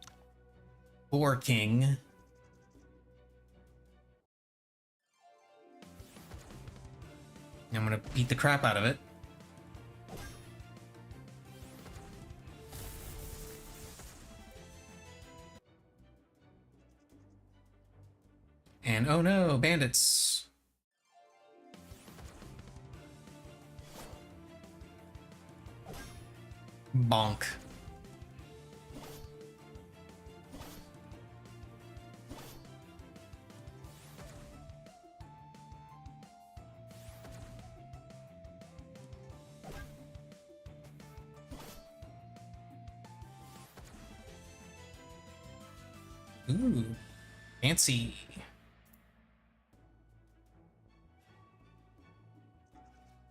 Boar King. I'm gonna beat the crap out of it. And oh no, bandits. Bonk. Ooh, fancy.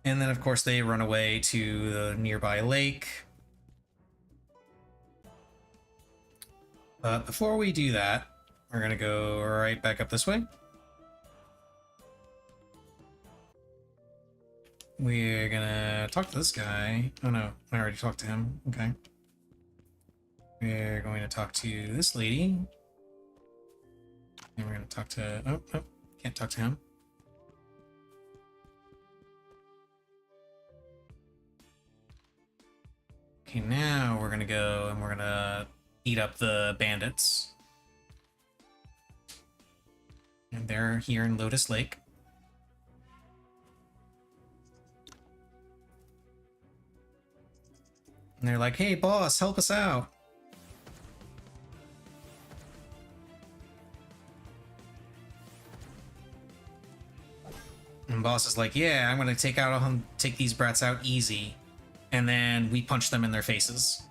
And then, of course, they run away to the nearby lake. But before we do that, we're going to go right back up this way. We're going to talk to this guy. Oh, no. I already talked to him. Okay. We're going to talk to this lady. And we're going to talk to... Oh, oh, can't talk to him. Okay, now we're going to go and we're going to eat up the bandits. And they're here in Lotus Lake. And they're like, hey boss, help us out. And boss is like, yeah, I'm gonna take these brats out easy. And then we punch them in their faces.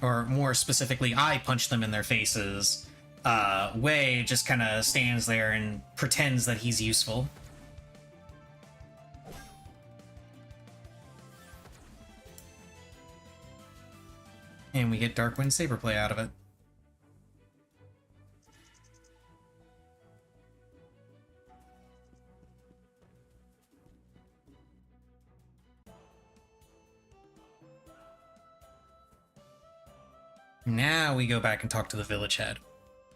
Or more specifically, I punch them in their faces. Wei just kind of stands there and pretends that he's useful. And we get Darkwind Saber play out of it. Now we go back and talk to the village head.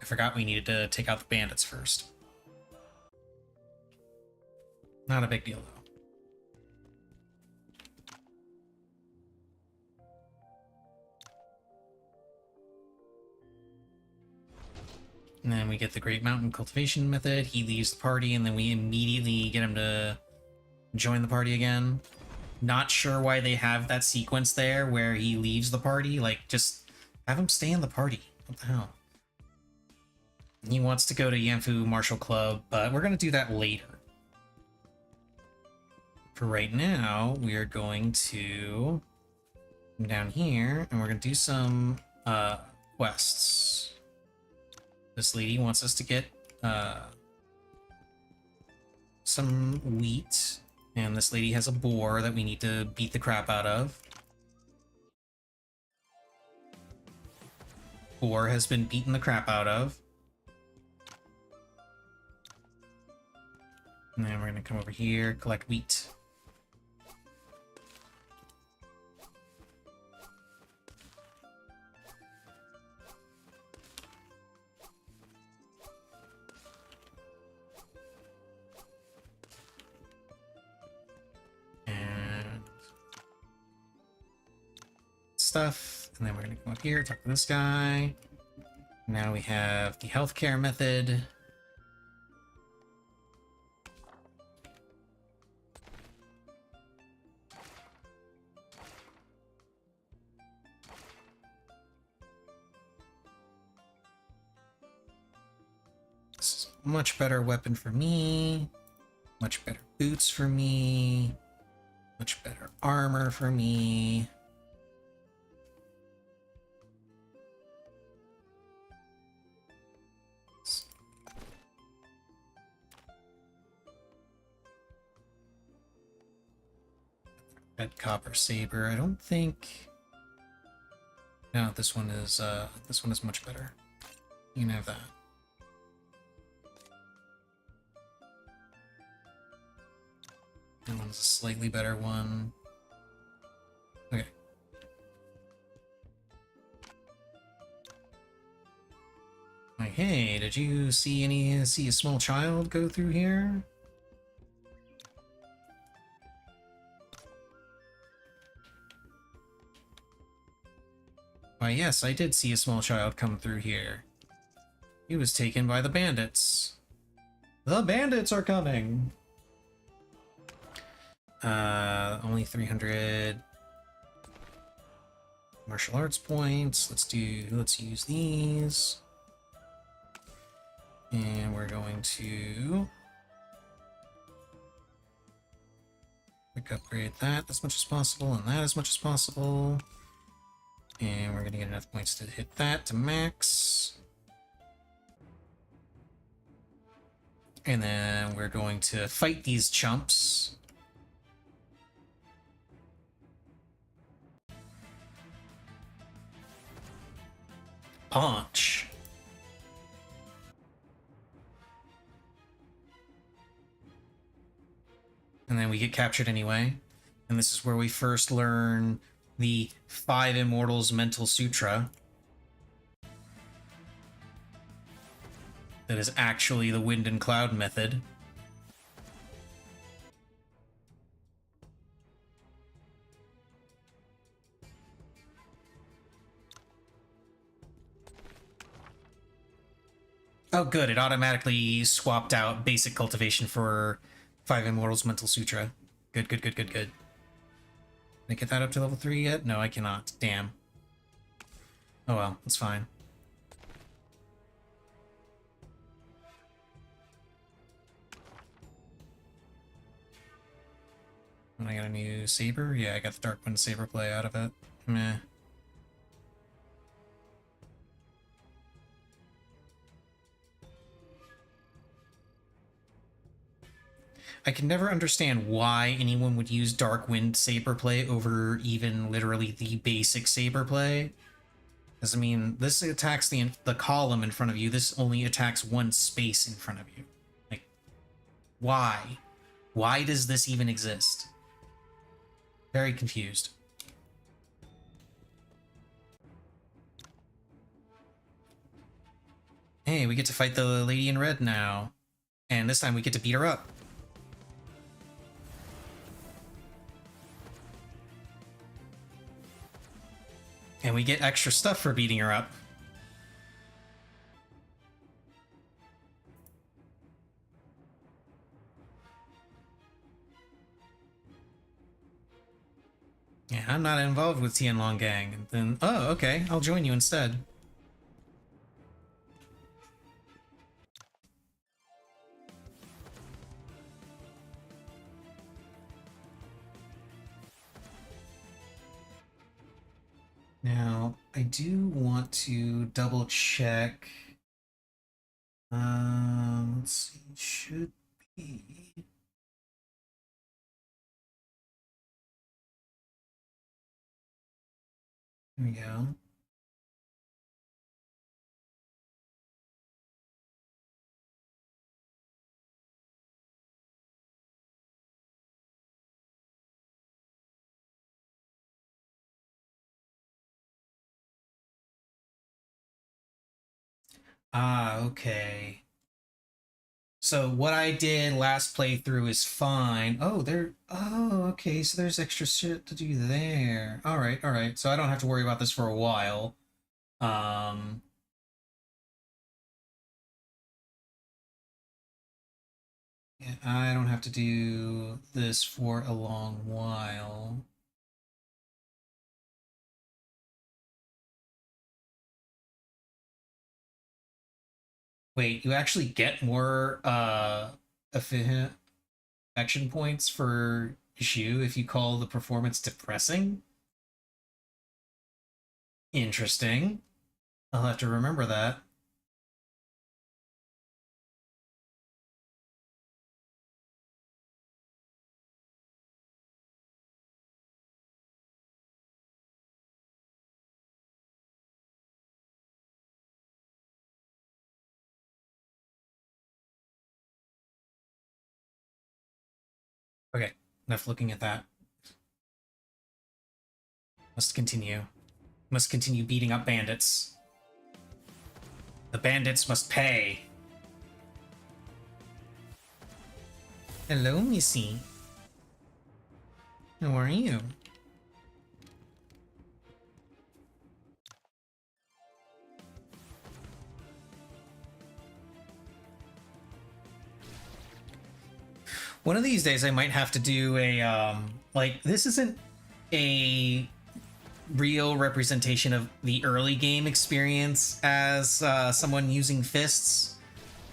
I forgot we needed to take out the bandits first. Not a big deal, though. And then we get the Great Mountain Cultivation method. He leaves the party, and then we immediately get him to join the party again. Not sure why they have that sequence there where he leaves the party. Like, just have him stay in the party. What the hell? He wants to go to Yanfu Martial Club, but we're going to do that later. For right now, we are going to come down here, and we're going to do some quests. This lady wants us to get some wheat, and this lady has a boar that we need to beat the crap out of. Boar has been beaten the crap out of. And then we're going to come over here, collect wheat. Stuff, and then we're gonna come up here, talk to this guy. Now we have the healthcare method. This is a much better weapon for me, much better boots for me, much better armor for me. Red copper saber. I don't think. No, this one is much better. You can have that. That one's a slightly better one. Okay. Like, hey, did you see a small child go through here? Why, yes, I did see a small child come through here. He was taken by the bandits. The bandits are coming! Only 300 martial arts points. Let's use these. And we're going to quick upgrade that as much as possible and that as much as possible. And we're going to get enough points to hit that to max. And then we're going to fight these chumps. Punch. And then we get captured anyway. And this is where we first learn the 5 Immortals Mental Sutra. That is actually the Wind and Cloud method. Oh, good. It automatically swapped out basic cultivation for Five Immortals Mental Sutra. Good, good, good, good, good. Can I get that up to level 3 yet? No, I cannot. Damn. Oh well, it's fine. And I got a new saber? Yeah, I got the Darkwind saber play out of it. Meh. I can never understand why anyone would use Darkwind saber play over even literally the basic saber play. Because, I mean, this attacks the column in front of you. This only attacks one space in front of you. Like, why? Why does this even exist? Very confused. Hey, we get to fight the lady in red now. And this time we get to beat her up. And we get extra stuff for beating her up. Yeah, I'm not involved with Tianlong Gang. And then, oh, okay, I'll join you instead. Now, I do want to double check. Let's see, it should be. There we go. Ah, okay. So what I did last playthrough is fine. Oh, okay, so there's extra shit to do there. All right. So I don't have to worry about this for a while. Um, yeah, I don't have to do this for a long while. Wait, you actually get more affection points for Zhu if you call the performance depressing? Interesting. I'll have to remember that. Okay, enough looking at that. Must continue. Must continue beating up bandits. The bandits must pay. Hello, Missy. How are you? One of these days I might have to do a, like, this isn't a real representation of the early game experience as someone using fists.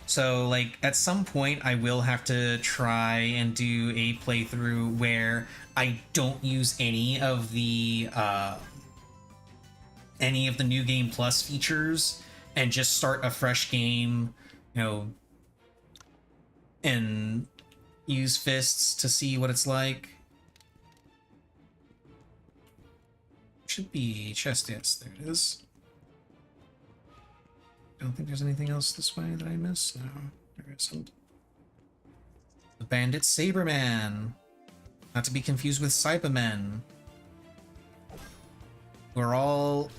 So, like, at some point I will have to try and do a playthrough where I don't use any of the New Game Plus features and just start a fresh game, you know, and use fists to see what it's like. Should be chest, yes, there it is. Don't think there's anything else this way that I missed. No, there isn't. The Bandit Saberman. Not to be confused with Cybermen. We're all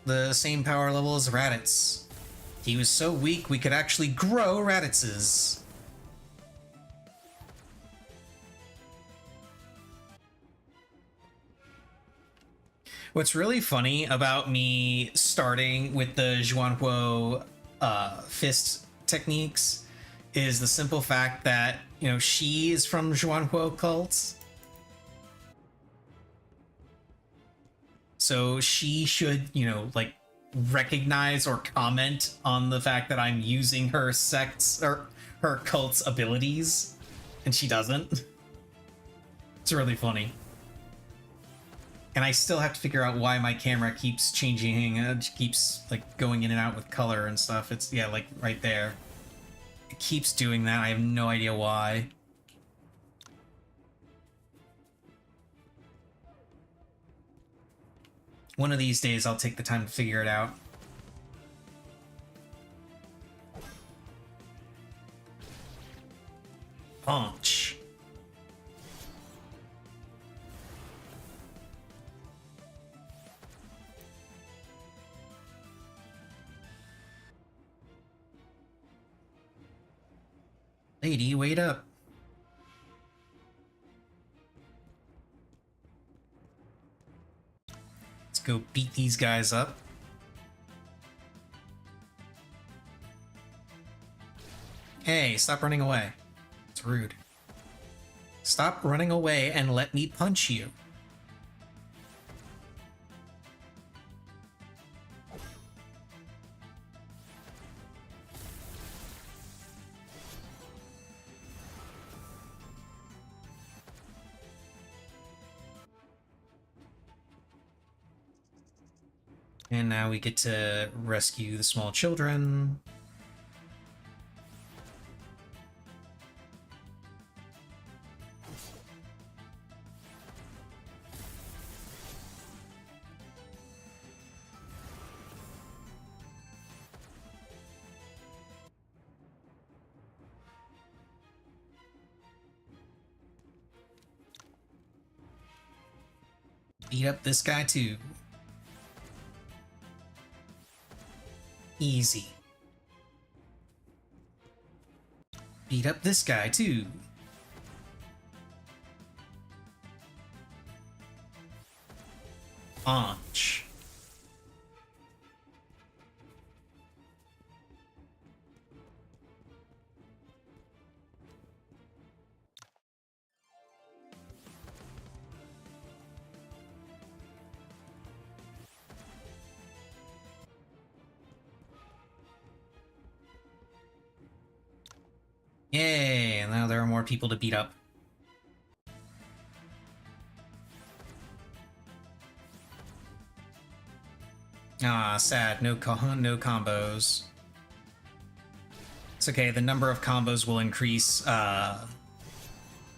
the same power level as Raditz. He was so weak we could actually grow Raditzes. What's really funny about me starting with the Zhuanhuo fist techniques is the simple fact that, you know, she is from Zhuanhuo cults. So she should, you know, like, recognize or comment on the fact that I'm using her sect's or her cult's abilities, and she doesn't. It's really funny. And I still have to figure out why my camera keeps changing, keeps like going in and out with color and stuff. It's, yeah, like right there. It keeps doing that. I have no idea why. One of these days I'll take the time to figure it out. Punch. Lady, wait up. Let's go beat these guys up. Hey, stop running away. It's rude. Stop running away and let me punch you. And now we get to rescue the small children. Beat up this guy too. Easy. Beat up this guy too. Punch. Yay, now there are more people to beat up. Ah, sad. No combos. It's okay, the number of combos will increase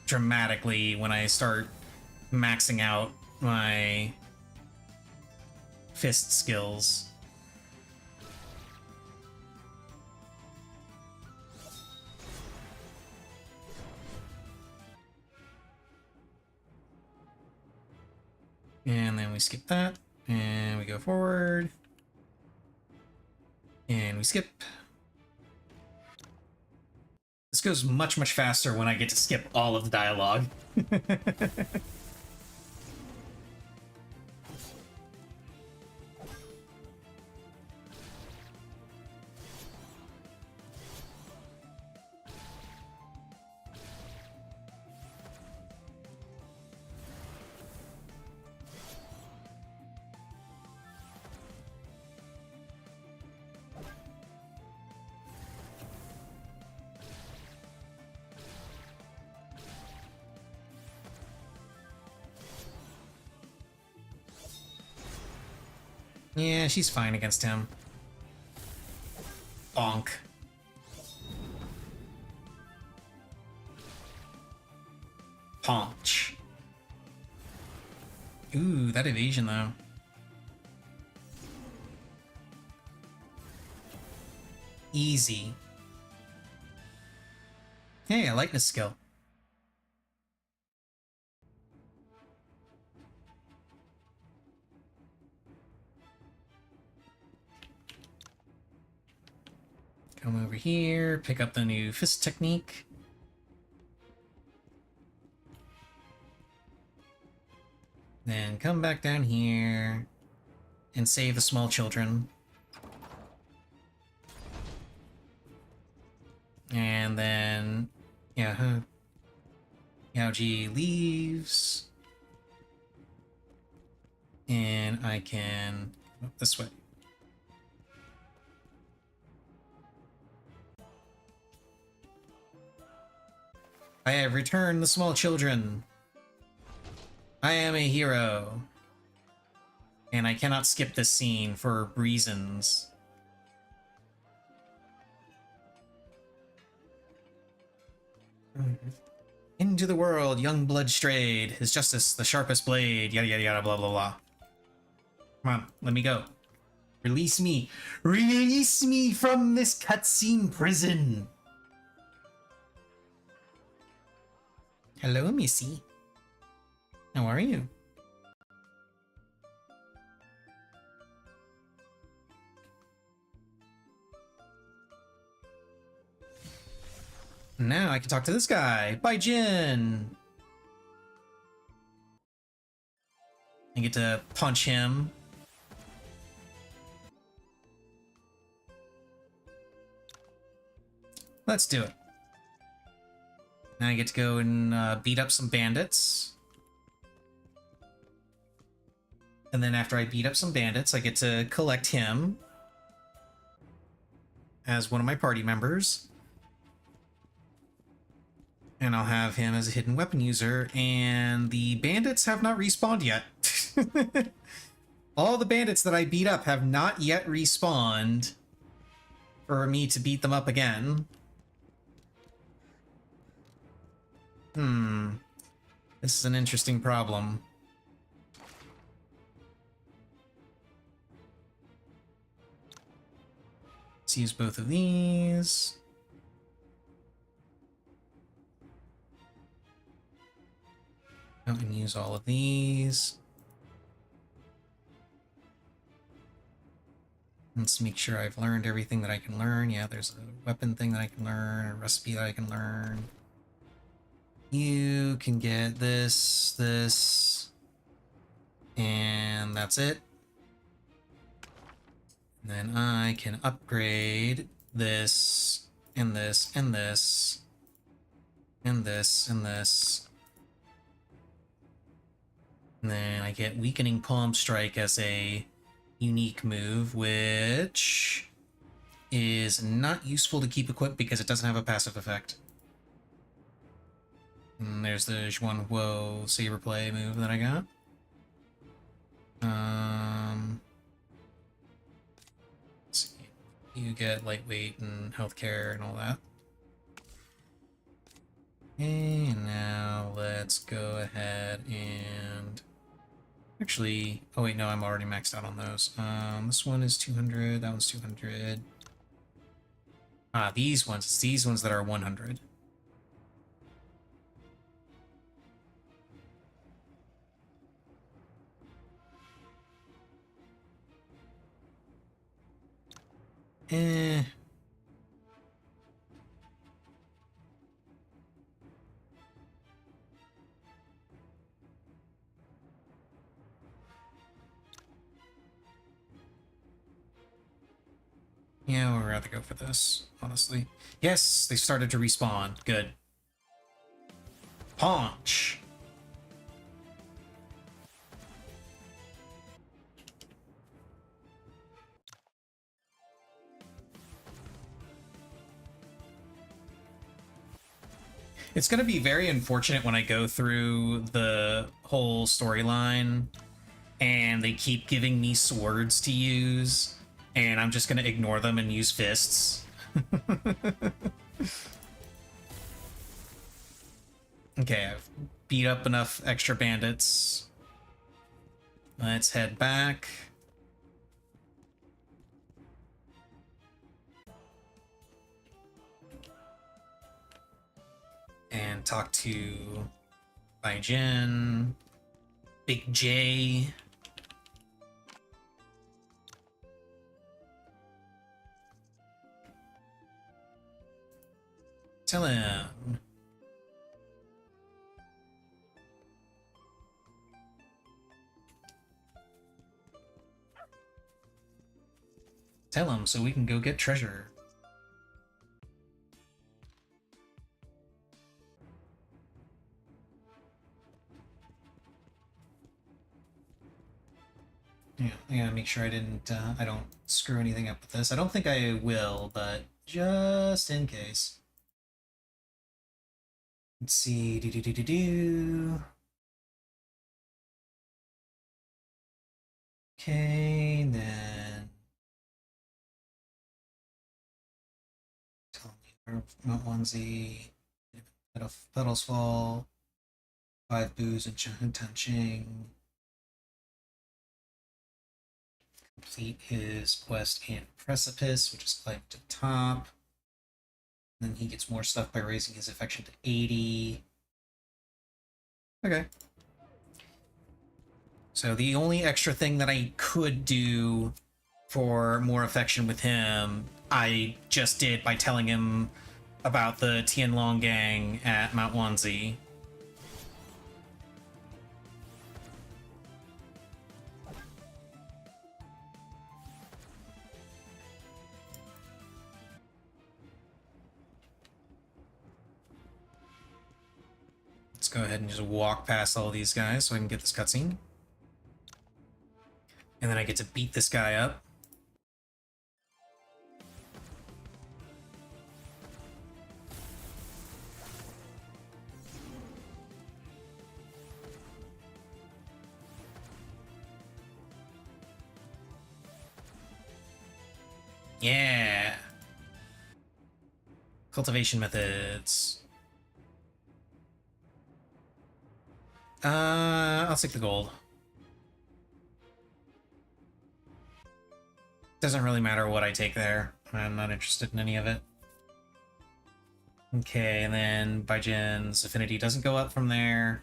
dramatically when I start maxing out my fist skills. And then we skip that, and we go forward, and we skip. This goes much, much faster when I get to skip all of the dialogue. Yeah, she's fine against him. Bonk. Punch. Ooh, that evasion though. Easy. Hey, I like this skill. Come over here, pick up the new fist technique. Then come back down here and save the small children. And then, yeah, Yaoji leaves. And I can go this way. I have returned the small children. I am a hero. And I cannot skip this scene for reasons. Into the world, young blood strayed. His justice, the sharpest blade. Yada yada yada, blah blah blah. Come on, let me go. Release me. Release me from this cutscene prison. Hello, Missy. How are you? Now I can talk to this guy. Bye, Jin. I get to punch him. Let's do it. Now I get to go and beat up some bandits. And then after I beat up some bandits, I get to collect him as one of my party members. And I'll have him as a hidden weapon user. And the bandits have not respawned yet. All the bandits that I beat up have not yet respawned for me to beat them up again. This is an interesting problem. Let's use both of these. I can use all of these. Let's make sure I've learned everything that I can learn. Yeah, there's a weapon thing that I can learn, a recipe that I can learn. You can get this, and that's it. And then I can upgrade this, and this, and this, and this, and this. And then I get Weakening Palm Strike as a unique move, which is not useful to keep equipped because it doesn't have a passive effect. And there's the Zhuanhuo Saber Play move that I got. Let's see. You get lightweight and healthcare and all that. And now let's go ahead and... Actually, oh wait, no, I'm already maxed out on those. This one is 200, that one's 200. Ah, these ones, it's these ones that are 100. Eh. Yeah, we'd rather go for this, honestly. Yes, they started to respawn. Good. Paunch! It's going to be very unfortunate when I go through the whole storyline and they keep giving me swords to use, and I'm just going to ignore them and use fists. Okay, I've beat up enough extra bandits. Let's head back. And talk to Baijin, Big J. Tell him. Tell him so we can go get treasure. Yeah, I gotta make sure I don't screw anything up with this. I don't think I will, but just in case. Let's see. Do do do do do. Okay, then tell me where Mount Onesie, Petals Fall, 5 Boos and Ching. Complete his quest in Precipice, which is climb to the top. Then he gets more stuff by raising his affection to 80. Okay. So the only extra thing that I could do for more affection with him, I just did by telling him about the Tianlong gang at Mount Wanzi. Let's go ahead and just walk past all these guys so I can get this cutscene. And then I get to beat this guy up. Yeah. Cultivation methods. I'll take the gold. Doesn't really matter what I take there. I'm not interested in any of it. Okay, and then Baijin's affinity doesn't go up from there.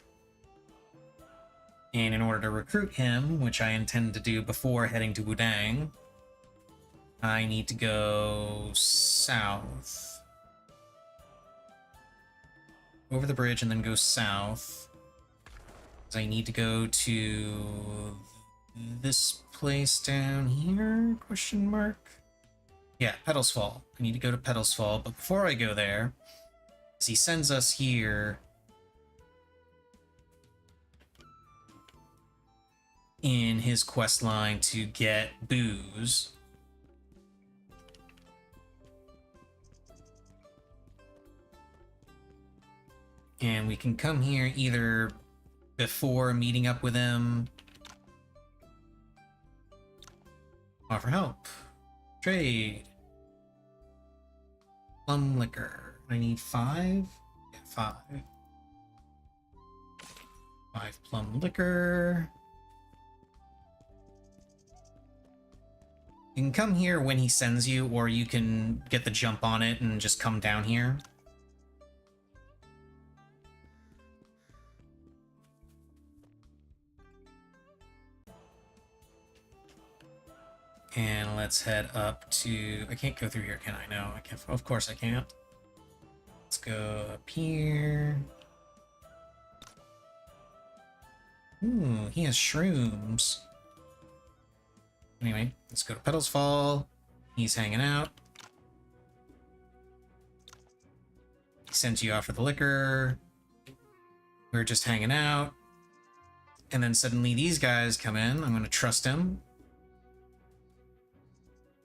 And in order to recruit him, which I intend to do before heading to Wudang, I need to go south. Over the bridge and then go south. I need to go to this place down here? Question mark? Yeah, Petals Fall. I need to go to Petals Fall, but before I go there, he sends us here in his quest line to get booze. And we can come here either before meeting up with him. Offer help. Trade. Plum liquor. I need 5? Yeah, 5. 5 plum liquor. You can come here when he sends you, or you can get the jump on it and just come down here. And let's head up to... I can't go through here, can I? No, I can't. Of course I can't. Let's go up here. Ooh, he has shrooms. Anyway, let's go to Petals Fall. He's hanging out. He sends you off for the liquor. We're just hanging out. And then suddenly these guys come in. I'm going to trust him.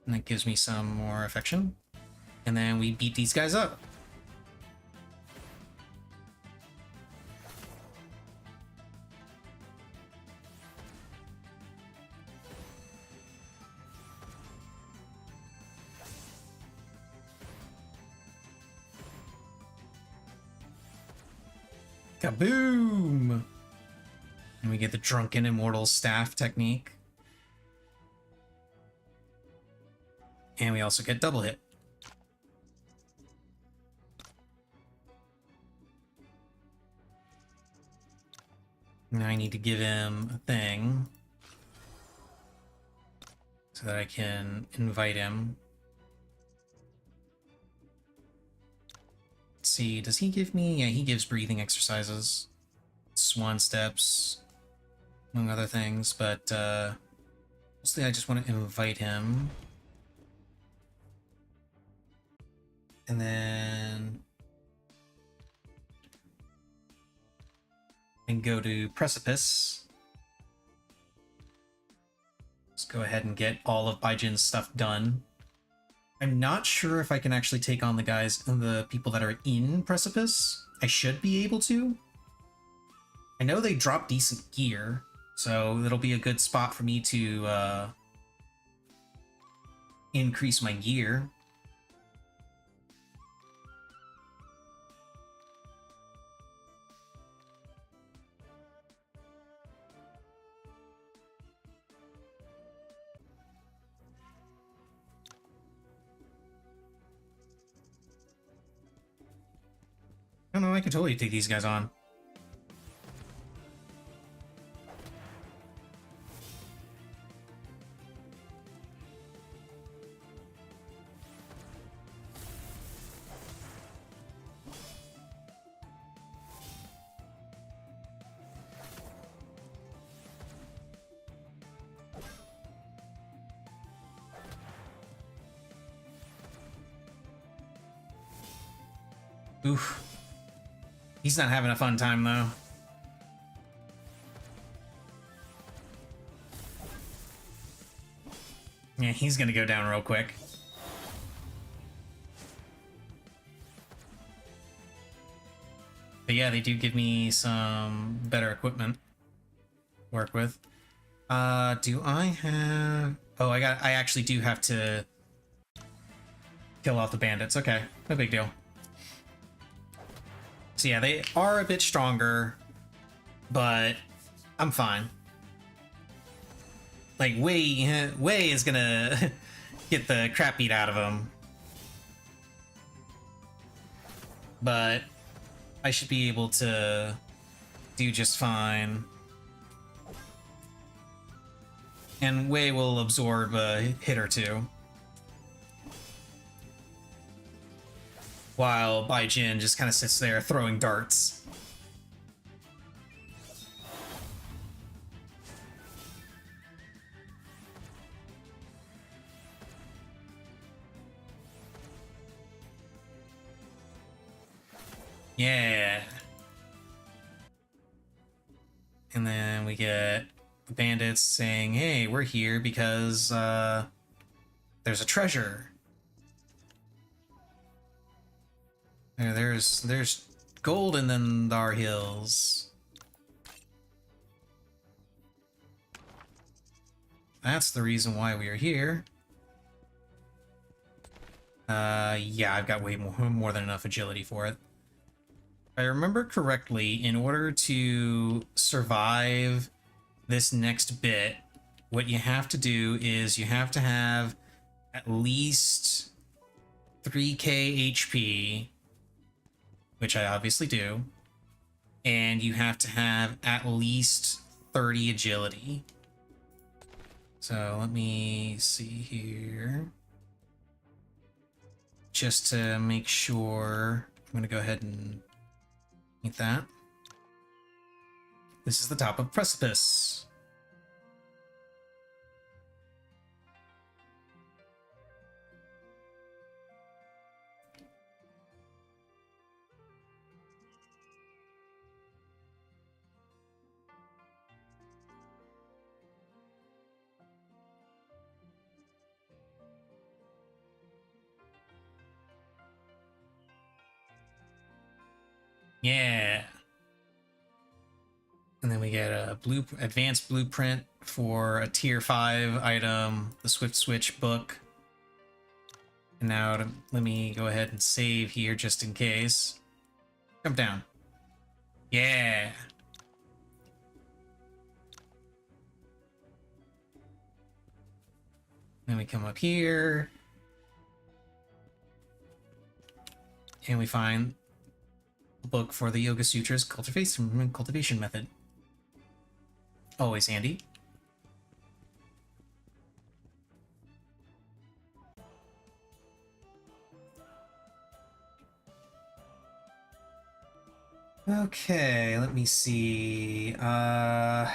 And that gives me some more affection. And then we beat these guys up. Kaboom! And we get the Drunken Immortal Staff technique. And we also get double hit. Now I need to give him a thing so that I can invite him. Let's see, does he give me... Yeah, he gives breathing exercises. Swan steps, among other things, but mostly I just want to invite him. And then... and go to Precipice. go ahead and get all of Baijin's stuff done. I'm not sure if I can actually take on the people that are in Precipice. I should be able to. I know they drop decent gear, so it'll be a good spot for me to increase my gear. I don't know, I could totally take these guys on. Oof. He's not having a fun time, though. Yeah, he's gonna go down real quick. But yeah, they do give me some better equipment to work with. Do I have... Oh, I actually do have to kill off the bandits. Okay, no big deal. So yeah, they are a bit stronger, but I'm fine. Like, Wei is gonna get the crap beat out of him. But I should be able to do just fine. And Wei will absorb a hit or two. While Baijin just kind of sits there throwing darts. Yeah. And then we get the bandits saying, hey, we're here because there's a treasure. There's gold in them Thar Hills. That's the reason why we are here. Yeah, I've got way more than enough agility for it. If I remember correctly, in order to survive this next bit, what you have to do is you have to have at least 3k HP, which I obviously do, and you have to have at least 30 agility. So let me see here. Just to make sure, I'm going to go ahead and meet that. This is the top of Precipice. Yeah. And then we get a advanced blueprint for a tier 5 item, the Swift Switch book. And now let me go ahead and save here just in case. Jump down. Yeah. Then we come up here. And we find a book for the Yoga Sutras cultivation method. Always handy. Okay, let me see. Hmm.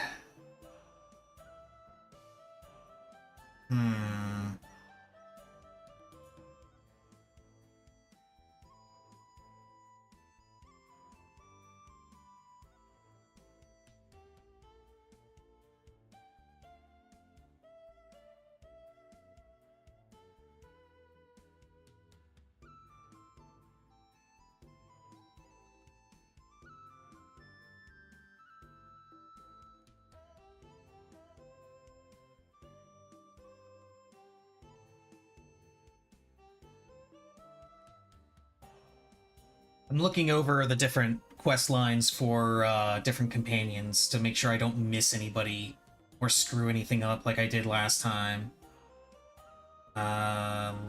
I'm looking over the different quest lines for different companions to make sure I don't miss anybody or screw anything up like I did last time.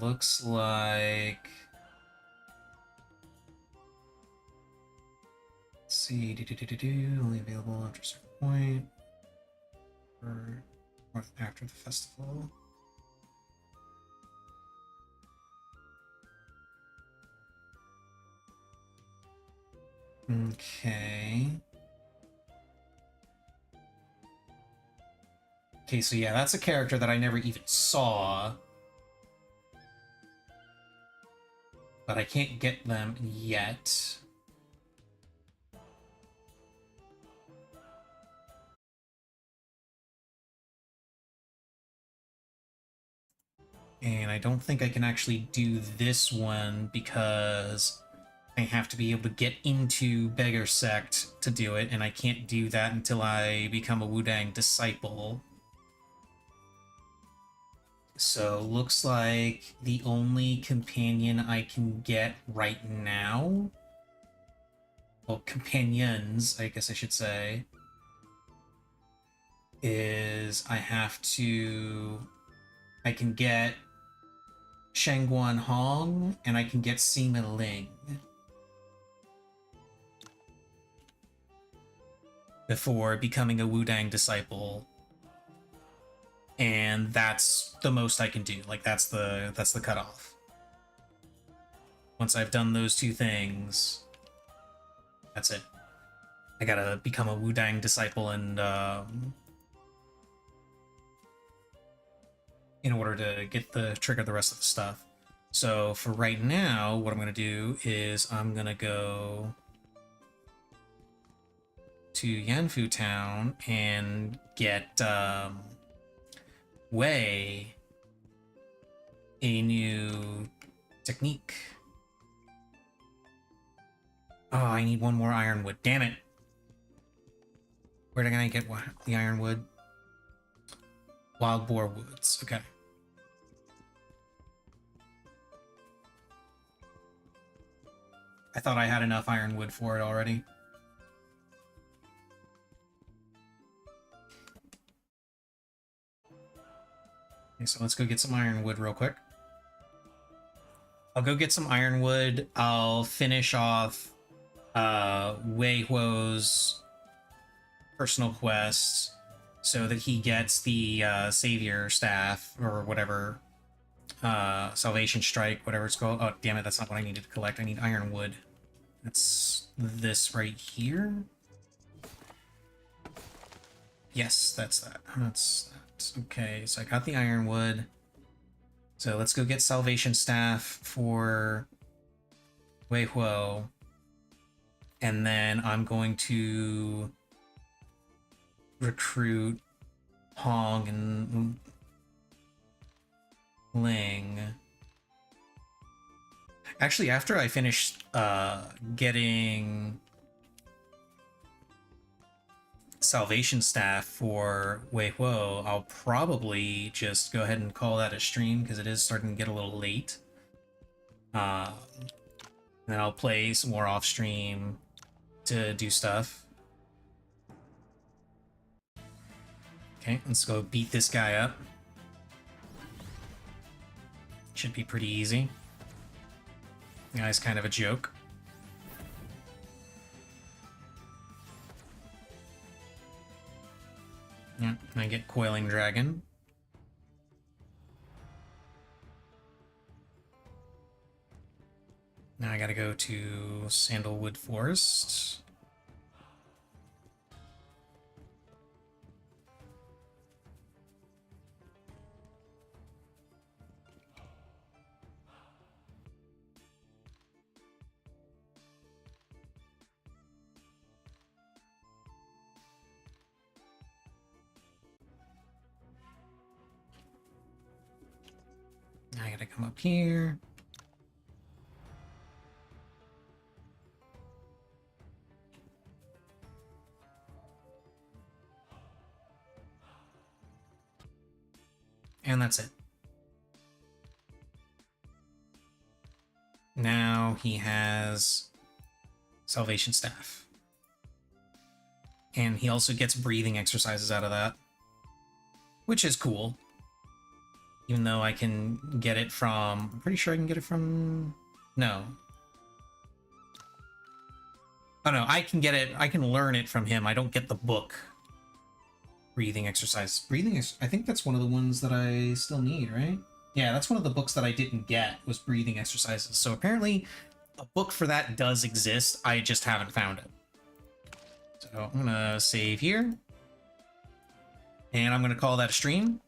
Looks like... Let's see, only available after a certain point, or after the festival. Okay. Okay, so yeah, that's a character that I never even saw. But I can't get them yet. And I don't think I can actually do this one because I have to be able to get into Beggar Sect to do it, and I can't do that until I become a Wudang disciple. So looks like the only companion I can get right now, well, companions, I guess I should say, is I can get Shangguan Hong, and I can get Sima Ling before becoming a Wudang disciple. And that's the most I can do. Like, that's the cutoff. Once I've done those two things, that's it. I gotta become a Wudang disciple and in order to get the trigger the rest of the stuff. So for right now, what I'm gonna do is I'm gonna go to Yanfu Town and get Wei a new technique. Oh, I need one more ironwood. Damn it. Where did I get the ironwood? Wild Boar Woods. Okay. I thought I had enough ironwood for it already. Okay, so let's go get some ironwood real quick. I'll go get some ironwood. I'll finish off Wei Huo's personal quest so that he gets the Savior Staff or whatever. Salvation Strike, whatever it's called. Oh, damn it, that's not what I needed to collect. I need ironwood. That's this right here. Yes, that's that. That's that. Okay, so I got the ironwood. So let's go get Salvation Staff for Wei Huo. And then I'm going to recruit Hong and Ling. Actually, after I finish getting Salvation Staff for Wei Huo, I'll probably just go ahead and call that a stream because it is starting to get a little late. And then I'll play some more off stream to do stuff. Okay, let's go beat this guy up. Should be pretty easy. The guy's kind of a joke. Yeah, I get Coiling Dragon. Now I gotta go to Sandalwood Forest. I gotta come up here. And that's it. Now he has Salvation Staff. And he also gets breathing exercises out of that, which is cool. Even though I can get it from... I'm pretty sure I can get it from... No. Oh no, I can get it... I can learn it from him. I don't get the book. Breathing exercise. I think that's one of the ones that I still need, right? Yeah, that's one of the books that I didn't get, was breathing exercises. So apparently a book for that does exist. I just haven't found it. So I'm gonna save here. And I'm gonna call that a stream.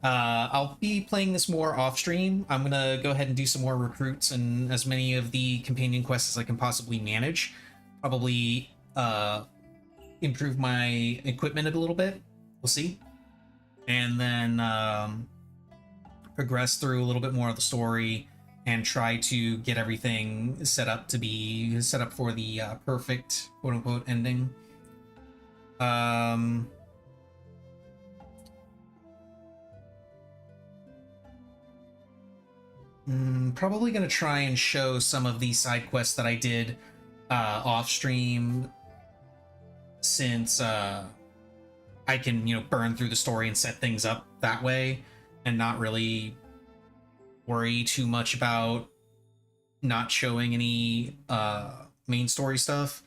I'll be playing this more off stream. I'm gonna go ahead and do some more recruits and as many of the companion quests as I can possibly manage. Probably improve my equipment a little bit. We'll see. And then progress through a little bit more of the story and try to get everything set up to be set up for the perfect quote-unquote ending. Probably gonna try and show some of the side quests that I did off stream, since I can, you know, burn through the story and set things up that way and not really worry too much about not showing any main story stuff.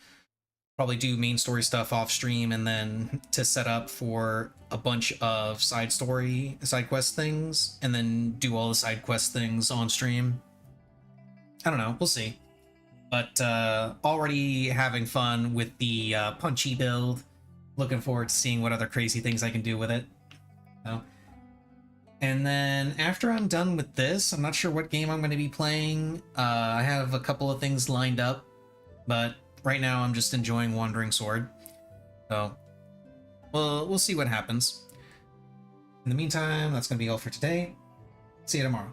Probably do main story stuff off stream and then to set up for a bunch of side quest things, and then do all the side quest things on stream. I don't know, we'll see. But already having fun with the punchy build. Looking forward to seeing what other crazy things I can do with it. So, and then after I'm done with this, I'm not sure what game I'm going to be playing. I have a couple of things lined up, but right now I'm just enjoying Wandering Sword. So, we'll see what happens. In the meantime, that's going to be all for today. See you tomorrow.